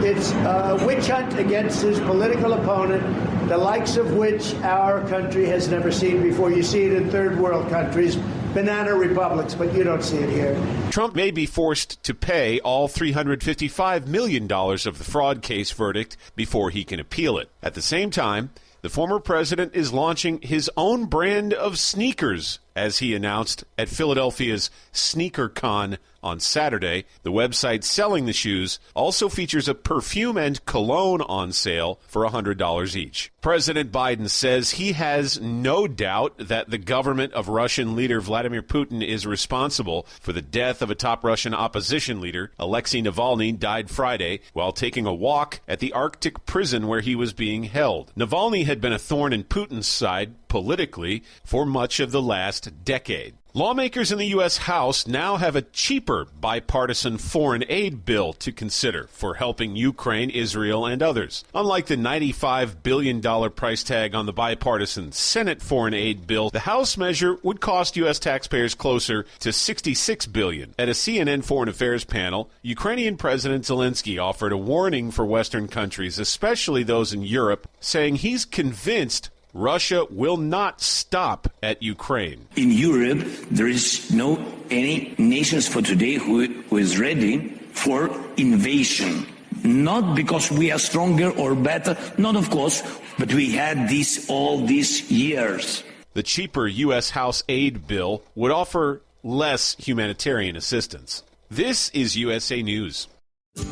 It's a witch hunt against his political opponent, the likes of which our country has never seen before. You see it in third world countries, banana republics, but you don't see it here. Trump may be forced to pay all $355 million of the fraud case verdict before he can appeal it. At the same time, the former president is launching his own brand of sneakers, as he announced at Philadelphia's SneakerCon on Saturday. The website selling the shoes also features a perfume and cologne on sale for $100 each. President Biden says he has no doubt that the government of Russian leader Vladimir Putin is responsible for the death of a top Russian opposition leader. Alexei Navalny died Friday while taking a walk at the Arctic prison where he was being held. Navalny had been a thorn in Putin's side politically for much of the last decade. Lawmakers in the U.S. House now have a cheaper bipartisan foreign aid bill to consider for helping Ukraine, Israel, and others. Unlike the $95 billion price tag on the bipartisan Senate foreign aid bill, the House measure would cost U.S. taxpayers closer to $66 billion. At a CNN Foreign Affairs panel, Ukrainian President Zelensky offered a warning for Western countries, especially those in Europe, saying he's convinced Russia will not stop at Ukraine. In Europe, there is no any nations for today who is ready for invasion. Not because we are stronger or better, not of course, but we had this all these years. The cheaper U.S. House aid bill would offer less humanitarian assistance. This is USA News.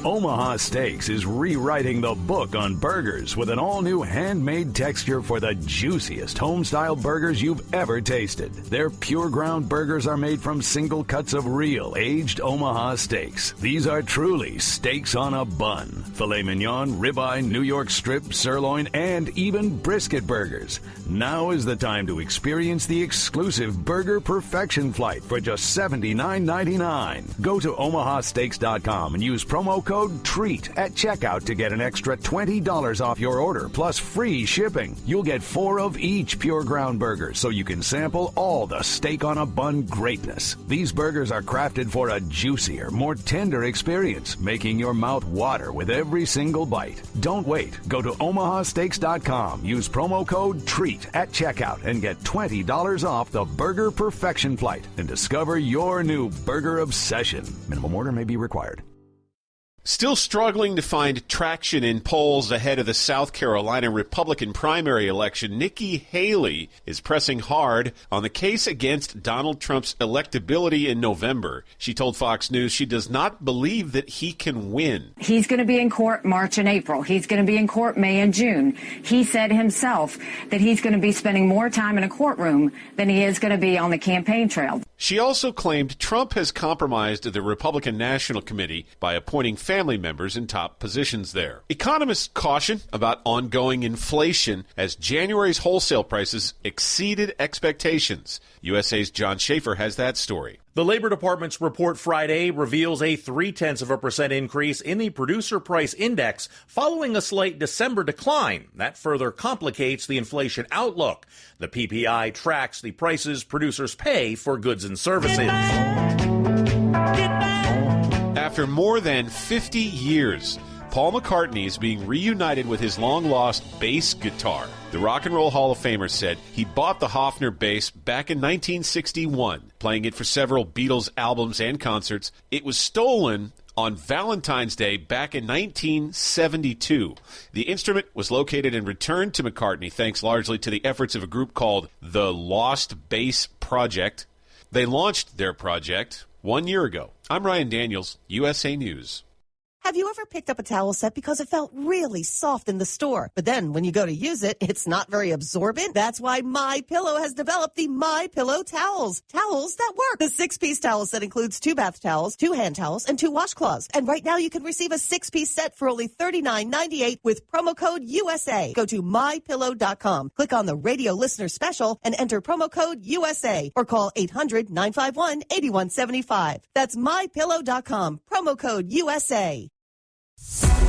Omaha Steaks is rewriting the book on burgers with an all-new handmade texture for the juiciest home-style burgers you've ever tasted. Their pure ground burgers are made from single cuts of real aged Omaha steaks. These are truly steaks on a bun. Filet mignon, ribeye, New York strip, sirloin, and even brisket burgers. Now is the time to experience the exclusive Burger Perfection Flight for just $79.99. Go to omahasteaks.com and use promo code TREAT at checkout to get an extra $20 off your order plus free shipping. You'll get 4 of each pure ground burger so you can sample all the steak on a bun greatness. These burgers are crafted for a juicier, more tender experience, making your mouth water with every single bite. Don't wait. Go to omahasteaks.com. Use promo code TREAT at checkout and get $20 off the Burger Perfection Flight and discover your new burger obsession. Minimum order may be required. Still struggling to find traction in polls ahead of the South Carolina Republican primary election, Nikki Haley is pressing hard on the case against Donald Trump's electability in November. She told Fox News she does not believe that he can win. He's going to be in court March and April. He's going to be in court May and June. He said himself that he's going to be spending more time in a courtroom than he is going to be on the campaign trail. She also claimed Trump has compromised the Republican National Committee by appointing family members in top positions there. Economists caution about ongoing inflation as January's wholesale prices exceeded expectations. USA's John Schaefer has that story. The Labor Department's report Friday reveals a 0.3% increase in the Producer Price Index following a slight December decline. That further complicates the inflation outlook. The PPI tracks the prices producers pay for goods and services. After more than 50 years, Paul McCartney is being reunited with his long-lost bass guitar. The Rock and Roll Hall of Famer said he bought the Hofner bass back in 1961, playing it for several Beatles albums and concerts. It was stolen on Valentine's Day back in 1972. The instrument was located and returned to McCartney thanks largely to the efforts of a group called the Lost Bass Project. They launched their project 1 year ago. I'm Ryan Daniels, USA News. Have you ever picked up a towel set because it felt really soft in the store, but then when you go to use it, it's not very absorbent? That's why MyPillow has developed the MyPillow towels. Towels that work. The 6-piece towel set includes 2 bath towels, 2 hand towels, and 2 washcloths. And right now you can receive a 6-piece set for only $39.98 with promo code USA. Go to MyPillow.com, click on the radio listener special, and enter promo code USA, or call 800-951-8175. That's MyPillow.com, promo code USA.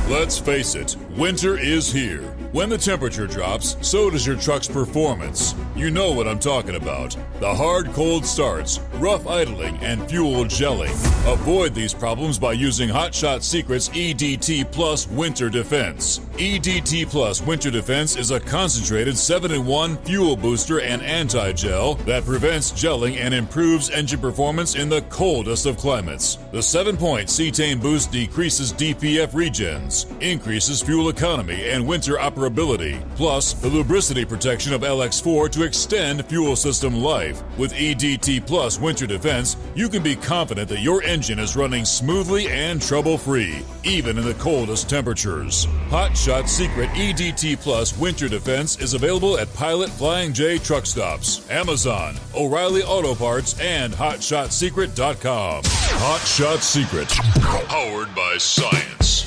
Let's face it, winter is here. When the temperature drops, so does your truck's performance. You know what I'm talking about. The hard cold starts, rough idling, and fuel gelling. Avoid these problems by using Hot Shot Secret's EDT Plus Winter Defense. EDT Plus Winter Defense is a concentrated 7-in-1 fuel booster and anti-gel that prevents gelling and improves engine performance in the coldest of climates. The 7-point cetane boost decreases DPF regens, increases fuel economy and winter operability, plus the lubricity protection of LX4 to extend fuel system life. With EDT Plus Winter Defense, you can be confident that your engine is running smoothly and trouble-free, even in the coldest temperatures. Hot Shot Secret EDT Plus Winter Defense is available at Pilot Flying J truck stops, Amazon, O'Reilly Auto Parts, and HotShotSecret.com. Hot Shot Secret, powered by science.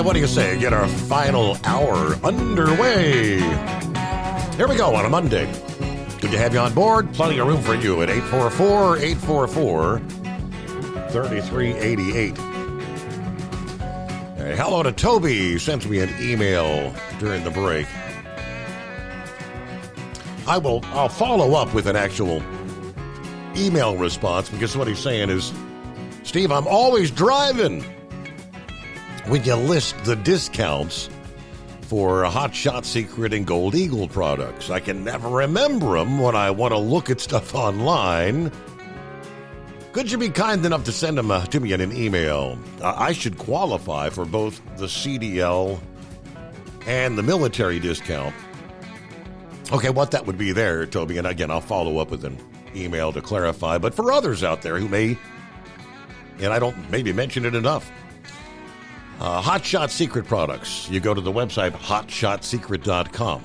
What do you say? Get our final hour underway. Here we go on a Monday. Good to have you on board. Plenty of room for you at 844-844-3388. Hello to Toby. Sent me an email during the break. I'll follow up with an actual email response because what he's saying is, Steve, I'm always driving. When you list the discounts for Hot Shot Secret and Gold Eagle products, I can never remember them when I want to look at stuff online. Could you be kind enough to send them to me in an email? I should qualify for both the CDL and the military discount. Okay, what that would be there, Toby, and again, I'll follow up with an email to clarify. But for others out there who may, and I don't maybe mention it enough, Hot Shot Secret products. You go to the website hotshotsecret.com.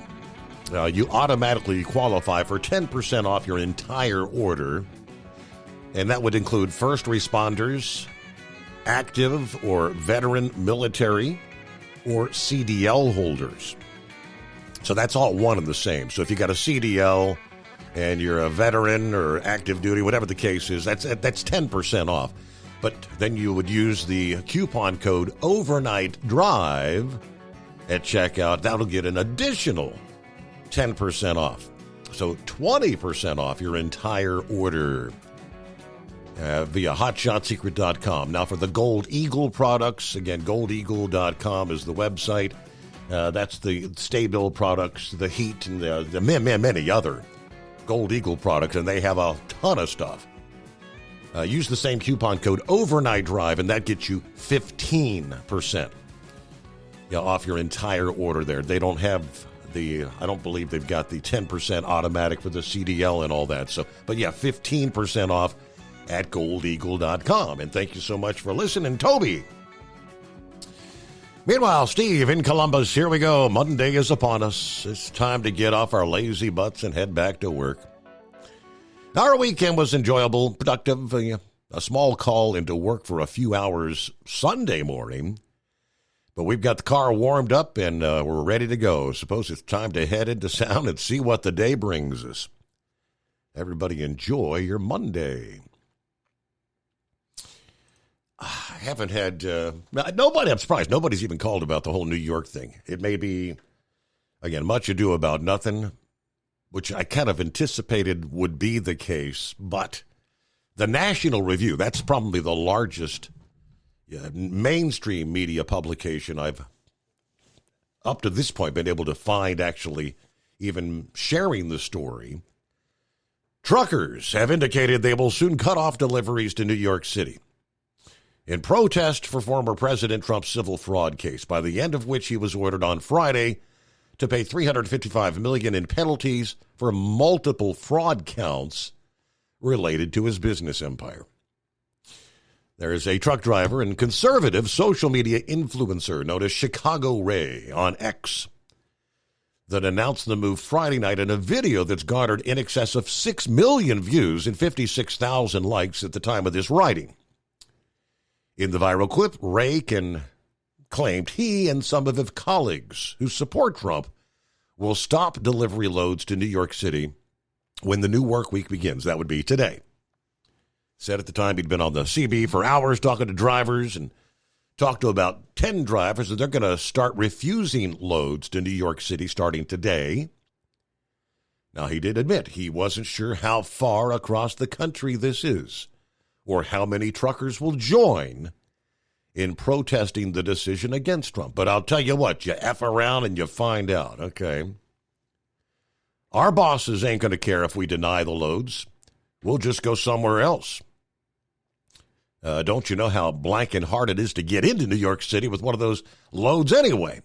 You automatically qualify for 10% off your entire order, and that would include first responders, active or veteran military, or CDL holders. So that's all one and the same. So if you got a CDL and you're a veteran or active duty, whatever the case is, that's 10% off. But then you would use the coupon code Overnight Drive at checkout. That'll get an additional 10% off. So 20% off your entire order via hotshotsecret.com. Now for the Gold Eagle products, again, goldeagle.com is the website. That's the Stay-Bil products, the Heat, and the many other Gold Eagle products, and they have a ton of stuff. Use the same coupon code Overnight Drive, and that gets you 15% off your entire order there. They don't have I don't believe they've got the 10% automatic for the CDL and all that. So, but yeah, 15% off at goldeagle.com. And thank you so much for listening, Toby. Meanwhile, Steve in Columbus, here we go. Monday is upon us. It's time to get off our lazy butts and head back to work. Our weekend was enjoyable, productive, a small call into work for a few hours Sunday morning. But we've got the car warmed up and we're ready to go. Suppose it's time to head into sound and see what the day brings us. Everybody enjoy your Monday. I haven't had, I'm surprised nobody's even called about the whole New York thing. It may be, again, much ado about nothing, which I kind of anticipated would be the case, but The National Review, that's probably the largest mainstream media publication I've, up to this point, been able to find actually even sharing the story. Truckers have indicated they will soon cut off deliveries to New York City in protest for former President Trump's civil fraud case, by the end of which he was ordered on Friday to pay $355 million in penalties for multiple fraud counts related to his business empire. There is a truck driver and conservative social media influencer known as Chicago Ray on X that announced the move Friday night in a video that's garnered in excess of 6 million views and 56,000 likes at the time of this writing. In the viral clip, Ray claimed he and some of his colleagues who support Trump will stop delivery loads to New York City when the new work week begins. That would be today. Said at the time he'd been on the CB for hours talking to drivers and talked to about 10 drivers that they're going to start refusing loads to New York City starting today. Now, he did admit he wasn't sure how far across the country this is or how many truckers will join in protesting the decision against Trump. But I'll tell you what, you F around and you find out, okay? Our bosses ain't going to care if we deny the loads. We'll just go somewhere else. Don't you know how blank and hard it is to get into New York City with one of those loads anyway?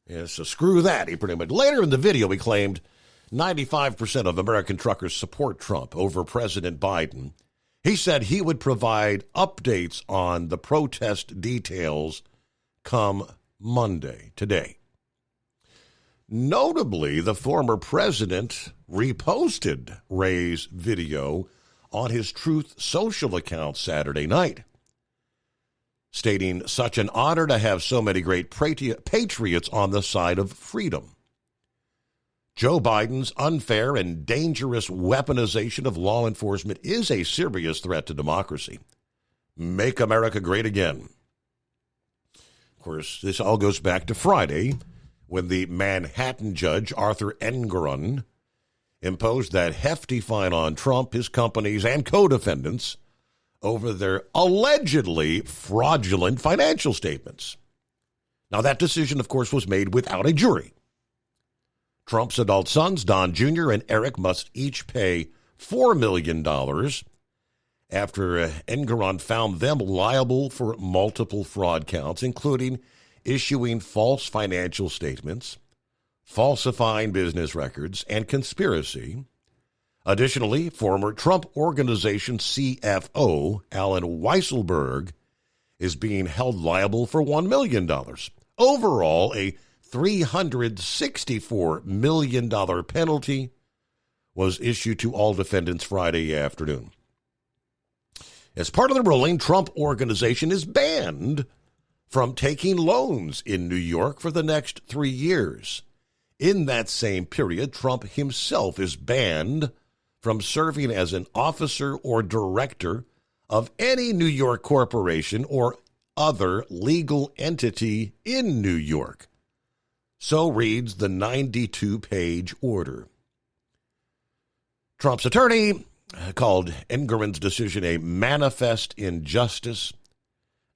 Yeah, so screw that, he pretty much. Later in the video, he claimed 95% of American truckers support Trump over President Biden. He said he would provide updates on the protest details come Monday, today. Notably, the former president reposted Ray's video on his Truth Social account Saturday night, stating, "Such an honor to have so many great patriots on the side of freedom. Joe Biden's unfair and dangerous weaponization of law enforcement is a serious threat to democracy. Make America great again." Of course, this all goes back to Friday, when the Manhattan judge, Arthur Engoron, imposed that hefty fine on Trump, his companies, and co-defendants over their allegedly fraudulent financial statements. Now, that decision, of course, was made without a jury. Trump's adult sons, Don Jr. and Eric, must each pay $4 million after Engoron found them liable for multiple fraud counts, including issuing false financial statements, falsifying business records, and conspiracy. Additionally, former Trump Organization CFO Alan Weisselberg is being held liable for $1 million. Overall, a $364 million penalty was issued to all defendants Friday afternoon. As part of the ruling, Trump Organization is banned from taking loans in New York for the next 3 years. In that same period, Trump himself is banned from serving as an officer or director of any New York corporation or other legal entity in New York. So reads the 92-page order. Trump's attorney called Engoron's decision a manifest injustice.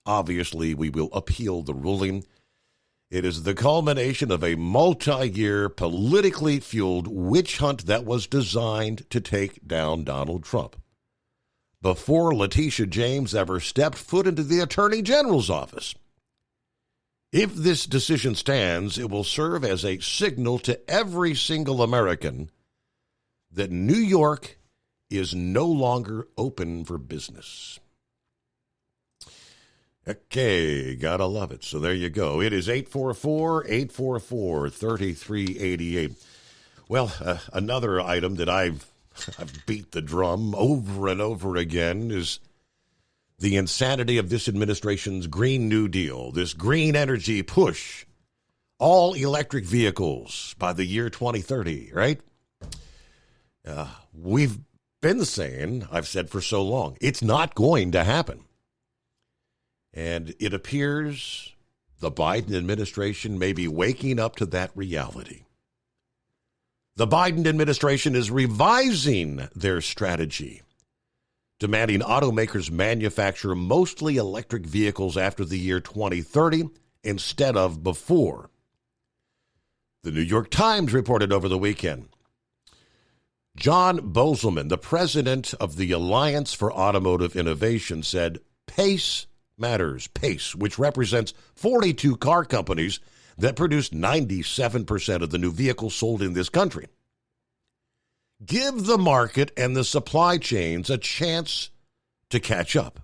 Obviously, we will appeal the ruling. It is the culmination of a multi-year, politically fueled witch hunt that was designed to take down Donald Trump before Letitia James ever stepped foot into the Attorney General's office. If this decision stands, it will serve as a signal to every single American that New York is no longer open for business. Okay, gotta love it. So there you go. It is 844-844-3388. Well, another item that I've beat the drum over and over again is the insanity of this administration's Green New Deal, this green energy push, all electric vehicles by the year 2030, right? We've been saying, I've said for so long, it's not going to happen. And it appears the Biden administration may be waking up to that reality. The Biden administration is revising their strategy demanding automakers manufacture mostly electric vehicles after the year 2030 instead of before. The New York Times reported over the weekend. John Bozelman, the president of the Alliance for Automotive Innovation, said pace matters. Pace, which represents 42 car companies that produce 97% of the new vehicles sold in this country. Give the market and the supply chains a chance to catch up.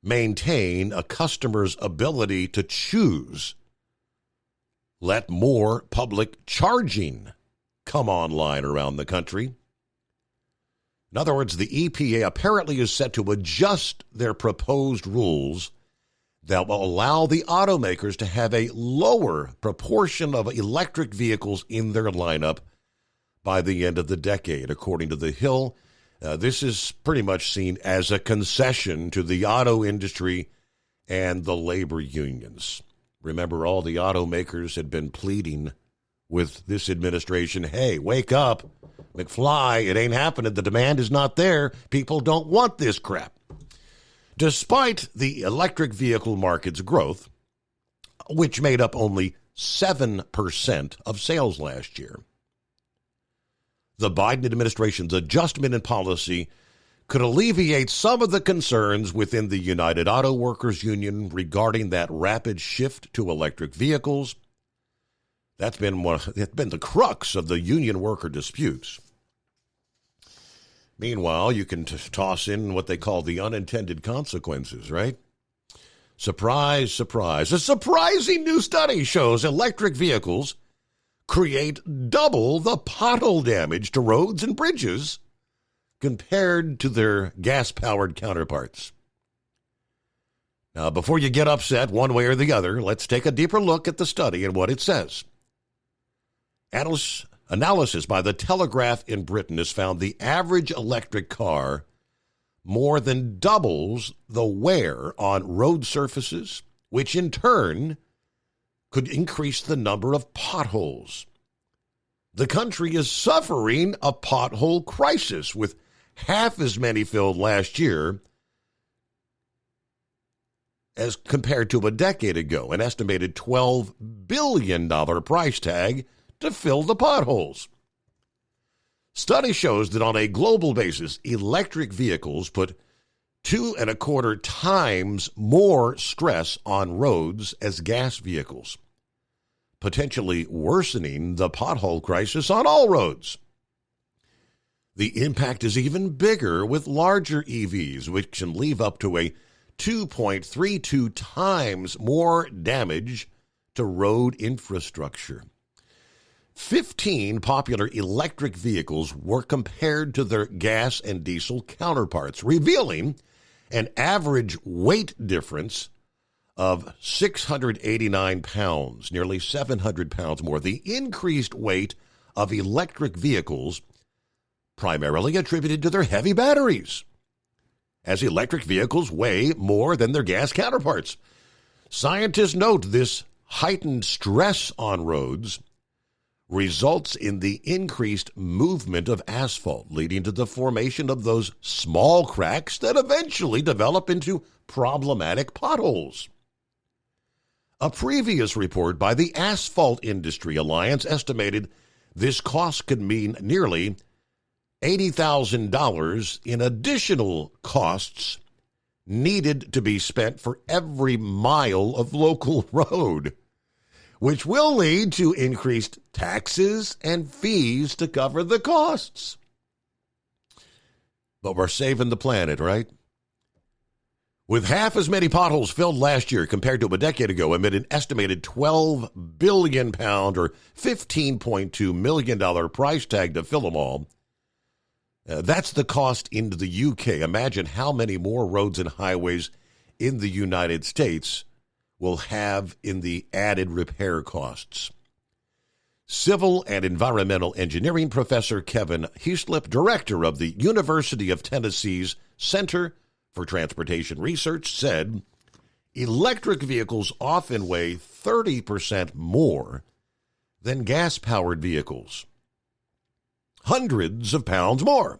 Maintain a customer's ability to choose. Let more public charging come online around the country. In other words, the EPA apparently is set to adjust their proposed rules that will allow the automakers to have a lower proportion of electric vehicles in their lineup by the end of the decade. According to The Hill, this is pretty much seen as a concession to the auto industry and the labor unions. Remember, all the automakers had been pleading with this administration, hey, wake up, McFly, it ain't happening. The demand is not there. People don't want this crap. Despite the electric vehicle market's growth, which made up only 7% of sales last year, the Biden administration's adjustment in policy could alleviate some of the concerns within the United Auto Workers Union regarding that rapid shift to electric vehicles. It's been the crux of the union worker disputes. Meanwhile, you can toss in what they call the unintended consequences, right? Surprise, surprise. A surprising new study shows electric vehicles create double the pothole damage to roads and bridges compared to their gas-powered counterparts. Now, before you get upset one way or the other, let's take a deeper look at the study and what it says. Analysis by The Telegraph in Britain has found the average electric car more than doubles the wear on road surfaces, which in turn could increase the number of potholes. The country is suffering a pothole crisis, with half as many filled last year as compared to a decade ago, an estimated $12 billion price tag to fill the potholes. Study shows that on a global basis, electric vehicles put 2.25 times more stress on roads as gas vehicles, potentially worsening the pothole crisis on all roads. The impact is even bigger with larger EVs, which can leave up to a 2.32 times more damage to road infrastructure. 15 popular electric vehicles were compared to their gas and diesel counterparts, revealing an average weight difference of 689 pounds, nearly 700 pounds more. The increased weight of electric vehicles primarily attributed to their heavy batteries, as electric vehicles weigh more than their gas counterparts. Scientists note this heightened stress on roads results in the increased movement of asphalt, leading to the formation of those small cracks that eventually develop into problematic potholes. A previous report by the Asphalt Industry Alliance estimated this cost could mean nearly $80,000 in additional costs needed to be spent for every mile of local road, which will lead to increased taxes and fees to cover the costs. But we're saving the planet, right? With half as many potholes filled last year compared to a decade ago, amid an estimated £12 billion or $15.2 million price tag to fill them all, that's the cost into the UK. Imagine how many more roads and highways in the United States will have in the added repair costs. Civil and Environmental Engineering Professor Kevin Heaslip, director of the University of Tennessee's Center for Transportation Research, said electric vehicles often weigh 30% more than gas-powered vehicles. Hundreds of pounds more.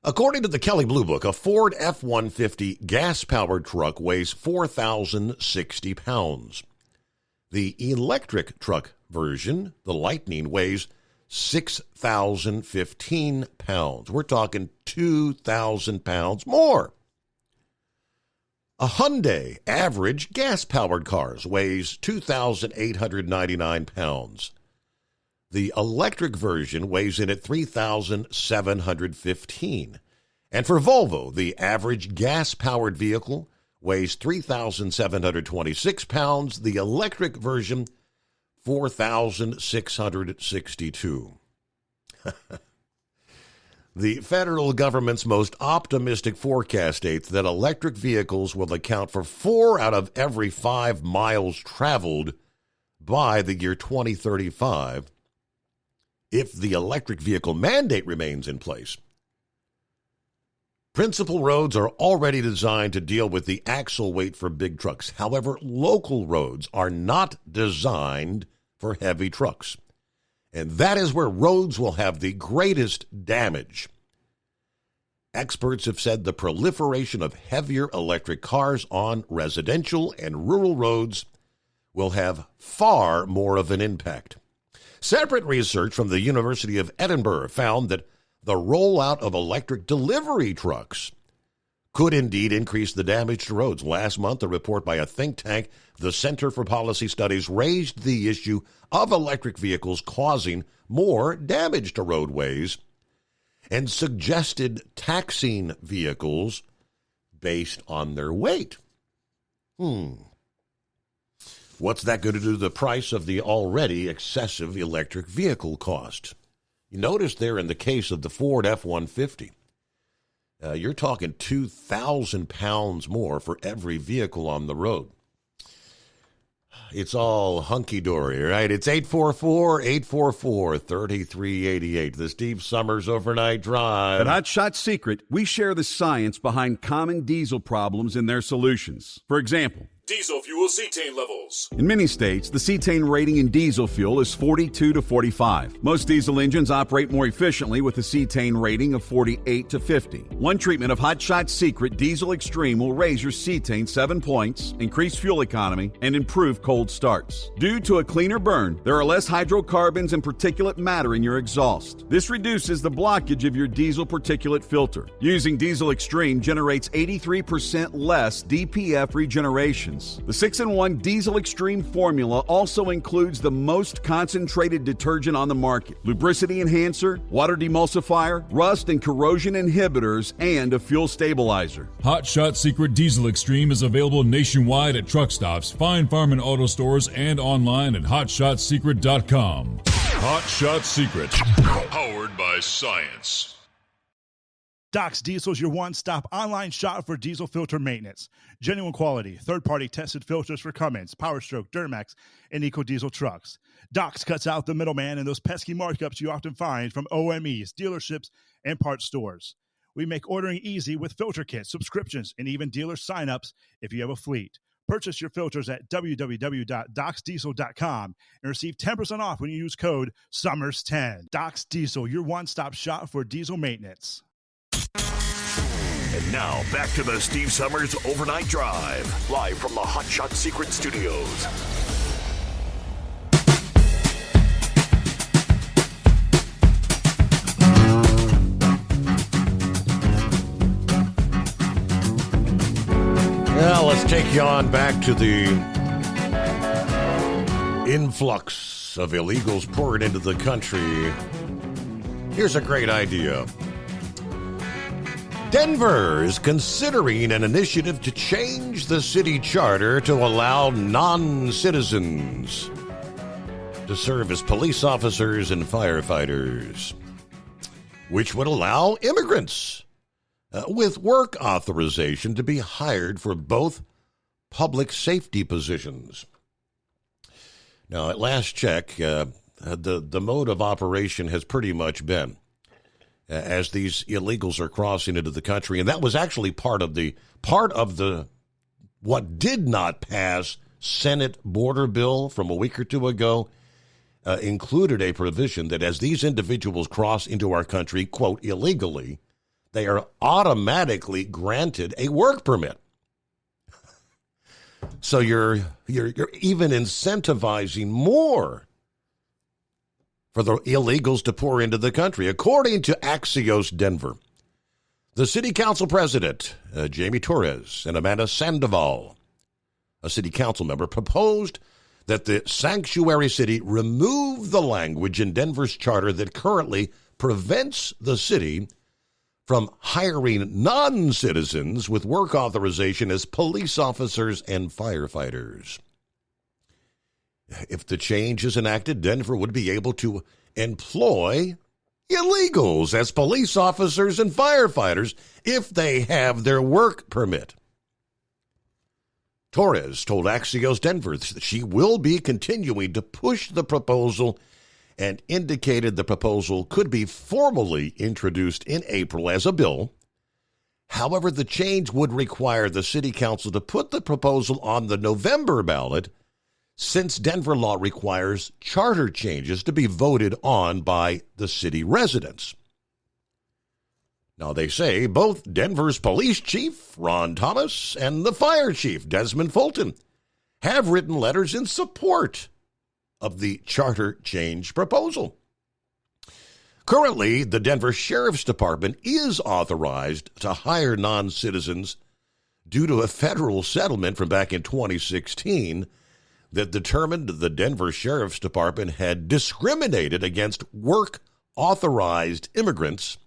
According to the Kelley Blue Book, a Ford F-150 gas-powered truck weighs 4,060 pounds. The electric truck version, the Lightning, weighs 6,015 pounds. We're talking 2,000 pounds more. A Hyundai average gas-powered cars weighs 2,899 pounds. The electric version weighs in at 3,715. And for Volvo, the average gas-powered vehicle weighs 3,726 pounds. The electric version, 4,662. The federal government's most optimistic forecast states that electric vehicles will account for 4 out of every 5 miles traveled by the year 2035 if the electric vehicle mandate remains in place. Principal roads are already designed to deal with the axle weight for big trucks. However, local roads are not designed for heavy trucks. And that is where roads will have the greatest damage. Experts have said the proliferation of heavier electric cars on residential and rural roads will have far more of an impact. Separate research from the University of Edinburgh found that the rollout of electric delivery trucks could indeed increase the damage to roads. Last month, a report by a think tank, the Center for Policy Studies, raised the issue of electric vehicles causing more damage to roadways and suggested taxing vehicles based on their weight. What's that going to do to the price of the already excessive electric vehicle cost? You notice there in the case of the Ford F-150, you're talking 2,000 pounds more for every vehicle on the road. It's all hunky-dory, right? It's 844-844-3388, the Steve Summers Overnight Drive. At Hot Shot Secret, we share the science behind common diesel problems and their solutions. For example, Diesel fuel cetane levels. in many states, the cetane rating in diesel fuel is 42 to 45. Most diesel engines operate more efficiently with a cetane rating of 48 to 50. One treatment of Hot Shot Secret Diesel Extreme will raise your cetane 7 points, increase fuel economy, and improve cold starts. Due to a cleaner burn, there are less hydrocarbons and particulate matter in your exhaust. This reduces the blockage of your diesel particulate filter. Using Diesel Extreme generates 83% less DPF regeneration. The 6-in-1 Diesel Extreme formula also includes the most concentrated detergent on the market, lubricity enhancer, water demulsifier, rust and corrosion inhibitors, and a fuel stabilizer. Hot Shot Secret Diesel Extreme is available nationwide at truck stops, Fine Farm and auto stores, and online at hotshotsecret.com. Hot Shot Secret, powered by science. Doc's Diesel is your one-stop online shop for diesel filter maintenance. Genuine quality, third-party tested filters for Cummins, Powerstroke, Duramax, and EcoDiesel trucks. Doc's cuts out the middleman and those pesky markups you often find from OMEs, dealerships, and parts stores. We make ordering easy with filter kits, subscriptions, and even dealer sign-ups if you have a fleet. Purchase your filters at www.docsdiesel.com and receive 10% off when you use code SUMMERS10. Doc's Diesel, your one-stop shop for diesel maintenance. And now, back to the Steve Summers Overnight Drive, live from the Hot Shot Secret Studios. Well, let's take you on back to the influx of illegals pouring into the country. Here's a great idea. Denver is considering an initiative to change the city charter to allow non-citizens to serve as police officers and firefighters, which would allow immigrants with work authorization to be hired for both public safety positions. Now, at last check, the mode of operation has pretty much been as these illegals are crossing into the country, and that was actually part of the what did not pass Senate border bill from a week or two ago included a provision that as these individuals cross into our country, quote, illegally, they are automatically granted a work permit. So you're even incentivizing more for the illegals to pour into the country. According to Axios Denver, the city council president, Jamie Torres, and Amanda Sandoval, a city council member, proposed that the sanctuary city remove the language in Denver's charter that currently prevents the city from hiring non-citizens with work authorization as police officers and firefighters. If the change is enacted, Denver would be able to employ illegals as police officers and firefighters if they have their work permit. Torres told Axios Denver that she will be continuing to push the proposal and indicated the proposal could be formally introduced in April as a bill. However, the change would require the city council to put the proposal on the November ballot, since Denver law requires charter changes to be voted on by the city residents. Now, they say both Denver's police chief, Ron Thomas, and the fire chief, Desmond Fulton, have written letters in support of the charter change proposal. Currently, the Denver Sheriff's Department is authorized to hire non-citizens due to a federal settlement from back in 2016 that determined the Denver Sheriff's Department had discriminated against work-authorized immigrants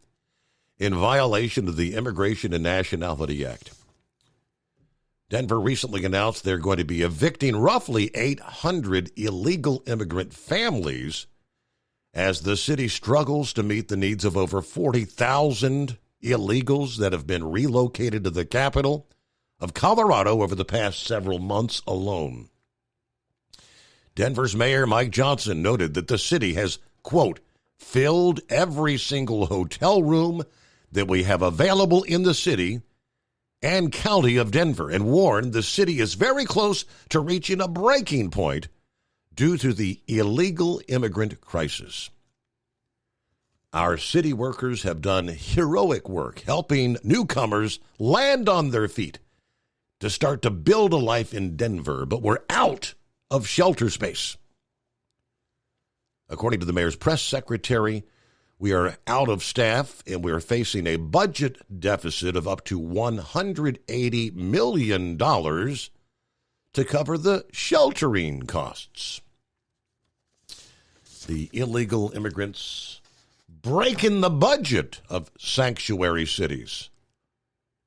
in violation of the Immigration and Nationality Act. Denver recently announced they're going to be evicting roughly 800 illegal immigrant families as the city struggles to meet the needs of over 40,000 illegals that have been relocated to the capital of Colorado over the past several months alone. Denver's Mayor Mike Johnson noted that the city has, quote, filled every single hotel room that we have available in the city and county of Denver, and warned the city is very close to reaching a breaking point due to the illegal immigrant crisis. Our city workers have done heroic work helping newcomers land on their feet to start to build a life in Denver, but we're out of shelter space. According to the mayor's press secretary, we are out of staff and we are facing a budget deficit of up to $180 million to cover the sheltering costs. The illegal immigrants breaking the budget of sanctuary cities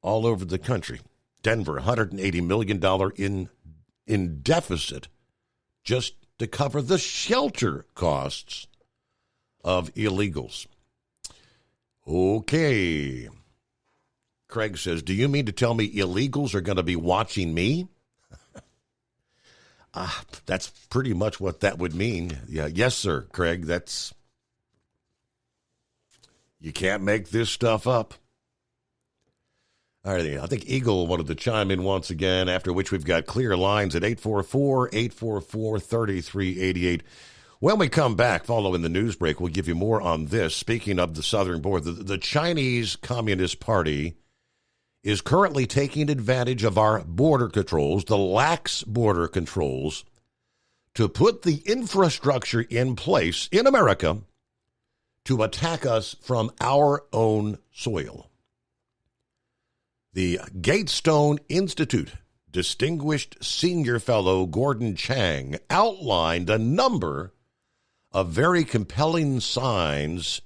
all over the country. Denver, $180 million in deficit just to cover the shelter costs of illegals. Okay. Craig says, do you mean to tell me illegals are going to be watching me? That's pretty much what that would mean. Yeah, yes, sir, Craig. You can't make this stuff up. All right, I think Eagle wanted to chime in once again, after which we've got clear lines at 844-844-3388. When we come back following the news break, we'll give you more on this. Speaking of the southern border, the Chinese Communist Party is currently taking advantage of our border controls, the lax border controls, to put the infrastructure in place in America to attack us from our own soil. The Gatestone Institute distinguished senior fellow Gordon Chang outlined a number of very compelling signs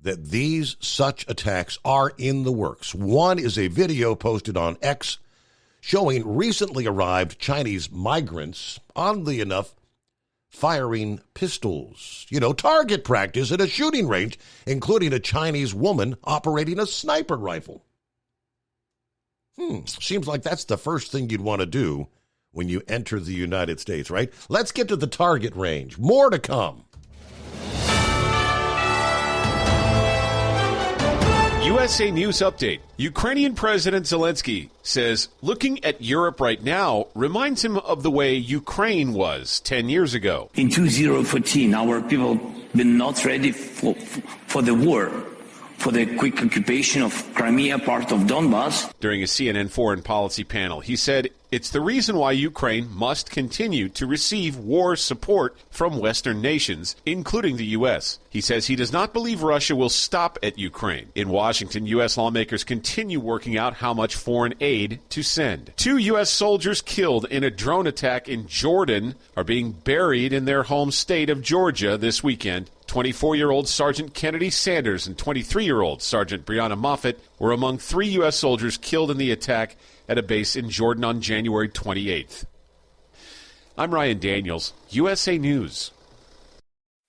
that these such attacks are in the works. One is a video posted on X showing recently arrived Chinese migrants, oddly enough, firing pistols. Target practice at a shooting range, including a Chinese woman operating a sniper rifle. Seems like that's the first thing you'd want to do when you enter the United States, right? Let's get to the target range. More to come. USA News Update. Ukrainian President Zelensky says looking at Europe right now reminds him of the way Ukraine was 10 years ago. In 2014, our people were not ready for the war. for the quick occupation of Crimea, part of Donbass. During a CNN foreign policy panel, he said it's the reason why Ukraine must continue to receive war support from Western nations, including the U.S. He says he does not believe Russia will stop at Ukraine. In Washington, U.S. lawmakers continue working out how much foreign aid to send. 2 U.S. soldiers killed in a drone attack in Jordan are being buried in their home state of Georgia this weekend. 24-year-old Sergeant Kennedy Sanders and 23-year-old Sergeant Brianna Moffitt were among 3 U.S. soldiers killed in the attack at a base in Jordan on January 28th. I'm Ryan Daniels, USA News.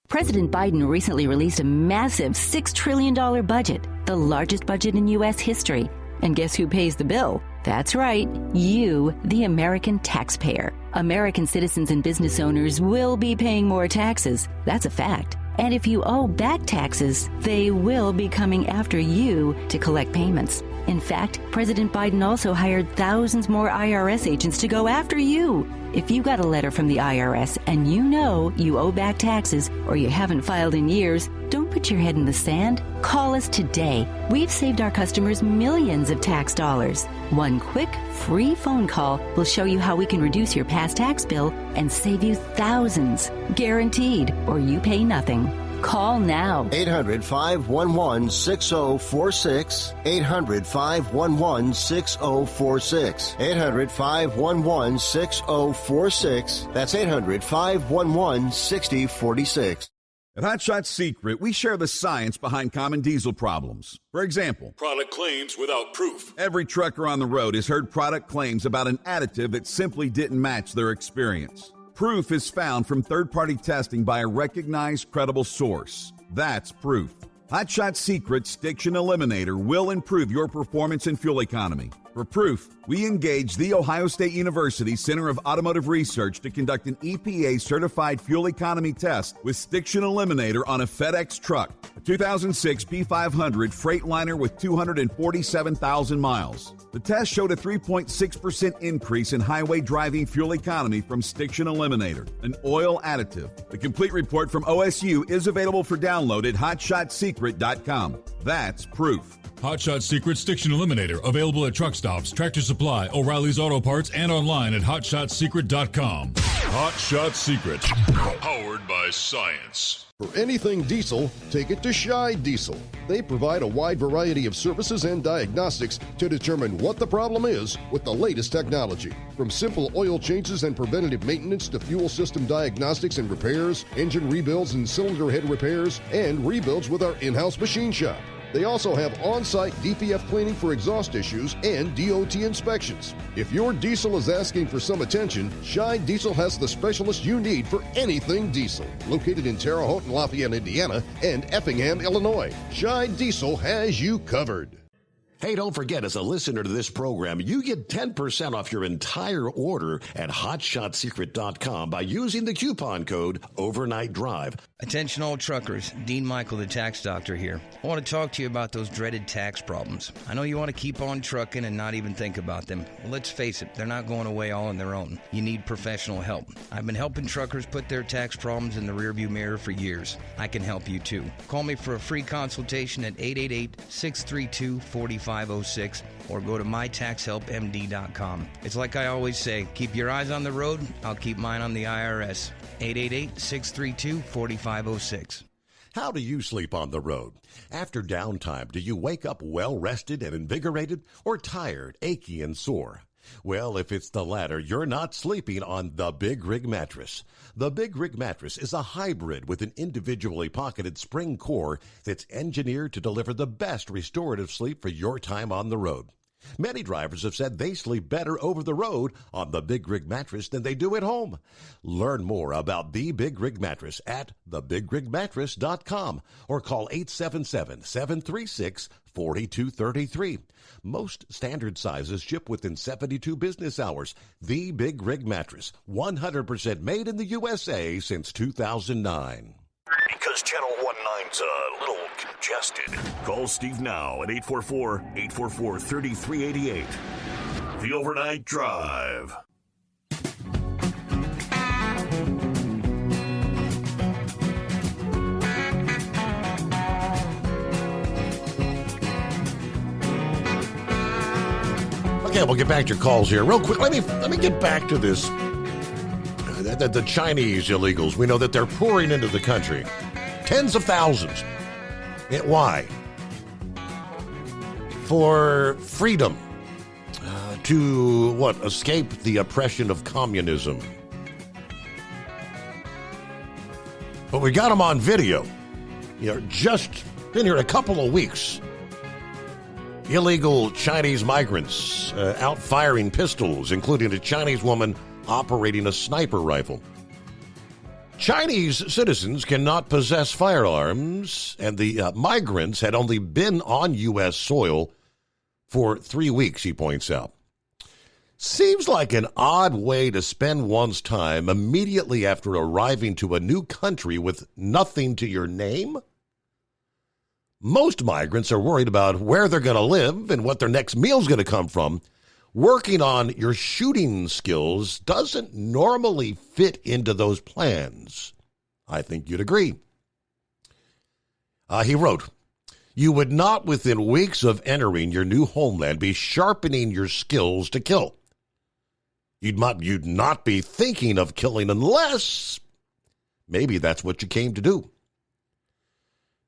President Biden recently released a massive $6 trillion budget, the largest budget in U.S. history. And guess who pays the bill? That's right, you, the American taxpayer. American citizens and business owners will be paying more taxes. That's a fact. And if you owe back taxes, they will be coming after you to collect payments. In fact, President Biden also hired thousands more IRS agents to go after you. If you got a letter from the IRS and you know you owe back taxes or you haven't filed in years, don't put your head in the sand. Call us today. We've saved our customers millions of tax dollars. One quick, free phone call will show you how we can reduce your past tax bill and save you thousands. Guaranteed, or you pay nothing. Call now. 800-511-6046. 800-511-6046. 800-511-6046. That's 800-511-6046. At Hot Shot Secret, we share the science behind common diesel problems. For example, product claims without proof. Every trucker on the road has heard product claims about an additive that simply didn't match their experience. Proof is found from third-party testing by a recognized, credible source. That's proof. Hot Shot Secret's Stiction Eliminator will improve your performance and fuel economy. For proof, we engaged the Ohio State University Center of Automotive Research to conduct an EPA-certified fuel economy test with Stiction Eliminator on a FedEx truck, a 2006 P500 Freightliner with 247,000 miles. The test showed a 3.6% increase in highway driving fuel economy from Stiction Eliminator, an oil additive. The complete report from OSU is available for download at HotShotSecret.com. That's proof. Hot Shot Secret Stiction Eliminator, available at truck stops, Tractor Supply, O'Reilly's Auto Parts, and online at HotShotSecret.com. Hot Shot Secret, powered by science. For anything diesel, take it to Scheid Diesel. They provide a wide variety of services and diagnostics to determine what the problem is with the latest technology. From simple oil changes and preventative maintenance to fuel system diagnostics and repairs, engine rebuilds and cylinder head repairs, and rebuilds with our in-house machine shop. They also have on-site DPF cleaning for exhaust issues and DOT inspections. If your diesel is asking for some attention, Scheid Diesel has the specialist you need for anything diesel. Located in Terre Haute and Lafayette, Indiana, and Effingham, Illinois, Scheid Diesel has you covered. Hey, don't forget, as a listener to this program, you get 10% off your entire order at HotShotSecret.com by using the coupon code Overnight Drive. Attention all truckers, Dean Michael, the tax doctor here. I want to talk to you about those dreaded tax problems. I know you want to keep on trucking and not even think about them. Well, let's face it, they're not going away all on their own. You need professional help. I've been helping truckers put their tax problems in the rearview mirror for years. I can help you too. Call me for a free consultation at 888-632-4506 or go to mytaxhelpmd.com. It's like I always say, keep your eyes on the road, I'll keep mine on the IRS. 888-632-4506. How do you sleep on the road? After downtime, do you wake up well-rested and invigorated or tired, achy, and sore? Well, if it's the latter, you're not sleeping on the Big Rig Mattress. The Big Rig Mattress is a hybrid with an individually pocketed spring core that's engineered to deliver the best restorative sleep for your time on the road. Many drivers have said they sleep better over the road on the Big Rig Mattress than they do at home. Learn more about the Big Rig Mattress at thebigrigmattress.com or call 877-736-4233. Most standard sizes ship within 72 business hours. The Big Rig Mattress, 100% made in the USA since 2009. Because Channel 19's a little congested. Call Steve now at 844-844-3388. The Overnight Drive. Okay, we'll get back to your calls here. Real quick, let me get back to this. The Chinese illegals, we know that they're pouring into the country. Tens of thousands. Why? For freedom. To, escape the oppression of communism. But we got them on video. Just been here a couple of weeks. Illegal Chinese migrants out firing pistols, including a Chinese woman operating a sniper rifle. Chinese citizens cannot possess firearms, and the migrants had only been on U.S. soil for 3 weeks, he points out. Seems like an odd way to spend one's time immediately after arriving to a new country with nothing to your name. Most migrants are worried about where they're going to live and what their next meal's going to come from. Working on your shooting skills doesn't normally fit into those plans. I think you'd agree. He wrote, "You would not within weeks of entering your new homeland be sharpening your skills to kill. You'd not be thinking of killing unless maybe that's what you came to do."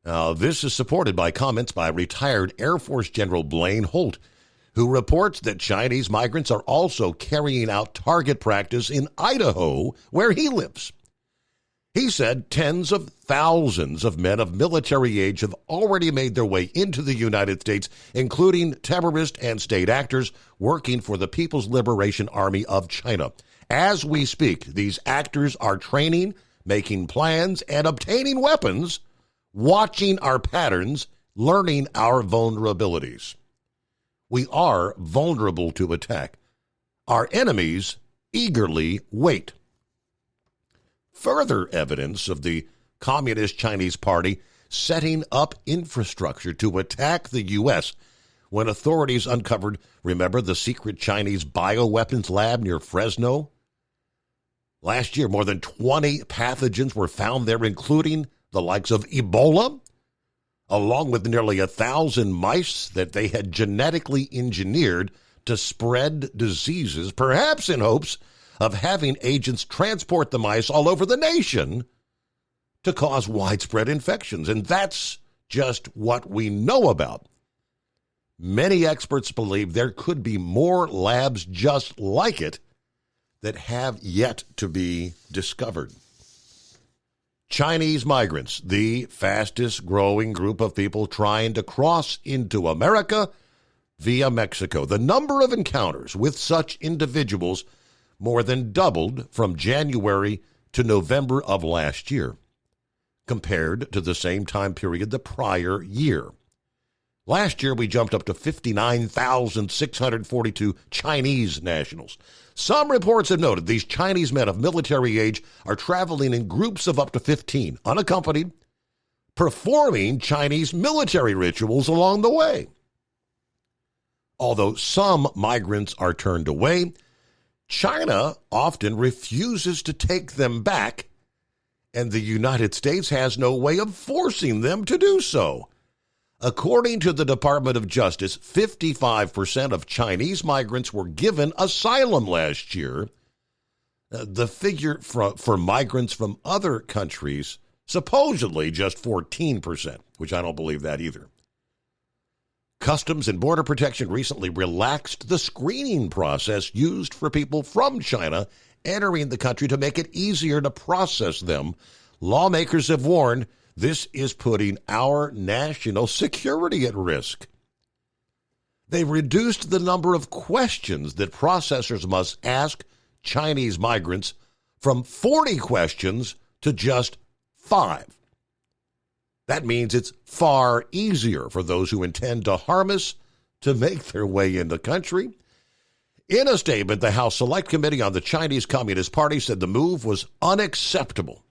Now, this is supported by comments by retired Air Force General Blaine Holt, who reports that Chinese migrants are also carrying out target practice in Idaho, where he lives. He said tens of thousands of men of military age have already made their way into the United States, including terrorist and state actors working for the People's Liberation Army of China. As we speak, these actors are training, making plans, and obtaining weapons, watching our patterns, learning our vulnerabilities. We are vulnerable to attack. Our enemies eagerly wait. Further evidence of the Communist Chinese Party setting up infrastructure to attack the U.S. when authorities uncovered, remember, the secret Chinese bioweapons lab near Fresno? Last year, more than 20 pathogens were found there, including the likes of Ebola, along with nearly 1,000 mice that they had genetically engineered to spread diseases, perhaps in hopes of having agents transport the mice all over the nation to cause widespread infections. And that's just what we know about. Many experts believe there could be more labs just like it that have yet to be discovered. Chinese migrants, the fastest growing group of people trying to cross into America via Mexico. The number of encounters with such individuals more than doubled from January to November of last year, compared to the same time period the prior year. Last year, we jumped up to 59,642 Chinese nationals. Some reports have noted these Chinese men of military age are traveling in groups of up to 15, unaccompanied, performing Chinese military rituals along the way. Although some migrants are turned away, China often refuses to take them back, and the United States has no way of forcing them to do so. According to the Department of Justice, 55% of Chinese migrants were given asylum last year. The figure for migrants from other countries, supposedly just 14%, which I don't believe that either. Customs and Border Protection recently relaxed the screening process used for people from China entering the country to make it easier to process them. Lawmakers have warned this is putting our national security at risk. They reduced the number of questions that processors must ask Chinese migrants from 40 questions to just 5. That means it's far easier for those who intend to harm us to make their way in the country. In a statement, the House Select Committee on the Chinese Communist Party said the move was unacceptable.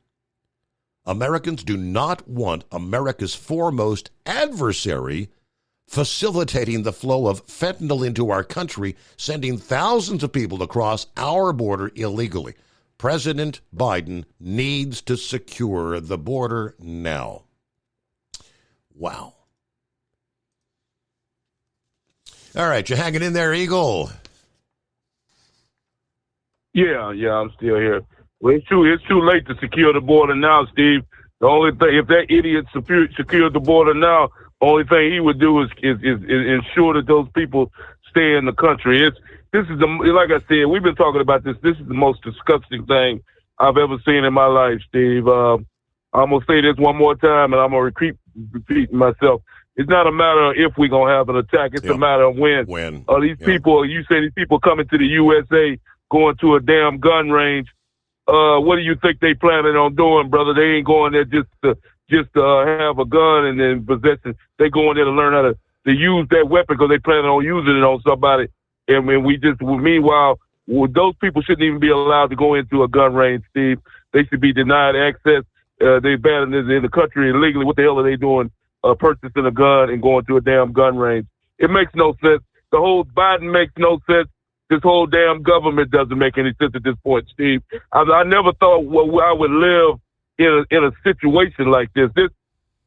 Americans do not want America's foremost adversary facilitating the flow of fentanyl into our country, sending thousands of people across our border illegally. President Biden needs to secure the border now. Wow. All right, you hanging in there, Eagle? Yeah, I'm still here. Well, it's too late to secure the border now, Steve. The only thing, if that idiot secured the border now, only thing he would do is ensure that those people stay in the country. Like I said, we've been talking about this. This is the most disgusting thing I've ever seen in my life, Steve. I'm gonna say this one more time, and I'm gonna repeat myself. It's not a matter of if we're gonna have an attack. It's a matter of when. People, you say these people coming to the USA, going to a damn gun range. What do you think they planning on doing, brother? They ain't going there just to have a gun and then possess it. They going there to learn how to use that weapon because they planning on using it on somebody. And meanwhile, those people shouldn't even be allowed to go into a gun range, Steve. They should be denied access. They banned in the country illegally. What the hell are they doing? Purchasing a gun and going to a damn gun range. It makes no sense. The whole Biden makes no sense. This whole damn government doesn't make any sense at this point, Steve. I never thought I would live in a situation like this.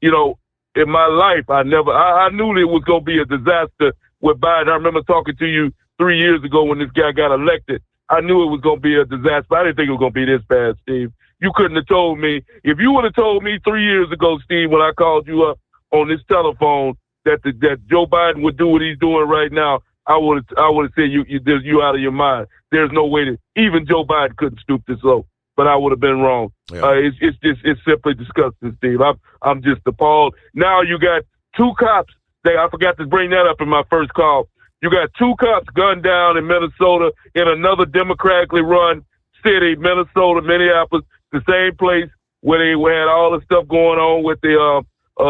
In my life, I knew it was going to be a disaster with Biden. I remember talking to you 3 years ago when this guy got elected. I knew it was going to be a disaster, but I didn't think it was going to be this bad, Steve. You couldn't have told me. If you would have told me 3 years ago, Steve, when I called you up on this telephone that Joe Biden would do what he's doing right now, I would have said you out of your mind. There's no way that even Joe Biden couldn't stoop this low. But I would have been wrong. Yeah. It's simply disgusting, Steve. I'm just appalled. Now you got two cops. I forgot to bring that up in my first call. You got two cops gunned down in Minnesota in another democratically run city, Minnesota, Minneapolis, the same place where they had all the stuff going on with the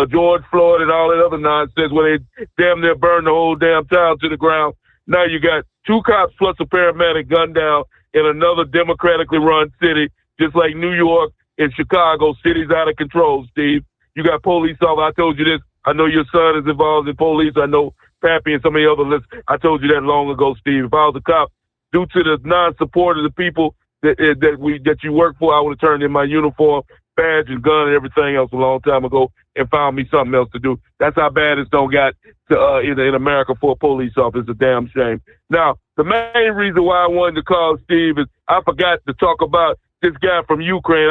George Floyd and all that other nonsense where they damn near burned the whole damn town to the ground. Now you got two cops plus a paramedic gunned down in another democratically run city, just like New York and Chicago, cities out of control, Steve. You got police officers. I told you this. I know your son is involved in police. I know Pappy and some of the other lists. I told you that long ago, Steve. If I was a cop, due to the non-support of the people that you work for, I would have turned in my uniform, badge, and gun and everything else a long time ago and found me something else to do. That's how bad it's don't got in America for a police officer. It's a damn shame. Now, the main reason why I wanted to call Steve is I forgot to talk about this guy from Ukraine.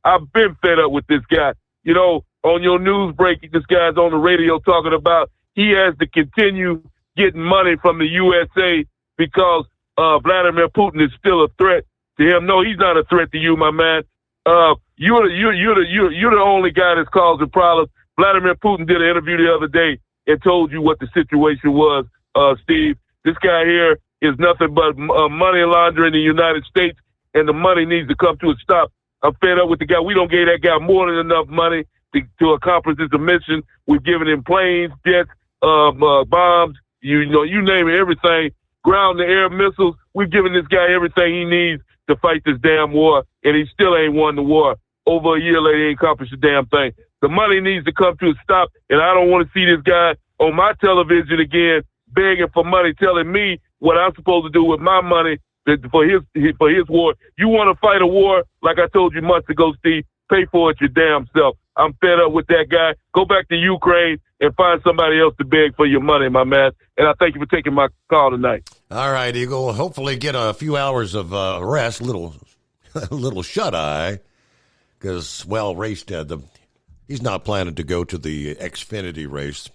I've been fed up with this guy. You know, on your news break, this guy's on the radio talking about he has to continue getting money from the USA because Vladimir Putin is still a threat to him. No, he's not a threat to you, my man. You're the only guy that's causing problems. Vladimir Putin did an interview the other day and told you what the situation was, Steve. This guy here is nothing but money laundering in the United States, and the money needs to come to a stop. I'm fed up with the guy. We don't give that guy more than enough money to accomplish his mission. We've given him planes, jets, bombs, you name it, everything, ground-to-air missiles. We've given this guy everything he needs to fight this damn war, and he still ain't won the war. Over a year later, he ain't accomplished a damn thing. The money needs to come to a stop, and I don't want to see this guy on my television again begging for money, telling me what I'm supposed to do with my money for his war. You want to fight a war, like I told you months ago, Steve, pay for it your damn self. I'm fed up with that guy. Go back to Ukraine and find somebody else to beg for your money, my man. And I thank you for taking my call tonight. All right, Eagle. Hopefully get a few hours of rest, little shut-eye, because, he's not planning to go to the Xfinity race.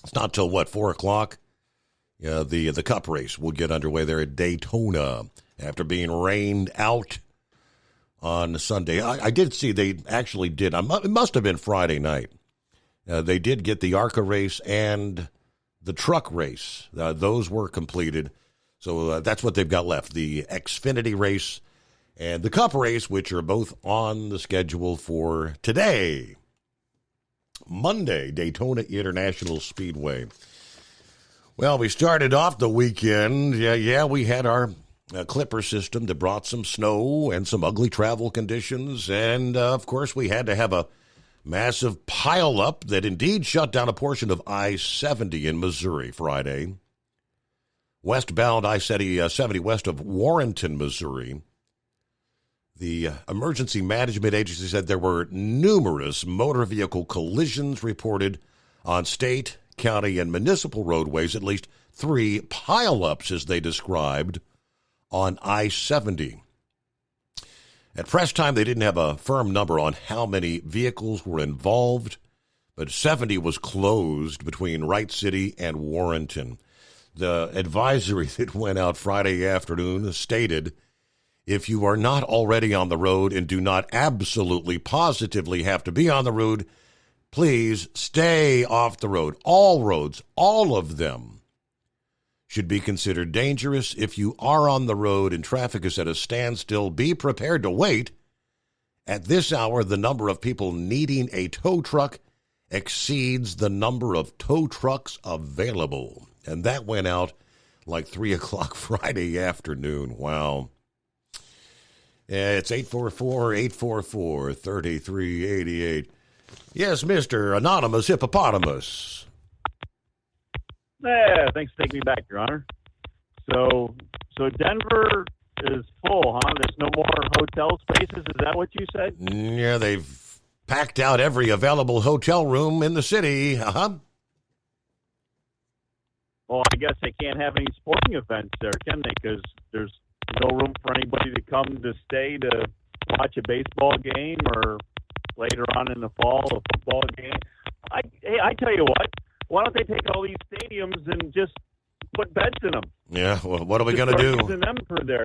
It's not till, 4 o'clock? Yeah, the Cup race will get underway there at Daytona after being rained out on Sunday. I did see they actually did. It must have been Friday night. They did get the ARCA race and the truck race. Those were completed. So that's what they've got left, the Xfinity race and the Cup race, which are both on the schedule for today, Monday, Daytona International Speedway. Well, we started off the weekend. Yeah, we had our Clipper system that brought some snow and some ugly travel conditions. And, of course, we had to have a massive pileup that indeed shut down a portion of I-70 in Missouri Friday. Westbound I-70 west of Warrenton, Missouri. The Emergency Management Agency said there were numerous motor vehicle collisions reported on state, county, and municipal roadways, at least 3 pileups, as they described, on I-70. At press time, they didn't have a firm number on how many vehicles were involved, but 70 was closed between Wright City and Warrenton. The advisory that went out Friday afternoon stated, if you are not already on the road and do not absolutely positively have to be on the road, please stay off the road. All roads, all of them, should be considered dangerous. If you are on the road and traffic is at a standstill, be prepared to wait. At this hour, the number of people needing a tow truck exceeds the number of tow trucks available. And that went out like 3 o'clock Friday afternoon. Wow. It's 844-844-3388. Yes, Mr. Anonymous Hippopotamus. Yeah, thanks for taking me back, Your Honor. So Denver is full, huh? There's no more hotel spaces. Is that what you said? Yeah, they've packed out every available hotel room in the city. Well, I guess they can't have any sporting events there, can they? Because there's no room for anybody to come to stay to watch a baseball game or later on in the fall a football game. I tell you what. Why don't they take all these stadiums and just put beds in them? Yeah, well, what are we going to do? Using them for their,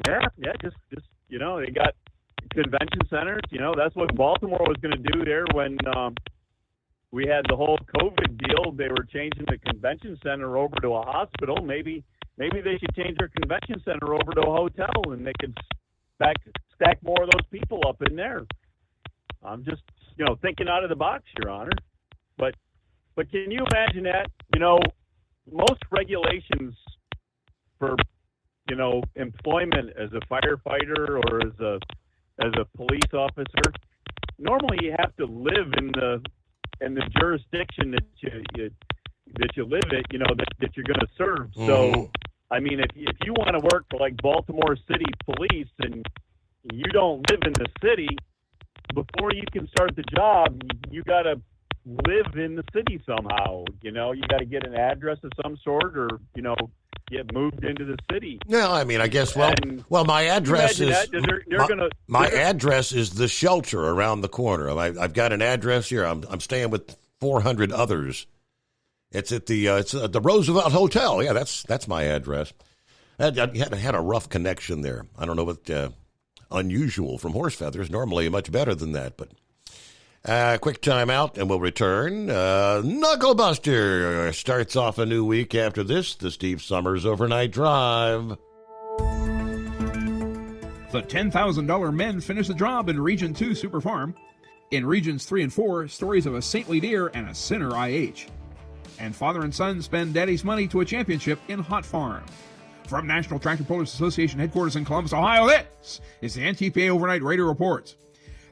just they got convention centers. That's what Baltimore was going to do there when we had the whole COVID deal. They were changing the convention center over to a hospital. Maybe they should change their convention center over to a hotel, and they could stack more of those people up in there. I'm just thinking out of the box, Your Honor. But can you imagine that? Most regulations for, employment as a firefighter or as a police officer, normally you have to live in the jurisdiction that you live in, that you're going to serve. Mm-hmm. So, I mean, if you want to work for like Baltimore City Police and you don't live in the city, before you can start the job, you got to live in the city somehow. You got to get an address of some sort, or get moved into the city. Yeah, I mean, I guess. Well, my address is my address is the shelter around the corner. I've got an address here. I'm staying with 400 others. It's at the Roosevelt Hotel. Yeah, that's my address. I had a rough connection there. I don't know what unusual from horse feathers. Normally much better than that, but. Quick time out, and we'll return. Knucklebuster starts off a new week after this, the Steve Summers Overnight Drive. The $10,000 men finish the job in Region 2 Super Farm. In Regions 3 and 4, stories of a saintly deer and a sinner IH. And father and son spend daddy's money to a championship in Hot Farm. From National Tractor Pullers Association headquarters in Columbus, Ohio, this is the NTPA Overnight Radio Report.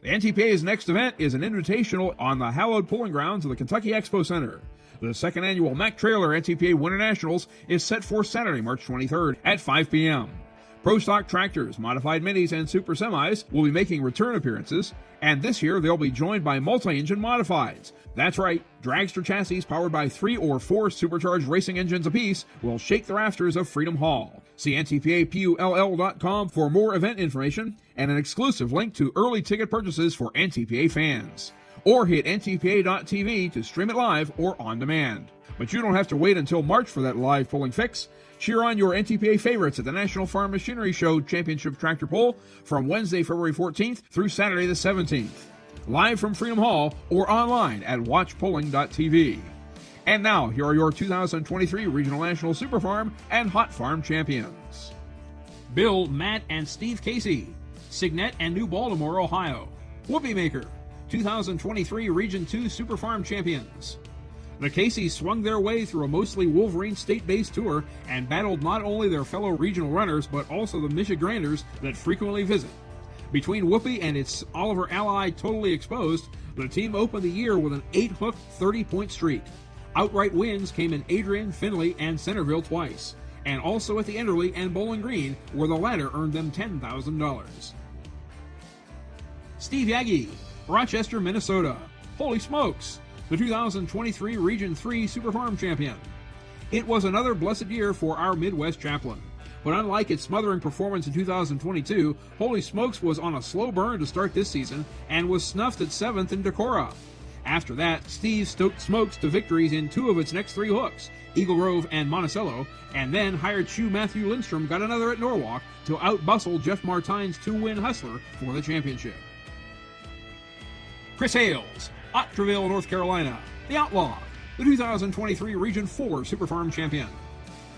The NTPA's next event is an invitational on the hallowed pulling grounds of the Kentucky Expo Center. The second annual Mack Trailer NTPA Winter Nationals is set for Saturday, March 23rd at 5 p.m. Pro stock tractors, modified minis, and super semis will be making return appearances, and this year they'll be joined by multi-engine modifieds. That's right, dragster chassis powered by 3 or 4 supercharged racing engines apiece will shake the rafters of Freedom Hall. See NTPAPULL.com for more event information and an exclusive link to early ticket purchases for NTPA fans. Or hit ntpa.tv to stream it live or on demand. But you don't have to wait until March for that live pulling fix. Cheer on your NTPA favorites at the National Farm Machinery Show Championship Tractor Pull from Wednesday, February 14th through Saturday the 17th. Live from Freedom Hall or online at watchpulling.tv. And now, here are your 2023 Regional National Super Farm and Hot Farm champions. Bill, Matt, and Steve Casey, Signet and New Baltimore, Ohio. Whoopie Maker, 2023 Region 2 Super Farm champions. The Caseys swung their way through a mostly Wolverine state-based tour and battled not only their fellow regional runners, but also the Michiganders that frequently visit. Between Whoopie and its Oliver ally Totally Exposed, the team opened the year with an 8-hook, 30-point streak. Outright wins came in Adrian, Findlay, and Centerville twice, and also at the Enderley and Bowling Green, where the latter earned them $10,000. Steve Yagi, Rochester, Minnesota. Holy smokes! The 2023 Region 3 Super Farm champion. It was another blessed year for our Midwest chaplain. but unlike its smothering performance in 2022, Holy Smokes was on a slow burn to start this season and was snuffed at 7th in Decorah. After that, Steve stoked Smokes to victories in 2 of its next 3 hooks, Eagle Grove and Monticello, and then hired shoe Matthew Lindstrom got another at Norwalk to outbustle Jeff Martine's 2-win Hustler for the championship. Chris Hales, Otterville, North Carolina, the Outlaw, the 2023 Region 4 Superfarm champion.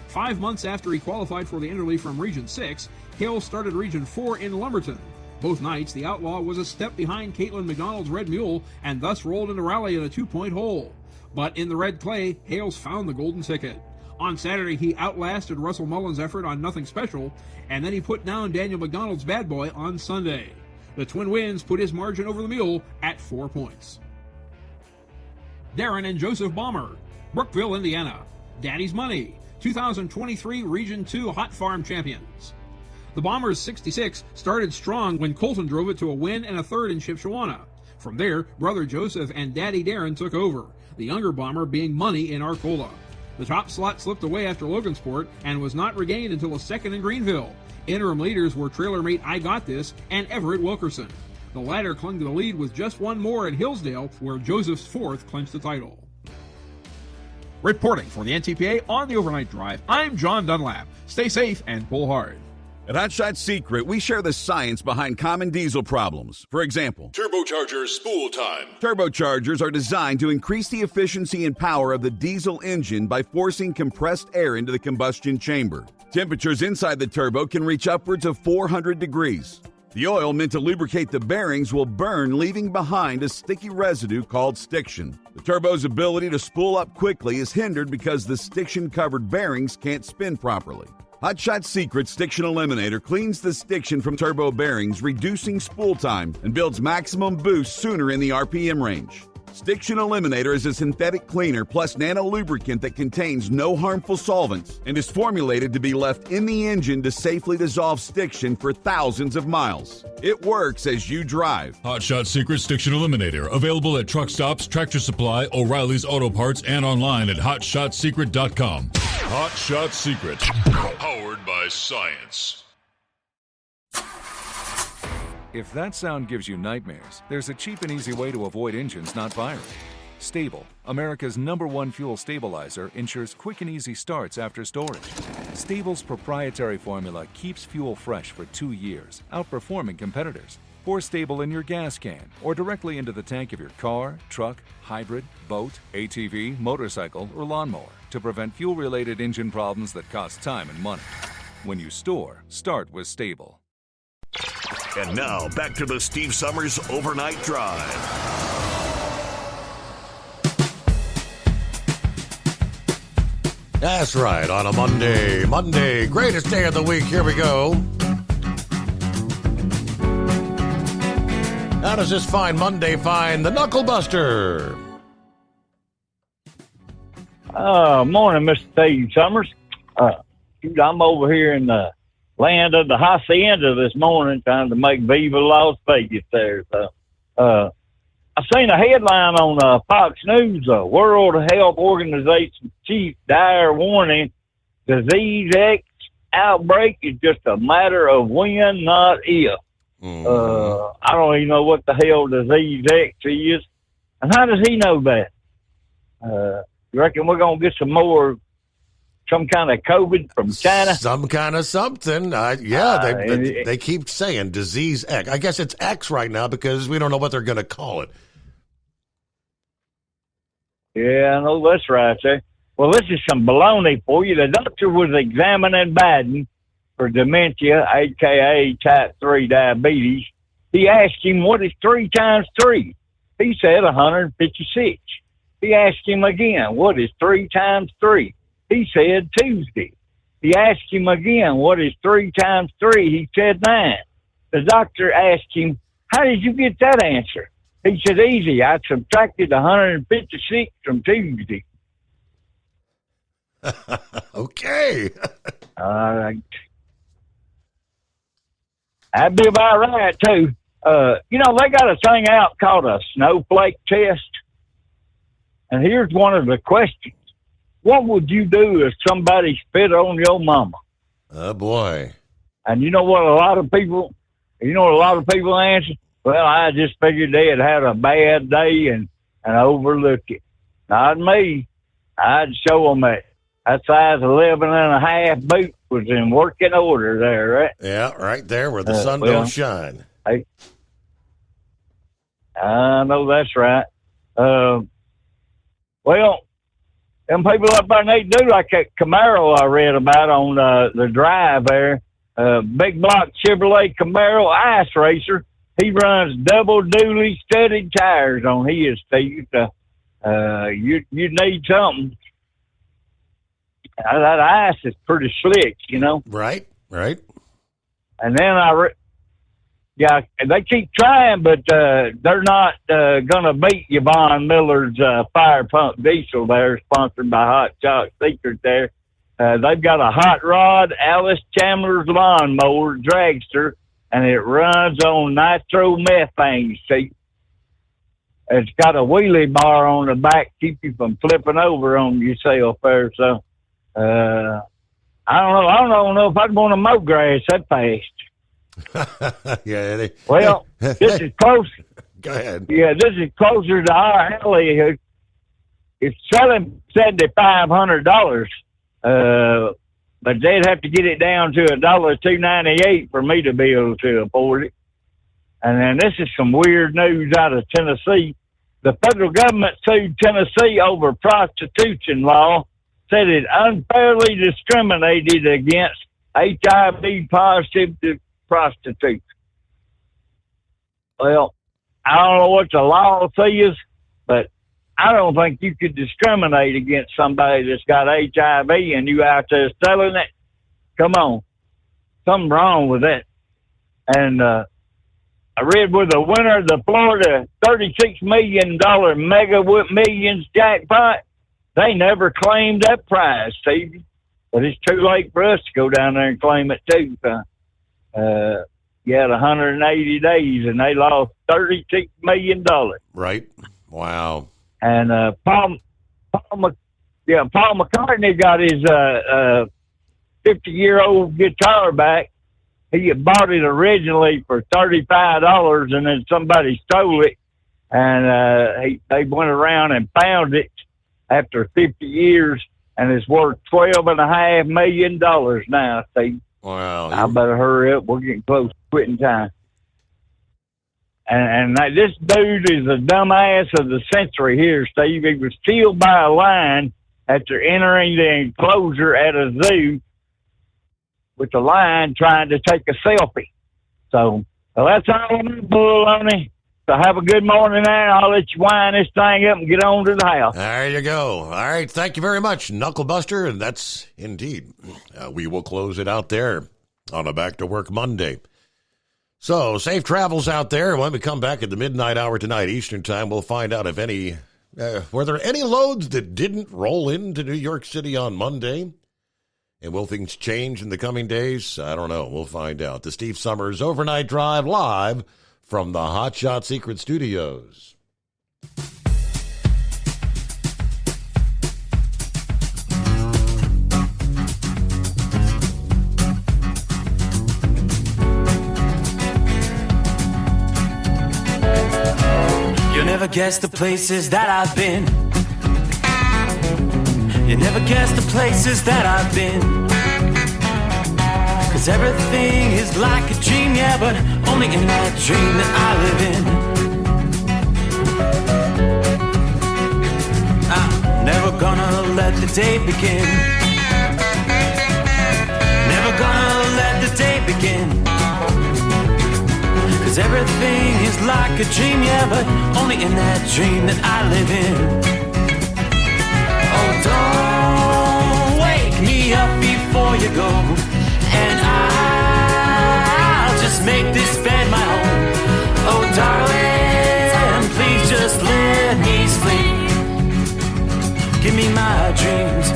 5 months after he qualified for the Interleaf from Region 6, Hales started Region 4 in Lumberton. Both nights, the Outlaw was a step behind Caitlin McDonald's Red Mule and thus rolled into rally in a 2-point hole. But in the red clay, Hales found the golden ticket. On Saturday, he outlasted Russell Mullins' effort on Nothing Special, and then he put down Daniel McDonald's Bad Boy on Sunday. The twin wins put his margin over the Mule at 4 points. Darren and Joseph Bomber, Brookville, Indiana, Daddy's Money, 2023 Region 2 Hot Farm champions. The Bombers' 66 started strong when Colton drove it to a win and a third in Shipshawana. From there, brother Joseph and daddy Darren took over, the younger Bomber being Money in Arcola. The top slot slipped away after Logansport and was not regained until a second in Greenville. Interim leaders were trailer mate I Got This and Everett Wilkerson. The latter clung to the lead with just one more at Hillsdale, where Joseph's 4th clinched the title. Reporting for the NTPA on the Overnight Drive, I'm John Dunlap. Stay safe and pull hard. At Hot Shot Secret, we share the science behind common diesel problems. For example, turbocharger spool time. Turbochargers are designed to increase the efficiency and power of the diesel engine by forcing compressed air into the combustion chamber. Temperatures inside the turbo can reach upwards of 400 degrees. The oil meant to lubricate the bearings will burn, leaving behind a sticky residue called stiction. The turbo's ability to spool up quickly is hindered because the stiction-covered bearings can't spin properly. Hot Shot Secret Stiction Eliminator cleans the stiction from turbo bearings, reducing spool time, and builds maximum boost sooner in the RPM range. Stiction Eliminator is a synthetic cleaner plus nano-lubricant that contains no harmful solvents and is formulated to be left in the engine to safely dissolve stiction for thousands of miles. It works as you drive. Hot Shot Secret Stiction Eliminator, available at truck stops, Tractor Supply, O'Reilly's Auto Parts, and online at hotshotsecret.com. Hot Shot Secret, powered by science. If that sound gives you nightmares, there's a cheap and easy way to avoid engines not firing. Stable, America's #1 fuel stabilizer, ensures quick and easy starts after storage. Stable's proprietary formula keeps fuel fresh for 2 years, outperforming competitors. Pour Stable in your gas can or directly into the tank of your car, truck, hybrid, boat, ATV, motorcycle, or lawnmower to prevent fuel-related engine problems that cost time and money. When you store, start with Stable. And now, back to the Steve Summers Overnight Drive. That's right, on a Monday, greatest day of the week. Here we go. How does this fine Monday find the Knuckle Buster? Morning, Mr. Steve Summers. I'm over here in the land of the hacienda this morning trying to make Viva Las Vegas there. So, I seen a headline on Fox News, World Health Organization chief dire warning, disease X outbreak is just a matter of when, not if. I don't even know what the hell disease X is. And how does he know that? You reckon we're going to get some kind of COVID from China? Some kind of something. They keep saying disease X. I guess it's X right now because we don't know what they're going to call it. Yeah, I know that's right, sir. Well, this is some baloney for you. The doctor was examining Biden for dementia, a.k.a. type 3 diabetes. He asked him, what is 3 times 3? He said 156. He asked him again, what is 3 times 3? He said Tuesday. He asked him again, what is 3 times 3? He said 9. The doctor asked him, how did you get that answer? He said, easy. I subtracted 156 from Tuesday. Okay. All right. That'd be about right, too. They got a thing out called a snowflake test. And here's one of the questions. What would you do if somebody spit on your mama? Oh, boy. And you know what a lot of people answer? Well, I just figured they had a bad day and overlook it. Not me. I'd show them that size 11.5 boot was in working order there, right? Yeah, right there where the sun don't shine. Hey, I know that's right. Well, them people up there, they do like that Camaro I read about on the drive there. Big block Chevrolet Camaro ice racer. He runs double dually studded tires on his, Steve. You need something. That ice is pretty slick, you know. Right. And then they keep trying, but they're not going to beat Yvonne Miller's Fire Pump Diesel there, sponsored by Hot Shot Secret there. They've got a hot rod Alice Chandler's lawnmower dragster, and it runs on nitromethane. See, it's got a wheelie bar on the back, keep you from flipping over on yourself there. So, I don't know if I'd want to mow grass that fast. Yeah. Well, this is close. Go ahead. Yeah, this is closer to our alley. It's selling $7,500. But they'd have to get it down to $298 for me to be able to afford it. And then this is some weird news out of Tennessee. The federal government sued Tennessee over prostitution law, said it unfairly discriminated against HIV-positive prostitutes. Well, I don't know what the law says, but I don't think you could discriminate against somebody that's got HIV and you out there selling it. Come on. Something wrong with that. And I read with the winner of the Florida $36 million Mega Millions jackpot, they never claimed that prize, Stevie. But it's too late for us to go down there and claim it, too. You had 180 days, and they lost $36 million. Right. Wow. And Paul McCartney got his 50-year-old guitar back. He had bought it originally for $35, and then somebody stole it, and they went around and found it after 50 years, and it's worth $12.5 million now. Steve. Wow! I better hurry up. We're getting close to quitting time. And this dude is a dumbass of the century here, Steve. He was killed by a lion after entering the enclosure at a zoo with the lion trying to take a selfie. So, well, that's all I'm going to pull on it. So have a good morning there. I'll let you wind this thing up and get on to the house. There you go. All right. Thank you very much, Knucklebuster. And that's indeed, we will close it out there on a Back to Work Monday. So, safe travels out there. When we come back at the midnight hour tonight, Eastern Time, we'll find out if any, were there any loads that didn't roll into New York City on Monday? And will things change in the coming days? I don't know. We'll find out. The Steve Summers Overnight Drive live from the Hot Shot Secret Studios. Never guess the places that I've been. You never guess the places that I've been. 'Cause everything is like a dream, yeah, but only in that dream that I live in. I'm never gonna let the day begin. Never gonna let the day begin. 'Cause everything is like a dream, yeah, but only in that dream that I live in. Oh, don't wake me up before you go, and I'll just make this bed my home. Oh, darling, please just let me sleep. Give me my dreams.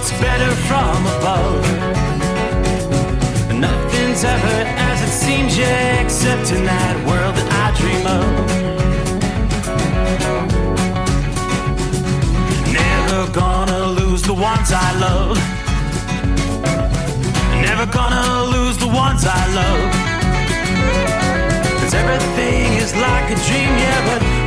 it's better from above. Nothing's ever as it seems, yeah, except in that world that I dream of. Never gonna lose the ones I love. Never gonna lose the ones I love. 'Cause everything is like a dream, yeah, but